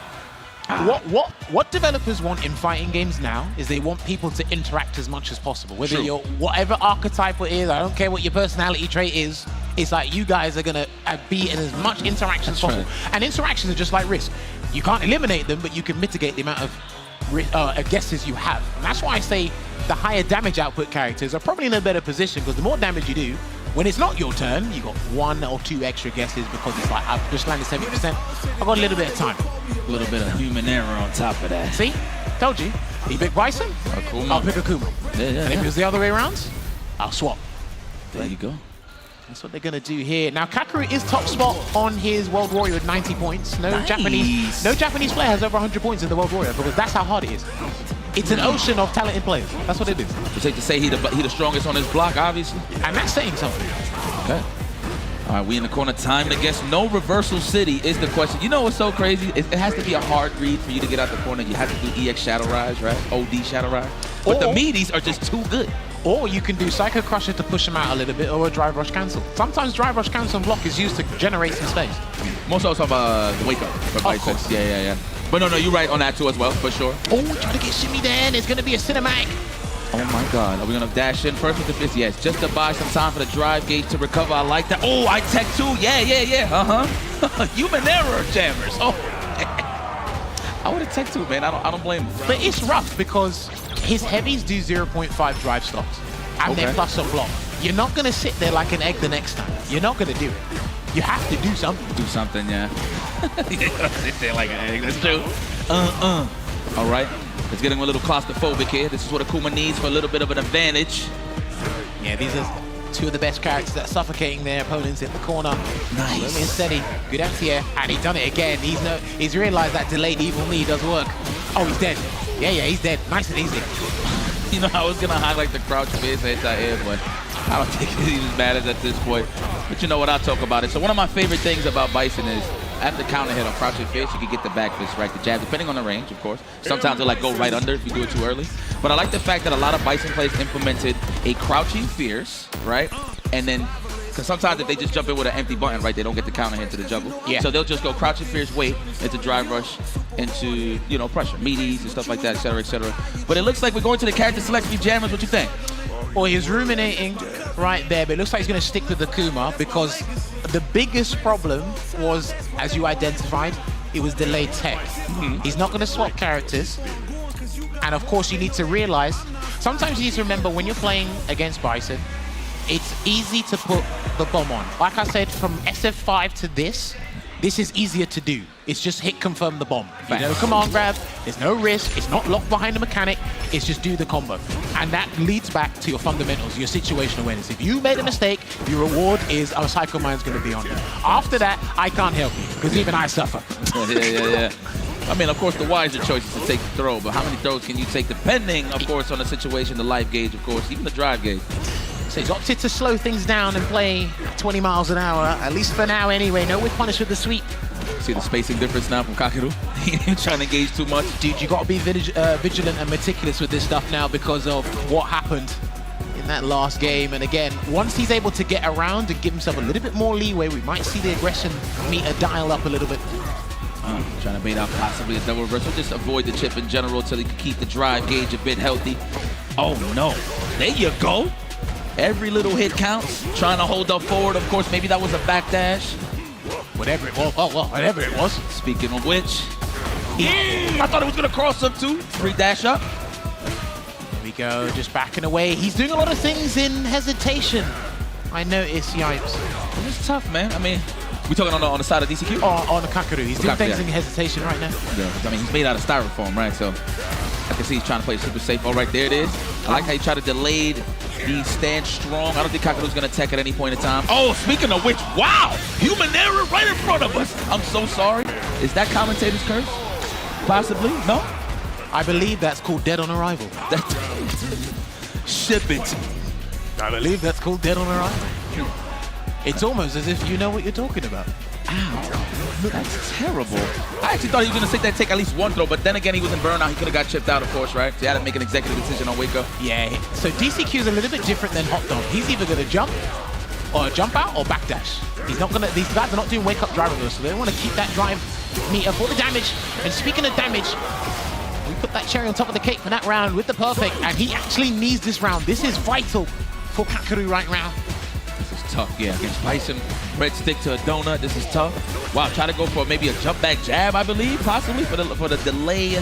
[SPEAKER 7] what developers want in fighting games now is they want people to interact as much as possible. Whether you're whatever archetype it is, I don't care what your personality trait is. It's like you guys are gonna be in as much interaction as possible. Right. And interactions are just like risk. You can't eliminate them, but you can mitigate the amount of guesses you have. And that's why I say the higher damage output characters are probably in a better position because the more damage you do, when it's not your turn, you got 1 or 2 extra guesses because it's like, I've just landed 70%. I've got a little bit of time.
[SPEAKER 21] A little bit of human error on top of that.
[SPEAKER 7] See? Told you. You pick Bison, I'll pick Akuma. And if it was the other way around, I'll swap.
[SPEAKER 21] There you go.
[SPEAKER 7] That's what they're going to do here. Now, Kakeru is top spot on his World Warrior with 90 points. No Japanese player has over 100 points in the World Warrior because that's how hard it is. It's an ocean of talented players. That's what it is.
[SPEAKER 21] It's safe to say he the strongest on his block, obviously.
[SPEAKER 7] And that's saying something.
[SPEAKER 21] Okay. All right, we in the corner. Time to guess. No reversal city is the question. You know what's so crazy? It has to be a hard read for you to get out the corner. You have to do EX Shadow Rise, right? OD Shadow Rise. But the meaties are just too good.
[SPEAKER 7] Or you can do Psycho Crusher to push him out a little bit, or a Drive Rush Cancel. Sometimes Drive Rush Cancel and block is used to generate some space.
[SPEAKER 21] Most also the Wake Up for Bison. Yeah. But no, you're right on that too as well, for sure.
[SPEAKER 7] Oh, trying to get shimmy there, there's going to be a cinematic.
[SPEAKER 21] Oh my God, are we going to dash in first with the fist? Yes, just to buy some time for the drive gauge to recover. I like that. Oh, I tech too. Yeah. Human error, jammers. Oh, I would have tech too, man. I don't blame him.
[SPEAKER 7] But it's rough because his heavies do 0.5 drive stocks and they're plus a block. You're not going to sit there like an egg the next time. You're not going to do it. You have to do something.
[SPEAKER 21] Do something, yeah. You're going to sit there like an egg. That's true. All right. It's getting a little claustrophobic here. This is what Akuma needs for a little bit of an advantage.
[SPEAKER 7] Yeah, Two of the best characters that are suffocating their opponents in the corner.
[SPEAKER 21] Nice.
[SPEAKER 7] Slowly and steady. Good anti-air. And he's done it again. He's realized that delayed evil knee does work. Oh, he's dead. Yeah, he's dead. Nice and easy.
[SPEAKER 21] You know, I was going to highlight the crouch base anti-air, but I don't think he even matters at this point. But you know what, I'll talk about it. So one of my favorite things about Bison is after counter hit on crouching fist, you can get the back fist, right? The jab, depending on the range, of course. Sometimes they'll like go right under if you do it too early. But I like the fact that a lot of Bison plays implemented a crouching fierce, right? And then, because sometimes if they just jump in with an empty button, right, they don't get the counter hit to the juggle.
[SPEAKER 7] Yeah.
[SPEAKER 21] So they'll just go crouching fierce, wait, into drive rush, into, you know, pressure, meaties and stuff like that, et cetera, et cetera. But it looks like we're going to the character select view. Jammers, what you think?
[SPEAKER 7] Well, he's ruminating right there, but it looks like he's going to stick with the Kuma because the biggest problem was, as you identified, it was delayed tech. He's not going to swap characters. And of course, you need to realize, sometimes you need to remember when you're playing against Bison, it's easy to put the bomb on. Like I said, from SF5 to this is easier to do. It's just hit confirm the bomb. You know, command grab, there's no risk, it's not locked behind the mechanic, it's just do the combo. And that leads back to your fundamentals, your situational awareness. If you made a mistake, your reward is a Psycho Mind's gonna be on you. After that, I can't help you, because even I suffer.
[SPEAKER 21] Yeah. I mean, of course, the wiser choice is to take the throw, but how many throws can you take depending, of course, on the situation, the life gauge, of course, even the drive gauge.
[SPEAKER 7] So he's opted to slow things down and play 20 miles an hour, at least for now anyway. No whip punish with the sweep.
[SPEAKER 21] See the spacing difference now from Kakeru? He ain't trying to engage too much.
[SPEAKER 7] Dude, you got to be vigilant and meticulous with this stuff now because of what happened in that last game. And again, once he's able to get around and give himself a little bit more leeway, we might see the aggression meter dial up a little bit.
[SPEAKER 21] Trying to bait out possibly a double reversal. Just avoid the chip in general till he can keep the drive gauge a bit healthy. Oh no, there you go. Every little hit counts. Trying to hold up forward. Of course, maybe that was a backdash.
[SPEAKER 7] Whatever it was. Oh, well, whatever it was.
[SPEAKER 21] Speaking of which, I thought it was going to cross up too. Free dash up.
[SPEAKER 7] Here we go, just backing away. He's doing a lot of things in hesitation. I noticed, yipes.
[SPEAKER 21] It's tough, man. I mean, we talking on the side of DCQ?
[SPEAKER 7] On the Kakeru. He's doing things in hesitation right now.
[SPEAKER 21] Yeah, I mean, he's made out of styrofoam, right? So I can see he's trying to play super safe. Oh, right, there it is. I like how he tried to delay the stand strong. I don't think Kakeru's going to tech at any point in time. Oh, speaking of which, wow! Human error right in front of us. I'm so sorry. Is that commentator's curse? Possibly? No?
[SPEAKER 7] I believe that's called dead on arrival.
[SPEAKER 21] Ship it.
[SPEAKER 7] I believe that's called dead on arrival. It's almost as if you know what you're talking about.
[SPEAKER 21] Ow. That's terrible. I actually thought he was going to take at least one throw, but then again, he was in burnout. He could have got chipped out, of course, right? So he had to make an executive decision on wake up.
[SPEAKER 7] Yeah, so DCQ is a little bit different than Hot Dog. He's either going to jump out or backdash. He's not going to, these guys are not doing wake up drive reversal, so they don't want to keep that drive meter for the damage. And speaking of damage, we put that cherry on top of the cake for that round with the perfect, and he actually needs this round. This is vital for Kakeru right now.
[SPEAKER 21] Tough, yeah, against Bison. Red stick to a donut, this is tough. Wow, try to go for maybe a jump back jab, I believe, possibly, for the delay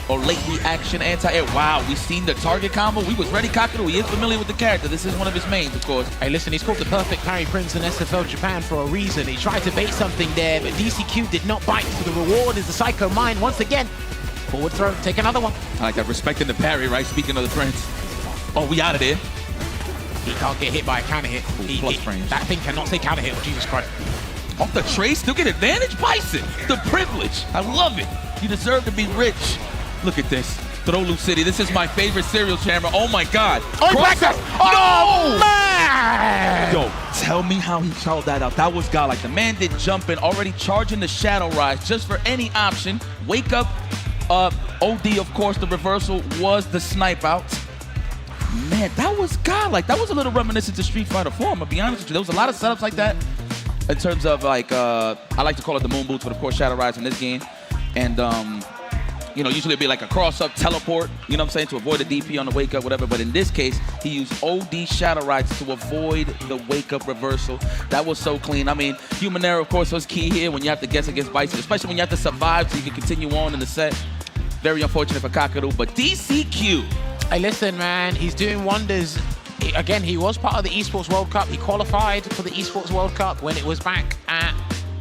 [SPEAKER 21] or late reaction anti-air. Wow, we've seen the target combo. We was ready, Kakeru. He is familiar with the character. This is one of his mains, of course.
[SPEAKER 7] Hey, listen, he's called the perfect parry prince in SFL Japan for a reason. He tried to bait something there, but DCQ did not bite. So the reward is the Psycho Mind once again. Forward throw, take another one.
[SPEAKER 21] I like that, respecting the parry, right? Speaking of the prince. Oh, we out of there.
[SPEAKER 7] He can't get hit by a counter hit.
[SPEAKER 21] Plus frames.
[SPEAKER 7] That thing cannot say counter hit. Oh, Jesus Christ.
[SPEAKER 21] Off the trace, still get advantage? Bison, the privilege. I love it. You deserve to be rich. Look at this. Throw Loop City. This is my favorite serial chamber. Oh my God.
[SPEAKER 7] Oh, he blacked us. Oh, man.
[SPEAKER 21] Yo, tell me how he called that out. That was godlike. The man did jump in, already charging the Shadow Rise just for any option. Wake up. OD, of course, the reversal was the snipe out. Man, that was godlike. That was a little reminiscent to Street Fighter 4, I'm gonna be honest with you. There was a lot of setups like that in terms of like, I like to call it the moon boots, but of course Shadow Rise in this game. And, you know, usually it'd be like a cross-up teleport, you know what I'm saying, to avoid the DP on the wake-up, whatever. But in this case, he used OD Shadow Rise to avoid the wake-up reversal. That was so clean. I mean, human error, of course, was key here when you have to guess against Bison, especially when you have to survive so you can continue on in the set. Very unfortunate for Kakeru, but DCQ.
[SPEAKER 7] Hey, listen, man, he's doing wonders. Again, he was part of the Esports World Cup. He qualified for the Esports World Cup when it was back at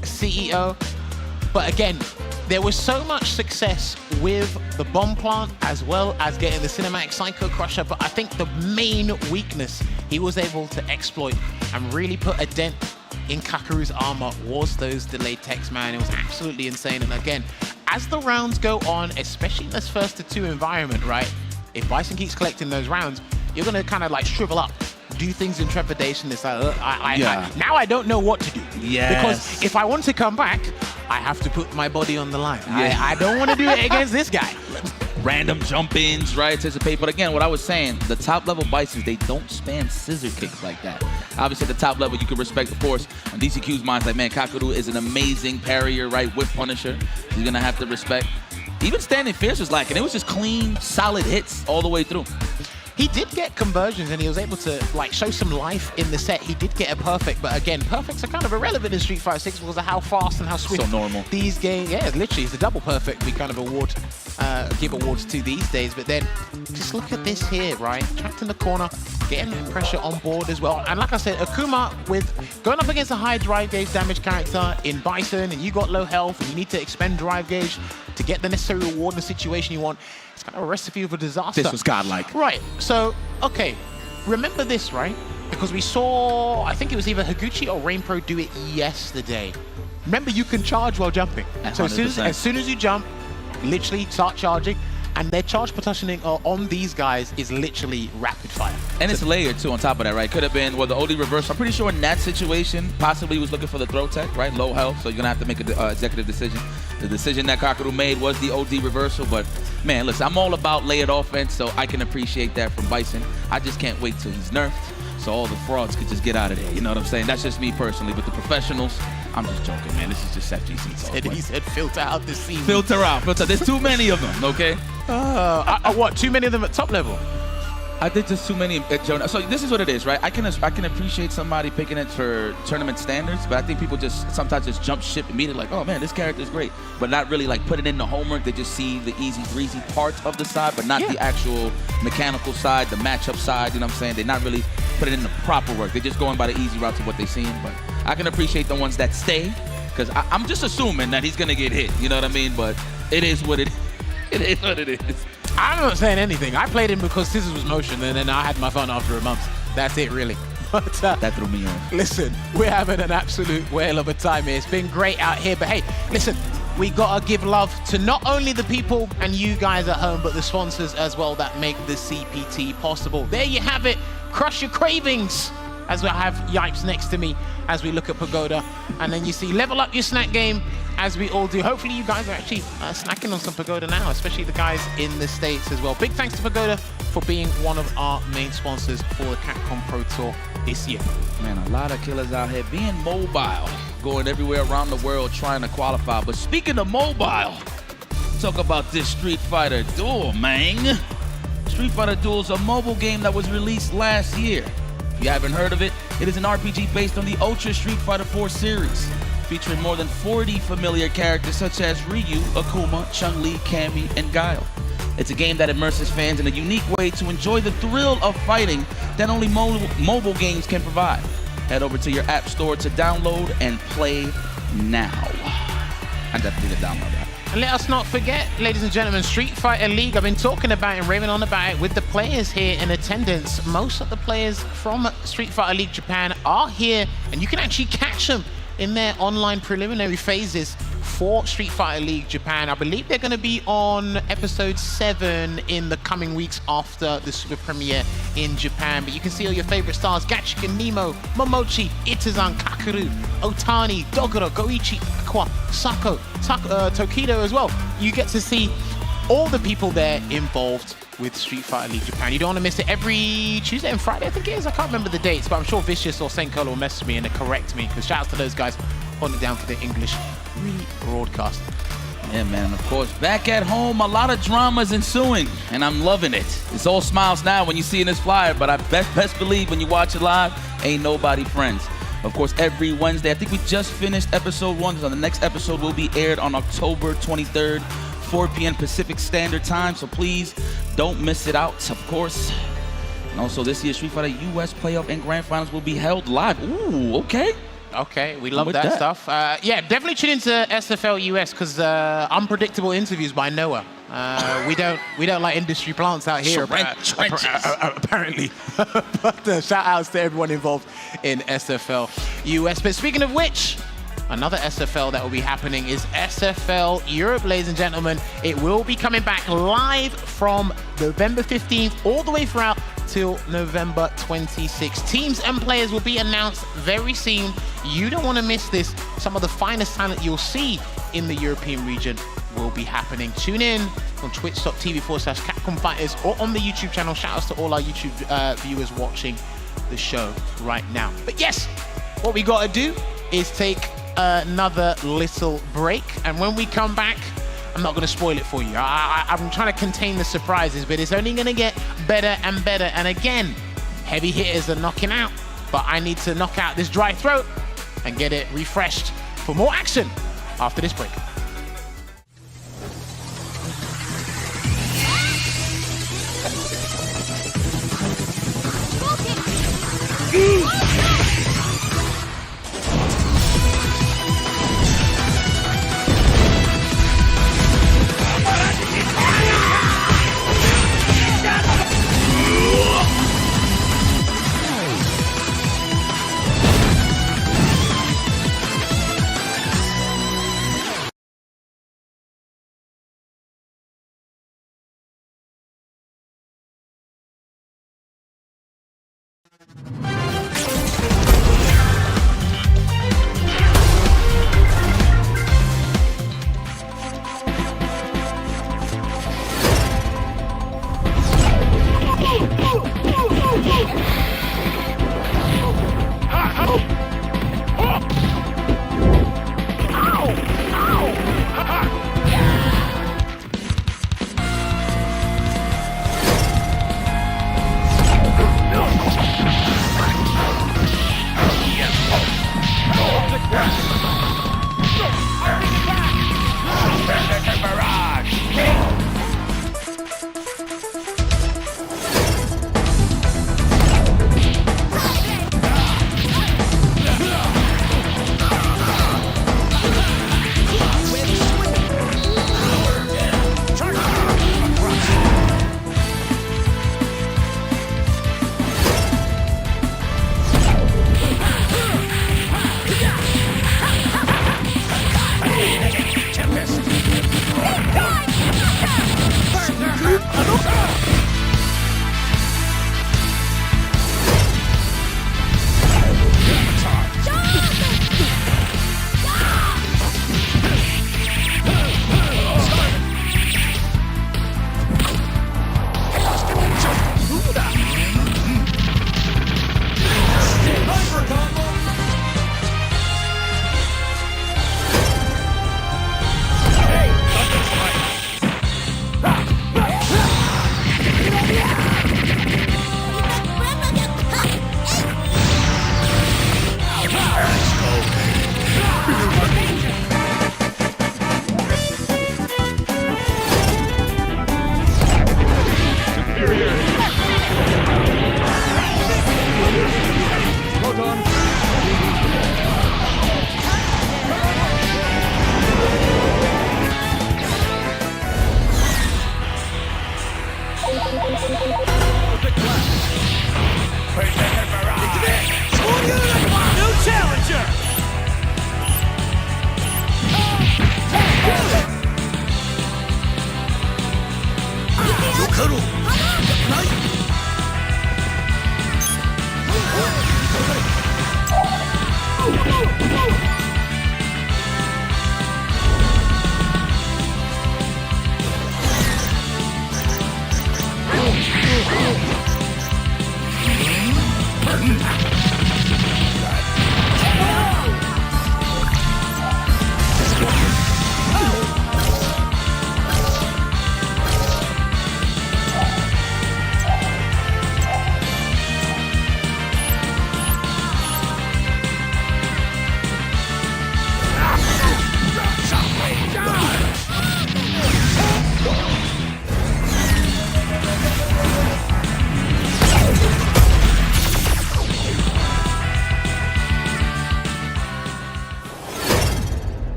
[SPEAKER 7] CEO. But again, there was so much success with the bomb plant as well as getting the cinematic Psycho Crusher. But I think the main weakness he was able to exploit and really put a dent in Kakeru's armor was those delayed techs, man. It was absolutely insane. And again, as the rounds go on, especially in this first to 2 environment, right? If Bison keeps collecting those rounds, you're going to kind of like shrivel up, do things in trepidation. It's like, now I don't know what to do.
[SPEAKER 21] Yes.
[SPEAKER 7] Because if I want to come back, I have to put my body on the line. I don't want to do it against this guy.
[SPEAKER 21] Random jump-ins, right? Anticipate. But again, what I was saying, the top-level Bisons, they don't spam scissor kicks like that. Obviously, at the top level, you can respect, of course, on DCQ's minds, like, man, Kakeru is an amazing parrier, right? Whip punisher. He's going to have to respect. Even Standing Fierce was lacking. It was just clean, solid hits all the way through.
[SPEAKER 7] He did get conversions and he was able to like show some life in the set. He did get a perfect, but again, perfects are kind of irrelevant in Street Fighter 6 because of how fast and how swift
[SPEAKER 21] so normal.
[SPEAKER 7] These games, yeah, literally, it's a double perfect we kind of give awards to these days. But then just look at this here, right? Trapped in the corner, getting pressure on board as well. And like I said, Akuma with going up against a high drive gauge damage character in Bison, and you got low health and you need to expend drive gauge to get the necessary reward in the situation you want. It's kind of a recipe for disaster.
[SPEAKER 21] This was godlike.
[SPEAKER 7] Right, so, okay, remember this, right? Because we saw, I think it was either Higuchi or RainPro do it yesterday. Remember, you can charge while jumping. So as soon as you jump, literally start charging, and their charge partitioning on these guys is literally rapid fire.
[SPEAKER 21] And it's layered too on top of that, right? Could have been, well, the OD reverse. I'm pretty sure in that situation, possibly was looking for the throw tech, right? Low health, so you're gonna have to make an executive decision. The decision that Kakeru made was the OD reversal, but man, listen, I'm all about layered offense, so I can appreciate that from Bison. I just can't wait till he's nerfed, so all the frauds could just get out of there. You know what I'm saying? That's just me personally, but the professionals, I'm just joking, man. This is just FGC.
[SPEAKER 7] He said filter out the scene.
[SPEAKER 21] Filter out, filter. There's too many of them, okay?
[SPEAKER 7] What, too many of them at top level?
[SPEAKER 21] I think just too many at Jonah. So this is what it is, right? I can appreciate somebody picking it for tournament standards, but I think people just sometimes just jump ship immediately, like, oh man, this character is great, but not really like put it in the homework. They just see the easy breezy part of the side, but not the actual mechanical side, the matchup side. You know what I'm saying? They're not really putting in the proper work. They're just going by the easy route to what they've seen. But I can appreciate the ones that stay, because I'm just assuming that he's gonna get hit. You know what I mean? But it is what it. It is what it is.
[SPEAKER 7] I'm not saying anything. I played him because Scissors was motion, and then I had my fun after a month. That's it, really. But
[SPEAKER 21] that threw me off.
[SPEAKER 7] Listen, we're having an absolute whale of a time here. It's been great out here, but hey, listen, we gotta give love to not only the people and you guys at home, but the sponsors as well that make the CPT possible. There you have it. Crush your cravings. As we have Yipes next to me as we look at Pagoda. And then you see level up your snack game as we all do. Hopefully you guys are actually snacking on some Pagoda now, especially the guys in the States as well. Big thanks to Pagoda for being one of our main sponsors for the Capcom Pro Tour this year.
[SPEAKER 21] Man, a lot of killers out here being mobile, going everywhere around the world trying to qualify. But speaking of mobile, talk about this Street Fighter Duel, man. Street Fighter Duel is a mobile game that was released last year. If you haven't heard of it, it is an RPG based on the Ultra Street Fighter 4 series, featuring more than 40 familiar characters such as Ryu, Akuma, Chun-Li, Cammy, and Guile. It's a game that immerses fans in a unique way to enjoy the thrill of fighting that only mobile games can provide. Head over to your app store to download and play now. I definitely need to download that.
[SPEAKER 7] And let us not forget, ladies and gentlemen, Street Fighter League. I've been talking about it, raving on about it with the players here in attendance. Most of the players from Street Fighter League Japan are here, and you can actually catch them in their online preliminary phases for Street Fighter League Japan. I believe they're going to be on episode 7 in the coming weeks after the super premiere in Japan. But you can see all your favorite stars: Gachiken, Nemo, Momochi, Itazan, Kakeru, Otani, Dogoro, Goichi, Aqua, Sako, Tokido as well. You get to see all the people there involved with Street Fighter League Japan. You don't want to miss it every Tuesday and Friday, I think it is. I can't remember the dates, but I'm sure Vicious or Saint Colo will message me and correct me, because shout out to those guys holding it down for the English rebroadcast.
[SPEAKER 21] Yeah, man, of course. Back at home, a lot of drama's ensuing, and I'm loving it. It's all smiles now when you see this flyer, but I best believe when you watch it live, ain't nobody friends. Of course, every Wednesday, I think we just finished episode 1, so the next episode will be aired on October 23rd, 4 p.m. Pacific Standard Time, so please don't miss it out, of course. And also, this year's Street Fighter US Playoff and Grand Finals will be held live. Ooh, okay.
[SPEAKER 7] Okay, we love that stuff. Yeah, definitely tune into SFL US, because unpredictable interviews by Noah. We don't like industry plants out here, apparently. But shout outs to everyone involved in SFL US. But speaking of which, another SFL that will be happening is SFL Europe, ladies and gentlemen. It will be coming back live from November 15th all the way throughout till November 26th. Teams and players will be announced very soon. You don't want to miss this. Some of the finest talent you'll see in the European region will be happening. Tune in on twitch.tv/Capcom Fighters or on the YouTube channel. Shout outs to all our YouTube viewers watching the show right now. But yes, what we got to do is take another little break, and when we come back, I'm not going to spoil it for you. I'm trying to contain the surprises, but it's only going to get better and better. And again, heavy hitters are knocking out, but I need to knock out this dry throat and get it refreshed for more action after this break.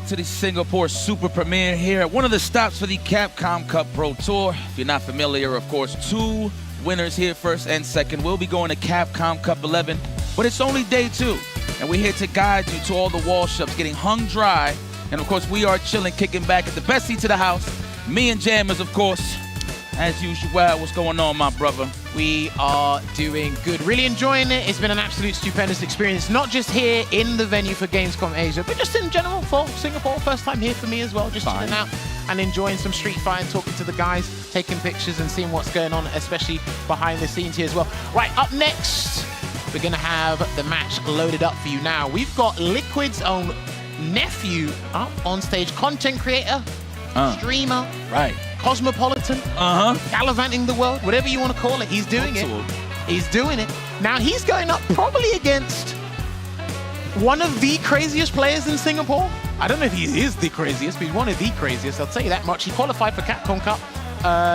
[SPEAKER 21] back to the Singapore Super Premiere here at one of the stops for the Capcom Cup Pro Tour. If you're not familiar, of course, 2 winners here, first and second. We'll be going to Capcom Cup 11, but it's only day 2, and we're here to guide you to all the wall shops getting hung dry. And of course, we are chilling, kicking back at the best seats of the house. Me and Jammers, of course, as usual. What's going on, my brother?
[SPEAKER 7] We are doing good. Really enjoying it. It's been an absolute stupendous experience, not just here in the venue for Gamescom Asia, but just in general for Singapore. First time here for me as well, just chilling out and enjoying some Street Fighter and talking to the guys, taking pictures and seeing what's going on, especially behind the scenes here as well. Right, up next, we're going to have the match loaded up for you now. We've got Liquid's own nephew up on stage, content creator, streamer,
[SPEAKER 21] right,
[SPEAKER 7] cosmopolitan, gallivanting the world, whatever you want to call it. He's doing it. He's doing it. Now he's going up probably against one of the craziest players in Singapore. I don't know if he is the craziest, but he's one of the craziest. I'll tell you that much. He qualified for Capcom Cup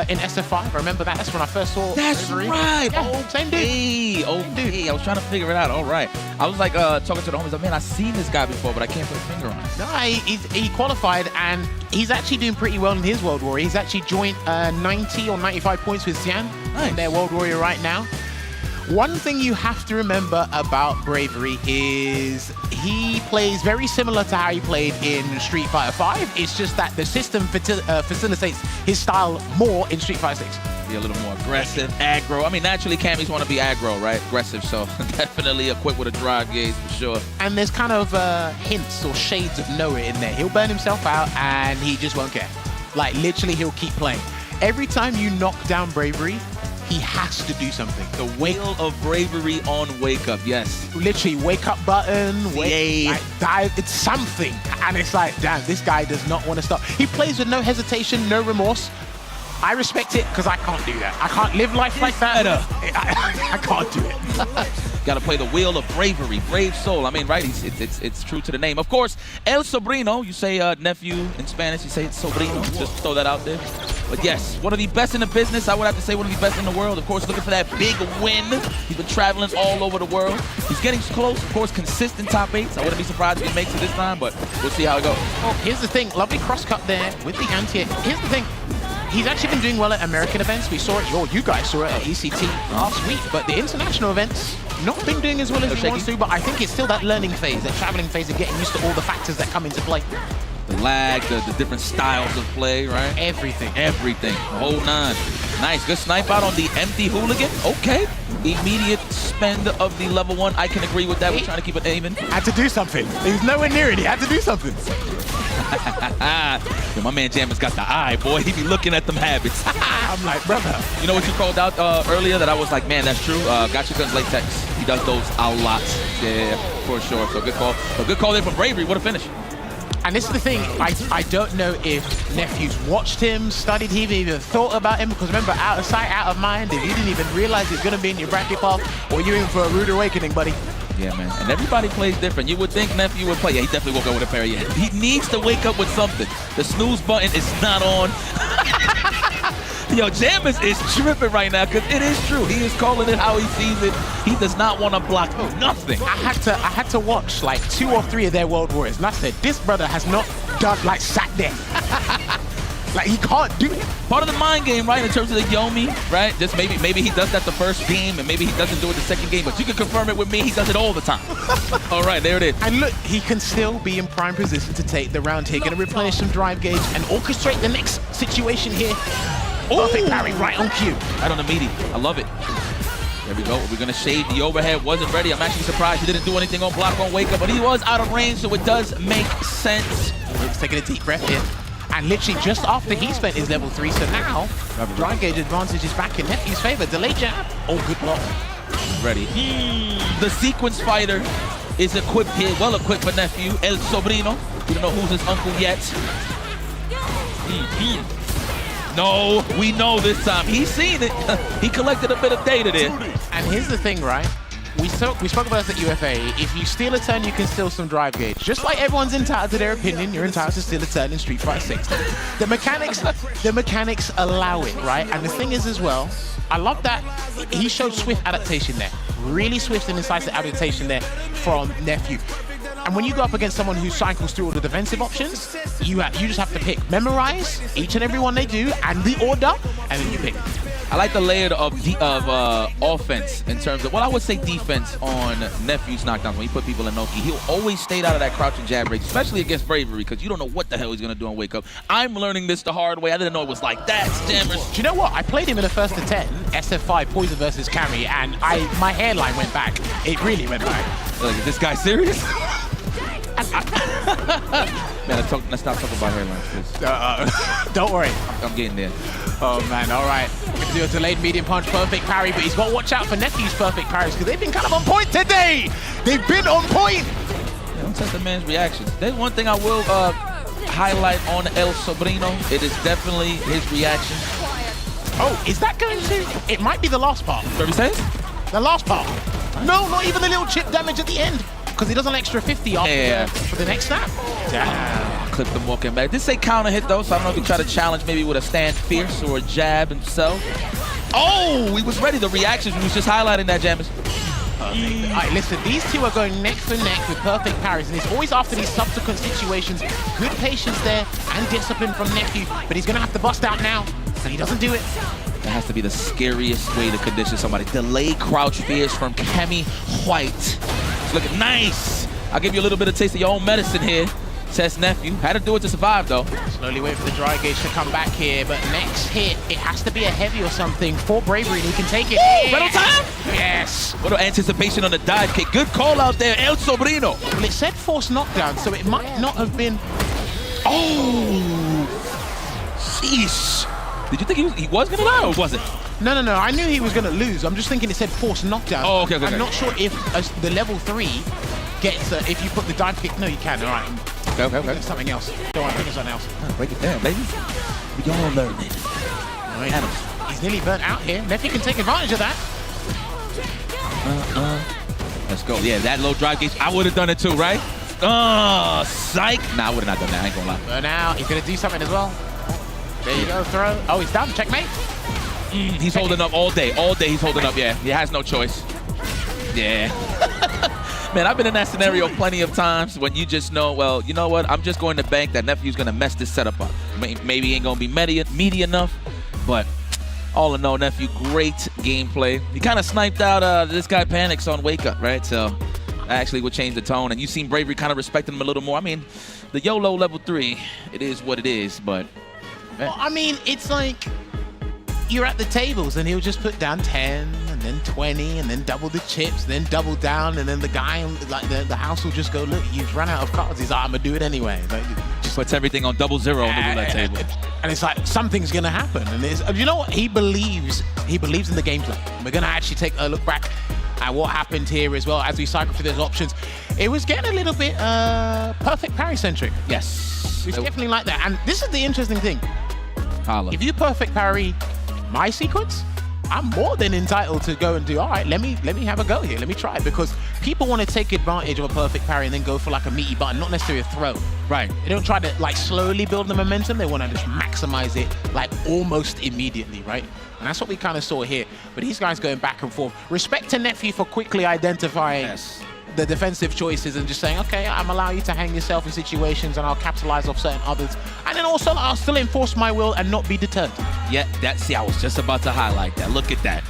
[SPEAKER 7] in SF5. I remember that. That's when I first saw.
[SPEAKER 21] That's right.
[SPEAKER 7] Yeah, same dude.
[SPEAKER 21] Okay. I was trying to figure it out. All right. I was like talking to the homies. Like, man, I've seen this guy before, but I can't put a finger on it.
[SPEAKER 7] No, he qualified, and he's actually doing pretty well in his World Warrior. He's actually joined 90 or 95 points with Xian in their World Warrior right now. One thing you have to remember about Bravery is he plays very similar to how he played in Street Fighter V. It's just that the system facilitates his style more in Street Fighter 6.
[SPEAKER 21] Be a little more aggressive, aggro. I mean, naturally, Cammys want to be aggro, right? Aggressive, so definitely equipped with a drive gauge for sure.
[SPEAKER 7] And there's kind of hints or shades of Noah in there. He'll burn himself out and he just won't care. Like, literally, he'll keep playing. Every time you knock down Bravery, he has to do something.
[SPEAKER 21] The wheel of bravery on wake up, yes.
[SPEAKER 7] Literally, wake up button, dive, it's something. And it's like, damn, this guy does not want to stop. He plays with no hesitation, no remorse. I respect it because I can't do that. I can't live life like that. I can't do it.
[SPEAKER 21] Got to play the wheel of bravery, brave soul. I mean, right? It's true to the name. Of course, El Sobrino. You say nephew in Spanish. You say it's Sobrino. Just throw that out there. But yes, one of the best in the business. I would have to say one of the best in the world. Of course, looking for that big win. He's been traveling all over the world. He's getting close. Of course, consistent top 8s. I wouldn't be surprised if he makes it this time, but we'll see how it goes.
[SPEAKER 7] Oh, here's the thing. Lovely cross cut there with the anti-air. Here's the thing. He's actually been doing well at American events. We saw it, you guys saw it at ECT last week, but the international events, not been doing as well as he wants to, but I think it's still that learning phase, that traveling phase of getting used to all the factors that come into play.
[SPEAKER 21] The lag, the different styles of play, right?
[SPEAKER 7] Everything.
[SPEAKER 21] Everything, the whole 9. Nice, good snipe out on the empty hooligan. Okay, immediate spend of the level 1. I can agree with that. We're trying to keep it even.
[SPEAKER 7] Had to do something. He was nowhere near it. He had to do something.
[SPEAKER 21] Yo, my man Jammer's got the eye, boy. He be looking at them habits.
[SPEAKER 7] I'm like, brother.
[SPEAKER 21] You know what you called out earlier that I was like, man, that's true? Gotcha Guns Latex. He does those a lot. Yeah, for sure. So good call. A good call there from Bravery. What a finish.
[SPEAKER 7] And this is the thing, I don't know if Nephew's watched him, studied him, even thought about him, because remember, out of sight, out of mind, if you didn't even realize he's going to be in your bracket path, or you're in for a rude awakening, buddy.
[SPEAKER 21] Yeah, man. And everybody plays different. You would think Nephew would play. Yeah, he definitely woke up with a parry. Yeah. He needs to wake up with something. The snooze button is not on. Yo, Jammers is tripping right now because it is true. He is calling it how he sees it. He does not want to block nothing.
[SPEAKER 7] I had to watch like 2 or 3 of their World Warriors, and I said, this brother has not done, like, sat there. Like, he can't do it.
[SPEAKER 21] Part of the mind game, right, in terms of the Yomi, right? Just maybe he does that the first game, and maybe he doesn't do it the second game, but you can confirm it with me, he does it all the time. All right, there it is.
[SPEAKER 7] And look, he can still be in prime position to take the round here. Going to replenish some drive gauge and orchestrate the next situation here. Perfect parry right on cue.
[SPEAKER 21] Right on the meaty. I love it. There we go. We're going to shade the overhead. Wasn't ready. I'm actually surprised he didn't do anything on block on wake up, but he was out of range, so it does make sense.
[SPEAKER 7] He's taking a deep breath here. And literally just after he spent his level 3, so now drive gauge advantage is back in Nephew's favor. Delay jab. Oh, good block.
[SPEAKER 21] Ready. The sequence fighter is equipped here, well equipped for Nephew. El Sobrino. We don't know who's his uncle yet. No, we know this time. He's seen it. He collected a bit of data there.
[SPEAKER 7] And here's the thing, right? We spoke about this at UFA. If you steal a turn, you can steal some drive gauge. Just like everyone's entitled to their opinion, you're entitled to steal a turn in Street Fighter 6. The mechanics allow it, right? And the thing is as well, I love that he showed swift adaptation there. Really swift and incisive adaptation there from Nephew. And when you go up against someone who cycles through all the defensive options, you just have to pick. Memorize each and every one they do and the order, and then you pick.
[SPEAKER 21] I like the layer of offense in terms of, well, I would say defense on Nephew's knockdowns. When he put people in Noki, he'll always stay out of that crouching jab range, especially against Bravery, because you don't know what the hell he's going to do on Wake Up. I'm learning this the hard way. I didn't know it was like that, Jammers.
[SPEAKER 7] Do you know what? I played him in the first to 10, SF5 Poison versus Cammy, and my hairline went back. It really went back.
[SPEAKER 21] Like, is this guy serious? Man, let's not talk about hairlines, please.
[SPEAKER 7] Don't worry.
[SPEAKER 21] I'm getting there.
[SPEAKER 7] Oh, man, all right. Gonna do a delayed medium punch, perfect parry, but he's got to watch out for Nephew's perfect parries because they've been kind of on point today. They've been on point.
[SPEAKER 21] Yeah, don't test the man's reactions. There's one thing I will highlight on El Sobrino. It is definitely his reaction.
[SPEAKER 7] Oh, is that going to... It might be the last part.
[SPEAKER 21] What he says?
[SPEAKER 7] The last part. No, not even the little chip damage at the end. Because he does an extra 50 off for the next snap.
[SPEAKER 21] Damn. Clipped him walking back. This say counter hit though, so I don't know if he tried to challenge maybe with a stand fierce or a jab himself. Oh, he was ready. The reactions, we was just highlighting that, Jammers.
[SPEAKER 7] All right, listen, these two are going neck for neck with perfect parries, and it's always after these subsequent situations. Good patience there and discipline from Nephew, but he's going to have to bust out now, and he doesn't do it.
[SPEAKER 21] That has to be the scariest way to condition somebody. Delay crouch fierce from Kemi White. It's looking nice. I'll give you a little bit of taste of your own medicine here, says Nephew. Had to do it to survive, though.
[SPEAKER 7] Slowly wait for the dry gauge to come back here, but next hit, it has to be a heavy or something for Bravery, and he can take it.
[SPEAKER 21] Right on time?
[SPEAKER 7] Yes.
[SPEAKER 21] What an anticipation on the dive kick. Good call out there, El Sobrino.
[SPEAKER 7] Well, it said forced knockdown, so it might not have been... Oh!
[SPEAKER 21] Sheesh. Did you think he was going to die, or was it?
[SPEAKER 7] No. I knew he was going to lose. I'm just thinking it said forced knockdown.
[SPEAKER 21] Oh, okay.
[SPEAKER 7] I'm not sure if the level 3 gets... if you put the dive kick... No, you can. All right.
[SPEAKER 21] Okay.
[SPEAKER 7] Something else. Don't want to think of something else.
[SPEAKER 21] Break it down, baby. We all learning.
[SPEAKER 7] All right. He's nearly burnt out here. Nephew can take advantage of that.
[SPEAKER 21] Let's go. Yeah, that low drive gauge. I would have done it too, right? Psych. Nah, I would have not done that. I ain't gonna lie.
[SPEAKER 7] Burn out. He's going to do something as well. There you go, throw. Oh, he's done. Checkmate.
[SPEAKER 21] He's holding up all day. All day he's holding up, yeah. He has no choice. Yeah. Man, I've been in that scenario plenty of times when you just know, well, you know what? I'm just going to bank that Nephew's going to mess this setup up. Maybe he ain't going to be meaty enough, but all in all, Nephew, great gameplay. He kind of sniped out this guy Panics on Wake Up, right? So that actually would change the tone, and you've seen Bravery kind of respecting him a little more. I mean, the YOLO level 3, it is what it is, but...
[SPEAKER 7] Well, I mean, it's like you're at the tables and he'll just put down 10 and then 20 and then double the chips, then double down, and then the guy, like the house will just go, look, you've run out of cards. He's like, I'm gonna do it anyway. Like,
[SPEAKER 21] just puts everything on 0-0 on the roulette table.
[SPEAKER 7] And it's like, something's gonna happen. And it's, you know what? He believes in the gameplay. We're gonna actually take a look back at what happened here as well as we cycle through those options. It was getting a little bit perfect parry centric.
[SPEAKER 21] Yes.
[SPEAKER 7] It's definitely like that. And this is the interesting thing.
[SPEAKER 21] Holla.
[SPEAKER 7] If you perfect parry my sequence, I'm more than entitled to go and do, all right, let me have a go here. Let me try it, because people want to take advantage of a perfect parry and then go for like a meaty button, not necessarily a throw.
[SPEAKER 21] Right.
[SPEAKER 7] They don't try to like slowly build the momentum. They want to just maximize it like almost immediately, right? And that's what we kind of saw here. But these guys going back and forth. Respect to Nephew for quickly identifying the defensive choices and just saying, okay, I'm allowing you to hang yourself in situations and I'll capitalize off certain others. And then also I'll still enforce my will and not be deterred.
[SPEAKER 21] Yeah, see, I was just about to highlight that. Look at that.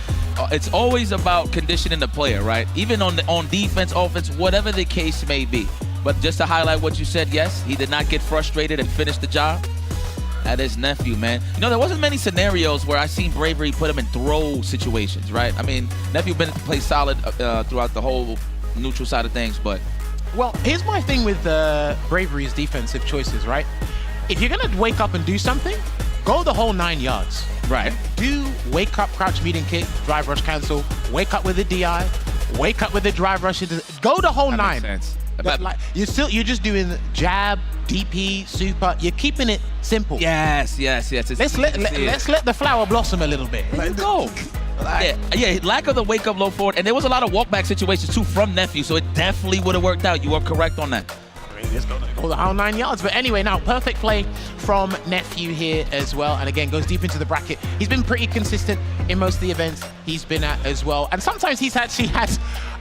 [SPEAKER 21] It's always about conditioning the player, right? Even on defense, offense, whatever the case may be. But just to highlight what you said, yes, he did not get frustrated and finish the job. That is Nephew, man. You know, there wasn't many scenarios where I seen Bravery put him in throw situations, right? I mean, Nephew been to play solid throughout the whole neutral side of things, but...
[SPEAKER 7] Well, here's my thing with Bravery's defensive choices, right? If you're gonna wake up and do something, go the whole 9 yards.
[SPEAKER 21] Right.
[SPEAKER 7] Do wake up, crouch, medium kick, drive, rush, cancel, wake up with a DI, wake up with a drive, rush, go the whole 9.
[SPEAKER 21] Makes sense.
[SPEAKER 7] Like, you're just doing jab, DP, super. You're keeping it simple.
[SPEAKER 21] Yes.
[SPEAKER 7] Let's let the flower blossom a little bit.
[SPEAKER 21] There you go. Yeah, lack of the wake up low forward, and there was a lot of walk back situations too from Nephew, so it definitely would have worked out. You are correct on that.
[SPEAKER 7] just go the whole 9 yards. But anyway, now perfect play from Nephew here as well. And again, goes deep into the bracket. He's been pretty consistent in most of the events he's been at as well. And sometimes he's actually had,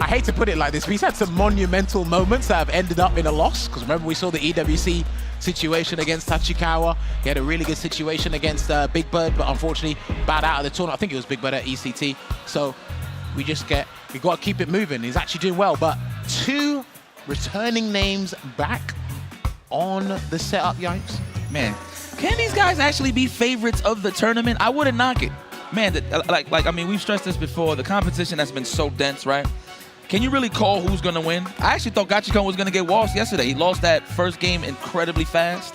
[SPEAKER 7] I hate to put it like this, but he's had some monumental moments that have ended up in a loss. Because remember, we saw the EWC situation against Tachikawa. He had a really good situation against Big Bird, but unfortunately bowed out of the tournament. I think it was Big Bird at ECT. So we got to keep it moving. He's actually doing well, but 2 returning names back on the setup, yikes.
[SPEAKER 21] Man, can these guys actually be favorites of the tournament? I wouldn't knock it. Man, I mean, we've stressed this before. The competition has been so dense, right? Can you really call who's going to win? I actually thought Gachikun was going to get washed yesterday. He lost that first game incredibly fast.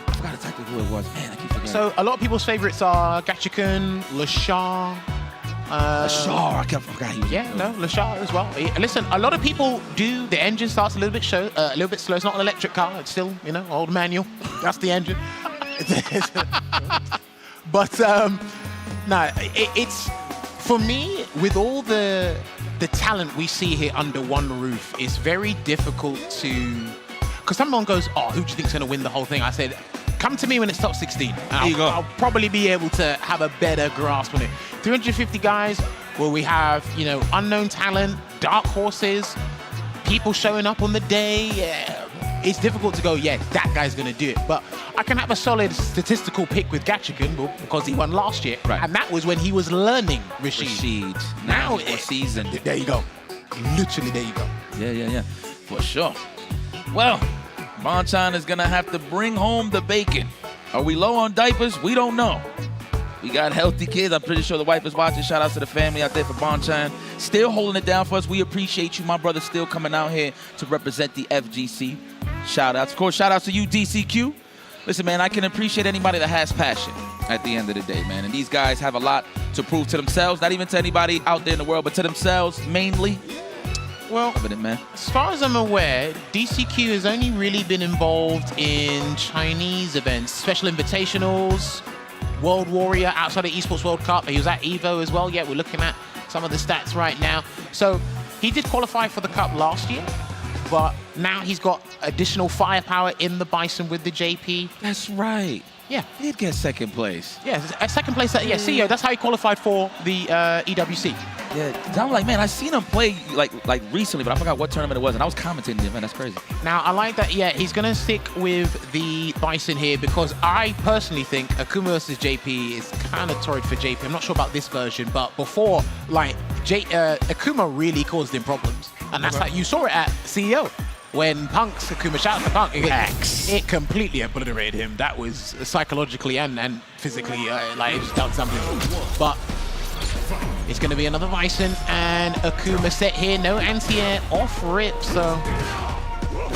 [SPEAKER 21] I forgot exactly who it was. Man, I keep forgetting.
[SPEAKER 7] So a lot of people's favorites are Gachikun, Lashar.
[SPEAKER 21] Lashar, I forgot he was.
[SPEAKER 7] Yeah, no, Lashar as well. Listen, a lot of people do. The engine starts a little bit slow. It's not an electric car. It's still, old manual. That's the engine. But no, it's for me with all the talent we see here under one roof. It's very difficult to, because someone goes, "Oh, who do you think's going to win the whole thing?" I said, come to me when it's top 16. I'll probably be able to have a better grasp on it. 350 guys where we have, unknown talent, dark horses, people showing up on the day. It's difficult to go, yeah, that guy's going to do it. But I can have a solid statistical pick with Gachikun because he won last year.
[SPEAKER 21] Right.
[SPEAKER 7] And that was when he was learning Rashid.
[SPEAKER 21] Now it's season.
[SPEAKER 7] There you go. Literally, there you go.
[SPEAKER 21] Yeah. For sure. Well, Bonchan is going to have to bring home the bacon. Are we low on diapers? We don't know. We got healthy kids. I'm pretty sure the wife is watching. Shout out to the family out there for Bonchan. Still holding it down for us. We appreciate you. My brother still coming out here to represent the FGC. Shout outs. Of course, shout outs to you, DCQ. Listen, man, I can appreciate anybody that has passion at the end of the day, man. And these guys have a lot to prove to themselves, not even to anybody out there in the world, but to themselves mainly.
[SPEAKER 7] Well,
[SPEAKER 21] man.
[SPEAKER 7] As far as I'm aware, DCQ has only really been involved in Chinese events, special invitationals, World Warrior outside of Esports World Cup. He was at EVO as well. Yeah, we're looking at some of the stats right now. So he did qualify for the Cup last year, but now he's got additional firepower in the Bison with the JP.
[SPEAKER 21] That's right.
[SPEAKER 7] Yeah.
[SPEAKER 21] He did get second place.
[SPEAKER 7] Yeah, second place. Yeah, CEO. That's how he qualified for the EWC.
[SPEAKER 21] Yeah, I'm like, man, I seen him play like recently, but I forgot what tournament it was, and I was commentating the event. That's crazy.
[SPEAKER 7] Now, I like that, yeah, he's going to stick with the Bison here because I personally think Akuma versus JP is kind of torrid for JP. I'm not sure about this version, but before, Akuma really caused him problems. And that's how you saw it at CEO. When Akuma shouts to Punk, it completely obliterated him. That was psychologically and physically, it just done something. But it's going to be another Bison and Akuma set here. No anti-air off rip, so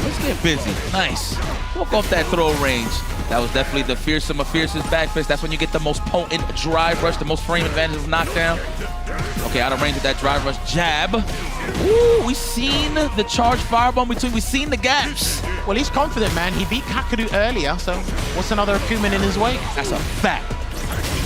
[SPEAKER 21] let's get busy. Nice. Walk off that throw range. That was definitely the fearsome of fiercest back fist. That's when you get the most potent drive rush, the most frame advantage of knockdown. Okay, out of range with that drive rush jab. Ooh, we seen the charge firebomb between. We seen the gaps.
[SPEAKER 7] Well, he's confident, man. He beat Kakadu earlier, so what's another Akuman in his way?
[SPEAKER 21] That's a fact.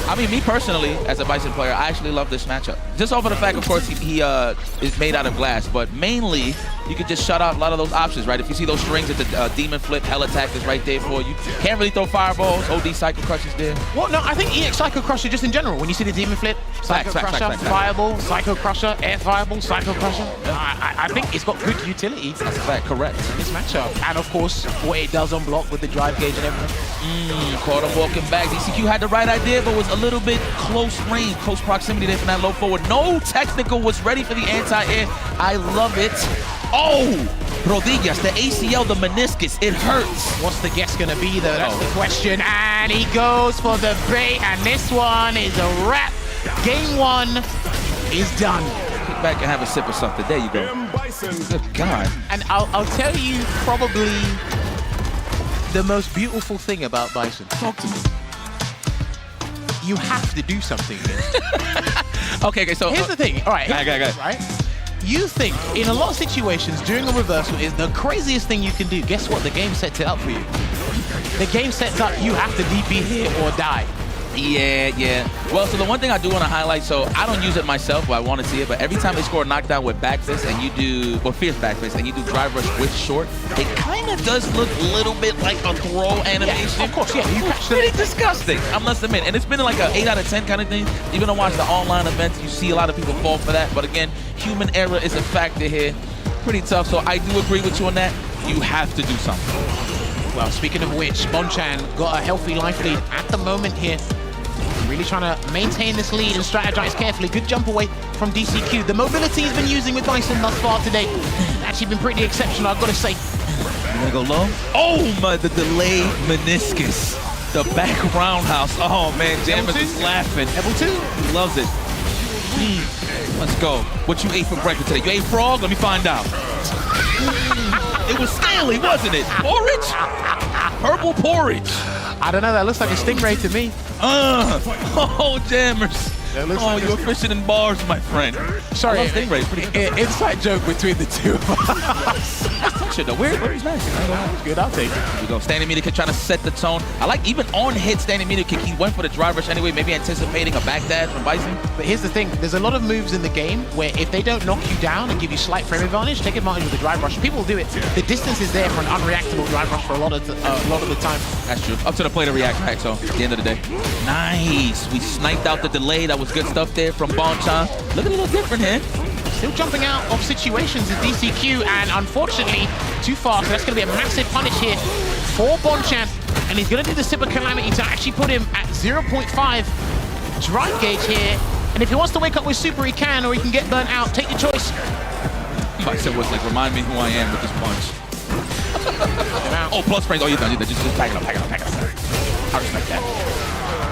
[SPEAKER 21] I mean, me personally, as a Bison player, I actually love this matchup. Just over the fact, of course, he is made out of glass, but mainly, you could just shut out a lot of those options, right? If you see those strings at the Demon Flip, Hell Attack is right there for you. Can't really throw fireballs. OD Psycho Crush is there.
[SPEAKER 7] Well, no, I think EX Psycho Crusher just in general. When you see the Demon Flip, Psycho Crusher, Fireball, Psycho Crusher, Air Fireball, Psycho Crusher, I think it's got good utility.
[SPEAKER 21] That's a fact, correct.
[SPEAKER 7] In this matchup. And of course, what it does on block with the drive gauge and everything.
[SPEAKER 21] Caught him walking back. DCQ had the right idea, but was a little bit close range, close proximity there from that low forward. No technical, was ready for the anti-air. I love it. Oh! Rodillas, the ACL, the meniscus, it hurts.
[SPEAKER 7] What's the guess gonna be though? That's the question. And he goes for the bait, and this one is a wrap. Game 1 is done.
[SPEAKER 21] Kick back and have a sip of something. There you go. Good God.
[SPEAKER 7] And I'll tell you probably the most beautiful thing about Bison.
[SPEAKER 21] Talk to me.
[SPEAKER 7] You have to do something here.
[SPEAKER 21] Okay, so
[SPEAKER 7] here's the thing. All right,
[SPEAKER 21] right?
[SPEAKER 7] You think in a lot of situations doing a reversal is the craziest thing you can do. Guess what? The game sets it up for you. The game sets up you have to DP here or die.
[SPEAKER 21] Yeah. Well, so the one thing I do want to highlight, so I don't use it myself, but I want to see it, but every time they score a knockdown with back fist and you do, or fierce back fist, and you do drive rush with short, it kind of does look a little bit like a throw animation.
[SPEAKER 7] Yeah, of course, yeah. You catch
[SPEAKER 21] pretty disgusting, I must admit. And it's been like an 8 out of 10 kind of thing. Even to watch the online events, you see a lot of people fall for that. But again, human error is a factor here. Pretty tough, so I do agree with you on that. You have to do something.
[SPEAKER 7] Well, speaking of which, Bonchan got a healthy life lead at the moment here. Really trying to maintain this lead and strategize carefully. Good jump away from DCQ. The mobility he's been using with Bison thus far today, actually been pretty exceptional, I've got to say.
[SPEAKER 21] You wanna go low? Oh my, the delay meniscus. The back roundhouse. Oh man, Jammers is laughing.
[SPEAKER 7] Level 2?
[SPEAKER 21] He loves it. Let's go. What you ate for breakfast today? You ate frog? Let me find out. It was scaly, wasn't it? Porridge? Purple porridge.
[SPEAKER 7] I don't know, that looks like a stingray to me.
[SPEAKER 21] Oh, Jammers. Oh, you're fishing in bars, my friend.
[SPEAKER 7] Sorry,
[SPEAKER 21] stingray.
[SPEAKER 7] Inside joke between the two of us.
[SPEAKER 21] Shit, though. Where's nice?
[SPEAKER 7] Good, I'll take it.
[SPEAKER 21] Here we go. Standing meter kick trying to set the tone. I like even on hit standing meter kick. He went for the drive rush anyway, maybe anticipating a backdash from Bison.
[SPEAKER 7] But here's the thing. There's a lot of moves in the game where if they don't knock you down and give you slight frame advantage, take advantage with the drive rush. People do it. The distance is there for an unreactable drive rush for a lot of the time.
[SPEAKER 21] That's true. Up to the play to react back, so at the end of the day. Nice. We sniped out the delay. That was good stuff there from Bonchan. Looking a little different here.
[SPEAKER 7] Still jumping out of situations at DCQ, and unfortunately, too far. So that's going to be a massive punish here for Bonchan. And he's going to do the Sip of Calamity to actually put him at 0.5 drive gauge here. And if he wants to wake up with Super, he can, or he can get burnt out. Take your choice.
[SPEAKER 21] Bison was like, remind me who I am with this punch. Oh, plus frames. Oh, you're done. Just pack it up. I respect that.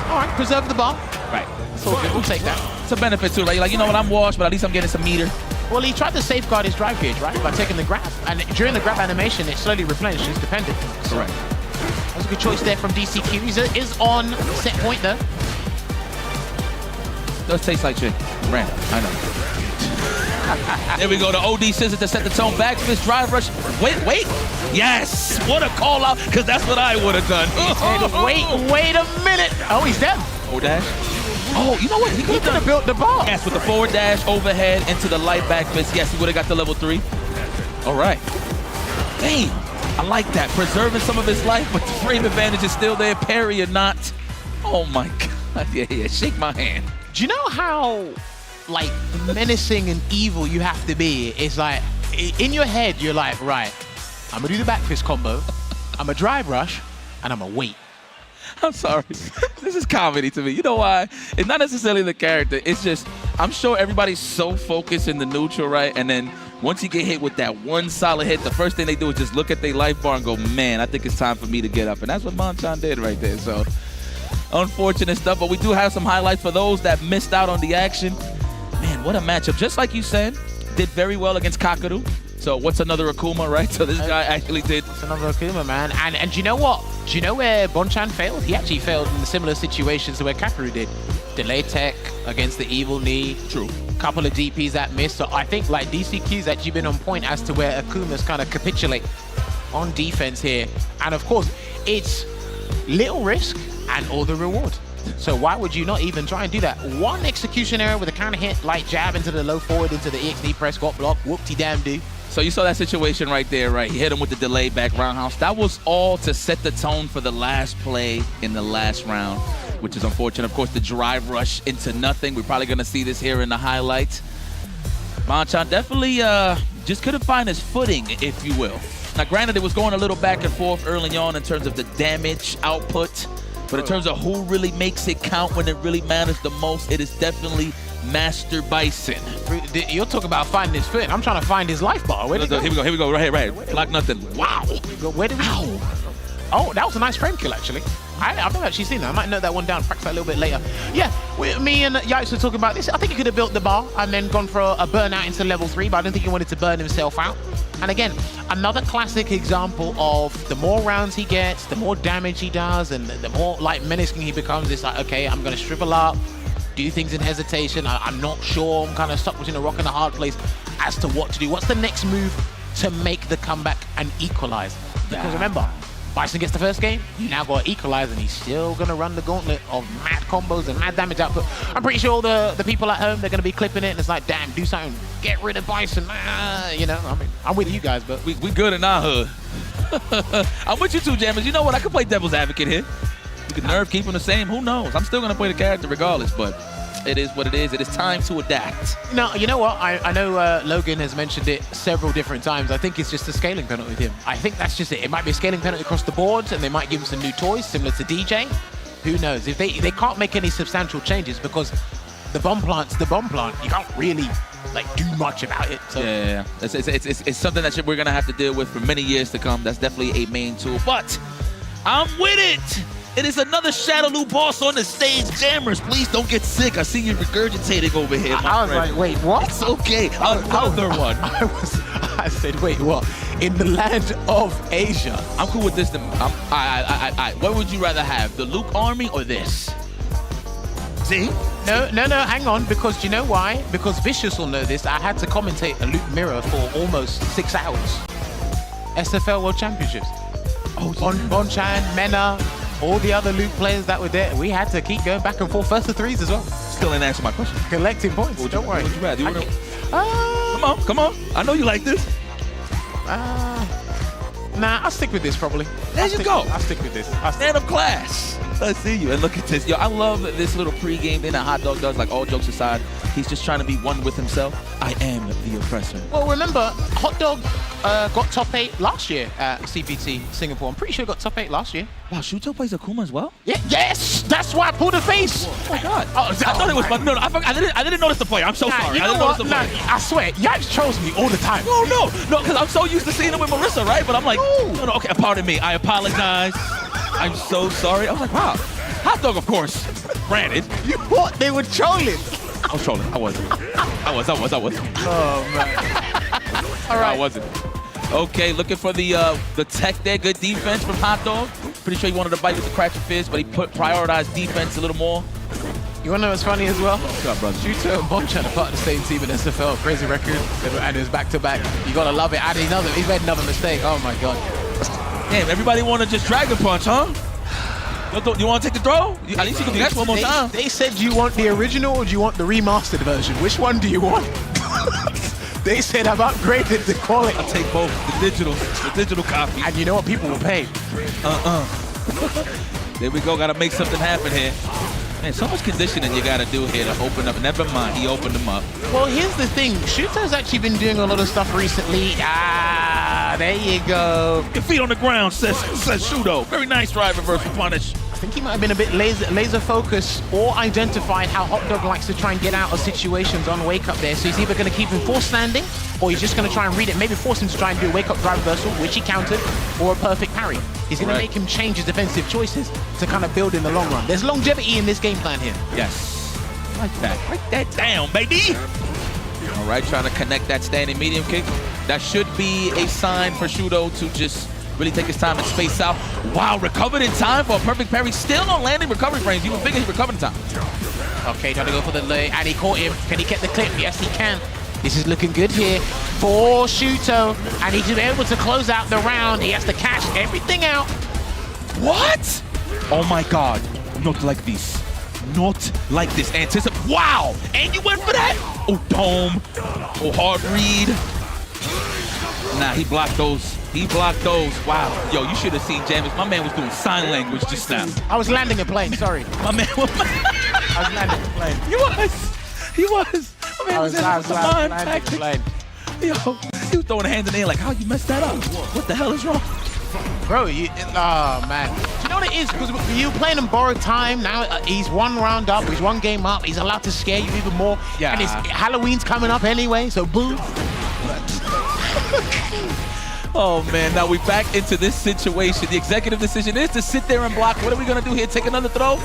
[SPEAKER 7] All right, preserve the bar.
[SPEAKER 21] Right.
[SPEAKER 7] So we'll take that.
[SPEAKER 21] It's a benefit too. Like, you know what, I'm washed, but at least I'm getting some meter.
[SPEAKER 7] Well, he tried to safeguard his drive gauge, right? By taking the grab. And during the grab animation, it slowly replenished his dependent. So
[SPEAKER 21] correct.
[SPEAKER 7] That was a good choice there from DCQ. He is on set point, though.
[SPEAKER 21] Does taste like shit. Random, I know. There we go, the OD scissors to set the tone. Back fist, drive rush. Wait. Yes, what a call out, because that's what I would have done.
[SPEAKER 7] Wait a minute. Oh, he's dead.
[SPEAKER 21] O-dash. Oh, you know what? He could have
[SPEAKER 7] built the bar.
[SPEAKER 21] Yes, with the forward dash, overhead, into the light back fist. Yes, he would have got the level 3. All right. Damn, I like that. Preserving some of his life, but the frame advantage is still there. Parry or not. Oh my God. Yeah, shake my hand.
[SPEAKER 7] Do you know how, like, menacing and evil you have to be? It's like, in your head, you're like, right, I'm gonna do the back fist combo, I'm gonna drive rush, and I'm gonna wait.
[SPEAKER 21] I'm sorry. This is comedy to me. You know why? It's not necessarily the character. It's just, I'm sure everybody's so focused in the neutral, right? And then once you get hit with that one solid hit, the first thing they do is just look at their life bar and go, man, I think it's time for me to get up. And that's what Bonchan did right there. So, unfortunate stuff. But we do have some highlights for those that missed out on the action. Man, what a matchup. Just like you said, did very well against Kakaru. So what's another Akuma, right? So this guy actually did.
[SPEAKER 7] It's another Akuma, man. And do you know what? Do you know where Bonchan failed? He actually failed in similar situations to where Kakaru did. Delay tech against the evil knee.
[SPEAKER 21] True.
[SPEAKER 7] Couple of DPs that missed. So I think like DCQ's actually been on point as to where Akuma's kind of capitulate on defense here. And of course, it's little risk and all the reward. So why would you not even try and do that? One execution error with a counter hit, light jab into the low forward, into the EXD press, got blocked, whoop-de-damn-do.
[SPEAKER 21] So you saw that situation right there, right? He hit him with the delay back roundhouse. That was all to set the tone for the last play in the last round, which is unfortunate. Of course, the drive rush into nothing. We're probably going to see this here in the highlights. Bonchan definitely just couldn't find his footing, if you will. Now, granted, it was going a little back and forth early on in terms of the damage output, but in terms of who really makes it count when it really matters the most, it is definitely Master Bison.
[SPEAKER 7] You're talking about finding his foot. I'm trying to find his life bar. Where'd he go?
[SPEAKER 21] Here we go. Right here. Block nothing. Wow.
[SPEAKER 7] Where did we go? Oh, that was a nice frame kill, actually. I've never actually seen that. I might note that one down, practice that a little bit later. Yeah, me and Yikes were talking about this. I think he could have built the bar and then gone for a burnout into level 3, but I don't think he wanted to burn himself out. And again, another classic example of the more rounds he gets, the more damage he does, and the more like menacing he becomes. It's like, okay, I'm going to shrivel up, do things in hesitation. I'm not sure. I'm kind of stuck between a rock and a hard place as to what to do. What's the next move to make the comeback and equalize? Because remember, Bison gets the first game, you now got to equalize, and he's still going to run the gauntlet of mad combos and mad damage output. I'm pretty sure the people at home, they're going to be clipping it, and it's like, damn, do something, get rid of Bison, you know, I mean, I'm with you guys, but...
[SPEAKER 21] We good in our hood. I'm with you too, Jammers. You know what, I could play devil's advocate here. You could nerf, keep him the same, who knows? I'm still going to play the character regardless, but it is what it is. It is time to adapt.
[SPEAKER 7] No, you know what? I know Logan has mentioned it several different times. I think it's just a scaling penalty with him. I think that's just it. It might be a scaling penalty across the boards, and they might give him some new toys similar to DJ. Who knows? If they can't make any substantial changes because the bomb plant's the bomb plant. You can't really like do much about it. So.
[SPEAKER 21] Yeah. It's something that we're going to have to deal with for many years to come. That's definitely a main tool. But I'm with it. It is another Shadowloo boss on the stage. Jammers, please don't get sick. I see you regurgitating over here,
[SPEAKER 7] I was
[SPEAKER 21] friend.
[SPEAKER 7] like, wait, what?
[SPEAKER 21] It's okay. Another one.
[SPEAKER 7] I said, wait, what? In the land of Asia.
[SPEAKER 21] I'm cool with this. What would you rather have, the Luke army or this? See?
[SPEAKER 7] No, hang on, because do you know why? Because Vicious will know this. I had to commentate a Luke mirror for almost 6 hours. SFL World Championships. Oh, Bonchan, Mena, all the other Luke players that were there, we had to keep going back and forth, first to threes as well.
[SPEAKER 21] Still didn't answer my question.
[SPEAKER 7] Collecting points, don't worry.
[SPEAKER 21] What would you rather? Come on. I know you like this.
[SPEAKER 7] Nah, I'll stick with this probably.
[SPEAKER 21] There you go.
[SPEAKER 7] I'll stick with this.
[SPEAKER 21] Man of class. I see you. And look at this. Yo, I love this little pregame thing that Hot Dog does, like all jokes aside. He's just trying to be one with himself. I am the oppressor.
[SPEAKER 7] Well, remember, Hot Dog got top 8 last year at CPT Singapore. I'm pretty sure he got top 8 last year.
[SPEAKER 21] Wow, Shuto plays Akuma as well?
[SPEAKER 7] Yeah, yes! That's why I pulled a face!
[SPEAKER 21] Oh my god. I thought it was fun. No, I didn't notice the player. I'm so sorry.
[SPEAKER 7] You know what? I swear, Yipes trolls me all the time.
[SPEAKER 21] No, because I'm so used to seeing him with Marissa, right? But I'm like, no, okay, pardon me. I apologize. I'm so sorry. I was like, wow. Hot Dog, of course. Granted.
[SPEAKER 7] You thought they were trolling?
[SPEAKER 21] I was trolling. I wasn't. I was.
[SPEAKER 7] Oh, man. All right.
[SPEAKER 21] I wasn't. Okay, looking for the tech there. Good defense from Hot Dog. Pretty sure he wanted to bite with the crack fist, but he prioritized defense a little more.
[SPEAKER 7] You want to know what's funny as well?
[SPEAKER 21] What's up, brother?
[SPEAKER 7] Shuto and Bonchan are part of the same team in SFL. Crazy record. And it was back-to-back. You got to love it. And he's made another mistake. Oh, my God.
[SPEAKER 21] Damn, everybody want to just Dragon Punch, huh? You want to take the throw? At least you can do that one more time.
[SPEAKER 7] They said, do you want the original or do you want the remastered version? Which one do you want? They said I've upgraded the quality.
[SPEAKER 21] I'll take both, the digital copy.
[SPEAKER 7] And you know what? People will pay.
[SPEAKER 21] There we go. Got to make something happen here. Man, so much conditioning you got to do here to open up. Never mind, he opened them up.
[SPEAKER 7] Well, here's the thing. Shuto's actually been doing a lot of stuff recently. There you go.
[SPEAKER 21] Your feet on the ground, says Shuto. Very nice drive reversal punish.
[SPEAKER 7] I think he might have been a bit laser focused or identified how Hot Dog likes to try and get out of situations on wake up there. So he's either going to keep him force standing or he's just going to try and read it. Maybe force him to try and do a wake up drive reversal, which he countered, or a perfect parry. He's going to make him change his defensive choices to kind of build in the long run. There's longevity in this game plan here.
[SPEAKER 21] Yes. Like that. Write that down, baby. All right, trying to connect that standing medium kick. That should be a sign for Shuto to just really take his time and space out. Wow, recovered in time for a perfect parry. Still on landing recovery frames. Even bigger, he recovered in time.
[SPEAKER 7] Okay, trying to go for the lay, and he caught him. Can he get the clip? Yes, he can. This is looking good here for Shuto, and he's able to close out the round. He has to cash everything out.
[SPEAKER 21] What? Oh my God, not like this. Not like this. Wow, and you went for that? Oh, dome. Oh, hard read. Nah, he blocked those. Wow. Yo, you should have seen Jammers. My man was doing sign language just now.
[SPEAKER 7] I was landing a plane, sorry.
[SPEAKER 21] My man was...
[SPEAKER 7] I was landing a plane.
[SPEAKER 21] He was. My man was landing a plane. Yo, he was throwing hands in the air like, how you messed that up? What the hell is wrong?
[SPEAKER 7] Bro, oh man. Do you know what it is? Because you playing in borrowed time, now he's one round up, he's one game up, he's allowed to scare you even more.
[SPEAKER 21] Yeah.
[SPEAKER 7] And Halloween's coming up anyway, so boo.
[SPEAKER 21] Oh man, now we're back into this situation. The executive decision is to sit there and block. What are we gonna do here? Take another throw?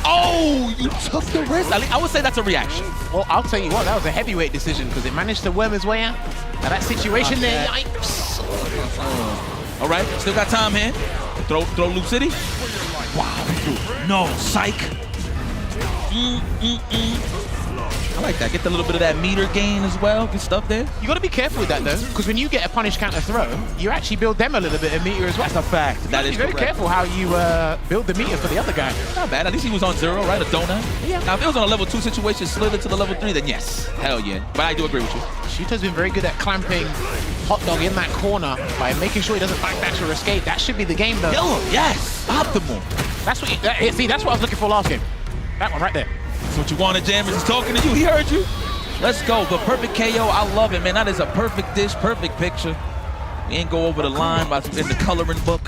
[SPEAKER 21] Oh, you took the risk. I would say that's a reaction.
[SPEAKER 7] Well, I'll tell you what, that was a heavyweight decision because it managed to worm his way out. Now that situation there, yikes.
[SPEAKER 21] All right, still got time here. Throw Loop City. Wow, no, psych. I like that. Get the little bit of that meter gain as well. Good stuff there.
[SPEAKER 7] You got to be careful with that though, because when you get a punish counter throw, you actually build them a little bit of meter as well.
[SPEAKER 21] That's a fact. That is
[SPEAKER 7] very careful how you build the meter for the other guy.
[SPEAKER 21] Not bad. At least he was on 0, right? A donut.
[SPEAKER 7] Yeah.
[SPEAKER 21] Now, if it was on a level 2 situation, slid it to the level 3, then yes. Hell yeah. But I do agree with you.
[SPEAKER 7] Shuto's been very good at clamping Hot Dog in that corner by making sure he doesn't backdash or escape. That should be the game though.
[SPEAKER 21] Kill him. Yes. Optimal.
[SPEAKER 7] That's what see, that's what I was looking for last game. That one right there.
[SPEAKER 21] That's what you wanted, Jammers. He's talking to you. He heard you. Let's go. The perfect KO. I love it, man. That is a perfect dish, perfect picture. We ain't go over the line in the coloring book.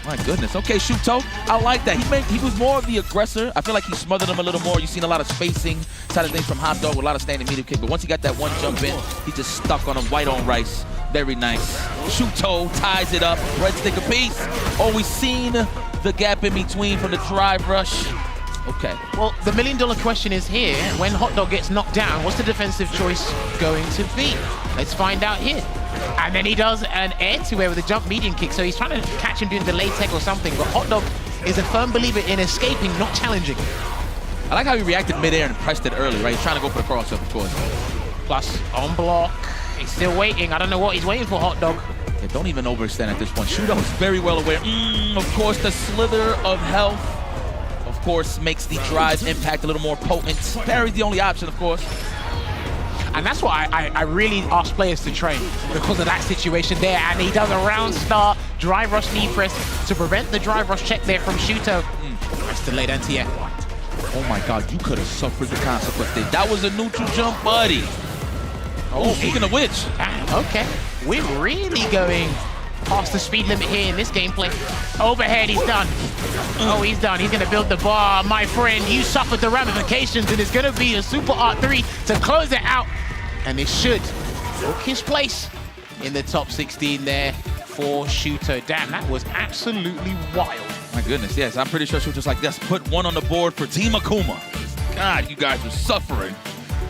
[SPEAKER 21] My goodness. Okay, Shuto. I like that. He was more of the aggressor. I feel like he smothered him a little more. You've seen a lot of spacing side of things from Hot Dog with a lot of standing medium kick. But once he got that one jump in, he just stuck on him white on rice. Very nice. Shuto ties it up. Red stick apiece. Always seen the gap in between from the drive rush. Okay.
[SPEAKER 7] Well, the $1 million question is here. When Hot Dog gets knocked down, what's the defensive choice going to be? Let's find out here. And then he does an air-to-air with a jump medium kick, so he's trying to catch him doing the delayed tech or something, but Hot Dog is a firm believer in escaping, not challenging.
[SPEAKER 21] I like how he reacted midair and pressed it early, right? He's trying to go for the cross-up, of course.
[SPEAKER 7] Plus, on block. He's still waiting. I don't know what he's waiting for, Hot Dog.
[SPEAKER 21] Yeah, don't even overextend at this point. Shuto's very well aware. Of course, the slither of health, of course, makes the drive impact a little more potent. Parry's the only option, of course.
[SPEAKER 7] And that's why I really ask players to train, because of that situation there. And he does a round start, drive rush knee press to prevent the drive rush check there from Shuto. That's delayed anti-air.
[SPEAKER 21] Oh my God, you could have suffered the consequence there. That was a neutral jump, buddy. Oh, speaking of which.
[SPEAKER 7] Okay, we're really going past the speed limit here in this gameplay. Overhead, he's done. Oh, he's done. He's going to build the bar. My friend, you suffered the ramifications, and it's going to be a Super R3 to close it out. And it should book his place in the top 16 there for Shuto. Damn, that was absolutely wild.
[SPEAKER 21] My goodness, yes. I'm pretty sure Shuto's like, let's put one on the board for Team Akuma. God, you guys were suffering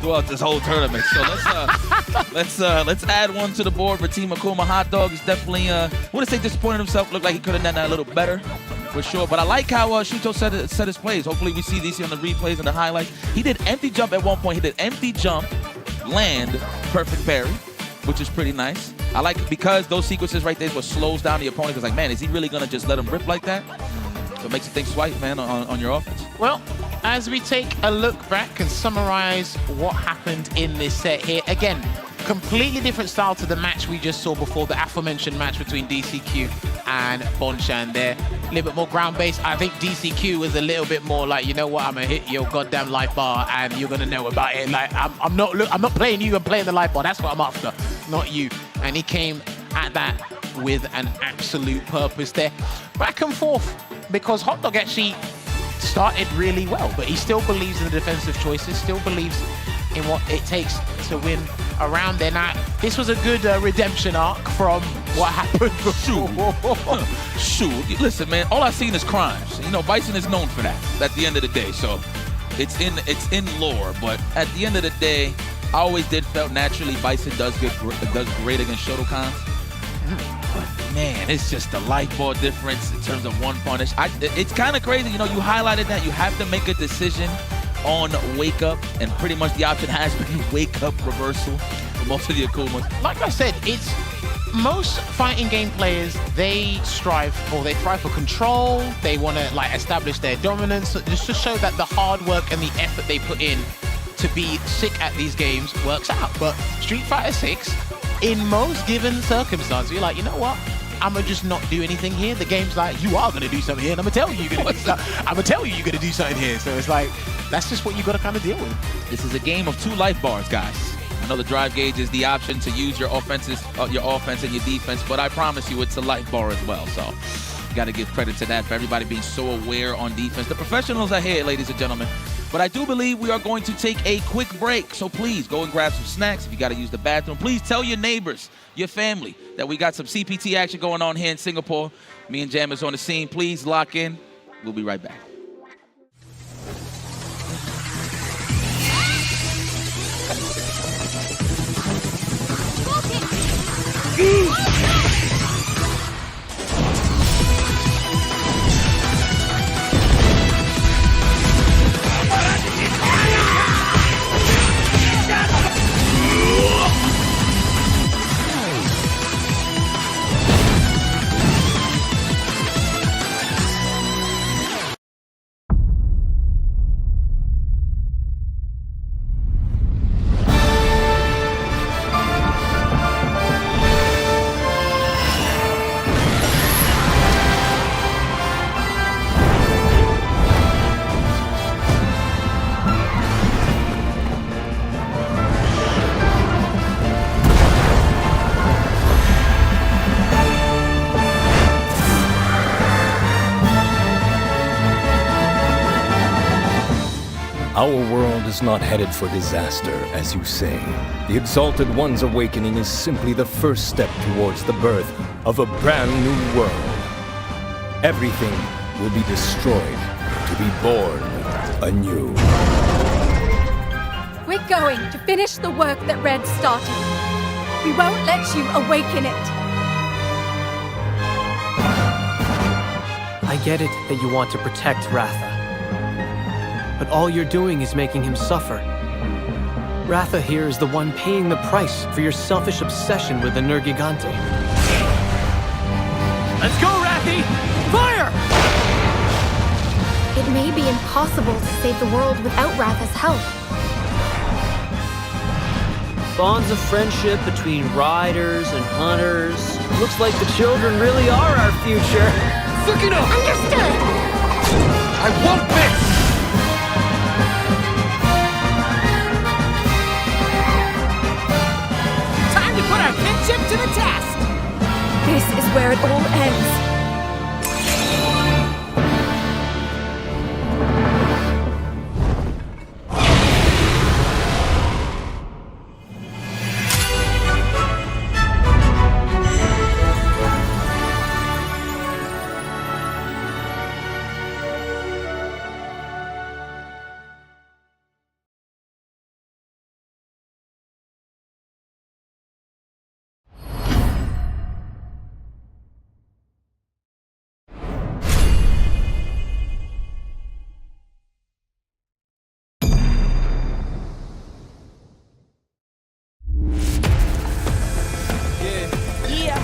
[SPEAKER 21] throughout this whole tournament. So let's add one to the board for Team Akuma. Hot Dog is definitely, I wouldn't say disappointed himself. Looked like he could have done that a little better, for sure. But I like how Shuto set his plays. Hopefully we see these on the replays and the highlights. He did empty jump at one point. He did empty jump, land, perfect parry, which is pretty nice. I like it because those sequences right there is what slows down the opponent. It's like, man, is he really going to just let him rip like that? So it makes you think twice, man, on your offense.
[SPEAKER 7] Well, as we take a look back and summarize what happened in this set here, again, completely different style to the match we just saw before, the aforementioned match between DCQ and Bonshan there. A little bit more ground-based. I think DCQ was a little bit more like, you know what, I'm gonna hit your goddamn life bar and you're gonna know about it. Like, I'm not playing you, I'm playing the life bar. That's what I'm after, not you. And he came at that with an absolute purpose there. Back and forth, because Hot Dog actually started really well, but he still believes in the defensive choices, still believes in what it takes to win around there. Now, this was a good redemption arc from what happened before.
[SPEAKER 21] Shoot, listen, man, all I've seen is crimes. You know, Bison is known for that at the end of the day, so it's in lore, but at the end of the day, I always felt naturally Bison does great against Shotokans. But man, it's just the life ball difference in terms of one punish. It's kind of crazy, you know, you highlighted that you have to make a decision on wake up, and pretty much the option has been wake up reversal for most of the Akumas.
[SPEAKER 7] Like I said, it's most fighting game players, they strive for control. They want to like establish their dominance, just to show that the hard work and the effort they put in to be sick at these games works out. But Street Fighter 6, in most given circumstances, you're like, you know what? I'm gonna just not do anything here. The game's like, you are gonna do something here, and I'm gonna tell you you're gonna do something. I'm gonna tell you you're gonna do something here. So it's like, that's just what you gotta kind of deal with.
[SPEAKER 21] This is a game of 2 life bars, guys. I know the drive gauge is the option to use your offense and your defense, but I promise you it's a life bar as well. So you gotta give credit to that for everybody being so aware on defense. The professionals are here, ladies and gentlemen. But I do believe we are going to take a quick break. So please go and grab some snacks. If you gotta use the bathroom, please tell your neighbors, your family, that we got some CPT action going on here in Singapore. Me and Jam is on the scene. Please lock in. We'll be right back.
[SPEAKER 19] Our world is not headed for disaster, as you say. The Exalted One's awakening is simply the first step towards the birth of a brand new world. Everything will be destroyed to be born anew.
[SPEAKER 16] We're going to finish the work that Red started. We won't let you awaken it.
[SPEAKER 12] I get it that you want to protect Ratha. But all you're doing is making him suffer. Ratha here is the one paying the price for your selfish obsession with the Nergigante. Let's go, Rathy! Fire!
[SPEAKER 16] It may be impossible to save the world without Ratha's help.
[SPEAKER 12] Bonds of friendship between riders and hunters. Looks like the children really are our future. Sukino!
[SPEAKER 16] Understood!
[SPEAKER 3] I won't miss!
[SPEAKER 15] Time to put our kinship to the test!
[SPEAKER 16] This is where it all ends.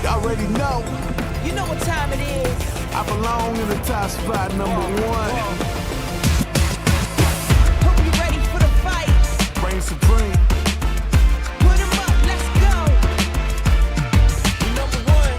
[SPEAKER 3] Y'all already know.
[SPEAKER 2] You know what time it is.
[SPEAKER 3] I belong in the top spot, #1.
[SPEAKER 2] Hope you ready for the fight.
[SPEAKER 3] Reign supreme.
[SPEAKER 2] Put 'em up, let's go.
[SPEAKER 9] #1,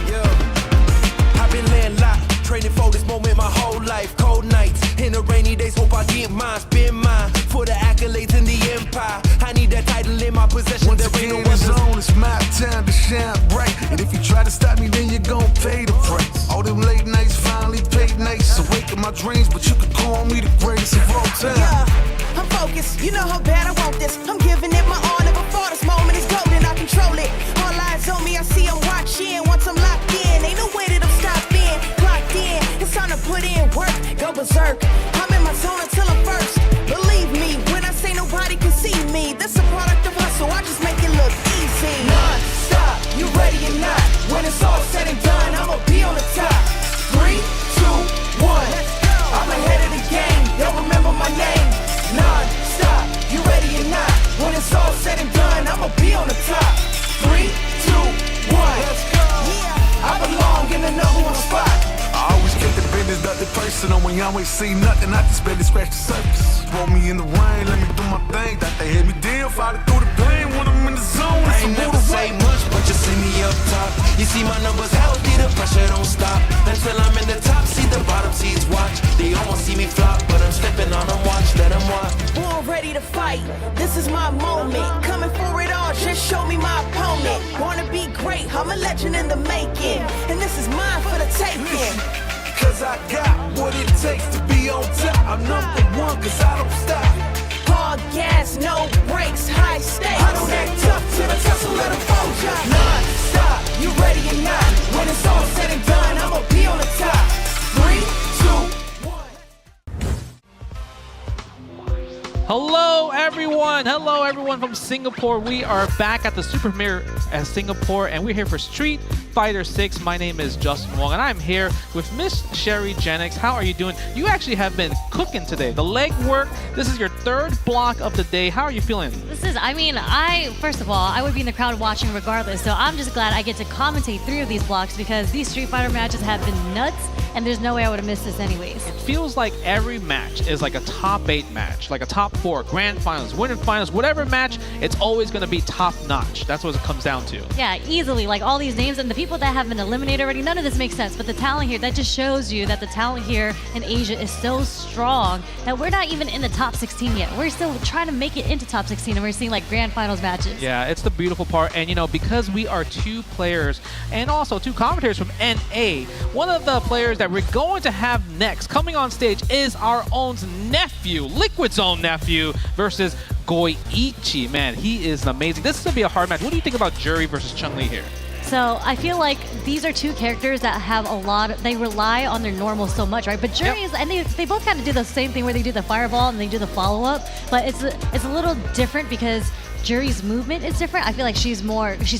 [SPEAKER 9] yeah. I've been laying locked, training for this moment my whole life. Cold nights, in the rainy days, hope I get mine. Spend mine for the accolades in the empire. I need that title in my possession.
[SPEAKER 3] Once
[SPEAKER 9] There ain't
[SPEAKER 3] again,
[SPEAKER 9] no
[SPEAKER 3] it's
[SPEAKER 9] weapons.
[SPEAKER 3] on, it's my time to shine bright. And if you try to stop me, then you're gon' pay the price. All them late nights finally paid nights. Awaken my dreams, but you could call me the greatest of all time.
[SPEAKER 2] Yeah, I'm focused. You know how bad I want this. I'm giving it my all. Never before this moment is golden. I control it. All eyes on me. I see I'm watching. Once I'm locked in, ain't no way that I'm stopping. Clocked in. It's time to put in work. Go berserk. I'm in my zone until I'm first. Believe me when I say nobody can see me. This a product of hustle. I just make it look easy. Non-stop. You ready or not? When it's all said and done, I'ma be on the top. 3, 2, 1. I'm ahead of the game. They'll remember my name. Non-stop. You ready or not? When it's all said and done, I'ma be on the top. 3, 2, 1. Let's go. Yeah, I belong in the #1 spot.
[SPEAKER 3] I always keep the business, nothing personal. When you always see nothing, I just barely scratch the surface. Throw me in the rain, let me do my thing. That they hit me down, fight through the pain when I'm in the zone.
[SPEAKER 9] I ain't never say much, but you see me up top. You see my numbers healthy, the pressure don't stop. Until I'm in the top, see the bottom seeds watch. They almost see me flop, but I'm stepping on them, watch, let them watch.
[SPEAKER 2] Born ready to fight, this is my moment. Coming for it all, just show me my opponent. Wanna be great, I'm a legend in the making. And this is mine for the taking.
[SPEAKER 3] Cause I got what it takes to be on top. I'm #1 cause I don't stop.
[SPEAKER 2] Hard gas, no brakes, high stakes. I don't act tough till the tussle let them fold ya. Non-stop, you ready or not? When it's all said and done, I'ma be on the top. 3, 2, 1.
[SPEAKER 4] Hello everyone from Singapore. We are back at the Super Premiere at Singapore, and we're here for Street Fighter 6. My name is Justin Wong, and I'm here with Miss Sherry Jennings. How are you doing? You actually have been cooking today. The leg work, this is your third block of the day. How are you feeling?
[SPEAKER 8] First of all, I would be in the crowd watching regardless, so I'm just glad I get to commentate 3 of these blocks because these Street Fighter matches have been nuts, and there's no way I would have missed this anyways.
[SPEAKER 4] It feels like every match is like a top 8 match, like a top 4 grand finals, winter finals, whatever match, it's always going to be top notch. That's what it comes down to.
[SPEAKER 8] Yeah, easily. Like all these names and the people that have been eliminated already, none of this makes sense. But the talent here, that just shows you that the talent here in Asia is so strong that we're not even in the top 16 yet. We're still trying to make it into top 16, and we're seeing like grand finals matches.
[SPEAKER 4] Yeah, it's the beautiful part. And, you know, because we are 2 players and also 2 commentators from NA, one of the players that we're going to have next coming on stage is our own nephew, Liquid's own nephew, versus Goichi. Man, he is amazing. This is going to be a hard match. What do you think about Jury versus Chun-Li here?
[SPEAKER 8] So I feel like these are 2 characters that have a lot of, they rely on their normal so much, right? But Jury is, and they both kind of do the same thing where they do the fireball and they do the follow-up, but it's a little different because Jury's movement is different. I feel like she's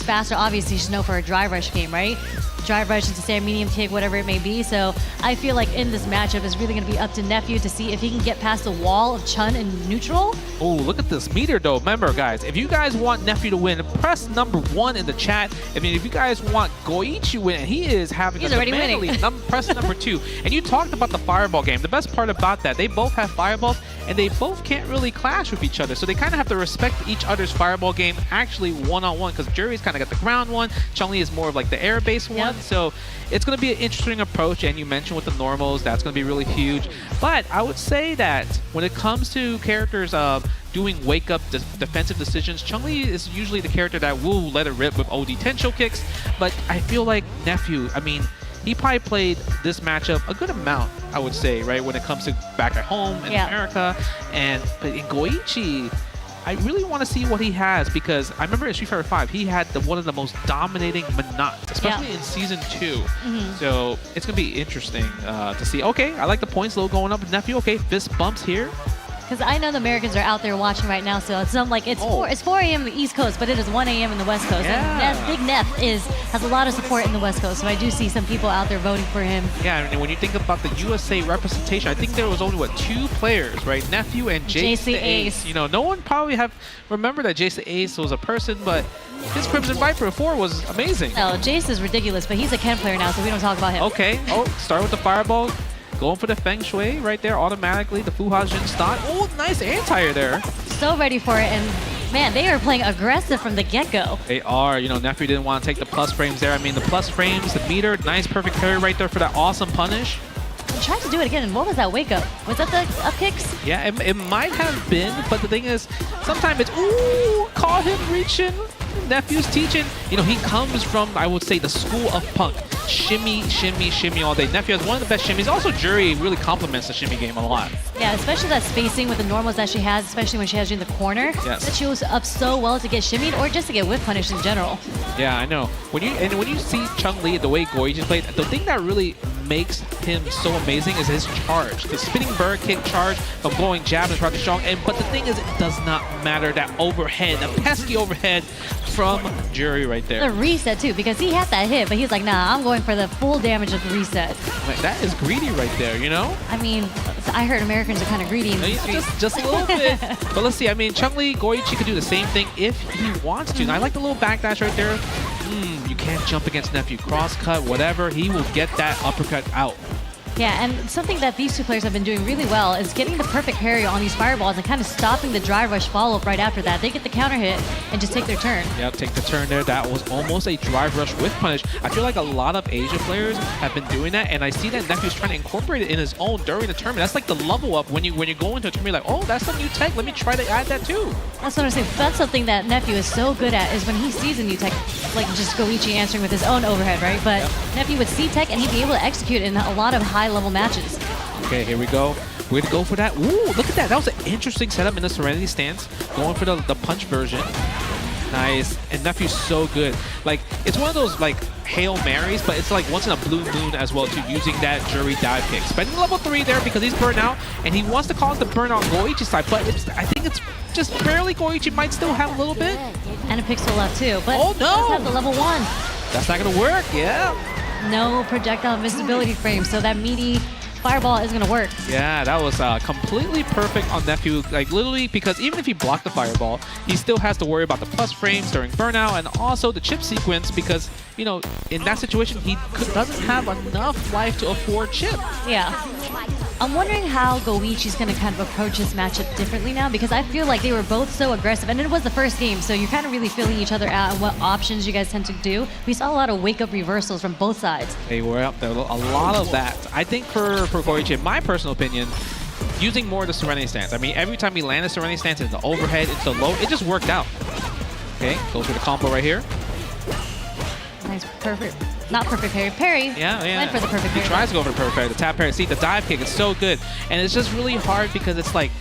[SPEAKER 8] faster. Obviously, she's known for her drive rush game, right? Drive rush into stand medium kick, whatever it may be. So I feel like in this matchup, it's really going to be up to Nephew to see if he can get past the wall of Chun in neutral.
[SPEAKER 4] Oh, look at this meter, though. Remember, guys, if you guys want Nephew to win, press number 1 in the chat. I mean, if you guys want Goichi to win, and he is having
[SPEAKER 8] He's
[SPEAKER 4] a
[SPEAKER 8] already
[SPEAKER 4] demand
[SPEAKER 8] winning.
[SPEAKER 4] lead, press number 2. And you talked about the fireball game. The best part about that, they both have fireballs, and they both can't really clash with each other. So they kind of have to respect each other's fireball game actually one-on-one, because Jury's kind of got the ground one. Chun-Li is more of like the air-based one. So it's going to be an interesting approach, and you mentioned with the normals, that's going to be really huge. But I would say that when it comes to characters doing wake-up defensive decisions, Chun-Li is usually the character that will let it rip with OD Tensho kicks. But I feel like Nephew, I mean, he probably played this matchup a good amount, I would say, right, when it comes to back at home in America. But in Goichi, I really want to see what he has, because I remember in Street Fighter 5, he had one of the most dominating Menat, especially in Season 2. So it's going to be interesting to see. Okay, I like the points low going up with Nephew. Okay, fist bumps here.
[SPEAKER 8] Because I know the Americans are out there watching right now, so it's like it's 4 a.m. in the East Coast, but it is 1 a.m. in the West Coast. And Big Neff has a lot of support in the West Coast, so I do see some people out there voting for him.
[SPEAKER 4] Yeah, and when you think about the USA representation, I think there was only, 2 players, right? Nephew and Jace the Ace. You know, no one probably remember that Jace the Ace was a person, but his Crimson Viper 4 was amazing.
[SPEAKER 8] No, Jace is ridiculous, but he's a Ken player now, so we don't talk about him.
[SPEAKER 4] Okay, start with the fireball. Going for the Feng Shui right there automatically. The Fuha Jin Stott. Oh, nice anti-air there.
[SPEAKER 8] So ready for it. And man, they are playing aggressive from the get-go.
[SPEAKER 4] They are. You know, Nephew didn't want to take the plus frames there. I mean, the plus frames, the meter, nice perfect parry right there for that awesome punish.
[SPEAKER 8] I tried to do it again. And what was that wake-up? Was that the up kicks?
[SPEAKER 4] Yeah, it might have been. But the thing is, sometimes it's, ooh, caught him reaching. Nephew's teaching. You know, he comes from, I would say, the school of Punk. Shimmy, shimmy, shimmy all day. Nephew has one of the best shimmies. Also, Jury really complements the shimmy game a lot.
[SPEAKER 8] Yeah, especially that spacing with the normals that she has, especially when she has you in the corner.
[SPEAKER 4] Yes.
[SPEAKER 8] That she was up so well to get shimmied or just to get whip punished in general.
[SPEAKER 4] Yeah, I know. When you see Chun-Li, the way Goichi played, the thing that really makes him so amazing is his charge. The spinning bird kick charge from blowing jab and trying to strong. But the thing is, it does not matter that overhead, the pesky overhead from Jury right there.
[SPEAKER 8] The reset too, because he had that hit, but he's like, nah, I'm going for the full damage of the reset.
[SPEAKER 4] Man, that is greedy right there, you know?
[SPEAKER 8] I mean, I heard Americans are kind of greedy in the streets.
[SPEAKER 4] Just a little bit. But let's see. I mean, Chun-Li, Goichi could do the same thing if he wants to. And I like the little backdash right there. You can't jump against Nephew. Cross cut, whatever. He will get that uppercut out.
[SPEAKER 8] Yeah, and something that these 2 players have been doing really well is getting the perfect parry on these fireballs and kind of stopping the drive rush follow-up right after that. They get the counter hit and just take their turn.
[SPEAKER 4] Yep, take the turn there. That was almost a drive rush with punish. I feel like a lot of Asia players have been doing that, and I see that Nephew's trying to incorporate it in his own during the tournament. That's like the level up when you go into a tournament, like, oh, that's a new tech. Let me try to add that too.
[SPEAKER 8] That's what I'm saying. That's something that Nephew is so good at, is when he sees a new tech, like just Goichi answering with his own overhead, right? But Nephew would see tech and he'd be able to execute in a lot of high-level matches.
[SPEAKER 4] Okay, here we go. We're going to go for that. Ooh, look at that. That was an interesting setup in the Serenity stance. Going for the punch version. Nice. And Nephew's so good. Like, it's one of those, like, Hail Marys, but it's like once in a blue moon as well, too, using that Jury dive kick. Spending level 3 there because he's burnt out, and he wants to cause the burn on Goichi's side, but I think it's just barely. Goichi might still have a little bit.
[SPEAKER 8] And a pixel left, too. But
[SPEAKER 4] oh, no!
[SPEAKER 8] Does have the level 1.
[SPEAKER 4] That's not going to work, yeah.
[SPEAKER 8] No projectile invisibility frame, so that meaty fireball is going to work.
[SPEAKER 4] Yeah, that was completely perfect on Nephew. Like, literally, because even if he blocked the fireball, he still has to worry about the plus frames during burnout and also the chip sequence because, you know, in that situation, he doesn't have enough life to afford chip.
[SPEAKER 8] Yeah. I'm wondering how Goichi's going to kind of approach this matchup differently now, because I feel like they were both so aggressive, and it was the first game, so you're kind of really feeling each other out and what options you guys tend to do. We saw a lot of wake-up reversals from both sides.
[SPEAKER 4] They were up there, a lot of that. I think for Goichi, in my personal opinion, using more of the Serenity stance. I mean, every time he landed Serenity stance into the overhead, into the low, it just worked out. Okay, goes for the combo right here.
[SPEAKER 8] Nice, perfect. Not perfect parry. Parry.
[SPEAKER 4] Yeah.
[SPEAKER 8] Went for the perfect parry.
[SPEAKER 4] He tries to go for the perfect parry. The tap parry. See, the dive kick is so good. And it's just really hard because it's like,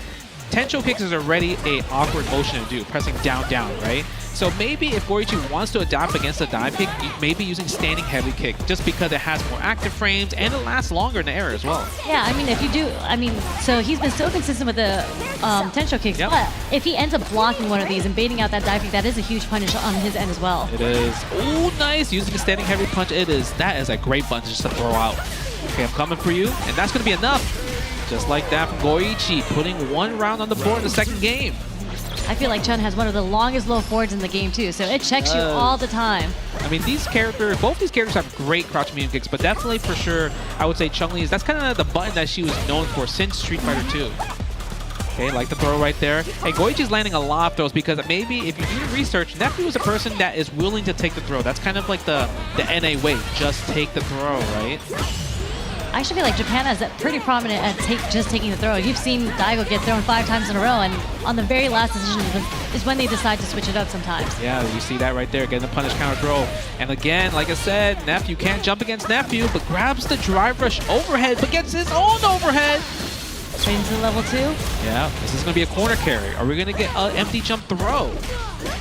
[SPEAKER 4] Tencho kicks is already a awkward motion to do, pressing down, down, right? So maybe if Goichi wants to adapt against the dive kick, maybe using standing heavy kick, just because it has more active frames and it lasts longer in the air as well.
[SPEAKER 8] Yeah, I mean, if you do, so he's been so consistent with the Tencho kicks, but if he ends up blocking one of these and baiting out that dive kick, that is a huge punish on his end as well.
[SPEAKER 4] It is. Oh, nice. Using a standing heavy punch. That is a great punch just to throw out. Okay, I'm coming for you. And that's going to be enough. Just like that from Goichi, putting one round on the board in the second game.
[SPEAKER 8] I feel like Chun has one of the longest low forwards in the game too, so it checks you all the time.
[SPEAKER 4] I mean, both these characters have great crouch medium kicks, but definitely for sure, I would say Chun-Li that's kind of the button that she was known for since Street Fighter 2. Okay, like the throw right there. And Goichi's landing a lot of throws because maybe if you do research, Nephew is a person that is willing to take the throw. That's kind of like the NA way, just take the throw, right?
[SPEAKER 8] I actually feel like Japan is pretty prominent at just taking the throw. You've seen Daigo get thrown 5 times in a row, and on the very last decision is when they decide to switch it up sometimes.
[SPEAKER 4] Yeah, you see that right there, getting the punish counter throw. And again, like I said, Nephew can't jump against Nephew, but grabs the drive rush overhead, but gets his own overhead.
[SPEAKER 8] Straight into level 2.
[SPEAKER 4] Yeah, this is going to be a corner carry. Are we going to get an empty jump throw?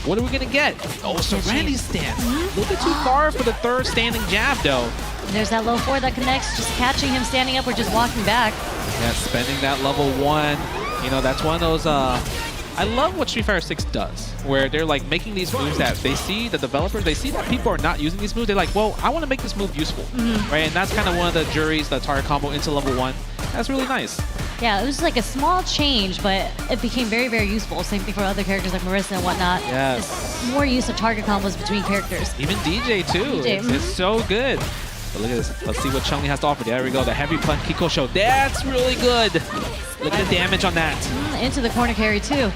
[SPEAKER 4] What are we going to get? Oh, Serenity stance. A little bit too far for the third standing jab, though.
[SPEAKER 8] There's that low 4 that connects, just catching him standing up or just walking back.
[SPEAKER 4] Yeah, spending that level 1. You know, that's one of those, I love what Street Fighter 6 does, where they're like making these moves that they see, the developers, they see that people are not using these moves. They're like, well, I want to make this move useful, right? And that's kind of one of the juries, the target combo into level 1. That's really nice.
[SPEAKER 8] Yeah, it was like a small change, but it became very, very useful. Same thing for other characters like Marissa and whatnot.
[SPEAKER 4] Yeah.
[SPEAKER 8] Just more use of target combos between characters.
[SPEAKER 4] Even DJ too. It's so good. But look at this. Let's see what Chun-Li has to offer. There we go. The heavy punch Kiko show. That's really good. Look at the damage on that.
[SPEAKER 8] Into the corner carry too.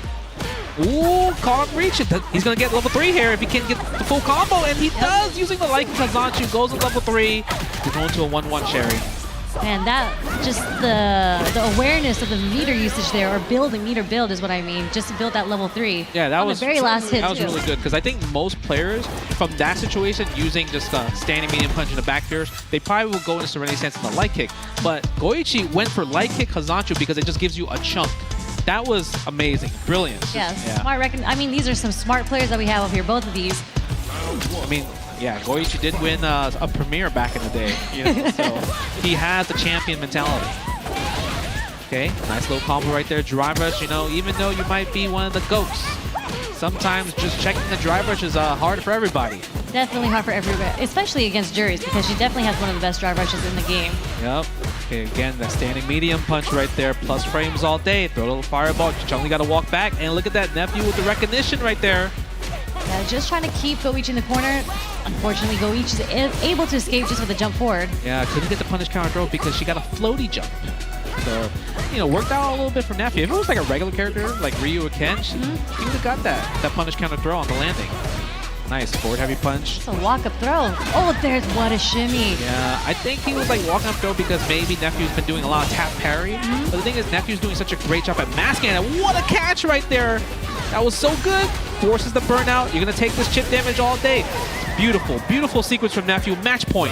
[SPEAKER 4] Ooh, can't reach it. He's going to get level 3 here if he can get the full combo. And he does, using the Light Kazanchu. Goes to level 3. He's going to a 1-1 Sherry.
[SPEAKER 8] Man, that just the awareness of the meter usage there, or meter build is what I mean, just to build that level 3.
[SPEAKER 4] Yeah, that was
[SPEAKER 8] the very last hit.
[SPEAKER 4] That was really good because I think most players from that situation using just a standing medium punch in the back tiers, they probably will go into Serenity Stance in the light kick. But Goichi went for light kick Kazanchu because it just gives you a chunk. That was amazing, brilliant.
[SPEAKER 8] Yeah, smart I mean, these are some smart players that we have up here, both of these.
[SPEAKER 4] I mean, yeah, Goichi did win a premiere back in the day, you know, so he has the champion mentality. Okay, nice little combo right there. Drive rush, you know, even though you might be one of the GOATs, sometimes just checking the drive rush is hard for everybody.
[SPEAKER 8] Definitely hard for everybody, especially against juries, because she definitely has one of the best drive rushes in the game.
[SPEAKER 4] Yep. Okay, again, that standing medium punch right there, plus frames all day. Throw a little fireball. Chun-Li got to walk back, and look at that Nephew with the recognition right there.
[SPEAKER 8] Yeah, just trying to keep Goichi in the corner. Unfortunately, Goichi is able to escape just with a jump forward.
[SPEAKER 4] Yeah, couldn't get the punish counter throw because she got a floaty jump. So, you know, worked out a little bit for Nephew. If it was like a regular character, like Ryu or Ken, he would have got that punish counter throw on the landing. Nice, forward heavy punch.
[SPEAKER 8] It's a walk-up throw. Oh, there's what a shimmy.
[SPEAKER 4] Yeah, I think he was like walking up throw because maybe Nephew's been doing a lot of tap parry. But the thing is, Nephew's doing such a great job at masking it. What a catch right there. That was so good. Forces the burnout. You're going to take this chip damage all day. Beautiful, beautiful sequence from Nephew. Match point.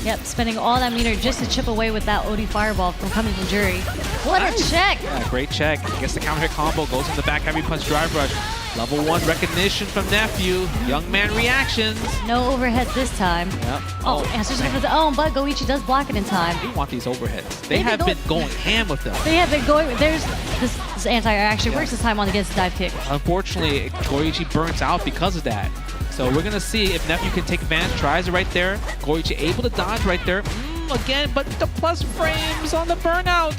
[SPEAKER 8] Yep, spending all that meter just to chip away with that OD fireball from coming from Jury. What a check.
[SPEAKER 4] Yeah, great check. Gets the counter hit combo. Goes in the back heavy punch drive rush. Level 1 recognition from Nephew. Young man reactions.
[SPEAKER 8] No overhead this time.
[SPEAKER 4] Yep.
[SPEAKER 8] Oh, answers with his own, but Goichi does block it in time.
[SPEAKER 4] They want these overheads. They have been going ham with them.
[SPEAKER 8] They have been going. There's this anti-air actually works this time on against dive kick.
[SPEAKER 4] Unfortunately, Goichi burns out because of that. So we're going to see if Nephew can take advantage. Tries it right there. Goichi able to dodge right there. Again, but the plus frames on the burnout.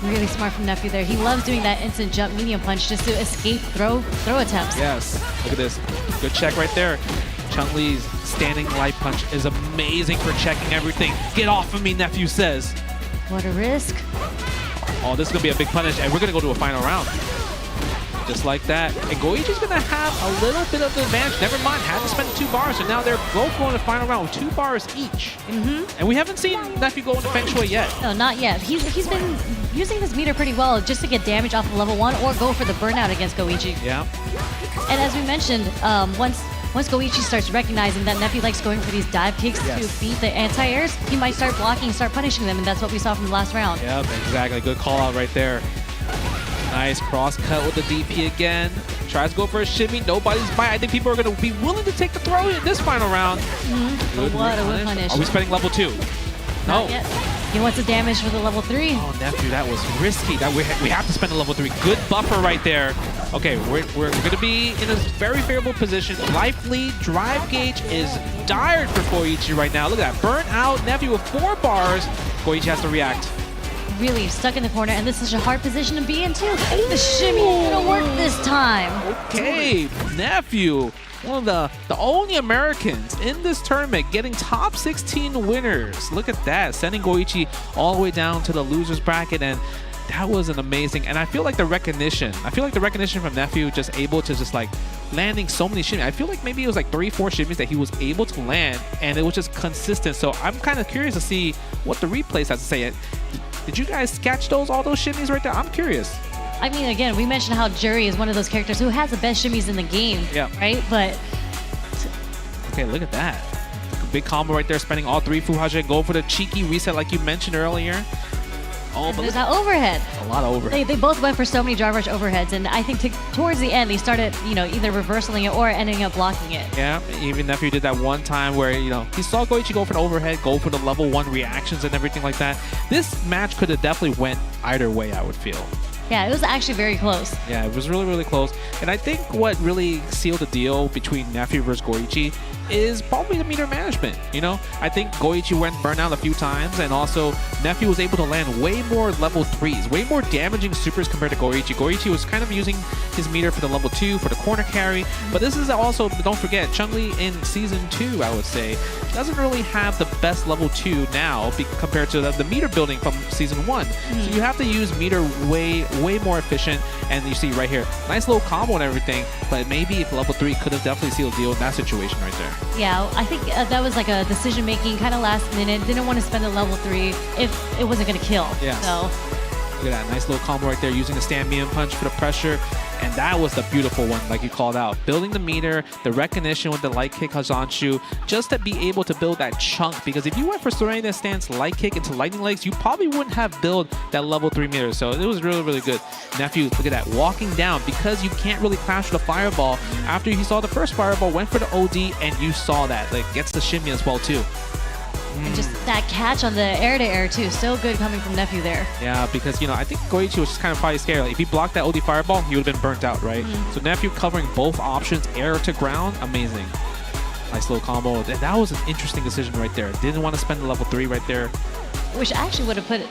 [SPEAKER 8] Really smart from Nephew there. He loves doing that instant jump medium punch just to escape throw attempts.
[SPEAKER 4] Yes, look at this. Good check right there. Chun-Li's standing light punch is amazing for checking everything. Get off of me, Nephew says.
[SPEAKER 8] What a risk.
[SPEAKER 4] Oh, this is going to be a big punish, and we're going to go to a final round. Just like that. And Goichi's going to have a little bit of the advantage. Never mind, had to spend 2 bars, and now they're both going to the final round with 2 bars each. And we haven't seen Nephew go into Feng Shui yet.
[SPEAKER 8] No, not yet. He's been using this meter pretty well just to get damage off of level 1 or go for the burnout against Goichi.
[SPEAKER 4] Yeah.
[SPEAKER 8] And as we mentioned, once Goichi starts recognizing that Nephew likes going for these dive kicks to beat the anti-airs, he might start blocking and start punishing them, and that's what we saw from the last round.
[SPEAKER 4] Yep, exactly. Good call out right there. Nice cross cut with the DP again. Tries to go for a shimmy. Nobody's bite. I think people are going to be willing to take the throw in this final round. Good
[SPEAKER 8] What a whip punish.
[SPEAKER 4] Are we spending level 2? No.
[SPEAKER 8] Not yet. He wants the damage for the level 3.
[SPEAKER 4] Oh, Nephew, that was risky. That we have to spend a level 3. Good buffer right there. Okay, we're going to be in a very favorable position. Life lead, drive gauge is dire for Goichi right now. Look at that. Burnt out. Nephew with 4 bars. Goichi has to react.
[SPEAKER 8] Really stuck in the corner, and this is a hard position to be in too. The shimmy ain't gonna work this time.
[SPEAKER 4] Okay, Nephew, one of the only Americans in this tournament getting top 16 winners. Look at that, sending Goichi all the way down to the losers bracket, and that was an amazing. And I feel like the recognition from Nephew, just able to just like landing so many shimmies. I feel like maybe it was like 3-4 shimmies that he was able to land, and it was just consistent. So I'm kind of curious to see what the replays have to say. Did you guys catch all those shimmies right there? I'm curious.
[SPEAKER 8] I mean, again, we mentioned how Jury is one of those characters who has the best shimmies in the game, right? But
[SPEAKER 4] okay, look at that. Big combo right there, spending all 3 Fuhaja, go for the cheeky reset like you mentioned earlier. Oh, but
[SPEAKER 8] there's that overhead.
[SPEAKER 4] A lot of overhead.
[SPEAKER 8] They both went for so many drive rush overheads, and I think towards the end, they started, either reversing it or ending up blocking it.
[SPEAKER 4] Yeah, even Nephew did that one time where, he saw Goichi go for the overhead, go for the level 1 reactions and everything like that. This match could have definitely went either way, I would feel.
[SPEAKER 8] Yeah, it was actually very close.
[SPEAKER 4] Yeah, it was really, really close. And I think what really sealed the deal between Nephew versus Goichi is probably the meter management. I think Goichi went burnout a few times, and also Nephew was able to land way more level 3s, way more damaging supers compared to Goichi. Goichi was kind of using his meter for the level 2, for the corner carry, but this is also, don't forget, Chun-Li in Season 2, I would say, doesn't really have the best level 2 now compared to the meter building from Season 1. So you have to use meter way more efficient, and you see right here, nice little combo and everything, but maybe if level 3 could have definitely sealed the deal in that situation right there.
[SPEAKER 8] Yeah, I think that was like a decision-making kind of last minute. Didn't want to spend a level 3 if it wasn't going to kill.
[SPEAKER 4] Yeah.
[SPEAKER 8] So.
[SPEAKER 4] Look at that nice little combo right there, using the stand medium punch for the pressure. And that was the beautiful one, like you called out. Building the meter, the recognition with the light kick Hazanshu, just to be able to build that chunk. Because if you went for Serena stance light kick into lightning legs, you probably wouldn't have built that level 3 meter. So it was really, really good. Nephew, look at that, walking down, because you can't really clash with a fireball. After he saw the first fireball, went for the OD, and you saw that. Like, gets the shimmy as well, too.
[SPEAKER 8] And just that catch on the air-to-air, too. So good coming from Nephew there.
[SPEAKER 4] Yeah, because, I think Goichi was just kind of probably scared. Like, if he blocked that OD fireball, he would have been burnt out, right? So Nephew covering both options, air to ground, amazing. Nice little combo. That was an interesting decision right there. Didn't want to spend the level 3 right there.
[SPEAKER 8] Which actually would have put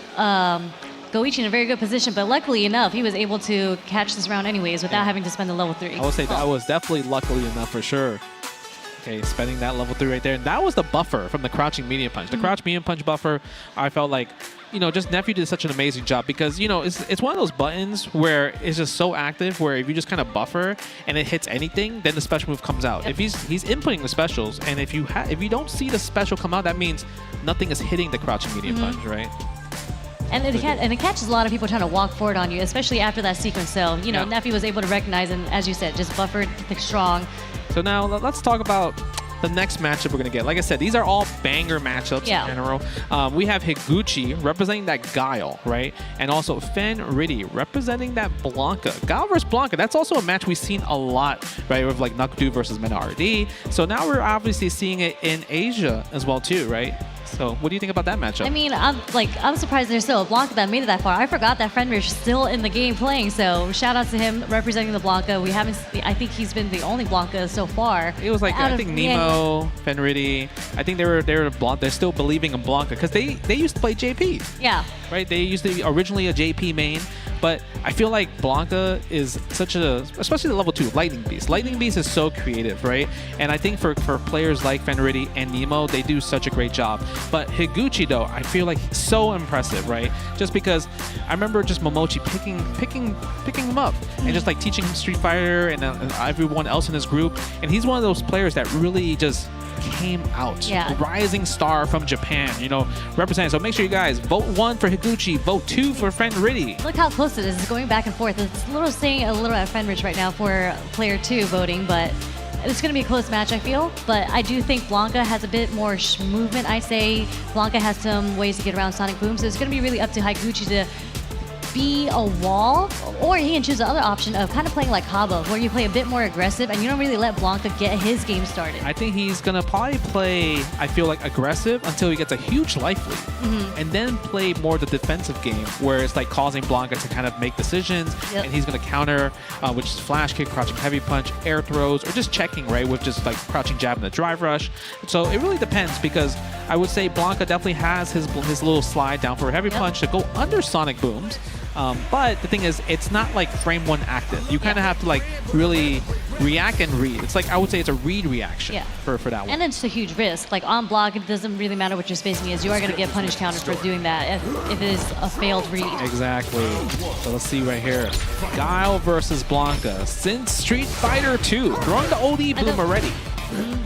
[SPEAKER 8] Goichi in a very good position, but luckily enough, he was able to catch this round anyways without having to spend the level 3.
[SPEAKER 4] I would say that was definitely luckily enough for sure. Okay, spending that level 3 right there. And that was the buffer from the crouching medium punch. The crouch medium punch buffer, I felt like, just Nephew did such an amazing job because, it's one of those buttons where it's just so active where if you just kind of buffer and it hits anything, then the special move comes out. If he's inputting the specials, and if you don't see the special come out, that means nothing is hitting the crouching medium punch, right?
[SPEAKER 8] And it catches a lot of people trying to walk forward on you, especially after that sequence. So, Nephew was able to recognize and, as you said, just buffered strong.
[SPEAKER 4] So now let's talk about the next matchup we're going to get. Like I said, these are all banger matchups in general. We have Higuchi representing that Guile, right? And also Fen Riddy representing that Blanca. Guile versus Blanca, that's also a match we've seen a lot, right? With like Nakdu versus Meta RD. So now we're obviously seeing it in Asia as well too, right? So what do you think about that matchup?
[SPEAKER 8] I mean, I'm surprised there's still a Blanca that made it that far. I forgot that Fenrir's still in the game playing, so shout out to him representing the Blanca. We haven't, I think he's been the only Blanca so far.
[SPEAKER 4] It was like, I think Nemo, Fenriddy, I think they're still believing in Blanca because they used to play JP.
[SPEAKER 8] Yeah.
[SPEAKER 4] right? They used to be originally a JP main, but I feel like Blanca is such a, especially the level 2, Lightning Beast. Lightning Beast is so creative, right? And I think for players like Fenritti and Nemo, they do such a great job. But Higuchi, though, I feel like so impressive, right? Just because I remember just Momochi picking him up and just like teaching him Street Fighter and everyone else in his group. And he's one of those players that really just came out.
[SPEAKER 8] Yeah.
[SPEAKER 4] Rising star from Japan, you know, representing. So make sure you guys vote 1 for Higuchi, vote 2 for Fenritti.
[SPEAKER 8] Look how close it is. It's going back and forth. It's saying a little at Fenrich right now for player 2 voting, but it's going to be a close match, I feel. But I do think Blanca has a bit more movement. I say Blanca has some ways to get around Sonic Boom, so it's going to be really up to Higuchi to be a wall, or he can choose the other option of kind of playing like Cabo, where you play a bit more aggressive and you don't really let Blanca get his game started.
[SPEAKER 4] I think he's gonna probably play, I feel like, aggressive until he gets a huge life lead, and then play more the defensive game, where it's like causing Blanca to kind of make decisions, and he's gonna counter, which is flash kick, crouching heavy punch, air throws, or just checking, right, with just like crouching jab and the drive rush. So it really depends, because I would say Blanca definitely has his little slide down for a heavy punch to go under Sonic Booms. But the thing is, it's not like frame 1 active. You kind of have to like really react and read. It's like, I would say it's a read reaction for that one.
[SPEAKER 8] And it's a huge risk. Like on block, it doesn't really matter what your spacing is. You are going to get punish counters for doing that if it is a failed read.
[SPEAKER 4] Exactly. So let's see right here. Guile versus Blanca. Since Street Fighter 2, throwing the OD boom already.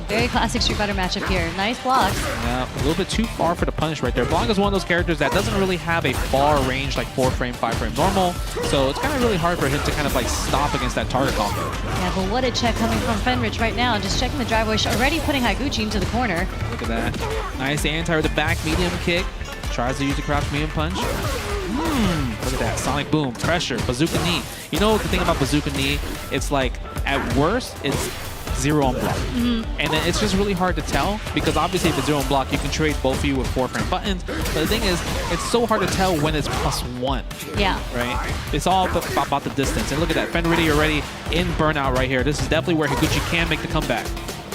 [SPEAKER 8] Very classic Street Fighter matchup here. Nice blocks.
[SPEAKER 4] Yeah, a little bit too far for the punish right there. Blanca's one of those characters that doesn't really have a far range, like 4 frame, 5 frame normal. So it's kind of really hard for him to kind of like stop against that target combo.
[SPEAKER 8] Yeah, but what a check coming from Fenrich right now. Just checking the drive wish, already putting Higuchi into the corner.
[SPEAKER 4] Look at that. Nice anti with the back medium kick. Tries to use the crouch medium punch. Look at that. Sonic boom. Pressure. Bazooka knee. You know the thing about bazooka knee? It's like, at worst, it's 0 on block. And then it's just really hard to tell, because obviously if it's 0 on block, you can trade both of you with 4 frame buttons. But the thing is, it's so hard to tell when it's +1.
[SPEAKER 8] Yeah.
[SPEAKER 4] Right? It's all about the distance. And look at that. Fenritti already in burnout right here. This is definitely where Higuchi can make the comeback.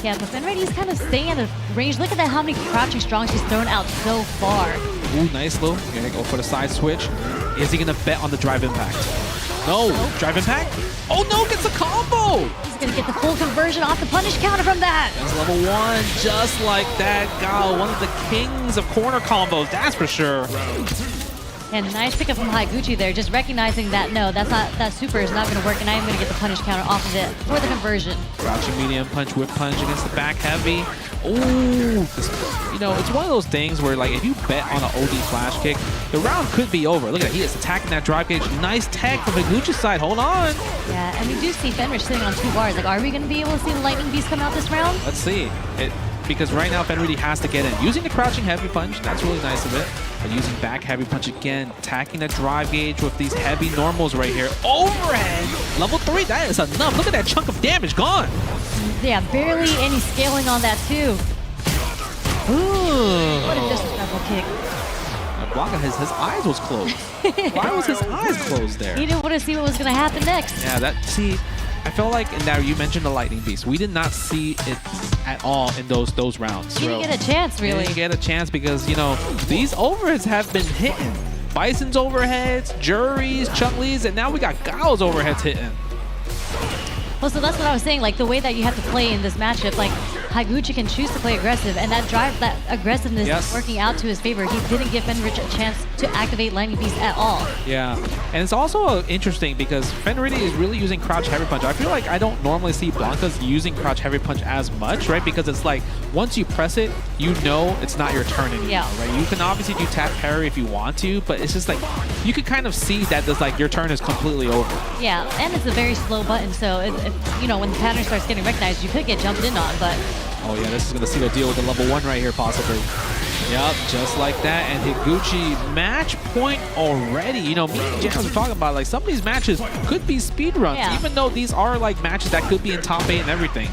[SPEAKER 8] Yeah, but Fenritti's kind of staying at the range. Look at that, how many crouching strongs he's thrown out so far.
[SPEAKER 4] Ooh, nice little. Gonna go for the side switch. Is he gonna bet on the drive impact? No. Drive impact? Oh no, gets a combo!
[SPEAKER 8] He's gonna get the full conversion off the punish counter from that.
[SPEAKER 4] That's level 1, just like that. Gao, one of the kings of corner combos, that's for sure.
[SPEAKER 8] And nice pickup from Higuchi there, just recognizing that no, that super is not gonna work, and I am gonna get the punish counter off of it for the conversion.
[SPEAKER 4] Crouching medium punch, whip punch against the back heavy. Ooh, you know, it's one of those things where like if you bet on an OD flash kick, the round could be over. Look at that, he is attacking that drive gauge. Nice tech from Higuchi's side, hold on.
[SPEAKER 8] Yeah, and we do see Fenrich sitting on 2 bars. Like, are we gonna be able to see the Lightning Beast come out this round?
[SPEAKER 4] Let's see. Because right now Fenritti has to get in. Using the crouching heavy punch, that's really nice of it. But using back heavy punch again, attacking the drive gauge with these heavy normals right here. Overhead! Level 3, that is enough. Look at that chunk of damage gone.
[SPEAKER 8] Yeah, barely any scaling on that too.
[SPEAKER 4] Ooh.
[SPEAKER 8] What a disrespectful kick.
[SPEAKER 4] Blanca, his eyes was closed. Why was his eyes closed there?
[SPEAKER 8] He didn't want to see what was going to happen next.
[SPEAKER 4] Yeah, I felt like in that you mentioned the Lightning Beast. We did not see it at all in those rounds.
[SPEAKER 8] He didn't get a chance, really.
[SPEAKER 4] He didn't get a chance because, you know, these overheads have been hitting. Bison's overheads, Jury's, Chun-Li's, and now we got Gao's overheads hitting.
[SPEAKER 8] Well, so that's what I was saying, like the way that you have to play in this matchup, like Higuchi can choose to play aggressive, and that aggressiveness is working out to his favor. He didn't give Fenrich a chance to activate Lightning Beast at all.
[SPEAKER 4] Yeah, and it's also interesting because Fenritti is really using crouch heavy punch. I feel like I don't normally see Blanca's using crouch heavy punch as much, right? Because it's like, once you press it, you know it's not your turn anymore, right? You can obviously do tap parry if you want to, but it's just like, you can kind of see that there's like, your turn is completely over.
[SPEAKER 8] Yeah, and it's a very slow button, so if you know, when the pattern starts getting recognized, you could get jumped in on, but...
[SPEAKER 4] Oh yeah, this is going to seal the deal with the level 1 right here, possibly. Yep, just like that. And Higuchi, match point already. You know, me and Jams are talking about, like, some of these matches could be speed runs, even though these are, like, matches that could be in top 8 and everything.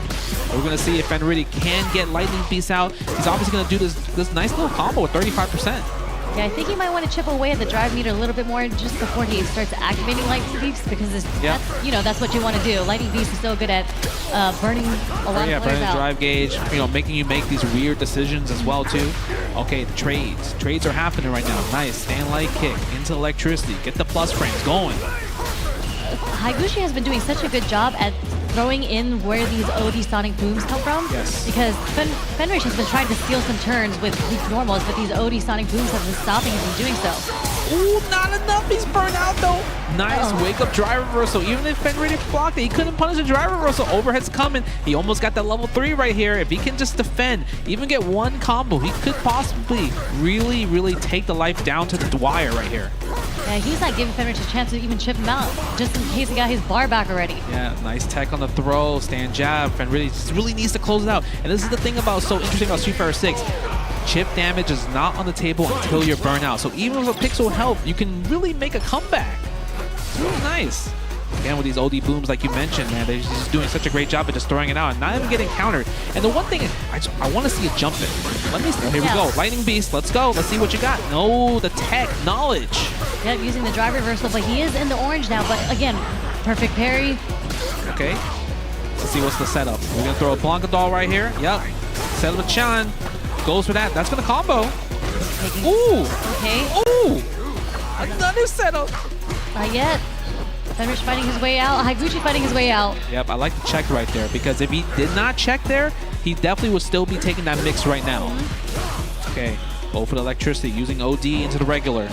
[SPEAKER 4] We're going to see if Fenritti can get Lightning Beast out. He's obviously going to do this nice little combo with 35%.
[SPEAKER 8] Yeah, I think he might want to chip away at the drive meter a little bit more just before he starts activating Lightning Beast, because that's, you know, that's what you want to do. Lightning Beast is so good at burning a lot of players
[SPEAKER 4] burning the
[SPEAKER 8] out.
[SPEAKER 4] drive gauge, you know, making you make these weird decisions as well too. Okay, the trades. Trades are happening right now. Nice, stand light kick into electricity. Get the plus frames going.
[SPEAKER 8] Higuchi has been doing such a good job at throwing in where these OD Sonic Booms come from.
[SPEAKER 4] Yes.
[SPEAKER 8] Because Fenrich has been trying to steal some turns with these normals, but these OD Sonic Booms have been stopping him from doing so.
[SPEAKER 4] Ooh, not enough. He's burned out though. Nice wake up drive reversal. Even if Fenrich blocked it, he couldn't punish the drive reversal. Overhead's coming. He almost got that level 3 right here. If he can just defend, even get one combo, he could possibly really take the life down to the wire right here.
[SPEAKER 8] Yeah, he's not giving Fenrich a chance to even chip him out, just in case he got his bar back already.
[SPEAKER 4] Yeah, nice tech on the throw, stand jab, Fenrich really needs to close it out. And this is the thing about so interesting about Street Fighter 6. Chip damage is not on the table until you're burnt out. So even with a pixel health, you can really make a comeback. It's really nice. Again, with these OD booms, like you mentioned, man, they're just doing such a great job at just throwing it out and not even getting countered. And the one thing, I want to see a jump in. Let me see. Here we go. Lightning Beast, let's go. Let's see what you got. No, the tech, knowledge.
[SPEAKER 8] Yep, using the drive reversal, but he is in the orange now. But again, perfect parry.
[SPEAKER 4] Okay. Let's see what's the setup. We're going to throw a Blanca doll right here. Yep. Set up a Chan. Goes for that. That's going to combo. Ooh.
[SPEAKER 8] Okay.
[SPEAKER 4] Ooh. Another setup.
[SPEAKER 8] Not yet. Fenrich fighting his way out. Higuchi fighting his way out.
[SPEAKER 4] Yep, I like the check right there because if he did not check there, he definitely would still be taking that mix right now. Okay, go for the electricity, using OD into the regular.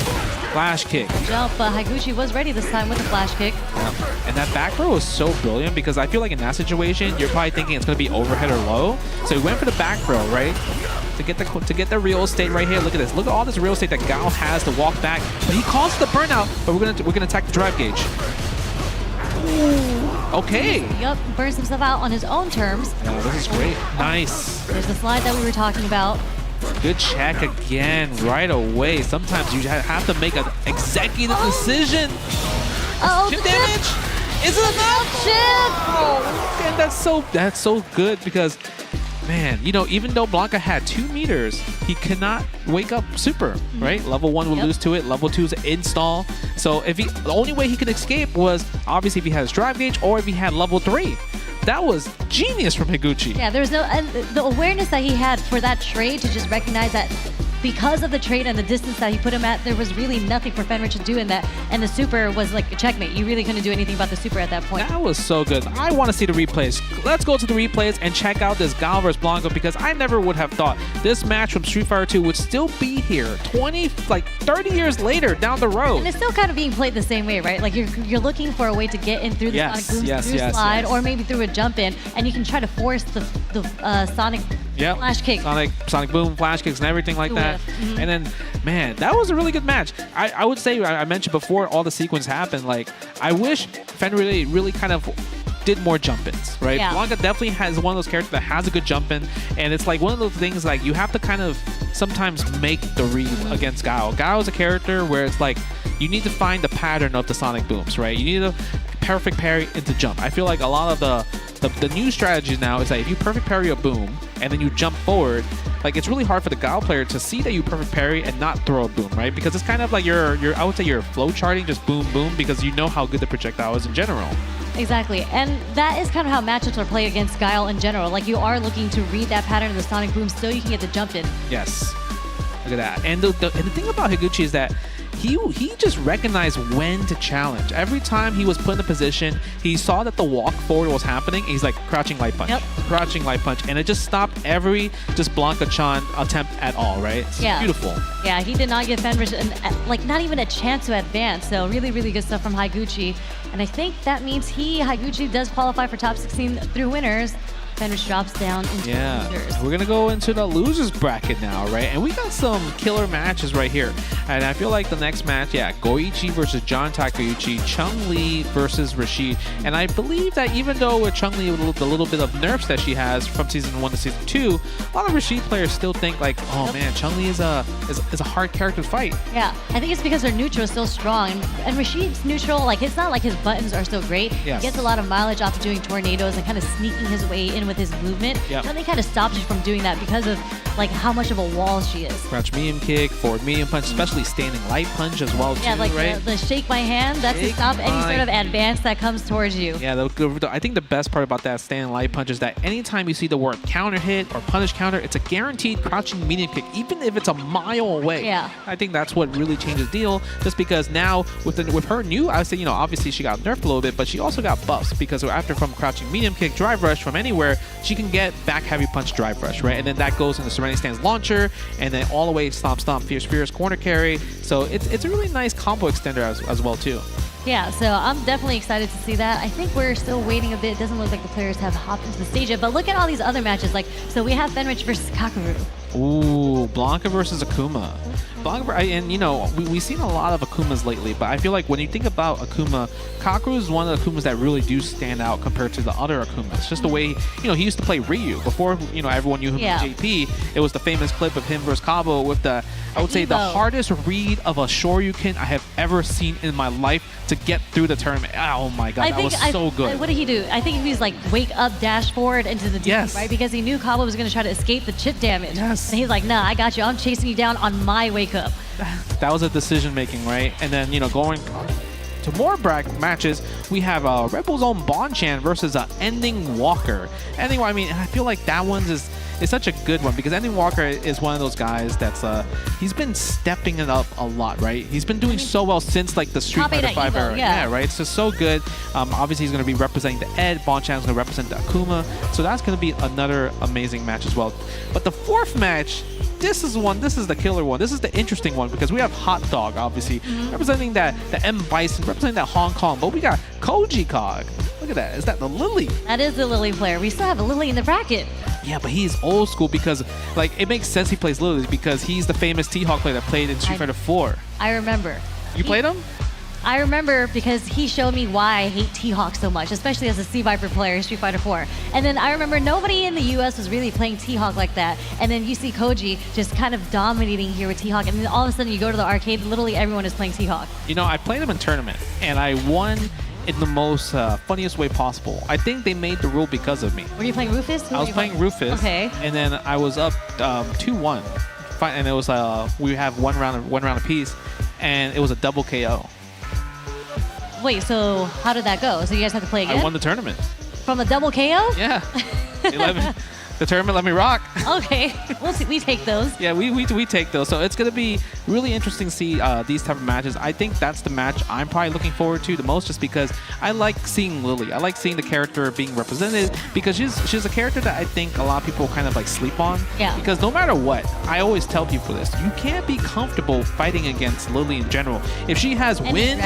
[SPEAKER 4] Flash kick.
[SPEAKER 8] Jump, but Higuchi was ready this time with the flash kick.
[SPEAKER 4] Yep. And that back throw was so brilliant because I feel like in that situation, you're probably thinking it's going to be overhead or low. So he went for the back throw, right? To get the real estate right here. Look at this. Look at all this real estate that Gao has to walk back. But he calls the burnout, but we're gonna attack the drive gauge. Ooh. Okay.
[SPEAKER 8] Yep, burns himself out on his own terms.
[SPEAKER 4] Yeah, this is great. Nice.
[SPEAKER 8] There's the slide that we were talking about.
[SPEAKER 4] Good check again right away. Sometimes you have to make an executive decision.
[SPEAKER 8] Oh,
[SPEAKER 4] chip damage. Is it enough?
[SPEAKER 8] Chip.
[SPEAKER 4] Oh, and that's so good because, man, you know, even though Blanca had 2 meters, he cannot wake up super, right? Level 1 would lose to it. Level 2 is an install. So the only way he could escape was obviously if he had his drive gauge or if he had level 3. That was genius from Higuchi.
[SPEAKER 8] Yeah, there's no, and the awareness that he had for that trade to just recognize that because of the trade and the distance that he put him at, there was really nothing for Fenrich to do in that. And the super was like a checkmate. You really couldn't do anything about the super at that point.
[SPEAKER 4] That was so good. I want to see the replays. Let's go to the replays and check out this Gao vs Blanco because I never would have thought this match from Street Fighter 2 would still be here 30 years later down the road.
[SPEAKER 8] And it's still kind of being played the same way, right? Like you're looking for a way to get in through the Sonic Booms, through slide, or maybe through a jump in, and you can try to force the Sonic flash kick.
[SPEAKER 4] Sonic Boom, flash kicks, and everything like that. And then, man, that was a really good match. I would say, I mentioned before all the sequence happened, like, I wish Fenrich really kind of did more jump-ins, right?
[SPEAKER 8] Yeah.
[SPEAKER 4] Blanca definitely has one of those characters that has a good jump-in, and it's like one of those things like you have to kind of sometimes make the read against Gao. Gao is a character where it's like you need to find the pattern of the Sonic Booms, right? You need a perfect parry into jump. I feel like a lot of the new strategies now is that if you perfect parry a boom and then you jump forward, like it's really hard for the Gao player to see that you perfect parry and not throw a boom, right? Because it's kind of like I would say you're flow charting just boom boom because you know how good the projectile is in general.
[SPEAKER 8] Exactly, and that is kind of how matchups are played against Guile in general. Like you are looking to read that pattern of the Sonic Boom so you can get the jump in.
[SPEAKER 4] Yes, look at that. And the thing about Higuchi is that he just recognized when to challenge. Every time he was put in the position, he saw that the walk forward was happening. He's like crouching light punch, crouching light punch, and it just stopped every Blanca-chan attempt at all, right? It's beautiful.
[SPEAKER 8] Yeah, he did not give Fenrich not even a chance to advance. So really, really good stuff from Higuchi. And I think that means Higuchi does qualify for top 16 through winners. Fenrich drops down into the losers.
[SPEAKER 4] We're gonna go into the losers bracket now, right? And we got some killer matches right here. And I feel like the next match, Goichi versus John Takeuchi, Chun-Li versus Rashid. And I believe that even though with Chun-Li with the little bit of nerfs that she has from season 1 to season 2, a lot of Rashid players still think like, oh man, Chun-Li is a hard character to fight.
[SPEAKER 8] Yeah, I think it's because her neutral is still strong. And Rashid's neutral, like it's not like his buttons are so great.
[SPEAKER 4] Yes.
[SPEAKER 8] He gets a lot of mileage off of doing tornadoes and kind of sneaking his way in in with his movement.
[SPEAKER 4] Yep.
[SPEAKER 8] Nothing kind of stops you from doing that because of like how much of a wall she is.
[SPEAKER 4] Crouch medium kick, forward medium punch, especially standing light punch as well
[SPEAKER 8] Yeah,
[SPEAKER 4] too,
[SPEAKER 8] like
[SPEAKER 4] right?
[SPEAKER 8] the shake my hand, that's to
[SPEAKER 4] Shake
[SPEAKER 8] stop any
[SPEAKER 4] my-
[SPEAKER 8] sort of advance that comes towards you.
[SPEAKER 4] Yeah, I think the best part about that standing light punch is that anytime you see the word counter hit or punish counter, it's a guaranteed crouching medium kick, even if it's a mile away.
[SPEAKER 8] Yeah.
[SPEAKER 4] I think that's what really changes the deal, just because now with her new, I would say, obviously she got nerfed a little bit, but she also got buffs because after from crouching medium kick, drive rush from anywhere, she can get back heavy punch drive rush, right? And then that goes into Serenity Stance launcher, and then all the way stomp, fierce, corner carry. So it's a really nice combo extender as well too.
[SPEAKER 8] Yeah, so I'm definitely excited to see that. I think we're still waiting a bit. It doesn't look like the players have hopped into the stage yet, but look at all these other matches. Like, so we have Fenrich versus Kakeru.
[SPEAKER 4] Ooh, Blanca versus Akuma. Blanca, and we've seen a lot of Akumas lately, but I feel like when you think about Akuma, Kakeru is one of the Akumas that really do stand out compared to the other Akumas. Just the way, he used to play Ryu. Before, everyone knew him as JP, it was the famous clip of him versus Cabo with the, I would say, the hardest read of a Shoryuken I have ever seen in my life to get through the tournament. Oh my god, that was so good.
[SPEAKER 8] What did he do? I think he was like wake up, dash forward into the deep, right? Because he knew Cabo was going to try to escape the chip damage.
[SPEAKER 4] Yes.
[SPEAKER 8] And he's like, nah, I got you. I'm chasing you down on my wake up.
[SPEAKER 4] That was a decision making, right? And then, going to more matches, we have Red Bull's own Bonchan versus Ending Walker. Ending, I mean, I feel like that one's is such a good one because Ending Walker is one of those guys that's he's been stepping it up a lot, right? He's been doing so well since like the Street Fighter 5 era. Yeah, right? So good. Obviously, he's going to be representing the Ed. Bonchan's going to represent the Akuma. So that's going to be another amazing match as well. But the fourth match, this is the killer one. This is the interesting one because we have Hot Dog, obviously, representing the M Bison, representing that Hong Kong. But we got Koji Cog. Look at that. Is that the Lily?
[SPEAKER 8] That is the Lily player. We still have a Lily in the bracket.
[SPEAKER 4] Yeah, but he's old school because, like, it makes sense he plays Lily because he's the famous T-Hawk player that played in Street Fighter 4.
[SPEAKER 8] I remember.
[SPEAKER 4] You played him?
[SPEAKER 8] I remember because he showed me why I hate T-Hawk so much, especially as a C-Viper player in Street Fighter 4. And then I remember nobody in the US was really playing T-Hawk like that. And then you see Koji just kind of dominating here with T-Hawk. And then all of a sudden you go to the arcade, literally everyone is playing T-Hawk.
[SPEAKER 4] I played him in tournament and I won in the most funniest way possible. I think they made the rule because of me.
[SPEAKER 8] Were you playing Rufus?
[SPEAKER 4] I was playing Rufus.
[SPEAKER 8] Okay.
[SPEAKER 4] And then I was up 2-1. And it was we have one round apiece, and it was a double KO.
[SPEAKER 8] Wait, so how did that go? So you guys have to play again?
[SPEAKER 4] I won the tournament.
[SPEAKER 8] From a double KO?
[SPEAKER 4] Yeah. The tournament let me rock.
[SPEAKER 8] Okay, we take those.
[SPEAKER 4] Yeah, we take those. So it's going to be really interesting to see these type of matches. I think that's the match I'm probably looking forward to the most just because I like seeing Lily. I like seeing the character being represented because she's a character that I think a lot of people kind of like sleep on.
[SPEAKER 8] Yeah.
[SPEAKER 4] Because no matter what, I always tell people this, you can't be comfortable fighting against Lily in general. If she has wind,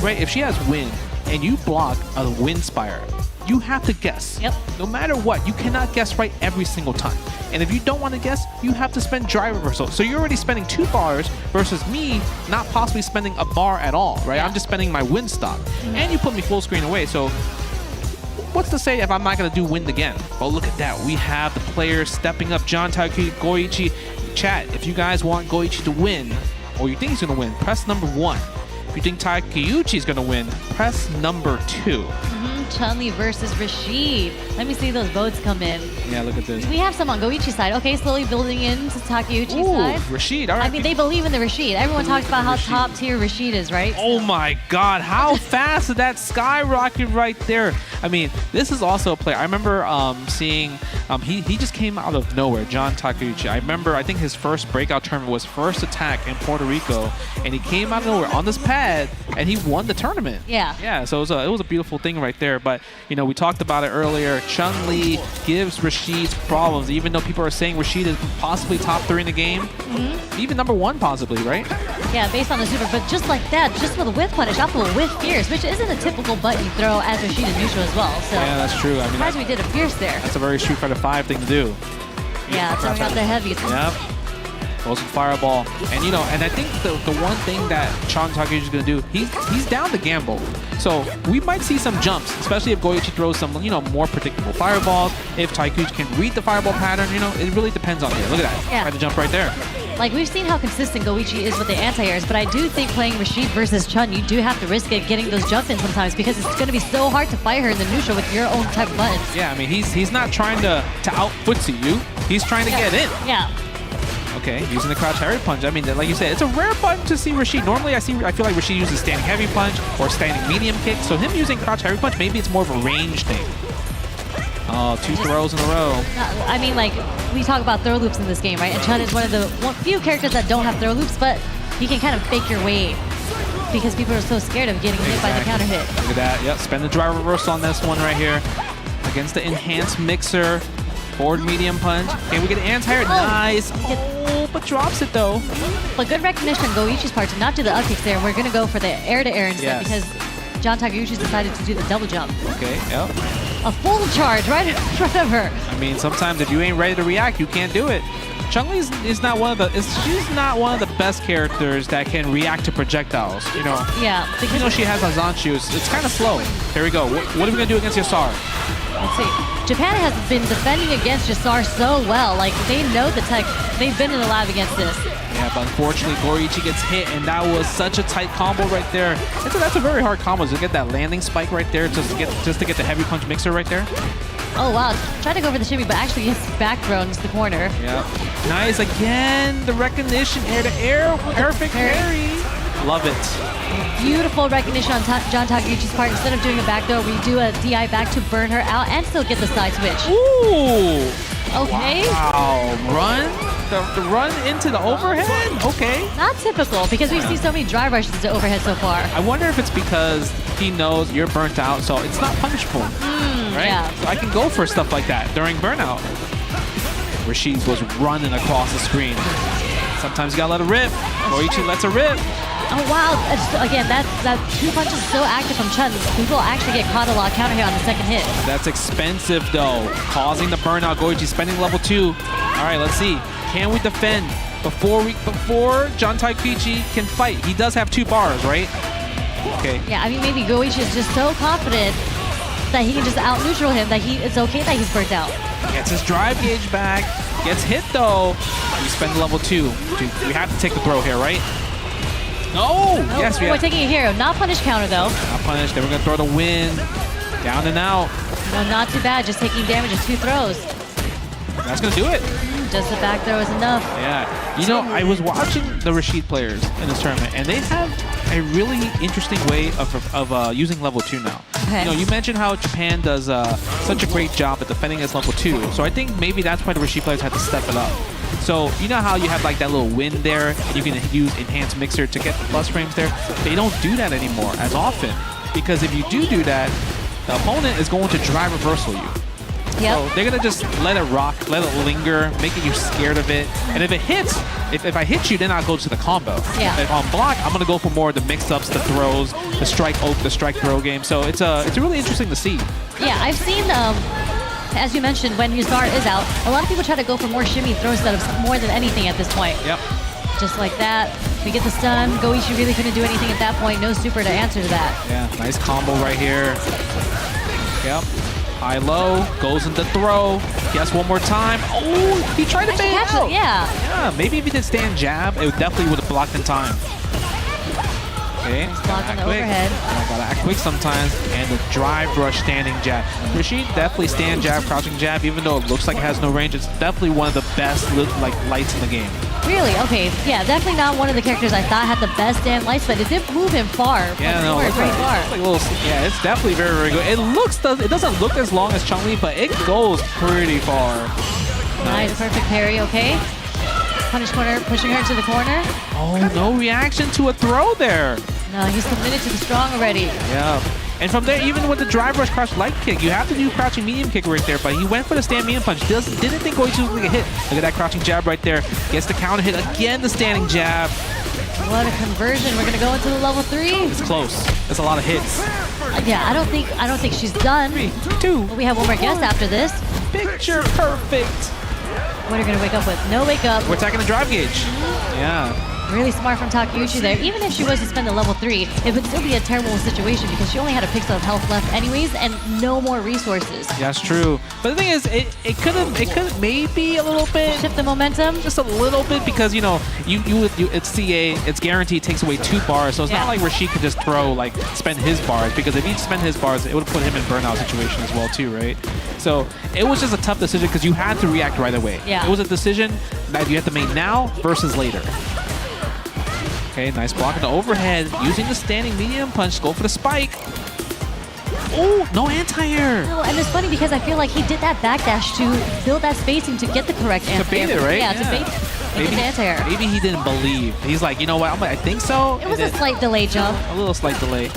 [SPEAKER 4] right? If she has wind and you block a wind spire, you have to guess.
[SPEAKER 8] Yep.
[SPEAKER 4] No matter what, you cannot guess right every single time. And if you don't want to guess, you have to spend drive reversal. So you're already spending 2 bars versus me not possibly spending a bar at all, right? I'm just spending my wind stop. And you put me full screen away. So what's to say if I'm not going to do wind again? Well, look at that. We have the players stepping up. John Taiki, Goichi. Chat, if you guys want Goichi to win, or you think he's going to win, press number 1. If you think Takeuchi's going to win, press number 2.
[SPEAKER 8] Chun-Li versus Rashid. Let me see those votes come in.
[SPEAKER 4] Yeah, look at this.
[SPEAKER 8] We have some on Goichi's side. Okay, slowly building into Takeuchi's side.
[SPEAKER 4] Rashid. All right.
[SPEAKER 8] I mean, they believe in the Rashid. Everyone talks about how top tier Rashid is, right?
[SPEAKER 4] Oh my God, how fast did that skyrocket right there? I mean, this is also a player. I remember seeing, he just came out of nowhere, John Takeuchi. I think his first breakout tournament was first attack in Puerto Rico, and he came out of nowhere on this pad, and he won the tournament.
[SPEAKER 8] Yeah.
[SPEAKER 4] Yeah, so it was a beautiful thing right there. But, we talked about it earlier. Chun-Li gives Rashid problems, even though people are saying Rashid is possibly top 3 in the game. Even number 1 possibly, right?
[SPEAKER 8] Yeah, based on the super. But just like that, just with a whiff punish, off of a whiff fierce, which isn't a typical button you throw as Rashid in neutral as well. So
[SPEAKER 4] yeah, that's true. I mean,
[SPEAKER 8] surprised we did a fierce there.
[SPEAKER 4] That's a very Street Fighter 5 thing to do.
[SPEAKER 8] Yeah, throwing out the heaviest.
[SPEAKER 4] Yep. Goes with Fireball. And, and I think the one thing that John Takeuchi is going to do, he's down to gamble. So we might see some jumps, especially if Goichi throws some, more predictable Fireballs. If Takeuchi can read the Fireball pattern, it really depends on him. Look at that.
[SPEAKER 8] Yeah.
[SPEAKER 4] Tried to jump right there.
[SPEAKER 8] Like, we've seen how consistent Goichi is with the anti-airs, but I do think playing Rashid versus Chun, you do have to risk it getting those jump-ins sometimes because it's going to be so hard to fight her in the neutral with your own type of buttons.
[SPEAKER 4] Yeah, I mean, he's not trying to out-footsie you. He's trying to get in.
[SPEAKER 8] Yeah.
[SPEAKER 4] Okay, using the crouch heavy punch. I mean, like you said, it's a rare button to see Rashid. Normally, I feel like Rashid uses standing heavy punch or standing medium kick. So him using crouch heavy punch, maybe it's more of a range thing. Oh, 2 throws in a row.
[SPEAKER 8] I mean, like, we talk about throw loops in this game, right? And Chun is one of the few characters that don't have throw loops, but you can kind of fake your way because people are so scared of getting hit by the counter hit.
[SPEAKER 4] Look at that. Yep, spend the drive reversal on this one right here. Against the enhanced mixer. Forward medium punch. Okay, we get an anti-air. Nice. Oh, but drops it though.
[SPEAKER 8] But good recognition on Goichi's part to not do the up kicks there. We're going to go for the air-to-air instead because John Takeuchi's decided to do the double jump.
[SPEAKER 4] Okay, yep.
[SPEAKER 8] A full charge right in front of her.
[SPEAKER 4] I mean, sometimes if you ain't ready to react, you can't do it. Chun-Li is not one of the she's not one of the best characters that can react to projectiles. You know.
[SPEAKER 8] Yeah.
[SPEAKER 4] Because she has a Zanshu, it's kind of slow. Here we go. What are we gonna do against Yasar?
[SPEAKER 8] Let's see. Japan has been defending against Yasar so well. Like, they know the tech. They've been in the lab against this.
[SPEAKER 4] Yeah, but unfortunately, Goichi gets hit, and that was such a tight combo right there. That's a very hard combo to get that landing spike right there, just to get the heavy punch mixer right there.
[SPEAKER 8] Oh, wow. Tried to go for the shimmy, but actually gets back thrown into the corner.
[SPEAKER 4] Yeah. Nice. Again, the recognition. Air-to-air. Perfect parry. Love it.
[SPEAKER 8] Beautiful recognition on John Takeuchi's part. Instead of doing a back throw, we do a DI back to burn her out and still get the side switch.
[SPEAKER 4] Ooh.
[SPEAKER 8] Okay.
[SPEAKER 4] Wow. Run? The run into the overhead? Okay.
[SPEAKER 8] Not typical, because we've seen so many drive rushes to overhead so far.
[SPEAKER 4] I wonder if it's because he knows you're burnt out, so it's not punishable. Right?
[SPEAKER 8] Yeah.
[SPEAKER 4] So I can go for stuff like that during burnout. Rashid was running across the screen. Sometimes you gotta let it rip. Goichi lets it rip.
[SPEAKER 8] Oh, wow. Again, that 2 punches is so active from Chun. People actually get caught a lot counter hit on the second hit.
[SPEAKER 4] That's expensive, though. Causing the burnout. Goichi spending level 2. All right, let's see. Can we defend before John Takeuchi can fight? He does have 2 bars, right? Okay.
[SPEAKER 8] Yeah, I mean, maybe Goichi is just so confident that he can just out-neutral him that it's okay that he's burnt out.
[SPEAKER 4] Gets his drive gauge back. Gets hit, though. We spend level 2. Dude, we have to take the throw here, right? No! Yes,
[SPEAKER 8] we're taking a hero. Not punish counter, though.
[SPEAKER 4] Not punish. Then we're going to throw the win. Down and out.
[SPEAKER 8] No, not too bad. Just taking damage of 2 throws.
[SPEAKER 4] That's going to do it.
[SPEAKER 8] Just the back throw is enough.
[SPEAKER 4] Yeah. You know, I was watching the Rashid players in this tournament, and they have a really interesting way of using level 2 now.
[SPEAKER 8] Okay.
[SPEAKER 4] You know, you mentioned how Japan does such a great job at defending as level 2. So I think maybe that's why the Rashid players had to step it up. So you know how you have like that little win there, and you can use enhanced mixer to get the plus frames there? They don't do that anymore as often. Because if you do that, the opponent is going to drive reversal you.
[SPEAKER 8] Yep.
[SPEAKER 4] So they're going to just let it rock, let it linger, making you scared of it. And if it hits, if I hit you, then I'll go to the combo.
[SPEAKER 8] Yeah.
[SPEAKER 4] If I'm blocked, I'm going to go for more of the mix-ups, the throws, the strike throw game. So it's really interesting to see.
[SPEAKER 8] Yeah, I've seen, as you mentioned, when Yasar is out, a lot of people try to go for more shimmy throw setups more than anything at this point.
[SPEAKER 4] Yep.
[SPEAKER 8] Just like that. We get the stun. Goichi really couldn't do anything at that point. No super to answer to that.
[SPEAKER 4] Yeah, nice combo right here. Yep. High-low, goes into throw. Guess one more time. Oh, he tried to bait out.
[SPEAKER 8] Yeah.
[SPEAKER 4] Yeah, maybe if he did stand jab, it definitely would have blocked in time. Okay.
[SPEAKER 8] Nice block on the overhead.
[SPEAKER 4] I gotta act quick sometimes. And the drive rush standing jab. Rashid definitely stand jab, crouching jab, even though it looks like it has no range. It's definitely one of the best lights in the game.
[SPEAKER 8] Really? Okay. Yeah, definitely not one of the characters I thought had the best stand lights, but it did move him far.
[SPEAKER 4] Yeah, no, it's
[SPEAKER 8] very far.
[SPEAKER 4] It's like a little, yeah, it's definitely very, very good. It doesn't look as long as Chun-Li, but it goes pretty far.
[SPEAKER 8] Nice, perfect parry. Okay. Punish corner, pushing her into the corner.
[SPEAKER 4] Oh, no reaction to a throw there.
[SPEAKER 8] No, he's committed to the strong already.
[SPEAKER 4] Yeah. And from there, even with the drive rush crouch light kick, you have to do crouching medium kick right there, but he went for the stand medium punch. Didn't think Goichi was going to get hit. Look at that crouching jab right there. Gets the counter hit. Again, the standing jab.
[SPEAKER 8] What a conversion. We're going to go into the level 3.
[SPEAKER 4] It's close. That's a lot of hits.
[SPEAKER 8] Yeah, I don't think she's done.
[SPEAKER 4] 3, 2.
[SPEAKER 8] But we have one more guest after this.
[SPEAKER 4] Picture perfect.
[SPEAKER 8] What are you going to wake up with? No wake up.
[SPEAKER 4] We're attacking the drive gauge. Yeah.
[SPEAKER 8] Really smart from Takeuchi there. Even if she was to spend the level 3, it would still be a terrible situation because she only had a pixel of health left anyways and no more resources.
[SPEAKER 4] Yeah, that's true. But the thing is, it could maybe a little bit
[SPEAKER 8] shift the momentum,
[SPEAKER 4] just a little bit, because it's CA, it's guaranteed takes away 2 bars, so it's not like Rashid could just spend his bars, because if he spent his bars, it would put him in burnout situation as well too, right? So it was just a tough decision because you had to react right away.
[SPEAKER 8] Yeah.
[SPEAKER 4] It was a decision that you had to make now versus later. Okay, nice block in the overhead, using the standing medium punch, go for the spike. Oh, no anti-air.
[SPEAKER 8] No, and it's funny because I feel like he did that backdash to build that spacing to get the correct anti-air.
[SPEAKER 4] To bait it, right?
[SPEAKER 8] Yeah, to bait the anti-air.
[SPEAKER 4] Maybe he didn't believe. He's like, you know what, I think so.
[SPEAKER 8] It was a slight delay jump.
[SPEAKER 4] A little slight delay.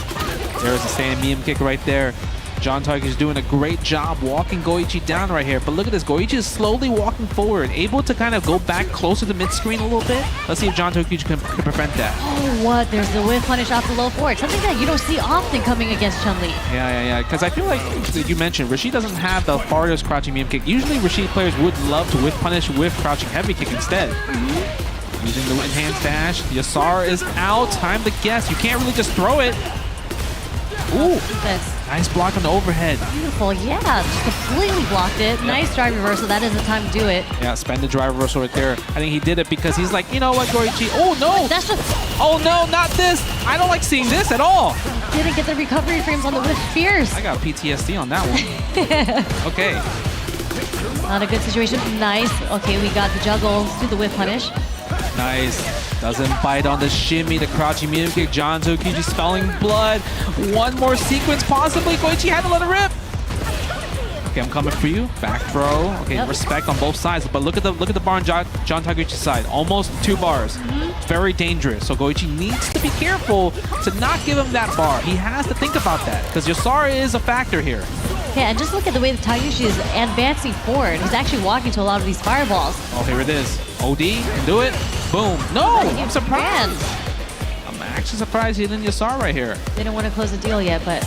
[SPEAKER 4] There's a standing medium kick right there. John Takuchi is doing a great job walking Goichi down right here. But look at this. Goichi is slowly walking forward, able to kind of go back closer to mid-screen a little bit. Let's see if John Takuchi can prevent that.
[SPEAKER 8] Oh, what? There's the whiff punish off the low forward. Something that you don't see often coming against Chun-Li.
[SPEAKER 4] Yeah. Because I feel like you mentioned, Rashid doesn't have the farthest crouching medium kick. Usually, Rashid players would love to whiff punish with crouching heavy kick instead. Using the enhanced dash. Yasar is out. Time to guess. You can't really just throw it. Ooh. Nice block on the overhead.
[SPEAKER 8] Beautiful, yeah. Just completely blocked it. Nice drive reversal. That is the time to do it.
[SPEAKER 4] Yeah, spend the drive reversal right there. I think he did it because he's like, you know what, Goichi? Oh, no.
[SPEAKER 8] That's just...
[SPEAKER 4] Oh, no, not this. I don't like seeing this at all.
[SPEAKER 8] Didn't get the recovery frames on the whiff fierce.
[SPEAKER 4] I got PTSD on that one. Okay.
[SPEAKER 8] Not a good situation. Nice. Okay, we got the juggles to the whiff punish.
[SPEAKER 4] Nice. Doesn't bite on the shimmy, the crouching medium kick. John Takuchi spelling blood. One more sequence, possibly. Goichi had to let it rip. Okay, I'm coming for you. Back throw. Okay, respect on both sides. But look at the bar on John Takuchi's side. Almost 2 bars. Very dangerous. So Goichi needs to be careful to not give him that bar. He has to think about that because Yasara is a factor here.
[SPEAKER 8] Yeah, and just look at the way that Takuchi is advancing forward. He's actually walking to a lot of these fireballs.
[SPEAKER 4] Oh, here it is. OD can do it. Boom. No, I'm surprised. I'm actually surprised he didn't Yasar right here.
[SPEAKER 8] They don't want to close the deal yet, but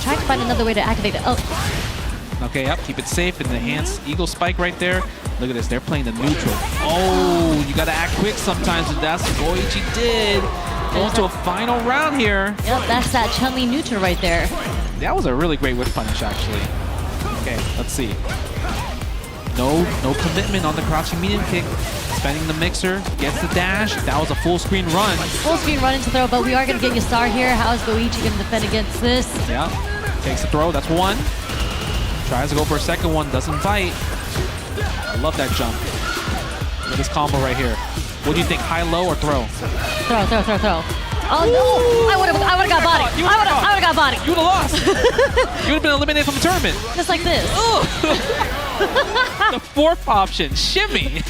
[SPEAKER 8] trying to find another way to activate it. Oh.
[SPEAKER 4] Okay, yep, keep it safe and enhance Eagle Spike right there. Look at this, they're playing the neutral. Oh, you gotta act quick sometimes, and that's what Goichi did. Going to a final round here.
[SPEAKER 8] Yep, that's that Chun-Li neutral right there.
[SPEAKER 4] That was a really great whip punish, actually. Okay, let's see. No commitment on the crouching medium kick. Spending the mixer, gets the dash. That was a full screen run.
[SPEAKER 8] Full screen run into throw, but we are going to get Yasar here. How is Goichi going to defend against this?
[SPEAKER 4] Yeah, takes the throw, that's one. Tries to go for a second one, doesn't bite. I love that jump. Look at this combo right here. What do you think, high, low, or throw?
[SPEAKER 8] Throw. Oh no! I would have got body. I would have got body.
[SPEAKER 4] You would have lost. You would have been eliminated from the tournament.
[SPEAKER 8] Just like this.
[SPEAKER 4] The 4th option, shimmy.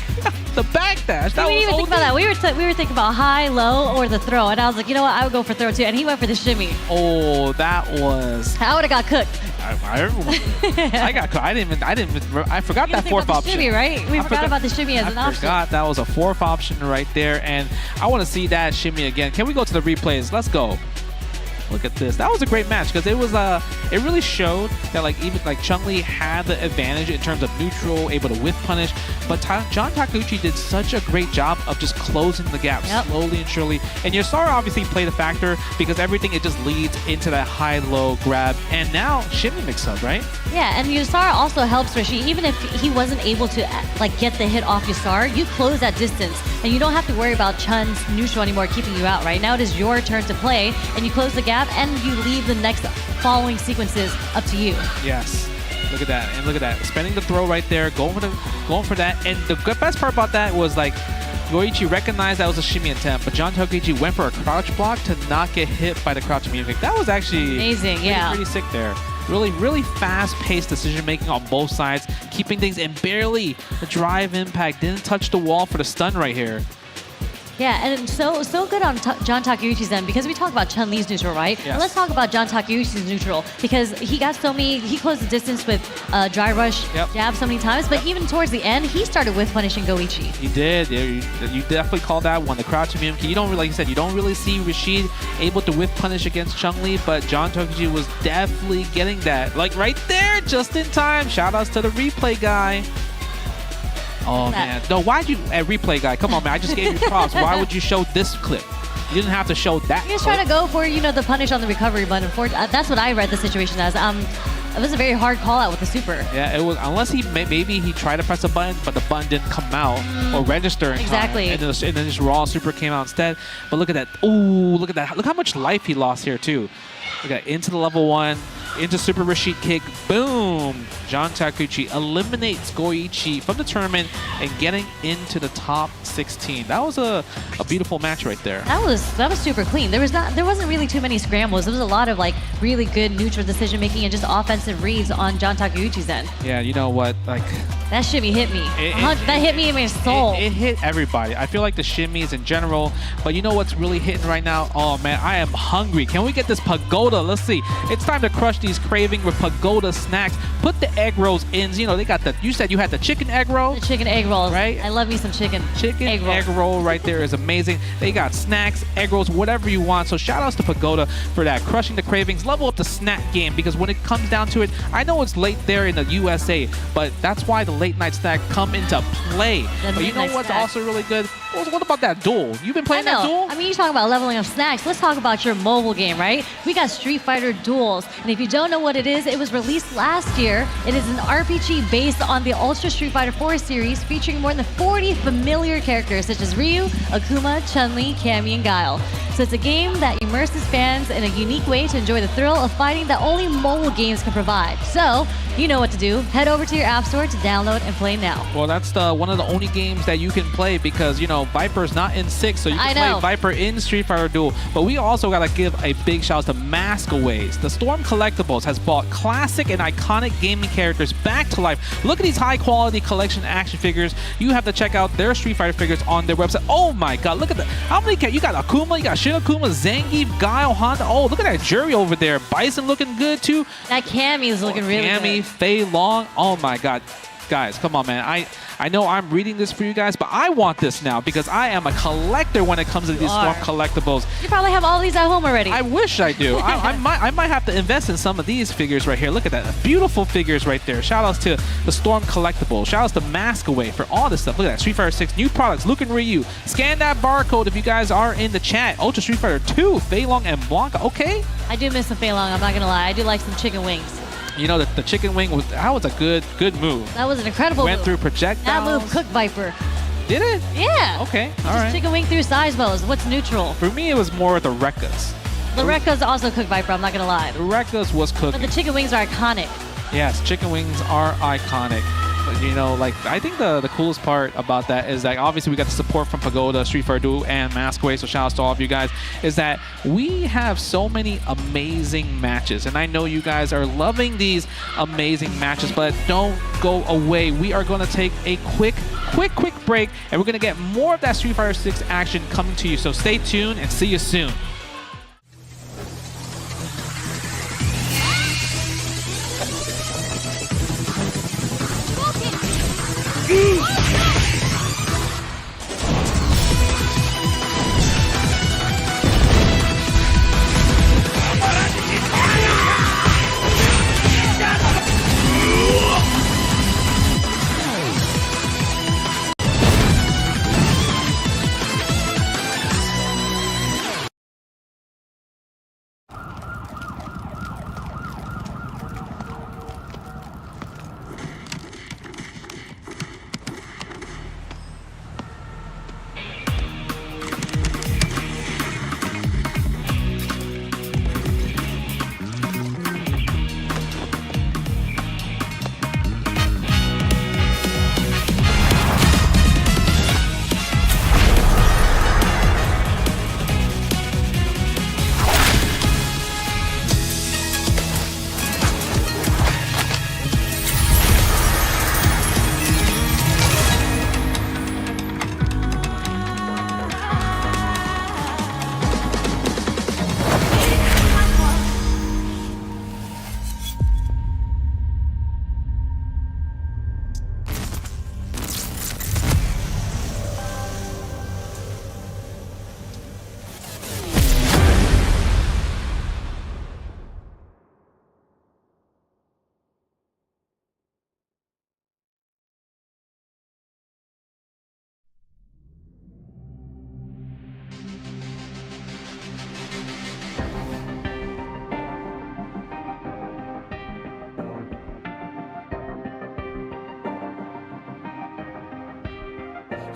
[SPEAKER 4] The backdash.
[SPEAKER 8] We didn't even think about that. We were thinking about high, low, or the throw, and I was like, you know what? I would go for throw too, and he went for the shimmy.
[SPEAKER 4] Oh, that was.
[SPEAKER 8] I would have got cooked.
[SPEAKER 4] I got cooked. I forgot that 4th option.
[SPEAKER 8] Shimmy, right? We forgot about the shimmy as an option.
[SPEAKER 4] I forgot that was a 4th option right there, and I want to see that shimmy again. Can we go to the replays? Let's go. Look at this. That was a great match because it was it really showed that even Chun-Li had the advantage in terms of neutral, able to whiff punish, but John Takuchi did such a great job of just closing the gap slowly and surely. And Yasara obviously played a factor because everything, it just leads into that high-low grab, and now shimmy mix-up, right?
[SPEAKER 8] Yeah, and Yasara also helps Rashid. Even if he wasn't able to get the hit off Yasara, you close that distance, and you don't have to worry about Chun's neutral anymore keeping you out. Right now, it is your turn to play, and you close the gap, and you leave the next following sequences up to you.
[SPEAKER 4] Yes. Look at that. And look at that. Spending the throw right there, going for that. And the best part about that was Goichi recognized that was a shimmy attempt, but John Takuchi went for a crouch block to not get hit by the crouching medium kick. That was actually
[SPEAKER 8] amazing.
[SPEAKER 4] Pretty sick there. Really fast-paced decision-making on both sides, keeping things in barely the drive impact. Didn't touch the wall for the stun right here.
[SPEAKER 8] Yeah, and so good on John Takeuchi's end because we talk about Chun-Li's neutral, right?
[SPEAKER 4] Yes.
[SPEAKER 8] Let's talk about John Takeuchi's neutral because he closed the distance with dry rush jab so many times, but even towards the end, he started with punishing Goichi.
[SPEAKER 4] He did. You definitely called that one. The crouching medium kick. You don't really, like you said, you don't really see Rashid able to whiff punish against Chun-Li, but John Takeuchi was definitely getting that. Right there, just in time. Shout outs to the replay guy. Oh, man. No, why'd you, replay guy, come on, man. I just gave you props. Why would you show this clip? You didn't have to show that.
[SPEAKER 8] He was trying to go for, the punish on the recovery button. That's what I read the situation as. It was a very hard call out with the super.
[SPEAKER 4] Yeah, it was, unless maybe he tried to press a button, but the button didn't come out or register in
[SPEAKER 8] Exactly.
[SPEAKER 4] time. And then this raw super came out instead. But look at that. Ooh, look at that. Look how much life he lost here, too. Look at into the level 1, into super Rashid kick. Boom! John Takuchi eliminates Goichi from the tournament and getting into the top 16. That was a beautiful match right there.
[SPEAKER 8] That was super clean. There wasn't really too many scrambles. There was a lot of really good neutral decision making and just offensive reads on John Takuchi's end.
[SPEAKER 4] Yeah, you know what?
[SPEAKER 8] That shimmy hit me. That hit me in my soul.
[SPEAKER 4] It hit everybody. I feel like the shimmies in general, but you know what's really hitting right now? Oh man, I am hungry. Can we get this pagoda? Let's see. It's time to crush these craving with pagoda snacks. Put the egg rolls in. They got you said you had the chicken egg roll?
[SPEAKER 8] The chicken egg rolls.
[SPEAKER 4] Right?
[SPEAKER 8] I love me some chicken
[SPEAKER 4] egg roll right there is amazing. They got snacks, egg rolls, whatever you want. So shout outs to Pagoda for that. Crushing the cravings. Level up the snack game, because when it comes down to it, I know it's late there in the USA, but that's why the late night snack come into play. But you know what's also really good? What about that duel? You've been playing that duel?
[SPEAKER 8] I mean, you talk about leveling up snacks. Let's talk about your mobile game, right? We got Street Fighter Duels. And if you don't know what it is, it was released last year. It is an RPG based on the Ultra Street Fighter 4 series, featuring more than 40 familiar characters such as Ryu, Akuma, Chun-Li, Cammy, and Guile. So it's a game that immerses fans in a unique way to enjoy the thrill of fighting that only mobile games can provide. So, you know what to do. Head over to your app store to download and play now.
[SPEAKER 4] Well, that's one of the only games that you can play because, Viper's not in 6, so you can play Viper in Street Fighter Duel. But we also got to give a big shout out to Maskaways. The Storm Collectibles has brought classic and iconic gaming characters back to life. Look at these high-quality collection action figures. You have to check out their Street Fighter figures on their website. Oh my god, look at that. How many you got? Akuma, you got Shin Akuma, Zangief, Guile, Honda. Oh, look at that jury over there. Bison looking good too.
[SPEAKER 8] That Cammy is looking really good.
[SPEAKER 4] Cammy, Fei Long. Oh my god. Guys, come on, man. I know I'm reading this for you guys, but I want this now because I am a collector when it comes to these Storm Collectibles.
[SPEAKER 8] You probably have all these at home already.
[SPEAKER 4] I wish I do. I might have to invest in some of these figures right here. Look at that. Beautiful figures right there. Shout outs to the Storm Collectibles. Shout outs to Maskaway for all this stuff. Look at that. Street Fighter 6 new products. Luke and Ryu. Scan that barcode if you guys are in the chat. Ultra Street Fighter 2. Fei Long and Blanca. Okay.
[SPEAKER 8] I do miss some Fei Long, I'm not going to lie. I do like some chicken wings.
[SPEAKER 4] The chicken wing was a good move.
[SPEAKER 8] That was an incredible
[SPEAKER 4] Went
[SPEAKER 8] move.
[SPEAKER 4] through projectiles.
[SPEAKER 8] That move cooked Viper.
[SPEAKER 4] Did it?
[SPEAKER 8] Yeah.
[SPEAKER 4] Okay. All
[SPEAKER 8] Just
[SPEAKER 4] right.
[SPEAKER 8] chicken wing through size bows. What's neutral?
[SPEAKER 4] For me, it was more the Rekkas.
[SPEAKER 8] The Rekkas also cooked Viper, I'm not going to lie.
[SPEAKER 4] The Rekkas was cooked.
[SPEAKER 8] But the chicken wings are iconic.
[SPEAKER 4] Yes, chicken wings are iconic. But, I think the coolest part about that is that obviously we got the support from Pagoda, Street Fighter Duel, and Maskaway, so shout outs to all of you guys, is that we have so many amazing matches. And I know you guys are loving these amazing matches, but don't go away. We are going to take a quick break, and we're going to get more of that Street Fighter 6 action coming to you. So stay tuned and see you soon.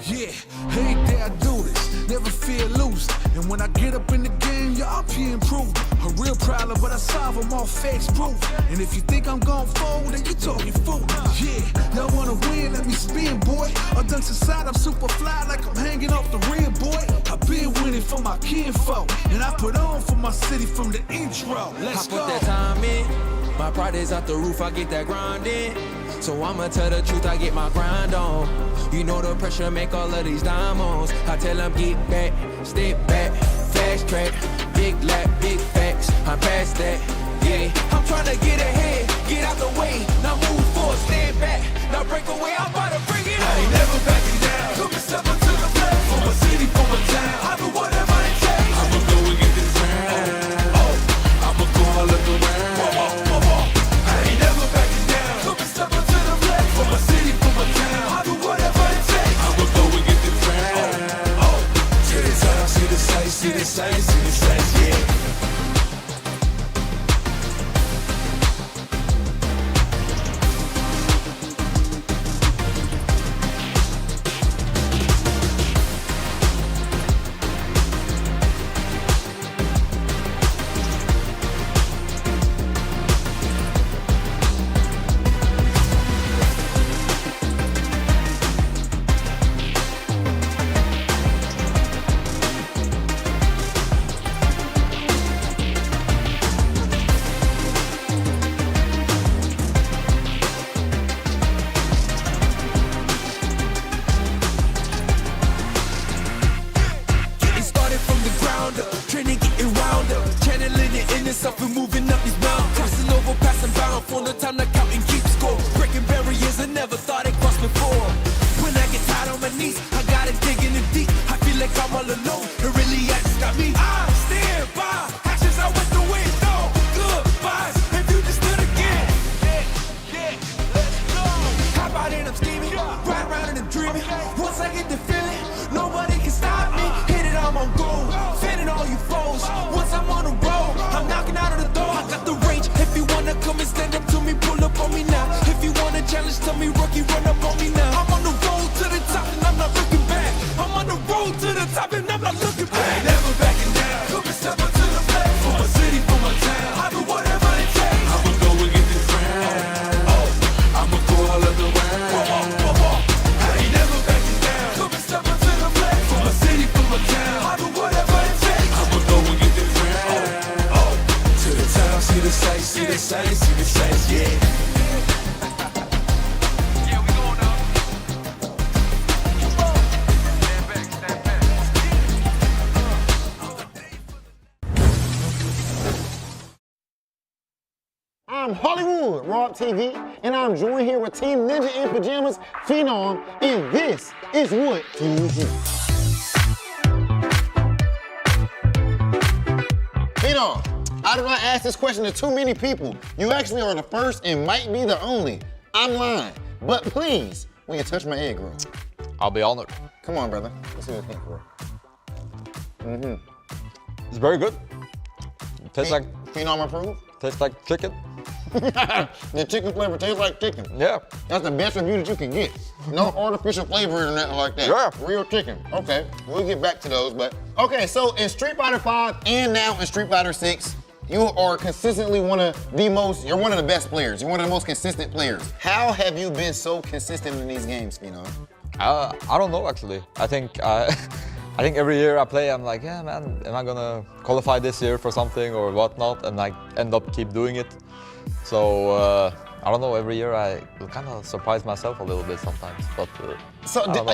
[SPEAKER 3] Yeah, every day I do this, never feel loose. And when I get up in the game, y'all be improved. A real problem, but I solve them all facts proof. And if you think I'm gon' fold, then you talking fool. Yeah, y'all wanna win, let me spin, boy. Or done society, I'm super fly like I'm hanging off the rim, boy. I've been winning for my kinfolk, and I put on for my city from the intro. Let's go.
[SPEAKER 20] I put that time in, my pride is out the roof, I get that grind in. So I'ma tell the truth, I get my grind on. You know the pressure make all of these diamonds. I tell them get back, step back, fast track, big lap, big facts. I'm past that, yeah. I'm trying to get ahead, get out the way. Now move forward, stand back, now break away. I'm about to bring it on. I ain't never backing down. Come and step up to the plate. For my city, for my town. I do whatever it takes. I'ma go and get this round. Oh, I'ma go all of the round. I ain't never backing down. Come and step up to the plate. For my city, for my town. I do whatever it takes. I'ma go and get this round. Oh, to the top, see the sights, see the sights, see the sights, yeah.
[SPEAKER 18] I'm Hollywood, Rob TV, and I'm joined here with Team Ninja in Pajamas, Phenom, and this is what you do. Phenom, I do not ask this question to too many people. You actually are the first and might be the only. I'm lying, but please, will you touch my egg roll?
[SPEAKER 5] I'll be honored.
[SPEAKER 18] Come on, brother. Let's see what you think for.
[SPEAKER 5] It's very good. It tastes like
[SPEAKER 18] Phenom approved?
[SPEAKER 5] Tastes like chicken.
[SPEAKER 18] The chicken flavor tastes like chicken.
[SPEAKER 5] Yeah.
[SPEAKER 18] That's the best review that you can get. No artificial flavor or nothing like that.
[SPEAKER 5] Yeah.
[SPEAKER 18] Real chicken. Okay, we'll get back to those, but. Okay, so in Street Fighter 5 and now in Street Fighter 6, you are consistently you're one of the best players. You're one of the most consistent players. How have you been so consistent in these games, Phenom?
[SPEAKER 5] I don't know, actually. I think I think every year I play, I'm like, yeah, man, am I gonna qualify this year for something or whatnot? And I end up keep doing it. So I don't know. Every year I kind of surprise myself a little bit sometimes. But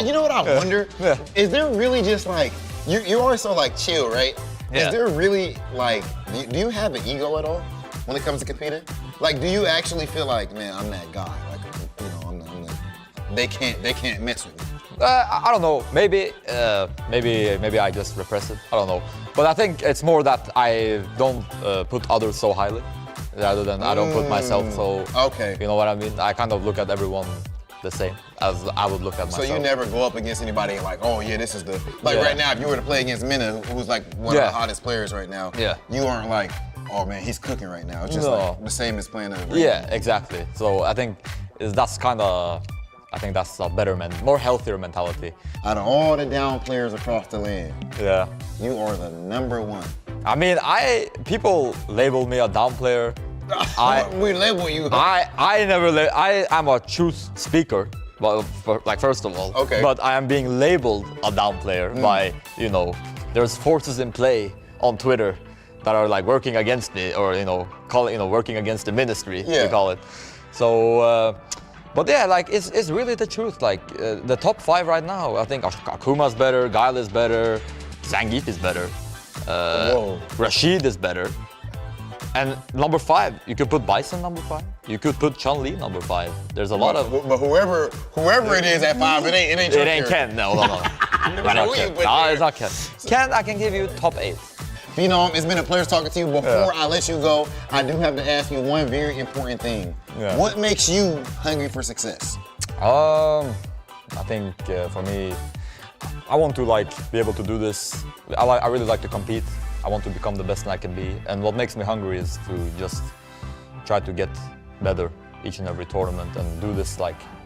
[SPEAKER 18] you know what I wonder?
[SPEAKER 5] Yeah.
[SPEAKER 18] Is there really just like you're always so like chill, right?
[SPEAKER 5] Yeah.
[SPEAKER 18] Is there really like do you have an ego at all when it comes to competing? Like, do you actually feel like, man, I'm that guy? Like, you know, I'm the they can't mess with me.
[SPEAKER 5] I don't know. Maybe I just repress it. I don't know. But I think it's more that I don't put others so highly, rather than I don't put myself so.
[SPEAKER 18] Okay.
[SPEAKER 5] You know what I mean? I kind of look at everyone the same as I would look at myself.
[SPEAKER 18] So you never go up against anybody and like, oh yeah, this is the right now. If you were to play against Minna, who's like one of the hottest players right now, you aren't like, oh man, he's cooking right now. It's just like the same as playing a.
[SPEAKER 5] Yeah, exactly. So I think that's kind of I think that's a better, more healthier mentality.
[SPEAKER 18] Out of all the down players across the land,
[SPEAKER 5] yeah,
[SPEAKER 18] you are the #1.
[SPEAKER 5] I mean, people label me a down player.
[SPEAKER 18] We label you.
[SPEAKER 5] I'm a truth speaker. Well, first of all,
[SPEAKER 18] okay.
[SPEAKER 5] But I am being labeled a down player by, there's forces in play on Twitter that are like working against me, or working against the ministry, we call it. So, but yeah, like it's really the truth. Like the top 5 right now, I think Akuma's better, Guile is better, Zangief is better, Rashid is better. And number 5, you could put Bison number 5. You could put Chun-Li number 5. There's a lot of.
[SPEAKER 18] But whoever it is at 5, it ain't
[SPEAKER 5] Ken. No. It's not Ken. Ken, I can give you top 8.
[SPEAKER 18] Phenom, it's been a pleasure talking to you. Before I let you go, I do have to ask you one very important thing.
[SPEAKER 5] Yeah.
[SPEAKER 18] What makes you hungry for success?
[SPEAKER 5] I think for me, I want to be able to do this. I really like to compete. I want to become the best I can be, and what makes me hungry is to just try to get better each and every tournament and do this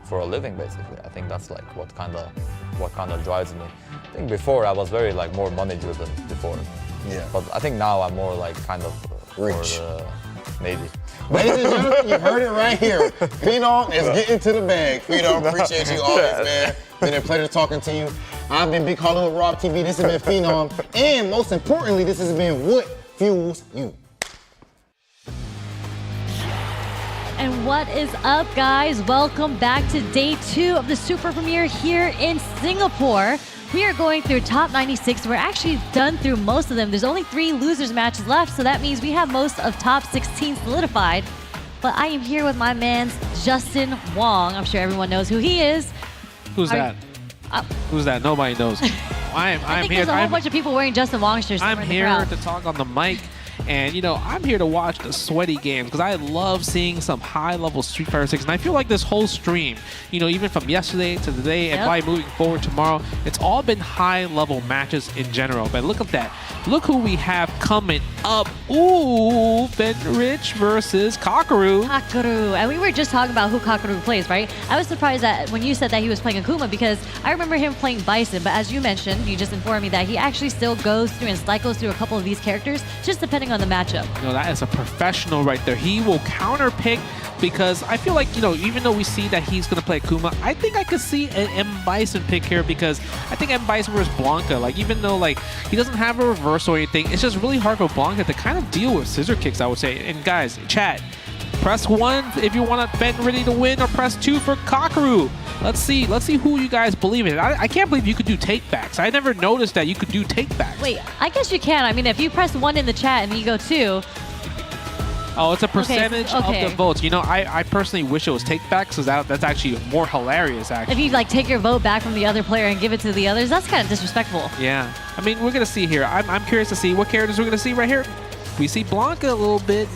[SPEAKER 5] for a living, basically. I think that's what kind of drives me. I think before I was very more money driven before.
[SPEAKER 18] Yeah.
[SPEAKER 5] But I think now I'm more
[SPEAKER 18] rich.
[SPEAKER 5] Maybe.
[SPEAKER 18] Ladies and gentlemen, you heard it right here. Phenom is getting to the bag. Phenom, appreciate you always, man. Been a pleasure talking to you. I've been Big Hollywood Rob TV. This has been Phenom. And most importantly, this has been What Fuels You.
[SPEAKER 8] And what is up, guys? Welcome back to day 2 of the Super Premiere here in Singapore. We are going through top 96. We're actually done through most of them. There's only 3 losers matches left, so that means we have most of top 16 solidified. But I am here with my man, Justin Wong. I'm sure everyone knows who he is.
[SPEAKER 4] Who's that? Who's that? Nobody knows.
[SPEAKER 8] I think there's a whole bunch of people wearing Justin Wong shirts.
[SPEAKER 4] I'm here to talk on the mic. And, I'm here to watch the sweaty games because I love seeing some high-level Street Fighter 6. And I feel like this whole stream, even from yesterday to today and probably moving forward tomorrow, it's all been high-level matches in general. But look at that. Look who we have coming up. Ooh, Fenrich versus Kakaru.
[SPEAKER 8] And we were just talking about who Kakaru plays, right? I was surprised that when you said that he was playing Akuma because I remember him playing Bison. But as you mentioned, you just informed me that he actually still goes through and cycles through a couple of these characters, just depending on the matchup.
[SPEAKER 4] That is a professional right there. He will counter pick because I feel like, even though we see that he's going to play Akuma, I think I could see an M. Bison pick here because I think M. Bison versus Blanca, even though he doesn't have a reverse or anything, it's just really hard for Blanca to kind of deal with scissor kicks, I would say. And guys, chat, press 1 if you want to bet ready to win, or press 2 for Kakaru. Let's see who you guys believe in. I can't believe you could do takebacks. I never noticed that you could do takebacks.
[SPEAKER 8] Wait, I guess you can. I mean, if you press 1 in the chat and you go 2.
[SPEAKER 4] Oh, it's a percentage of the votes. I personally wish it was takebacks because that's actually more hilarious, actually.
[SPEAKER 8] If you take your vote back from the other player and give it to the others, that's kind of disrespectful.
[SPEAKER 4] Yeah. I mean, we're going to see here. I'm curious to see what characters we're going to see right here. We see Blanca a little bit.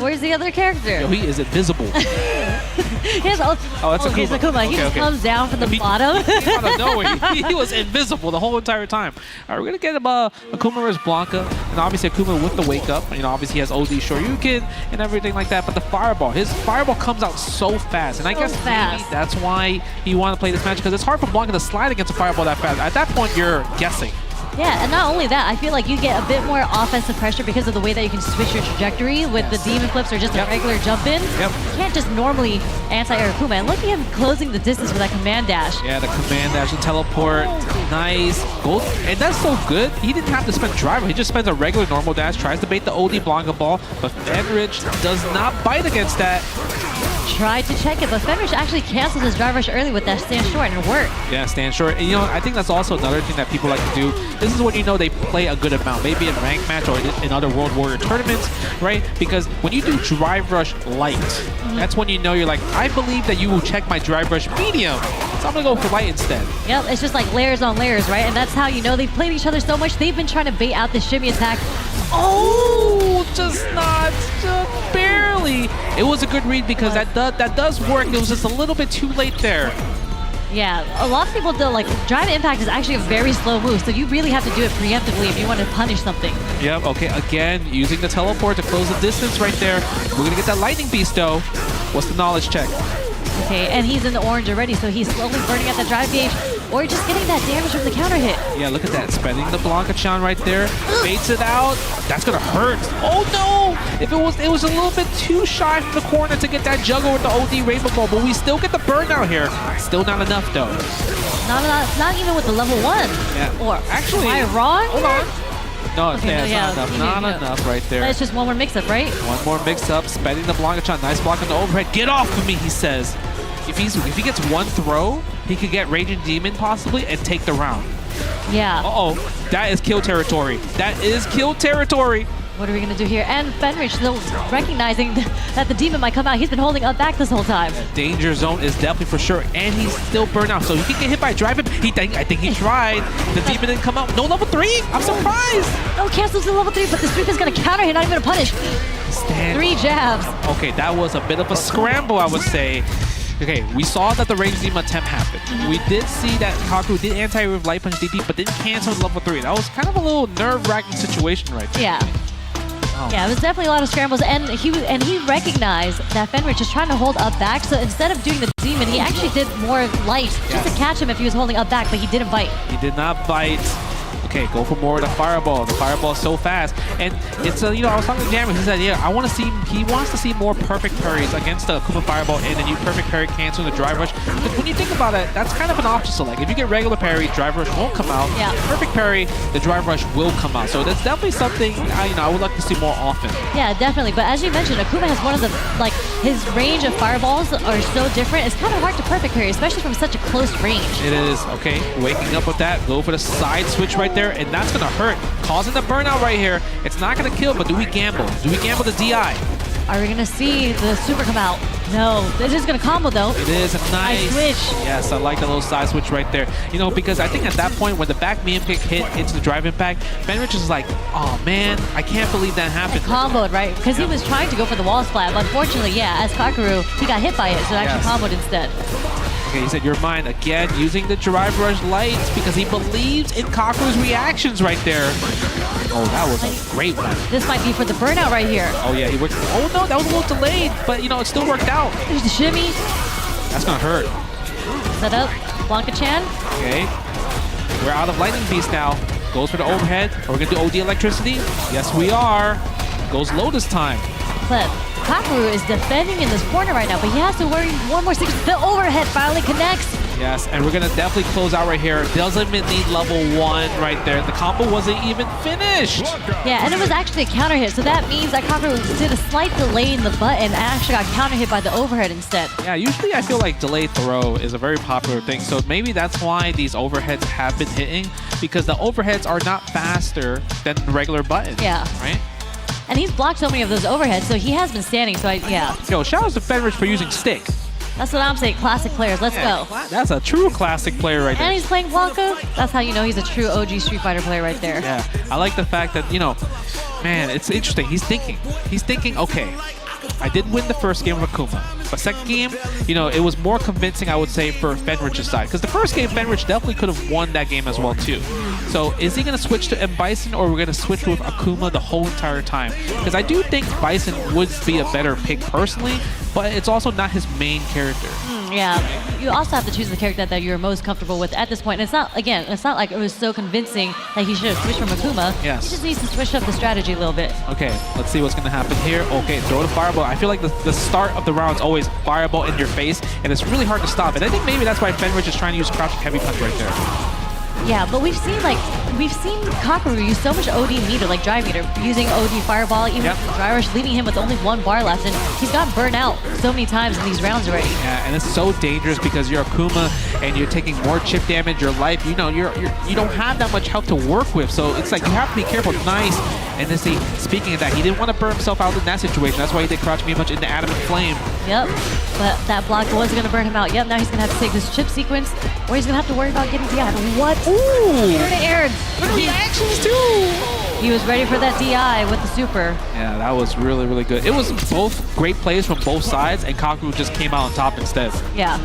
[SPEAKER 8] Where's the other character?
[SPEAKER 4] He is invisible.
[SPEAKER 8] That's
[SPEAKER 4] Akuma.
[SPEAKER 8] Here's Akuma. He just comes down from the bottom.
[SPEAKER 4] Out of nowhere. He was invisible the whole entire time. All right, we're going to get Akuma versus Blanca. And obviously Akuma with the wake up. Obviously he has OD Shoryuken and everything like that. But the fireball, his fireball comes out so fast. And I guess maybe that's why he wanted to play this match, because it's hard for Blanca to slide against a fireball that fast. At that point, you're guessing.
[SPEAKER 8] Yeah, and not only that, I feel like you get a bit more offensive pressure because of the way that you can switch your trajectory with the demon flips or just a regular jump in.
[SPEAKER 4] Yep.
[SPEAKER 8] You can't just normally anti-air Akuma. And look at him closing the distance with that command dash.
[SPEAKER 4] Yeah, the command dash, the teleport, nice. Gold. And that's so good. He didn't have to spend driver. He just spends a regular normal dash, tries to bait the OD Blanca ball, but Fenrich does not bite against that.
[SPEAKER 8] Tried to check it, but Fenrich actually canceled his drive rush early with that stand short, and it worked.
[SPEAKER 4] Yeah, stand short. And I think that's also another thing that people like to do. This is when they play a good amount, maybe in ranked match or in other World Warrior tournaments, right? Because when you do drive rush light, that's when you're like, I believe that you will check my drive rush medium, so I'm gonna go for light instead.
[SPEAKER 8] Yep, it's just like layers on layers, right? And that's how they've played each other so much. They've been trying to bait out the shimmy attack.
[SPEAKER 4] Oh, just barely. It was a good read because that does work. It was just a little bit too late there.
[SPEAKER 8] Yeah, a lot of people do, drive impact is actually a very slow move, so you really have to do it preemptively if you want to punish something.
[SPEAKER 4] Yep, okay, again, using the teleport to close the distance right there. We're going to get that lightning beast, though. What's the knowledge check?
[SPEAKER 8] Okay, and he's in the orange already, so he's slowly burning at the drive gauge, or just getting that damage from the counter hit.
[SPEAKER 4] Yeah, look at that. Spending the Blanca-chan right there. Baits it out. That's gonna hurt. Oh no! If it was a little bit too shy from the corner to get that juggle with the OD Rainbow Ball, but we still get the burnout here. Still not enough though.
[SPEAKER 8] Not even with the level 1.
[SPEAKER 4] Yeah.
[SPEAKER 8] Or
[SPEAKER 4] actually,
[SPEAKER 8] am I wrong?
[SPEAKER 4] Hold on. No,
[SPEAKER 8] Okay,
[SPEAKER 4] yeah,
[SPEAKER 8] yeah,
[SPEAKER 4] it's not enough. Not enough right there.
[SPEAKER 8] It's just one more mix-up, right?
[SPEAKER 4] One more mix-up. Spending the Blanca-chan. Nice block on the overhead. Get off of me, he says. If he gets one throw, he could get Raging Demon possibly and take the round.
[SPEAKER 8] Yeah.
[SPEAKER 4] Uh-oh. That is kill territory. That is kill territory.
[SPEAKER 8] What are we going to do here? And Fenrich still recognizing that the demon might come out. He's been holding up back this whole time.
[SPEAKER 4] Danger zone is definitely for sure. And he's still burned out. So he can get hit by Drive Him. I think he tried. The demon didn't come out. No level 3? I'm surprised.
[SPEAKER 8] No, cancels the level 3, but the sweep is going to counter hit, not even a punish. 3 jabs.
[SPEAKER 4] Okay, that was a bit of a scramble, I would say. Okay, we saw that the Rage Demon attempt happened. We did see that Kaku did anti-with Light Punch DP, but didn't cancel level 3. That was kind of a little nerve-wracking situation right there.
[SPEAKER 8] Yeah.
[SPEAKER 4] Oh.
[SPEAKER 8] Yeah, it was definitely a lot of scrambles, and he recognized that Fenrich is trying to hold up back, so instead of doing the demon, he actually did more light just to catch him if he was holding up back, but he didn't bite.
[SPEAKER 4] He did not bite. Okay, go for more of the fireball. The fireball is so fast, and it's I was talking to Jammer. He said, yeah, he wants to see more perfect parries against the Akuma fireball and then you perfect parry cancel the drive rush. Because when you think about it, that's kind of an option select. If you get regular parry, drive rush won't come out.
[SPEAKER 8] Yeah.
[SPEAKER 4] Perfect parry, the drive rush will come out. So that's definitely something I would like to see more often.
[SPEAKER 8] Yeah, definitely. But as you mentioned, Akuma has one of the his range of fireballs are so different. It's kind of hard to perfect parry, especially from such a close range.
[SPEAKER 4] It is. Okay, waking up with that. Go for the side switch right there, and that's going to hurt. Causing the burnout right here. It's not going to kill, but do we gamble? Do we gamble the DI?
[SPEAKER 8] Are we going to see the super come out? No. This is going to combo, though.
[SPEAKER 4] It is a nice
[SPEAKER 8] switch.
[SPEAKER 4] Yes, I like the little side switch right there. Because I think at that point, when the back medium kick hit into the drive impact, Fenrich is like, oh, man, I can't believe that happened.
[SPEAKER 8] Comboed, right? Because he was trying to go for the wall splat, but unfortunately, yeah, as Kakaru, he got hit by it, so actually comboed instead.
[SPEAKER 4] Okay, he said your mind again using the drive rush lights because he believes in Kakaru's reactions right there. Oh, that was a great one.
[SPEAKER 8] This might be for the burnout right here.
[SPEAKER 4] Oh yeah, he worked. Oh no, that was a little delayed, but it still worked out.
[SPEAKER 8] There's the shimmy.
[SPEAKER 4] That's gonna hurt.
[SPEAKER 8] Set up, Blanca-chan.
[SPEAKER 4] Okay, we're out of Lightning Beast now. Goes for the overhead. Are we gonna do OD electricity? Yes, we are. Goes low this time.
[SPEAKER 8] But Kakaru is defending in this corner right now, but he has to worry one more second. The overhead finally connects.
[SPEAKER 4] Yes, and we're going to definitely close out right here. Doesn't even need level 1 right there. The combo wasn't even finished.
[SPEAKER 8] Yeah, and it was actually a counter hit, so that means that Kakaru did a slight delay in the button and actually got counter hit by the overhead instead.
[SPEAKER 4] Yeah, usually I feel like delayed throw is a very popular thing, so maybe that's why these overheads have been hitting, because the overheads are not faster than regular buttons.
[SPEAKER 8] Yeah.
[SPEAKER 4] Right?
[SPEAKER 8] And he's blocked so many of those overheads, so he has been standing, so yeah.
[SPEAKER 4] Yo, shout out to Fenrich for using stick.
[SPEAKER 8] That's what I'm saying, classic players. Let's go.
[SPEAKER 4] That's a true classic player right there.
[SPEAKER 8] And he's playing Blanca. That's how you know he's a true OG Street Fighter player right there.
[SPEAKER 4] Yeah, I like the fact that, man, it's interesting. He's thinking, okay, I did win the first game of Akuma. But second game, it was more convincing, I would say, for Fenrich's side. Because the first game, Fenrich definitely could have won that game as well, too. So is he going to switch to M. Bison, or we're going to switch with Akuma the whole entire time? Because I do think Bison would be a better pick personally, but it's also not his main character.
[SPEAKER 8] Yeah, you also have to choose the character that you're most comfortable with at this point. And it's not like it was so convincing that he should have switched from Akuma.
[SPEAKER 4] Yes.
[SPEAKER 8] He just needs to switch up the strategy a little bit.
[SPEAKER 4] Okay, let's see what's going to happen here. Okay, throw the fireball. I feel like the start of the round is always fireball in your face, and it's really hard to stop. And I think maybe that's why Fenrich is trying to use crouching heavy punch right there.
[SPEAKER 8] Yeah, but we've seen Kakaru use so much OD meter, like drive meter, using OD fireball, even dry rush, leaving him with only 1 bar left, and he's gotten burnt out so many times in these rounds already.
[SPEAKER 4] Yeah, and it's so dangerous because you're Akuma and you're taking more chip damage. Your life, you don't have that much health to work with, so it's like you have to be careful. Nice. And then speaking of that, he didn't want to burn himself out in that situation. That's why he did crouch me much into Adamant Flame.
[SPEAKER 8] Yep, but that block was going to burn him out. Yep, now he's going to have to take this chip sequence, or he's going to have to worry about getting DI. What?
[SPEAKER 4] Ooh!
[SPEAKER 8] Aaron.
[SPEAKER 4] Look at the reactions too!
[SPEAKER 8] He was ready for that DI with the super.
[SPEAKER 4] Yeah, that was really, really good. It was both great plays from both sides, and Kakaru just came out on top instead.
[SPEAKER 8] Yeah.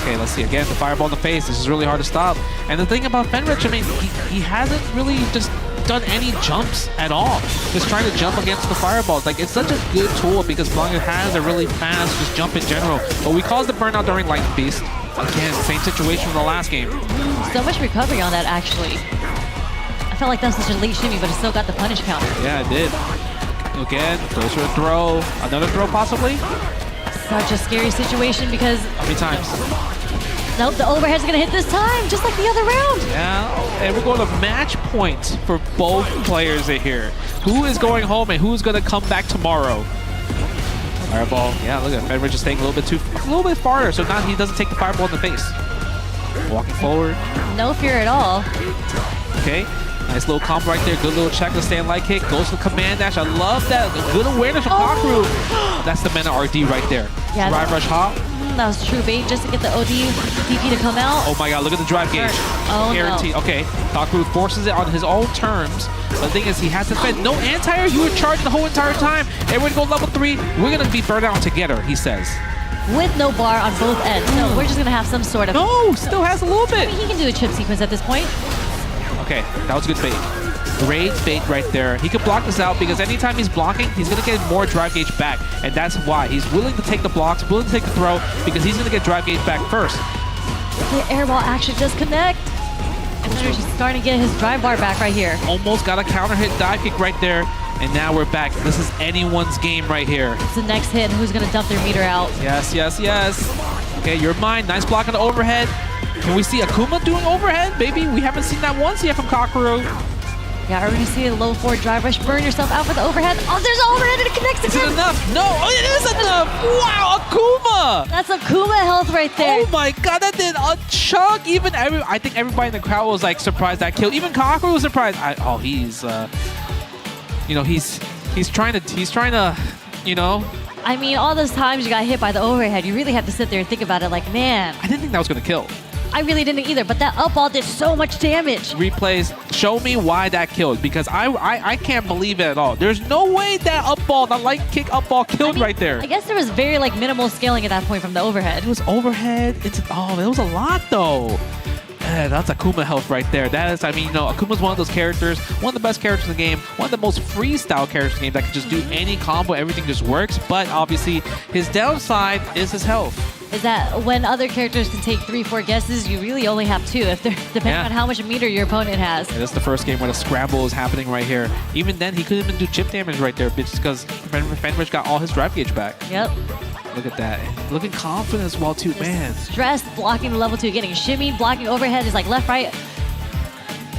[SPEAKER 4] Okay, let's see. Again, the fireball in the face. This is really hard to stop. And the thing about Fenrich, I mean, he hasn't really just done any jumps at all. Just trying to jump against the fireballs. Like, it's such a good tool because Blanca has a really fast just jump in general. But we caused the burnout during Lightning Beast. Again, same situation from the last game.
[SPEAKER 8] So much recovery on that, actually. I felt like that was such a late shimmy, but it still got the punish counter.
[SPEAKER 4] Yeah, it did. Again, goes for a throw. Another throw, possibly?
[SPEAKER 8] Such a scary situation because...
[SPEAKER 4] How many times?
[SPEAKER 8] Nope, the overhead's gonna hit this time, just like the other round.
[SPEAKER 4] Yeah, and we're going to match points for both players in here. Who is going home and who's gonna come back tomorrow? Fireball. Yeah, look at Fenrir just staying a little bit farther, so now he doesn't take the fireball in the face. Walking forward.
[SPEAKER 8] No fear at all.
[SPEAKER 4] Okay. Nice little combo right there. Good little check to stand light kick. Goes to command dash. I love that. Good awareness from Kakeru. That's the mana RD right there.
[SPEAKER 8] Yeah,
[SPEAKER 4] drive rush hop.
[SPEAKER 8] That was true bait just to get the OD DP to come out.
[SPEAKER 4] Oh my god, look at the drive gauge.
[SPEAKER 8] Oh
[SPEAKER 4] Guaranteed.
[SPEAKER 8] no.
[SPEAKER 4] Okay, Kakeru forces it on his own terms. But the thing is, he has to defend. No anti-air. You were charging the whole entire time. Everyone go level 3. We're going to be burned out together, he says.
[SPEAKER 8] With no bar on both ends. No, we're just going to have some sort of...
[SPEAKER 4] No, still has a little bit.
[SPEAKER 8] I mean, he can do a chip sequence at this point.
[SPEAKER 4] Okay, that was a good bait. Great bait right there. He could block this out because anytime he's blocking, he's going to get more drive gauge back. And that's why. He's willing to take the blocks, willing to take the throw, because he's going to get drive gauge back first.
[SPEAKER 8] The airball actually does connect. And then he's starting to get his drive bar back right here.
[SPEAKER 4] Almost got a counter hit dive kick right there. And now we're back. This is anyone's game right here.
[SPEAKER 8] It's the next hit. Who's going to dump their meter out?
[SPEAKER 4] Yes, yes, yes. Okay, you're mine. Nice block on the overhead. Can we see Akuma doing overhead? Maybe. We haven't seen that once yet from Kakeru.
[SPEAKER 8] Yeah, are we going to see a low forward drive rush? Burn yourself out for the overhead. Oh, there's overhead and it connects again.
[SPEAKER 4] Is it enough? No, it is enough. Wow, Akuma.
[SPEAKER 8] That's Akuma health right there.
[SPEAKER 4] Oh my god, that did a chunk. Even I think everybody in the crowd was like surprised that kill. Even Kakeru was surprised. He's you know, he's trying to, you know.
[SPEAKER 8] I mean, all those times you got hit by the overhead, you really have to sit there and think about it like, man.
[SPEAKER 4] I didn't think that was going to kill.
[SPEAKER 8] I really didn't either, but that up ball did so much damage.
[SPEAKER 4] Replays, show me why that killed, because I can't believe it at all. There's no way that up ball, that light kick up ball killed right there.
[SPEAKER 8] I guess there was very like minimal scaling at that point from the overhead.
[SPEAKER 4] It was overhead. It was a lot though. Man, that's Akuma health right there. That is, I mean, you know, Akuma's one of those characters, one of the best characters in the game, one of the most freestyle characters in the game that can just do any combo, everything just works. But obviously, his downside is his health.
[SPEAKER 8] Is that when other characters can take 3-4 guesses, you really only have 2 if they're depending on how much meter your opponent has.
[SPEAKER 4] Yeah, this is the first game where the scramble is happening right here. Even then, he couldn't even do chip damage right there, bitch, because Fenrir got all his drive gauge back.
[SPEAKER 8] Yep.
[SPEAKER 4] Look at that. Looking confident as well, too, man.
[SPEAKER 8] Stressed, blocking the level 2, getting shimmied, blocking overhead is like left, right.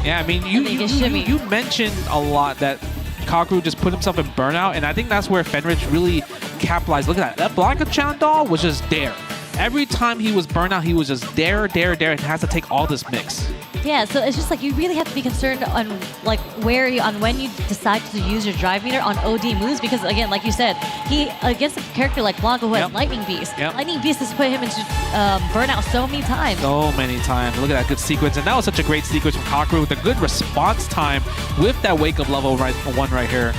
[SPEAKER 4] Yeah, I mean, you mentioned a lot that Kakeru just put himself in burnout, and I think that's where Fenrir really capitalized. Look at that. That Blanca-chan doll was just there. Every time he was burnt out, he was just there, and has to take all this mix.
[SPEAKER 8] Yeah, so it's just like you really have to be concerned on like wary on when you decide to use your drive meter on OD moves, because again, like you said, he against a character like Blanca who has Lightning Beast. Lightning Beast has put him into burnout so many times.
[SPEAKER 4] So many times. Look at that good sequence, and that was such a great sequence from Kakeru with a good response time with that wake up level 1 right here.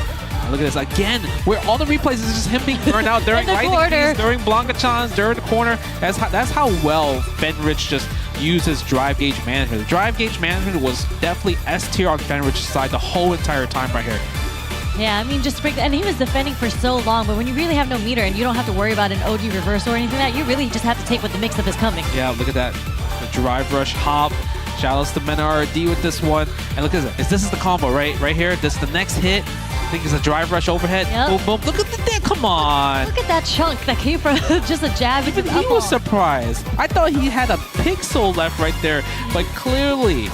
[SPEAKER 4] Look at this again, where all the replays is just him being burned out during Lightning Beast, during Blanca-chan's, during the corner. That's how well Fenrich just used his drive gauge management. The drive gauge management was definitely S tier on Fenrich's side the whole entire time right here.
[SPEAKER 8] Yeah, I mean, just break, and he was defending for so long, but when you really have no meter and you don't have to worry about an OD reverse or anything like that, you really just have to take what the mix-up is coming.
[SPEAKER 4] Yeah, look at that. The drive rush hop. Shoutouts to Mena RD with this one. And look at this. This is the combo, right? Right here. This is the next hit. I think it's a drive rush overhead.
[SPEAKER 8] Yep.
[SPEAKER 4] Boom, boom. Look at that. Come on.
[SPEAKER 8] Look at that chunk that came from just a jab.
[SPEAKER 4] Even he was surprised. I thought he had a pixel left right there, but clearly,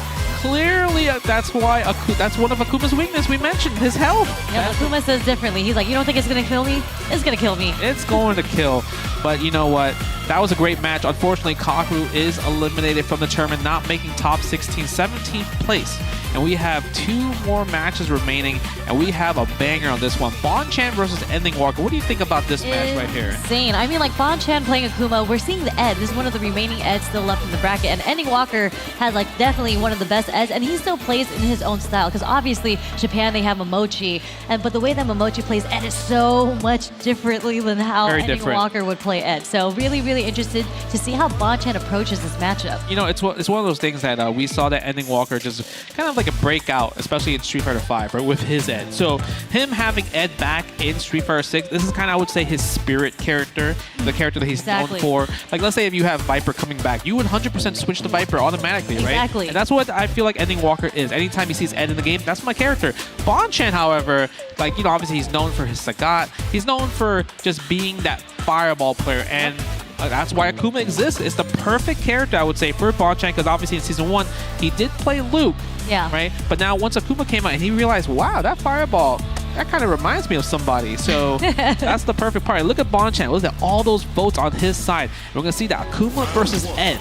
[SPEAKER 4] that's why that's one of Akuma's weakness. We mentioned his health.
[SPEAKER 8] Yeah, Akuma says differently. He's like, you don't think it's going to kill me? It's going to kill me.
[SPEAKER 4] It's going to kill. But you know what? That was a great match. Unfortunately, Kakeru is eliminated from the tournament, not making top 16, 17th place. And we have 2 more matches remaining, and we have a banger on this one. Bon-chan versus Ending Walker. What do you think about this match right here?
[SPEAKER 8] Insane. I mean, like Bon-chan playing Akuma, we're seeing the Ed. This is one of the remaining Eds still left in the bracket, and Ending Walker has like definitely one of the best Eds, and he still plays in his own style. Because obviously, Japan, they have Momochi, but the way that Momochi plays Ed is so much differently than how Ending Walker would play Ed. So really, really interested to see how Bonchan approaches this matchup.
[SPEAKER 4] You know, it's one of those things that we saw that Ending Walker just kind of like a breakout, especially in Street Fighter V, right, with his Ed. So him having Ed back in Street Fighter 6, this is kind of, I would say, his spirit character, the character that he's known for. Like, let's say if you have Viper coming back, you would 100% switch to Viper automatically, right?
[SPEAKER 8] Exactly.
[SPEAKER 4] And that's what I feel like Ending Walker is. Anytime he sees Ed in the game, that's my character. Bonchan, however, like, you know, obviously he's known for his Sagat. He's known for just being that fireball player, and that's why Akuma exists. It's the perfect character, I would say, for Bonchan, because obviously in Season 1, he did play Luke, right? But now once Akuma came out, and he realized, wow, that fireball, that kind of reminds me of somebody. So that's the perfect part. Look at Bonchan. Look at all those votes on his side. We're going to see that Akuma versus Ed.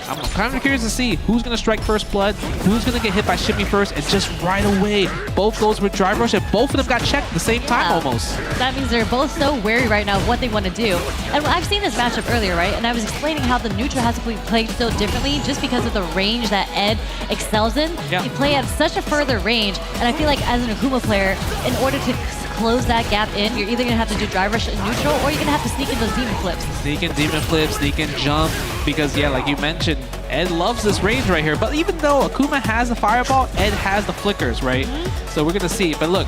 [SPEAKER 4] I'm kind of curious to see who's going to strike first blood, who's going to get hit by Shimmy first, and just right away, both goes with Drive Rush, and both of them got checked at the same time almost.
[SPEAKER 8] That means they're both so wary right now of what they want to do. And I've seen this matchup earlier, right? And I was explaining how the neutral has to be played so differently just because of the range that Ed excels in.
[SPEAKER 4] Yeah.
[SPEAKER 8] They play at such a further range, and I feel like as an Akuma player, in order to close that gap in, you're either going to have to do Drive Rush in neutral, or you're going to have to sneak in those demon flips.
[SPEAKER 4] Sneak in demon flips, sneak in jump, because yeah, like you mentioned, Ed loves this range right here. But even though Akuma has the fireball, Ed has the flickers, right? So we're gonna see. But look,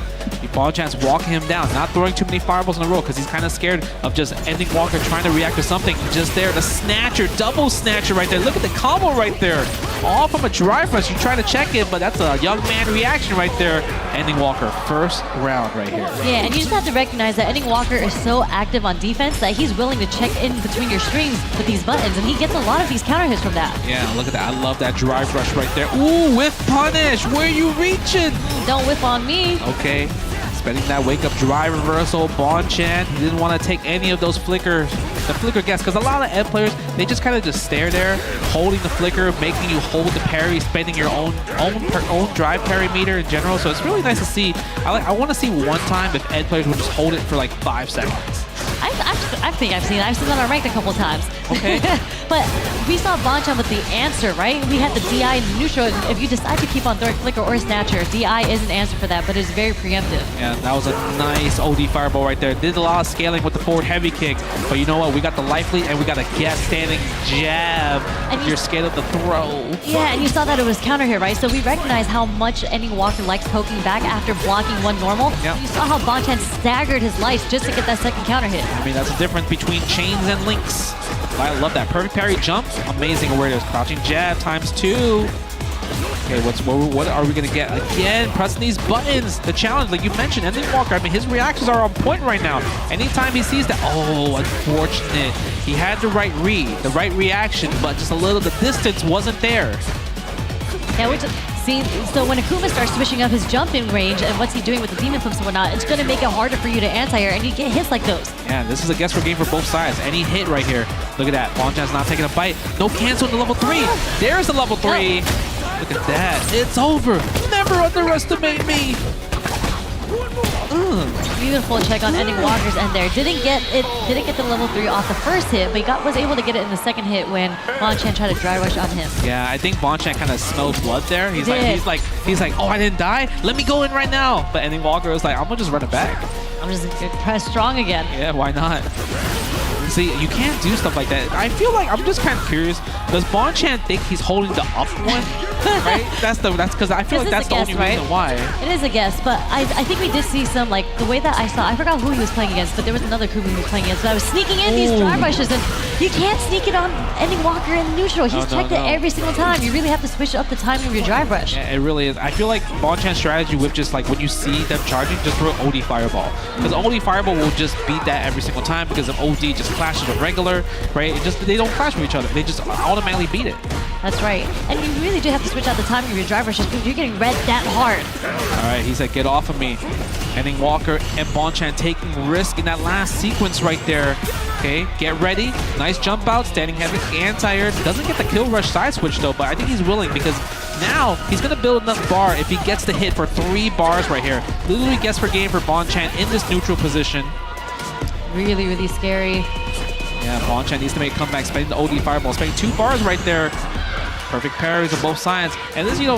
[SPEAKER 4] Bonchan's walking him down, not throwing too many fireballs in a row because he's kind of scared of just Ending Walker trying to react to something. Just there, the snatcher, double snatcher right there. Look at the combo right there. All from a Drive Rush. You try to check it, but that's a young man reaction right there. Ending Walker, first round right here.
[SPEAKER 8] Yeah, and you just have to recognize that Ending Walker is so active on defense that he's willing to check in between your strings with these buttons, and he gets a lot of these counter hits from that.
[SPEAKER 4] Yeah, look at that. I love that Drive Rush right there. Ooh, whiff punish. Where are you reaching?
[SPEAKER 8] Don't whiff on me.
[SPEAKER 4] Okay. Spending that wake-up drive reversal. Bonchan, he didn't want to take any of those flickers. The flicker guess, because a lot of Ed players, they just kind of just stare there, holding the flicker, making you hold the parry, spending your own drive parry meter in general. So it's really nice to see. I want to see one time if Ed players would just hold it for like 5 seconds.
[SPEAKER 8] I think I've seen that on ranked a couple times.
[SPEAKER 4] Okay.
[SPEAKER 8] But we saw Bonchan with the answer, right? We had the DI and neutral. If you decide to keep on throwing flicker or snatcher, DI is an answer for that, but it's very preemptive.
[SPEAKER 4] Yeah, that was a nice OD fireball right there. Did a lot of scaling with the forward heavy kick, but you know what? We got the life lead and we got a guest standing jab. And you're scared of the throw.
[SPEAKER 8] Yeah, and you saw that it was counter hit, right? So we recognize how much Ending Walker likes poking back after blocking one normal.
[SPEAKER 4] Yep.
[SPEAKER 8] You saw how Bonchan staggered his life just to get that second counter hit.
[SPEAKER 4] I mean, that's the difference between chains and links. I love that. Perfect parry jump. Amazing awareness. Crouching jab ×2. Okay, what are we going to get? Again, pressing these buttons. The challenge, like you mentioned, Ending Walker, I mean, his reactions are on point right now. Anytime he sees that, oh, unfortunate. He had the right read, the right reaction, but just a little, the distance wasn't there.
[SPEAKER 8] Yeah, which, see, so when Akuma starts switching up his jumping range and what's he doing with the demon flips and whatnot, it's going to make it harder for you to anti-air, and you get hits like those.
[SPEAKER 4] Yeah, this is a guess for game for both sides. Any hit right here. Look at that. Bonchan's not taking a bite. No cancel to level 3. There's the level 3. Oh. Look at that. It's over. Never underestimate me.
[SPEAKER 8] Beautiful check on Ending Walker's end there. Didn't get the level 3 off the first hit, but was able to get it in the second hit when Bonchan tried to dry rush on him.
[SPEAKER 4] Yeah, I think Bonchan kind of smelled blood there. He's like, oh, I didn't die. Let me go in right now. But Ending Walker was like, I'm gonna just run it back.
[SPEAKER 8] I'm just gonna try strong again.
[SPEAKER 4] Yeah, why not? See, you can't do stuff like that. I feel like I'm just kind of curious. Does Bonchan think he's holding the up one? Right? That's because I feel like that's the only reason why.
[SPEAKER 8] It is a guess, but I think we did see some, like, the way that I saw, I forgot who he was playing against, but there was another Kuma he was playing against. So I was sneaking in these drive rushes, and you can't sneak it on Ending Walker in neutral. He's checked it every single time. You really have to switch up the timing of your drive rush.
[SPEAKER 4] Yeah, it really is. I feel like Bonchan's strategy with just like when you see them charging, just throw OD Fireball. Because OD Fireball will just beat that every single time because of OD just clashes with regular, right? They don't clash with each other. They just automatically beat it.
[SPEAKER 8] That's right. And you really do have to switch out the timing of your drive rushes because you're getting red that hard.
[SPEAKER 4] All right, he said, get off of me. Ending Walker and Bonchan taking risk in that last sequence right there. Okay, get ready. Nice jump out, standing heavy, anti-air. Doesn't get the kill rush side switch though, but I think he's willing because now he's going to build enough bar if he gets the hit for 3 bars right here. Literally guess for game for Bonchan in this neutral position.
[SPEAKER 8] Really, really scary.
[SPEAKER 4] Yeah, Bonchan needs to make a comeback, spending the OD Fireball, spending 2 bars right there. Perfect parries on both sides. And this, you know,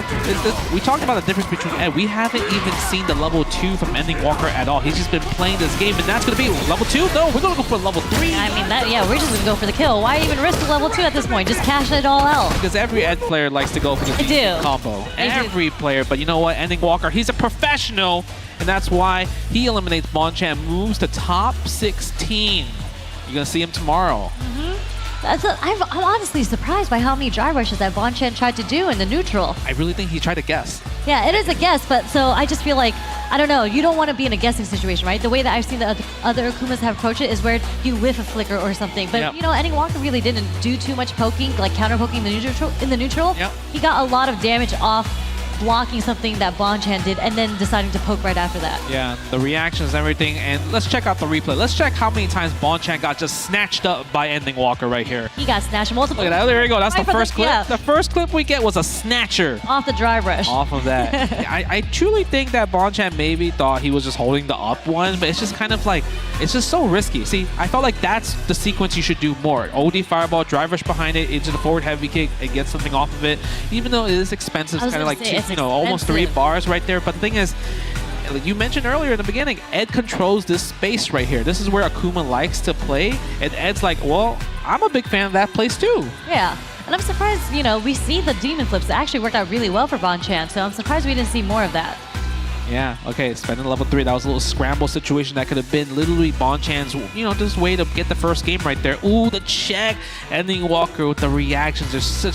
[SPEAKER 4] we talked about the difference between Ed. We haven't even seen the level 2 from Ending Walker at all. He's just been playing this game, and that's going to be level 2? No, we're going to go for level 3.
[SPEAKER 8] I mean, we're just going to go for the kill. Why even risk the level 2 at this point? Just cash it all out.
[SPEAKER 4] Because every Ed player likes to go for the combo. Every player. But you know what? Ending Walker, he's a professional, and that's why he eliminates Bonchan, moves to top 16. You're going to see him tomorrow.
[SPEAKER 8] I'm honestly surprised by how many drive rushes that Bonchan tried to do in the neutral.
[SPEAKER 4] I really think he tried to guess.
[SPEAKER 8] Yeah, it is a guess, but so I just feel like, I don't know, you don't want to be in a guessing situation, right? The way that I've seen the other Akumas have approached it is where you whiff a flicker or something. But, you know, Ending Walker really didn't do too much poking, like counter-poking in the neutral. He got a lot of damage off blocking something that Bonchan did and then deciding to poke right after that.
[SPEAKER 4] Yeah, the reactions and everything. And let's check out the replay. Let's check how many times Bonchan got just snatched up by Ending Walker right here.
[SPEAKER 8] He got snatched multiple
[SPEAKER 4] times. Look at that. There you go. That's the first clip.
[SPEAKER 8] Yeah.
[SPEAKER 4] The first clip we get was a snatcher.
[SPEAKER 8] Off the drive rush.
[SPEAKER 4] Off of that. I truly think that Bonchan maybe thought he was just holding the up one, but it's just kind of like, it's just so risky. See, I felt like that's the sequence you should do more. OD fireball, drive rush behind it, into the forward heavy kick, and get something off of it. Even though it is expensive, it's kind of like, almost 3 bars right there. But the thing is, you mentioned earlier in the beginning, Ed controls this space right here. This is where Akuma likes to play, and Ed's like, well, I'm a big fan of that place too.
[SPEAKER 8] Yeah, and I'm surprised, you know, we see the demon flips. It actually worked out really well for Bonchan, so I'm surprised we didn't see more of that.
[SPEAKER 4] Yeah, okay, spending level 3, that was a little scramble situation that could have been literally Bonchan's, you know, just way to get the first game right there. Ooh, the check, Ending Walker with the reactions are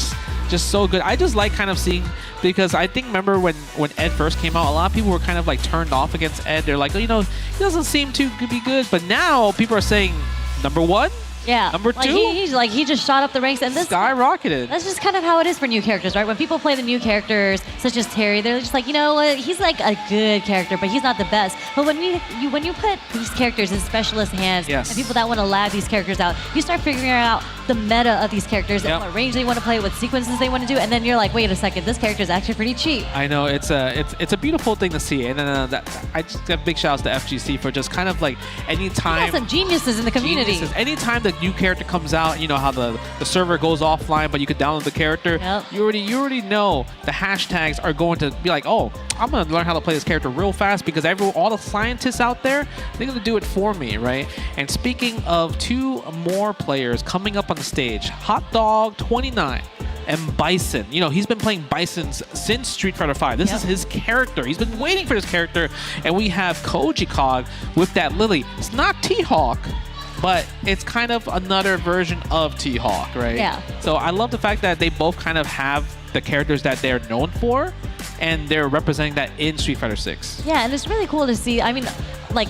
[SPEAKER 4] just so good. I just like kind of seeing, because I think, remember when Ed first came out, a lot of people were kind of like turned off against Ed. They're like, oh, you know, he doesn't seem to be good. But now people are saying, number 1?
[SPEAKER 8] Yeah.
[SPEAKER 4] Number 2?
[SPEAKER 8] He just shot up the ranks, and this
[SPEAKER 4] skyrocketed.
[SPEAKER 8] That's just kind of how it is for new characters, right? When people play the new characters, such as Terry, they're just like, you know what, he's like a good character, but he's not the best. But when you put these characters in specialist hands, and people that want to lab these characters out, you start figuring out the meta of these characters and what range they want to play, what sequences they want to do, and then you're like, wait a second, this character is actually pretty cheap.
[SPEAKER 4] I know, it's a beautiful thing to see, and then I just give big shout outs to FGC for just kind of like anytime.
[SPEAKER 8] You got some geniuses in the community.
[SPEAKER 4] Anytime the new character comes out, you know how the server goes offline, but you could download the character. You already know the hashtags are going to be like, oh, I'm gonna learn how to play this character real fast because all the scientists out there, they're gonna do it for me, right? And speaking of 2 more players coming up on the stage, Hot Dog 29 and Bison. You know, he's been playing Bisons since Street Fighter V. This is his character. He's been waiting for this character, and we have Koji Cog with that Lily. It's not T-Hawk, but it's kind of another version of T-Hawk, right?
[SPEAKER 8] Yeah.
[SPEAKER 4] So I love the fact that they both kind of have the characters that they're known for, and they're representing that in Street Fighter 6.
[SPEAKER 8] Yeah, and it's really cool to see. I mean, like,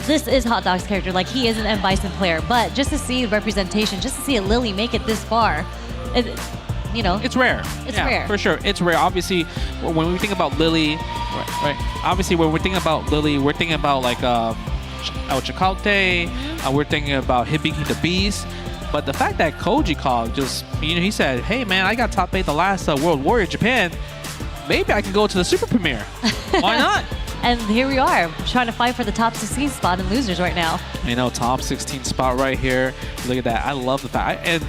[SPEAKER 8] this is Hot Dog's character. Like, he is an M. Bison player, but just to see representation, just to see a Lily make it this far, you know.
[SPEAKER 4] It's rare.
[SPEAKER 8] It's rare.
[SPEAKER 4] For sure. It's rare. Obviously, when we think about Lily, right? Obviously, when we're thinking about Lily, we're thinking about like El Chicote, we're thinking about Hibiki the Beast. But the fact that Koji Cog just, you know, he said, hey man, I got top 8 the last World Warrior Japan. Maybe I can go to the Super Premiere. Why not?
[SPEAKER 8] And here we are, trying to fight for the top 16 spot in losers right now.
[SPEAKER 4] You know, top 16 spot right here. Look at that. I love the fact. And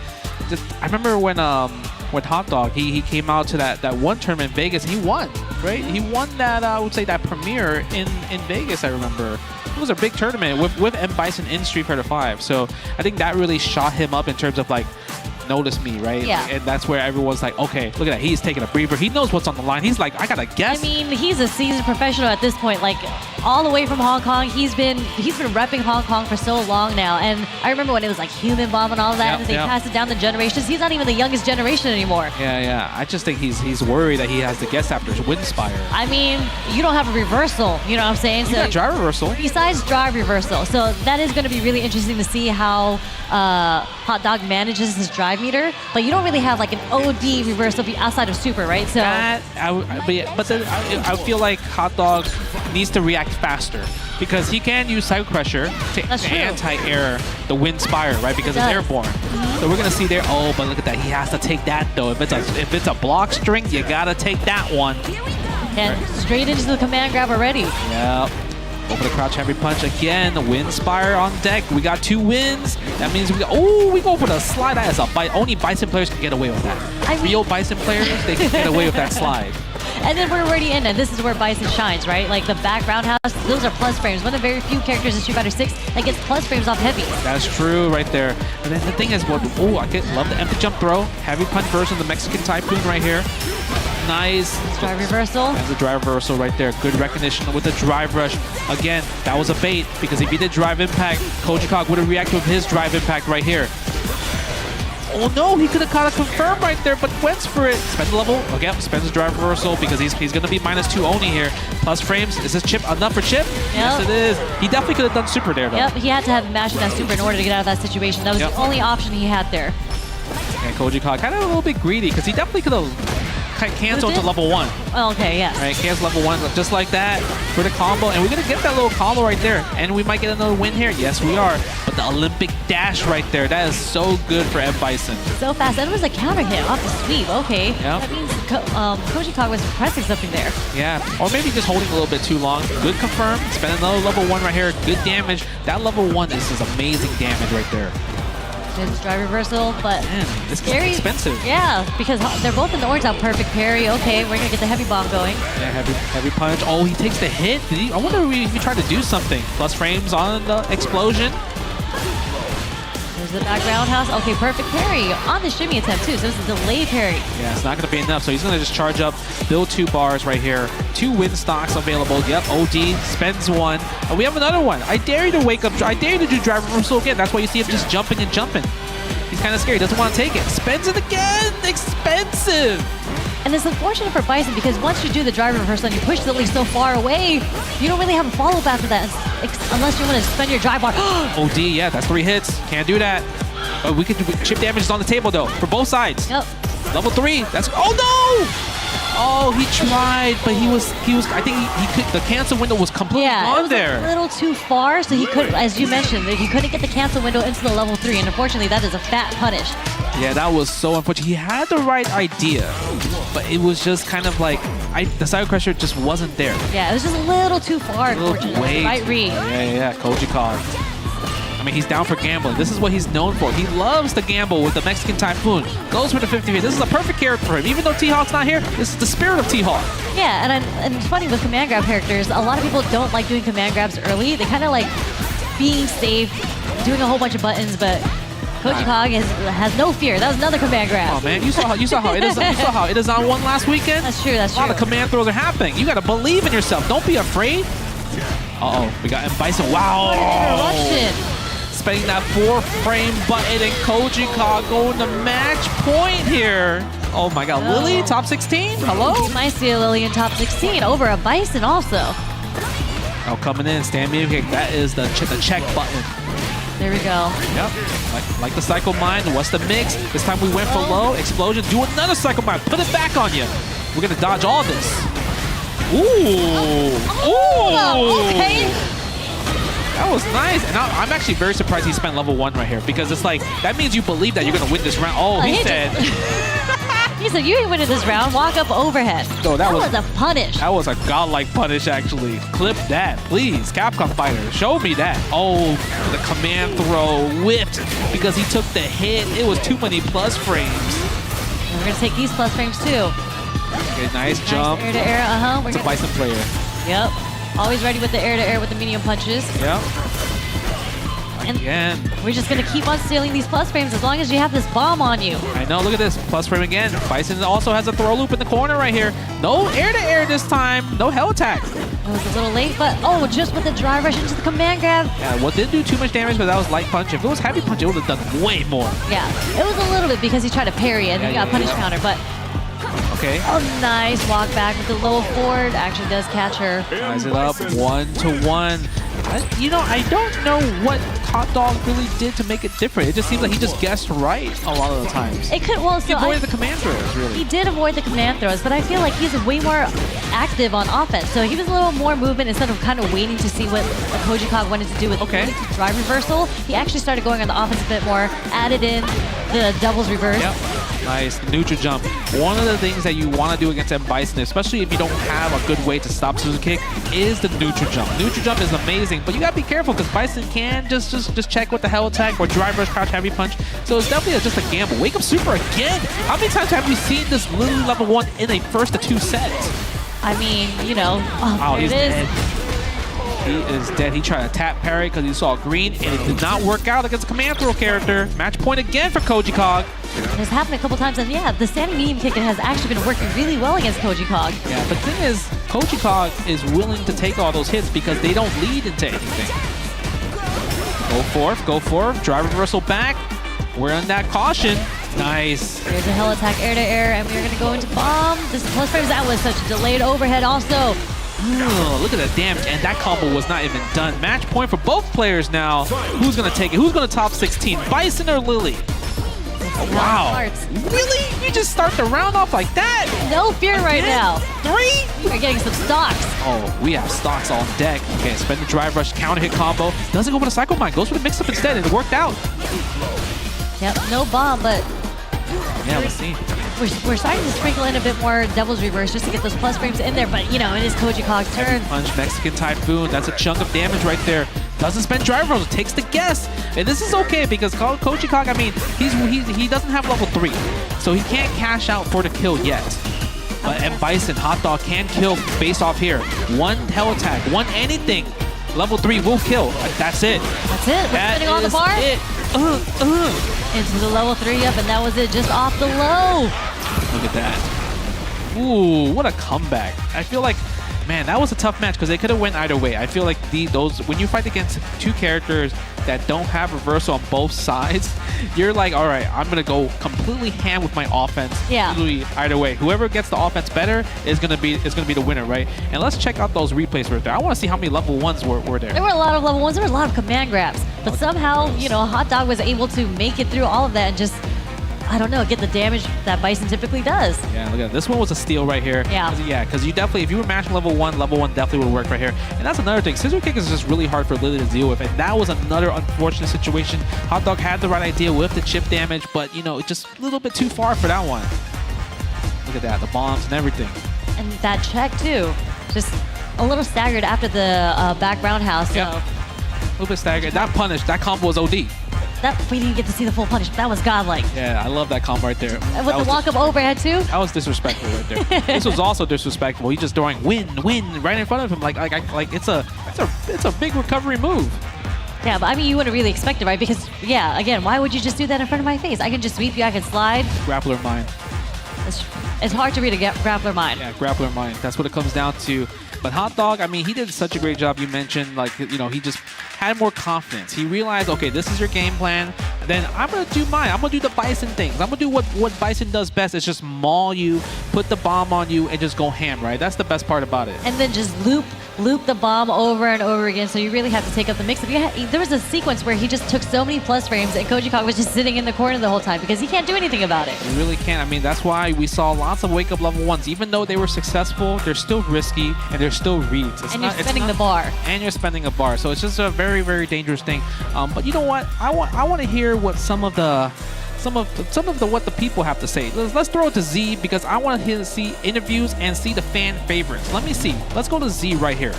[SPEAKER 4] just, I remember when Hot Dog, he came out to that one tournament in Vegas, and he won, right? He won that, I would say, that premiere in Vegas, I remember. It was a big tournament with M. Bison in Street Fighter V. So I think that really shot him up in terms of like, notice me, right?
[SPEAKER 8] Yeah.
[SPEAKER 4] And that's where everyone's like, okay, look at that. He's taking a breather. He knows what's on the line. He's like, I gotta guess.
[SPEAKER 8] I mean, he's a seasoned professional at this point. Like, all the way from Hong Kong, he's been repping Hong Kong for so long now. And I remember when it was like Human Bomb and all that, and they passed it down the generations. He's not even the youngest generation anymore.
[SPEAKER 4] Yeah. I just think he's worried that he has to guess after Windspire.
[SPEAKER 8] I mean, you don't have a reversal. You know what I'm saying?
[SPEAKER 4] You got drive reversal.
[SPEAKER 8] Besides drive reversal. So that is going to be really interesting to see how Hot Dog manages his drive meter. But you don't really have like an OD reversal outside of Super, right? So
[SPEAKER 4] I feel like Hot Dog needs to react faster because he can use Psycho Pressure to anti-air the Windspire, right? Because it's airborne. So we're gonna see there. Oh, but look at that. He has to take that though. If it's a block string, you gotta take that one.
[SPEAKER 8] And straight into the command grab already.
[SPEAKER 4] Yep. Over the crouch heavy punch again. The wind spire on deck. We got 2 wins. That means we go for the slide. That is a bite. Only Bison players can get away with that. Real Bison players, they can get away with that slide.
[SPEAKER 8] And then we're already in, and this is where Bison shines, right? Like the back roundhouse, those are plus frames. One of the very few characters in Street Fighter 6 that gets plus frames off heavy.
[SPEAKER 4] That's true right there. And then the thing is, love the empty jump throw. Heavy punch version of the Mexican Typhoon right here. Nice.
[SPEAKER 8] Drive reversal.
[SPEAKER 4] And the drive reversal right there. Good recognition with the drive rush. Again, that was a bait because if he did drive impact, Koji Cog would have reacted with his drive impact right here. Oh no, he could have caught a confirm right there, but went for it. Spend the level. Okay, spends the drive reversal because he's going to be -2 Oni here. Plus frames. Is this chip enough for chip?
[SPEAKER 8] Yep.
[SPEAKER 4] Yes, it is. He definitely could have done super there, though.
[SPEAKER 8] Yep, he had to have mashed that super in order to get out of that situation. That was the only option he had there.
[SPEAKER 4] And Koji Cog kind of a little bit greedy because he definitely could have canceled to level 1.
[SPEAKER 8] Oh, okay, yes.
[SPEAKER 4] Right, cancel level 1 just like that for the combo. And we're going to get that little combo right there. And we might get another win here. Yes, we are. But the Olympic dash right there, that is so good for M. Bison.
[SPEAKER 8] So fast. And it was a counter hit off the sweep. Okay.
[SPEAKER 4] Yep.
[SPEAKER 8] That means Koji Cog was pressing something there.
[SPEAKER 4] Yeah, or maybe just holding a little bit too long. Good confirm. Spend another level 1 right here. Good damage. That level 1 is amazing damage right there.
[SPEAKER 8] There's drive reversal, but
[SPEAKER 4] this
[SPEAKER 8] scary.
[SPEAKER 4] is expensive.
[SPEAKER 8] Yeah, because they're both in the orange out. Perfect parry. Okay, we're gonna get the heavy bomb going.
[SPEAKER 4] Yeah, heavy punch. Oh, he takes the hit. I wonder if he tried to do something. Plus frames on the explosion.
[SPEAKER 8] There's the back roundhouse. Okay, perfect parry on the shimmy attempt too. So this is a delayed parry.
[SPEAKER 4] Yeah, it's not gonna be enough. So he's gonna just charge up, build 2 bars right here. 2 win stocks available. Yep, OD spends 1. And we have another one. I dare you to wake up. I dare you to do drive reversal again. That's why you see him just jumping and jumping. He's kind of scared. He doesn't want to take it. Spends it again. Expensive.
[SPEAKER 8] And it's unfortunate for Bison because once you do the drive reversal and you push the lead so far away, you don't really have a follow-up after that unless you want to spend your drive bar.
[SPEAKER 4] OD, yeah, that's 3 hits. Can't do that. We could do chip damage is on the table though for both sides.
[SPEAKER 8] Yep.
[SPEAKER 4] Level 3. That's oh no! Oh, he tried, but he was. I think he could. The cancel window was completely on there.
[SPEAKER 8] It was a little too far, so he could, as you mentioned, he couldn't get the cancel window into the level 3, and unfortunately, that is a fat punish.
[SPEAKER 4] Yeah, that was so unfortunate. He had the right idea, but it was just kind of like the side crusher just wasn't there.
[SPEAKER 8] Yeah, it was just a little too far. Unfortunately, right read.
[SPEAKER 4] Yeah, Koji Cog. I mean, he's down for gambling. This is what he's known for. He loves to gamble with the Mexican Typhoon. Goes for the 50. This is a perfect character for him. Even though T-Hawk's not here, this is the spirit of T-Hawk.
[SPEAKER 8] Yeah, and it's funny with command grab characters, a lot of people don't like doing command grabs early. They kind of like being safe, doing a whole bunch of buttons, but Koji Cog has no fear. That was another command grab.
[SPEAKER 4] Oh man, you saw how it is on 1 last weekend.
[SPEAKER 8] That's true. That's true.
[SPEAKER 4] A lot of command throws are happening. You got to believe in yourself. Don't be afraid. Uh-oh, we got M. Bison. Wow.
[SPEAKER 8] What an interruption.
[SPEAKER 4] Spending that 4-frame button and Koji Cog going to match point here. Oh my god, Lily, top 16? Hello?
[SPEAKER 8] You might see a Lily in top 16 over a Bison also.
[SPEAKER 4] Oh, coming in, stand me kick. That is the check button.
[SPEAKER 8] There we go.
[SPEAKER 4] Yep, like the Psycho Mind. What's the mix? This time we went for low. Explosion, do another Psycho Mind. Put it back on you. We're gonna dodge all this. Ooh.
[SPEAKER 8] Oh, okay.
[SPEAKER 4] That was nice, and I'm actually very surprised he spent level 1 right here because it's like that means you believe that you're gonna win this round. Oh, he said.
[SPEAKER 8] He said you ain't winning this round. Walk up overhead.
[SPEAKER 4] No, that was
[SPEAKER 8] a punish.
[SPEAKER 4] That was a godlike punish, actually. Clip that, please, Capcom Fighter. Show me that. Oh, the command throw whipped because he took the hit. It was too many plus frames.
[SPEAKER 8] And we're gonna take these plus frames too.
[SPEAKER 4] Okay, nice jump.
[SPEAKER 8] Air to air.
[SPEAKER 4] It's a Bison player.
[SPEAKER 8] Yep. Always ready with the air-to-air with the medium punches.
[SPEAKER 4] Yep. Again.
[SPEAKER 8] We're just going to keep on stealing these plus frames as long as you have this bomb on you.
[SPEAKER 4] I know, look at this. Plus frame again. Bison also has a throw loop in the corner right here. No air-to-air this time. No hell attack.
[SPEAKER 8] It was a little late, but just with the drive rush into the command grab.
[SPEAKER 4] Yeah, well, didn't do too much damage, but that was light punch. If it was heavy punch, it would have done way more.
[SPEAKER 8] Yeah, it was a little bit because he tried to parry and he got punish counter, but...
[SPEAKER 4] Okay.
[SPEAKER 8] Oh, nice walk back with the low forward. Actually does catch her.
[SPEAKER 4] Ties it up 1-1. I don't know what Hot Dog really did to make it different. It just seems like he just guessed right a lot of the times.
[SPEAKER 8] It could, well,
[SPEAKER 4] he avoided the command throws, really.
[SPEAKER 8] He did avoid the command throws, but I feel like he's way more active on offense. So he was a little more movement instead of kind of waiting to see what Koji Cog wanted to do with drive reversal. He actually started going on the offense a bit more, added in the doubles reverse.
[SPEAKER 4] Yep. Nice, neutral jump. One of the things that you want to do against M. Bison, especially if you don't have a good way to stop Suzu Kick, is the neutral jump. Neutral jump is amazing, but you gotta be careful because Bison can just check with the hell attack or drive rush crouch heavy punch. So it's definitely just a gamble. Wake up super again. How many times have we seen this Lily level 1 in a first to 2 sets?
[SPEAKER 8] I mean, you know, oh,
[SPEAKER 4] He's
[SPEAKER 8] there it is.
[SPEAKER 4] dead. He is dead. He tried to tap parry because he saw green, and it did not work out against a command throw character. Match point again for Koji Kog.
[SPEAKER 8] It's happened a couple times, and yeah, the standing medium kick has actually been working really well against Koji Kog.
[SPEAKER 4] Yeah, but the thing is, Koji Kog is willing to take all those hits because they don't lead into anything. Go forth, drive reversal back. We're on that caution. Nice.
[SPEAKER 8] There's a hell attack air to air, and we're gonna go into bomb. This plus frames, that was such a delayed overhead also.
[SPEAKER 4] Oh, look at that damage, and that combo was not even done. Match point for both players now. Who's gonna take it? Who's gonna top 16? Bison or Lily? Oh, wow. Really? You just start the round off like that?
[SPEAKER 8] No fear right now.
[SPEAKER 4] 3?
[SPEAKER 8] We're getting some stocks.
[SPEAKER 4] Oh, we have stocks on deck. Okay, spend the drive rush, counter hit combo. Doesn't go for the cycle mine, goes for the mix up instead, and it worked out.
[SPEAKER 8] Yep, no bomb, but
[SPEAKER 4] yeah, let's see.
[SPEAKER 8] We're starting to sprinkle in a bit more Devil's Reverse just to get those plus frames in there, but you know, it is Koji Kog's turn.
[SPEAKER 4] Punch, Mexican Typhoon, that's a chunk of damage right there. Doesn't spend drive rolls, takes the guess. And this is okay because Koji Kog, I mean, he doesn't have level 3, so he can't cash out for the kill yet. But and Bison, Hot Dog can kill based off here. One hell attack, one anything. Level 3 will kill. That's it.
[SPEAKER 8] That's it. We're spinning on the bar.
[SPEAKER 4] It.
[SPEAKER 8] Into the level 3 up, and that was it, just off the low.
[SPEAKER 4] Look at that. Ooh, what a comeback. I feel like, man, that was a tough match because they could have went either way. I feel like those when you fight against two characters that don't have reversal on both sides, you're like, all right, I'm gonna go completely ham with my offense.
[SPEAKER 8] Yeah.
[SPEAKER 4] Literally either way. Whoever gets the offense better is gonna be the winner, right? And let's check out those replays right there. I want to see how many level 1s were there.
[SPEAKER 8] There were a lot of level 1s. There were a lot of command grabs, but somehow, you know, Hot Dog was able to make it through all of that and just, I don't know, get the damage that Bison typically does.
[SPEAKER 4] Yeah, look at that. This one was a steal right here.
[SPEAKER 8] Yeah.
[SPEAKER 4] Because you definitely, if you were matching level 1 definitely would work right here. And that's another thing. Scissor Kick is just really hard for Lily to deal with. And that was another unfortunate situation. Hot Dog had the right idea with the chip damage, but, you know, it's just a little bit too far for that one. Look at that, the bombs and everything.
[SPEAKER 8] And that check, too. Just a little staggered after the back roundhouse. So.
[SPEAKER 4] Yeah. A little bit staggered. That punish, that combo was OD.
[SPEAKER 8] That, we didn't get to see the full punish, but that was godlike.
[SPEAKER 4] Yeah, I love that combo right there.
[SPEAKER 8] And with the walk-up overhead, too?
[SPEAKER 4] That was disrespectful right there. This was also disrespectful. He's just throwing win right in front of him like it's a big recovery move.
[SPEAKER 8] Yeah, but I mean, you wouldn't really expect it, right? Because, yeah, again, why would you just do that in front of my face? I can just sweep you, I can slide.
[SPEAKER 4] Grappler mind.
[SPEAKER 8] It's hard to read a grappler mind.
[SPEAKER 4] Yeah, grappler mind. That's what it comes down to. But Hot Dog, I mean, he did such a great job. You mentioned, like, you know, he just had more confidence. He realized, okay, this is your game plan. Then I'm going to do mine. I'm going to do the Bison things. I'm going to do what Bison does best is just maul you, put the bomb on you, and just go ham, right? That's the best part about it.
[SPEAKER 8] And then just loop the bomb over and over again, so you really have to take up the mix-up. There was a sequence where he just took so many plus frames, and Koji Kog was just sitting in the corner the whole time because he can't do anything about it.
[SPEAKER 4] He really can't. I mean, that's why we saw lots of wake-up level 1s. Even though they were successful, they're still risky, and they're still reads.
[SPEAKER 8] And you're spending the bar.
[SPEAKER 4] And you're spending a bar. So it's just a very, very dangerous thing. But you know what? I want to hear what some of what the people have to say. Let's throw it to Z because I want to see interviews and see the fan favorites. Let me see. Let's go to Z right here.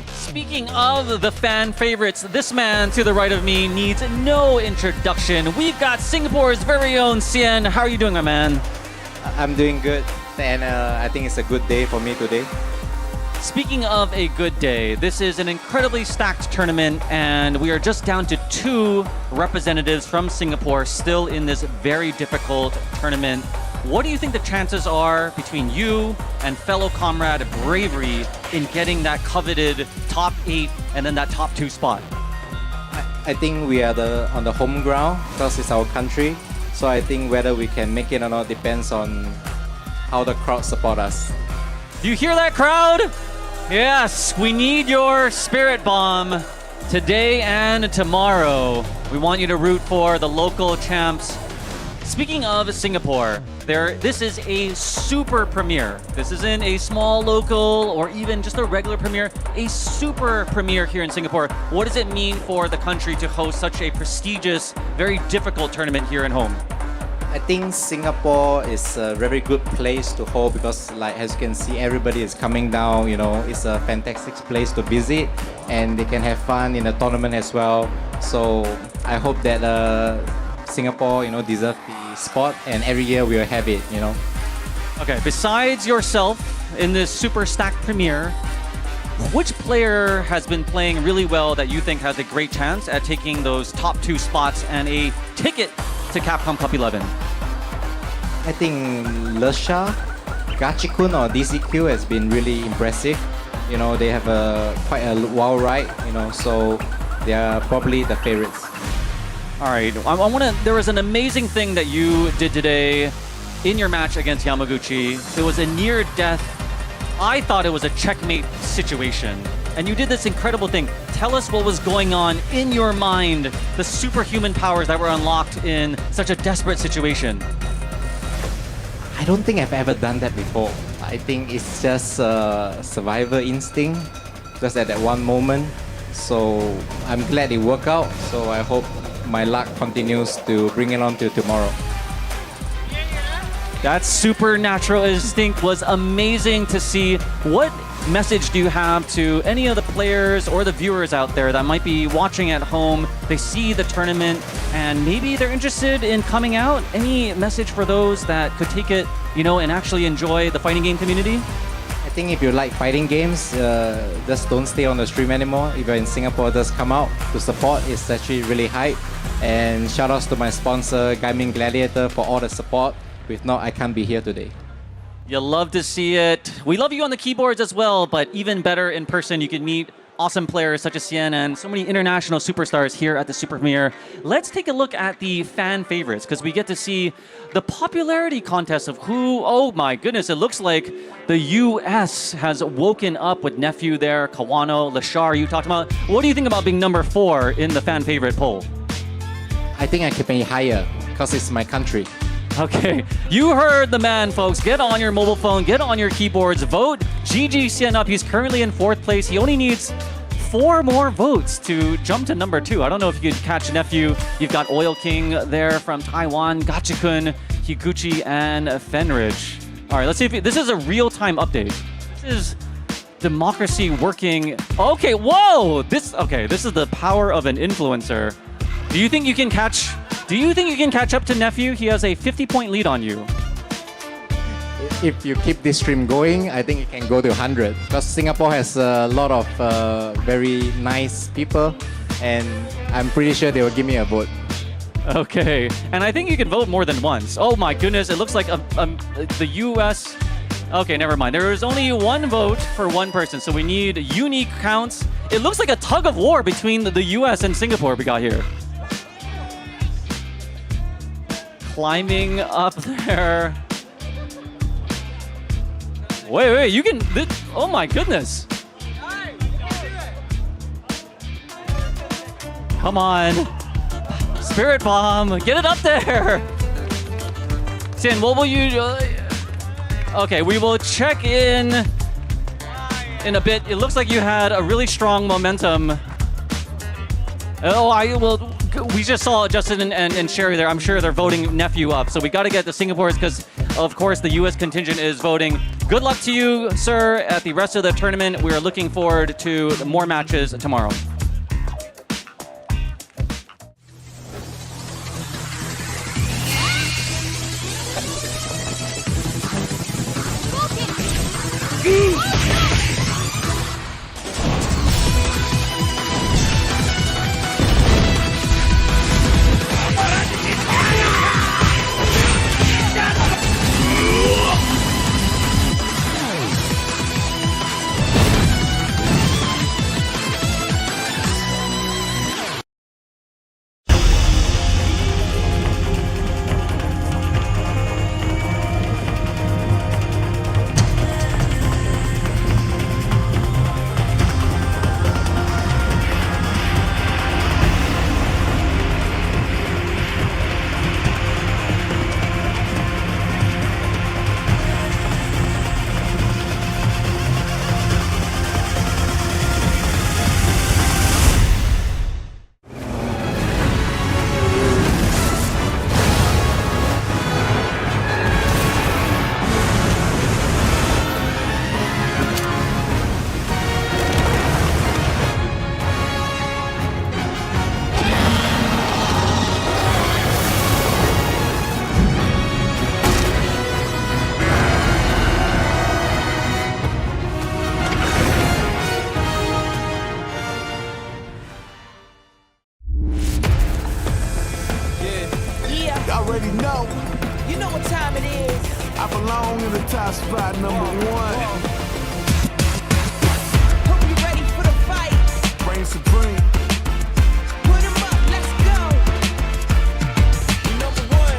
[SPEAKER 10] Speaking of the fan favorites, this man to the right of me needs no introduction. We've got Singapore's very own Sien. How are you doing, my man?
[SPEAKER 6] I'm doing good, and I think it's a good day for me today.
[SPEAKER 10] Speaking of a good day, this is an incredibly stacked tournament, and we are just down to 2 representatives from Singapore still in this very difficult tournament. What do you think the chances are between you and fellow comrade Bravery in getting that coveted top 8 and then that top 2 spot?
[SPEAKER 6] I think we are on the home ground because it's our country. So I think whether we can make it or not depends on how the crowd support us.
[SPEAKER 10] Do you hear that, crowd? Yes, we need your spirit bomb today and tomorrow. We want you to root for the local champs, Speaking of Singapore, this is a super premiere. This isn't a small local or even just a regular premiere, a super premiere here in Singapore. What does it mean for the country to host such a prestigious, very difficult tournament here at home?
[SPEAKER 6] I think Singapore is a very good place to hold because, like, as you can see, everybody is coming down. You know, it's a fantastic place to visit, and they can have fun in the tournament as well. So I hope that Singapore, you know, deserves the spot, and every year we'll have it. You know.
[SPEAKER 10] Okay. Besides yourself in this super stacked premiere, which player has been playing really well that you think has a great chance at taking those top 2 spots and a ticket to Capcom Cup 11?
[SPEAKER 6] I think Lesha, Gachikun or DCQ has been really impressive. You know, they have quite a wild ride, you know, so they are probably the favorites.
[SPEAKER 10] All right, there was an amazing thing that you did today in your match against Yamaguchi. It was a near death. I thought it was a checkmate situation. And you did this incredible thing. Tell us what was going on in your mind, the superhuman powers that were unlocked in such a desperate situation.
[SPEAKER 6] I don't think I've ever done that before. I think it's just survivor instinct, just at that one moment. So I'm glad it worked out. So I hope my luck continues to bring it on to tomorrow.
[SPEAKER 10] That supernatural instinct was amazing to see. What message do you have to any of the players or the viewers out there that might be watching at home? They see the tournament and maybe they're interested in coming out. Any message for those that could take it, you know, and actually enjoy the fighting game community?
[SPEAKER 6] I think if you like fighting games, just don't stay on the stream anymore. If you're in Singapore, just come out to support. It's actually really hype. And shout outs to my sponsor, Gaming Gladiator, for all the support. If not, I can't be here today.
[SPEAKER 10] You love to see it. We love you on the keyboards as well, but even better in person, you can meet awesome players such as Cien and so many international superstars here at the Super Premiere. Let's take a look at the fan favorites because we get to see the popularity contest of who, oh my goodness, it looks like the US has woken up with Nephew there, Kawano, Lashar, you talked about. What do you think about being number 4 in the fan favorite poll?
[SPEAKER 6] I think I can be higher because it's my country.
[SPEAKER 10] Okay, you heard the man, folks. Get on your mobile phone, get on your keyboards, vote GG Cien up. He's currently in 4th place. He only needs 4 more votes to jump to number 2. I don't know if you could catch Nephew. You've got Oil King there from Taiwan, Gachikun, Higuchi, and Fenridge. All right, let's see if this is a real-time update. This is democracy working. Okay, whoa! This is the power of an influencer. Do you think you can catch up to Nephew? He has a 50-point lead on you.
[SPEAKER 6] If you keep this stream going, I think it can go to 100. Because Singapore has a lot of very nice people, and I'm pretty sure they will give me a vote.
[SPEAKER 10] Okay, and I think you can vote more than once. Oh my goodness, it looks like the US... Okay, never mind. There is only 1 vote for 1 person, so we need unique counts. It looks like a tug of war between the US and Singapore we got here. Climbing up there. Wait, you can... Oh my goodness. Come on. Spirit Bomb, get it up there. Cien, what will you do? Okay, we will check in a bit. It looks like you had a really strong momentum. We just saw Justin and Sherry there. I'm sure they're voting Nephew up. So we got to get the Singaporeans because, of course, the U.S. contingent is voting. Good luck to you, sir, at the rest of the tournament. We are looking forward to more matches tomorrow.
[SPEAKER 2] time it is.
[SPEAKER 3] I belong in the top spot, number one.
[SPEAKER 2] Hope you ready for the fight.
[SPEAKER 3] Reign supreme.
[SPEAKER 2] Put 'em up, let's go.
[SPEAKER 9] Number one,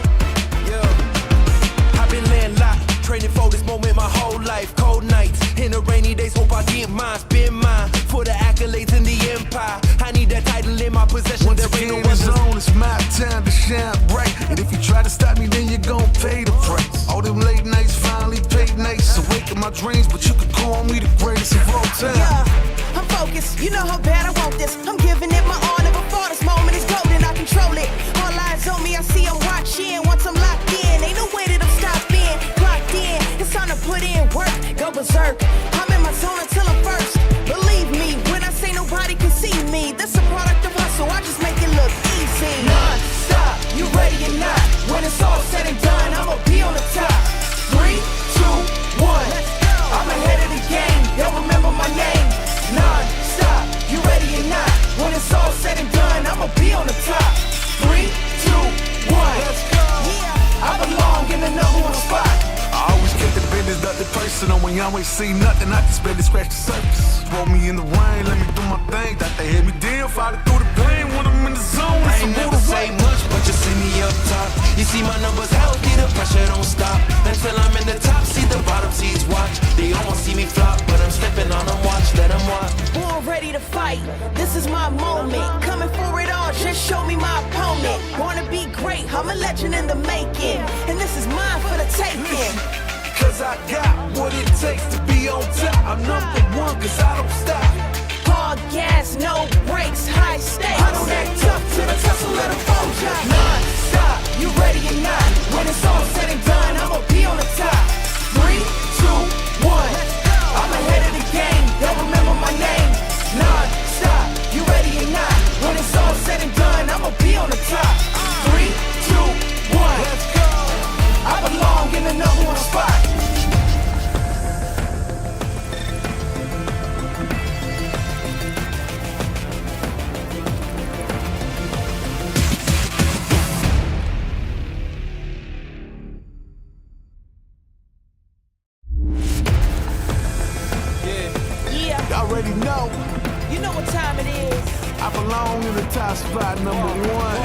[SPEAKER 9] yeah. I've been laying locked, training for this moment my whole life. Cold nights, in the rainy days, hope I get mine. Spin mine for the accolades in the empire. I need that title in my possession.
[SPEAKER 3] Once
[SPEAKER 9] There ain't
[SPEAKER 3] again,
[SPEAKER 9] no
[SPEAKER 3] it's
[SPEAKER 9] others.
[SPEAKER 3] on, it's my time to shine bright. And if you try to stop me, then you're gon' pay the price. All them late nights finally paid nights. Awake in my dreams, but you could call me the greatest of all time.
[SPEAKER 2] Yeah, I'm focused. You know how bad I want this. I'm giving it my all. Never before this moment is golden. I control it. All eyes on me. I see I'm watching. Once I'm locked in, ain't no way that I'm stopping. Clocked in. It's time to put in work. Go berserk. I'm in my zone until I'm first. Believe me when I say nobody can see me. This a product of hustle. I just make it look easy.
[SPEAKER 9] Non-stop, you ready or not? When it's all said and done, I'ma be on the top. 3, 2, 1. I'm ahead of the game. They'll remember my name. Non-stop, you ready or not? When it's all said and done, I'ma be on the top. 3, 2, 1. Let's go. I belong in the number one spot.
[SPEAKER 3] I always keep the business, nothing personal. When you always see nothing, I just barely scratch the surface. Throw me in the rain, let me do my thing. That they hit me down, fight through the pain when I'm in the zone.
[SPEAKER 9] I ain't never say much, but you see me up top. You see my numbers healthy, the pressure don't stop. Until I'm in the top, see the bottom seeds watch. They almost see me flop, but I'm stepping on them, watch, let them watch.
[SPEAKER 2] Born ready to fight. This is my moment. Coming for it all, just show me my opponent. Wanna be great, I'm a legend in the making. And this is mine for the taking.
[SPEAKER 3] Cause I got what it takes to be on top. I'm number one, cause I don't stop.
[SPEAKER 2] Hard gas, no brakes, high stakes.
[SPEAKER 9] I don't act tough to the tussle, let them fold ya. Non-stop, you ready or not? When it's all said and done, I'ma be on the top. 3, 2, 1. I'm ahead of the game, they'll remember my name. Non-stop, you ready or not? When it's all said and done, I'ma be on the top. 3, 2, 1. Let's go. I belong in the number one spot.
[SPEAKER 2] Yeah,
[SPEAKER 3] Y'all already know.
[SPEAKER 2] you know what time it is.
[SPEAKER 3] I belong in the top spot, number one.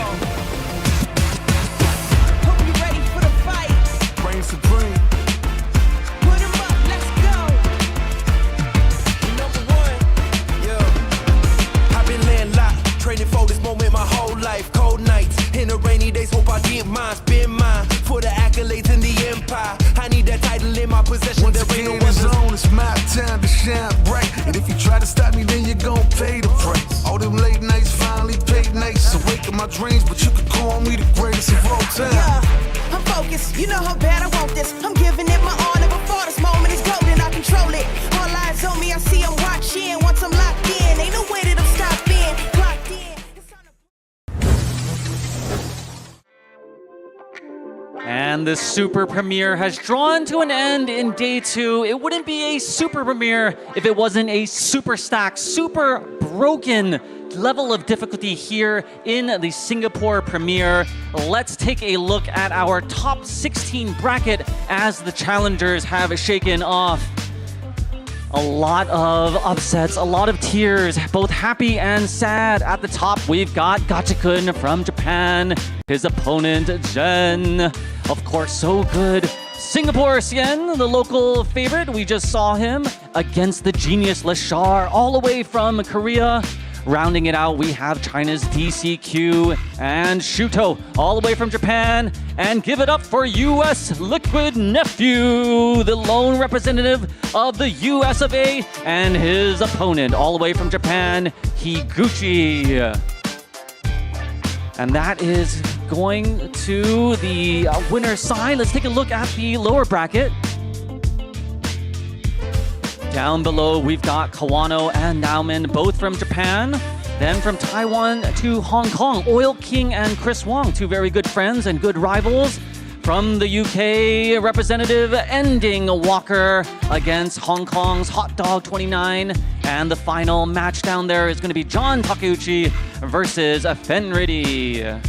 [SPEAKER 2] Hope you ready for the fight.
[SPEAKER 3] Reign supreme.
[SPEAKER 2] Put 'em up, let's go.
[SPEAKER 9] Number one, yeah. I've been laying locked, training for this moment my whole life. Cold nights, in the rainy days, hope I get mine. Spin mine for the accolades in the empire. I need that title in my possession.
[SPEAKER 3] Once
[SPEAKER 9] There ain't
[SPEAKER 3] again,
[SPEAKER 9] no
[SPEAKER 3] it's
[SPEAKER 9] others.
[SPEAKER 3] on, it's my time to shine bright. And if you try to stop me, then you're gon' pay the price. All them late nights finally paid nights. Awake in my dreams, but you could call me the greatest of all time.
[SPEAKER 2] Yeah, I'm focused. You know how bad I want this. I'm giving it my all. Never before this moment is golden. I control it. All eyes on me. I see I'm watching. Once I'm locked in, ain't no way that I'm stopping. Clocked in.
[SPEAKER 10] And the super premiere has drawn to an end in day 2. It wouldn't be a super premiere if it wasn't a super stacked, super broken level of difficulty here in the Singapore premiere. Let's take a look at our top 16 bracket as the challengers have shaken off. A lot of upsets, a lot of tears, both happy and sad. At the top, we've got Gachikun from Japan. His opponent, Jen. Of course, so good. Singapore Sien, the local favorite. We just saw him against the genius Lashar, all the way from Korea. Rounding it out, we have China's DCQ and Shuto, all the way from Japan. And give it up for US Liquid Nephew, the lone representative of the US of A, and his opponent, all the way from Japan, Higuchi. And that is going to the winner's side. Let's take a look at the lower bracket. Down below, we've got Kawano and Nauman, both from Japan. Then from Taiwan to Hong Kong, Oil King and Chris Wong, two very good friends and good rivals. From the UK, representative Ending Walker against Hong Kong's Hot Dog 29. And the final match down there is going to be John Takeuchi versus Fenridy.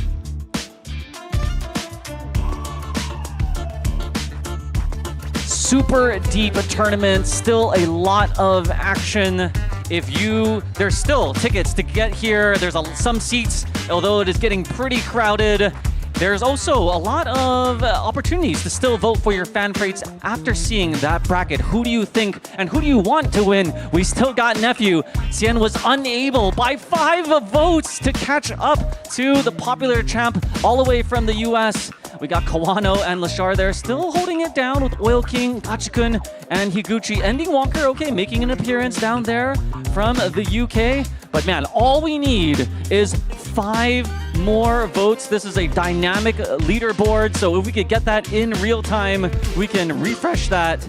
[SPEAKER 10] super deep tournament, still a lot of action. There's still tickets to get here. There's some seats, although it is getting pretty crowded. There's also a lot of opportunities to still vote for your fan favorites after seeing that bracket. Who do you think and who do you want to win? We still got Nephew. Xian was unable by 5 votes to catch up to the popular champ all the way from the US. We got Kawano and Lashar there still holding it down with Oil King, Gachikun, and Higuchi. Ending Walker, okay, making an appearance down there from the UK. But man, all we need is 5 more votes. This is a dynamic leaderboard, so if we could get that in real time, we can refresh that.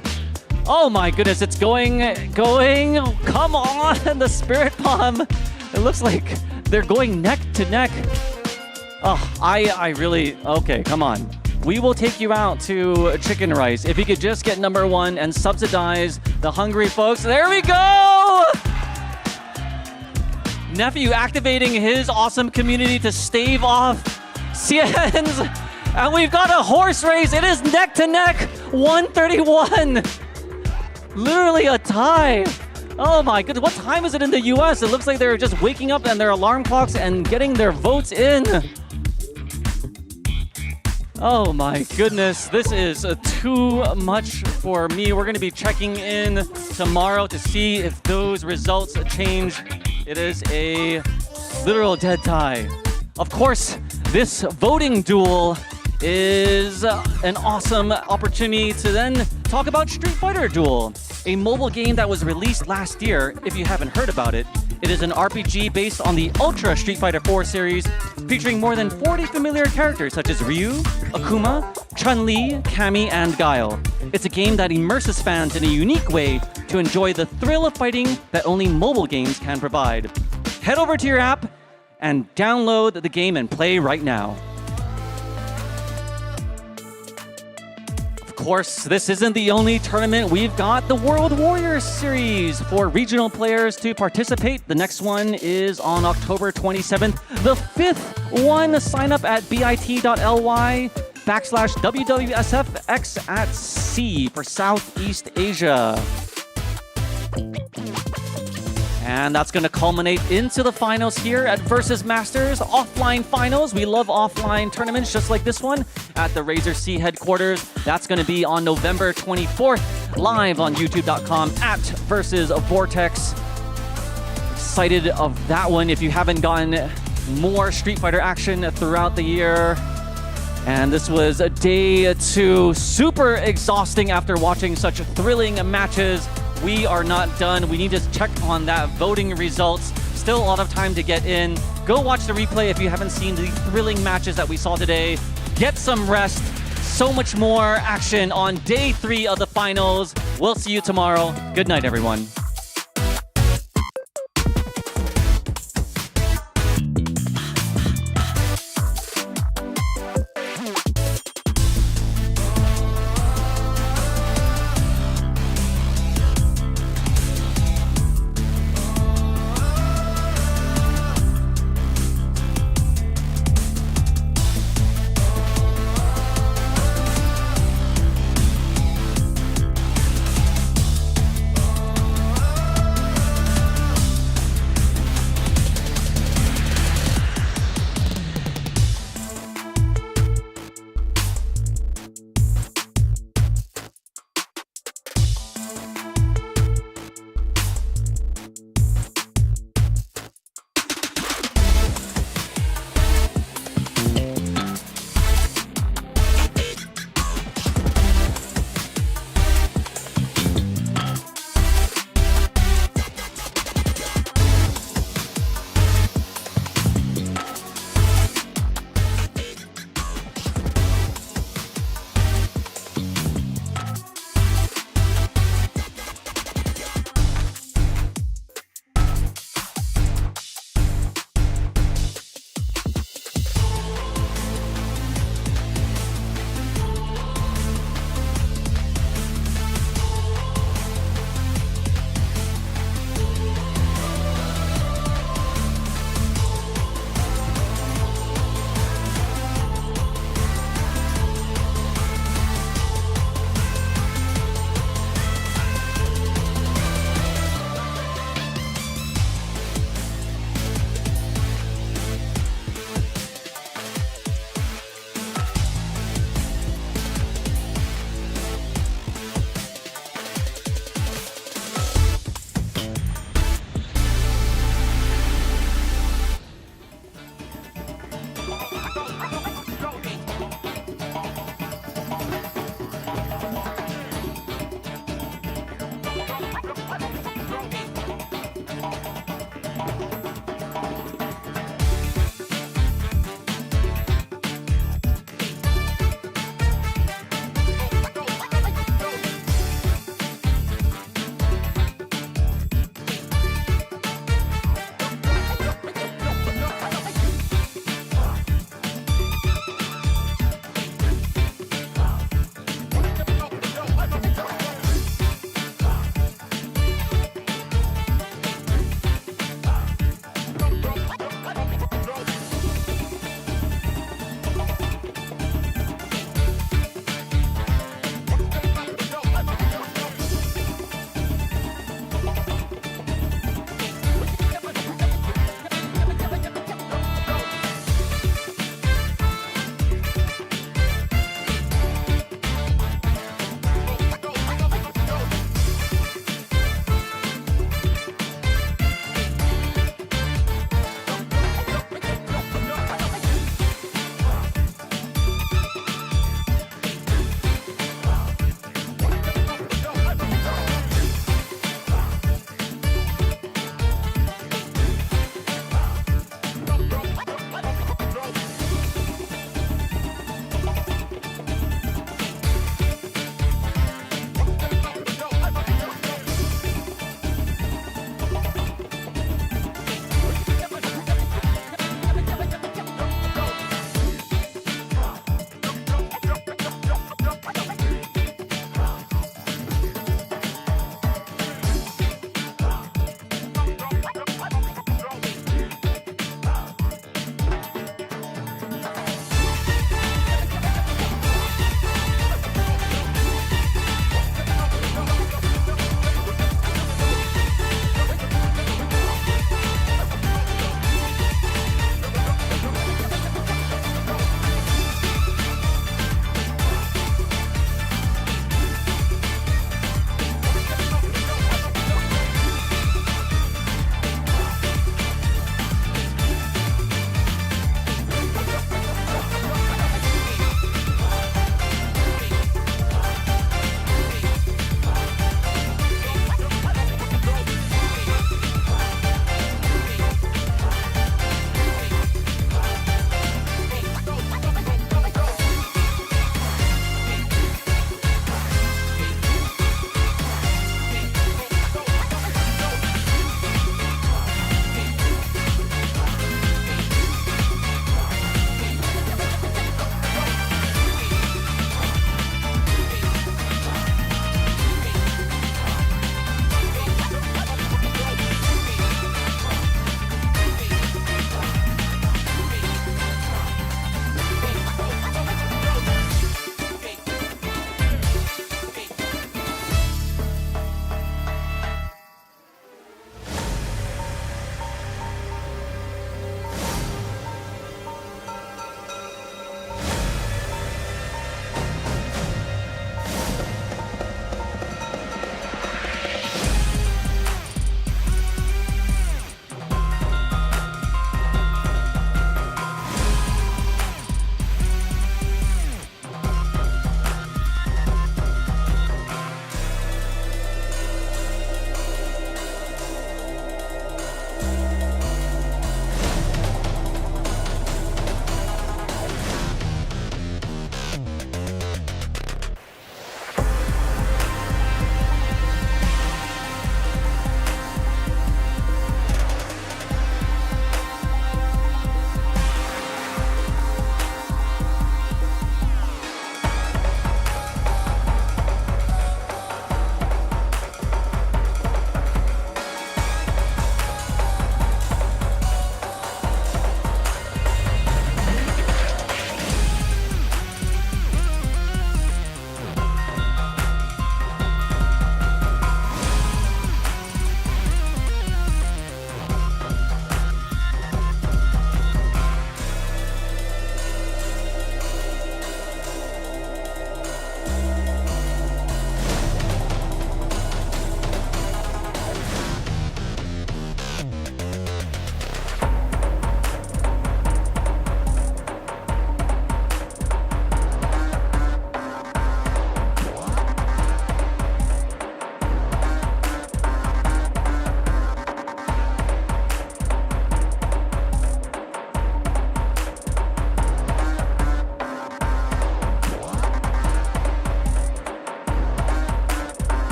[SPEAKER 10] Oh my goodness, it's going. Come on, the Spirit Bomb. It looks like they're going neck to neck. Oh, I really, okay, come on. We will take you out to Chicken Rice. If you could just get #1 and subsidize the hungry folks. There we go! Nephew activating his awesome community to stave off Xian's. And we've got a horse race. It is neck to neck, 131. Literally a tie. Oh my goodness, what time is it in the US? It looks like they're just waking up and their alarm clocks and getting their votes in. Oh my goodness, this is too much for me. We're gonna be checking in tomorrow to see if those results change. It is a literal dead tie. Of course, this voting duel is an awesome opportunity to then talk about Street Fighter Duel, a mobile game that was released last year. If you haven't heard about it, it is an RPG based on the Ultra Street Fighter 4 series, featuring more than 40 familiar characters such as Ryu, Akuma, Chun-Li, Cammy, and Guile. It's a game that immerses fans in a unique way to enjoy the thrill of fighting that only mobile games can provide. Head over to your app and download the game and play right now. Of course, this isn't the only tournament. We've got the World Warriors Series for regional players to participate. The next one is on October 27th. The 5th one, sign up at bit.ly/WWSFX@C for Southeast Asia. And that's going to culminate into the finals here at Versus Masters. Offline finals. We love offline tournaments just like this one at the Razor C headquarters. That's going to be on November 24th, live on youtube.com at Versus Vortex. Excited of that one. If you haven't gotten more Street Fighter action throughout the year. And this was a day 2. Super exhausting after watching such thrilling matches. We are not done. We need to check on that voting results. Still a lot of time to get in. Go watch the replay if you haven't seen the thrilling matches that we saw today. Get some rest. So much more action on day 3 of the finals. We'll see you tomorrow. Good night, everyone.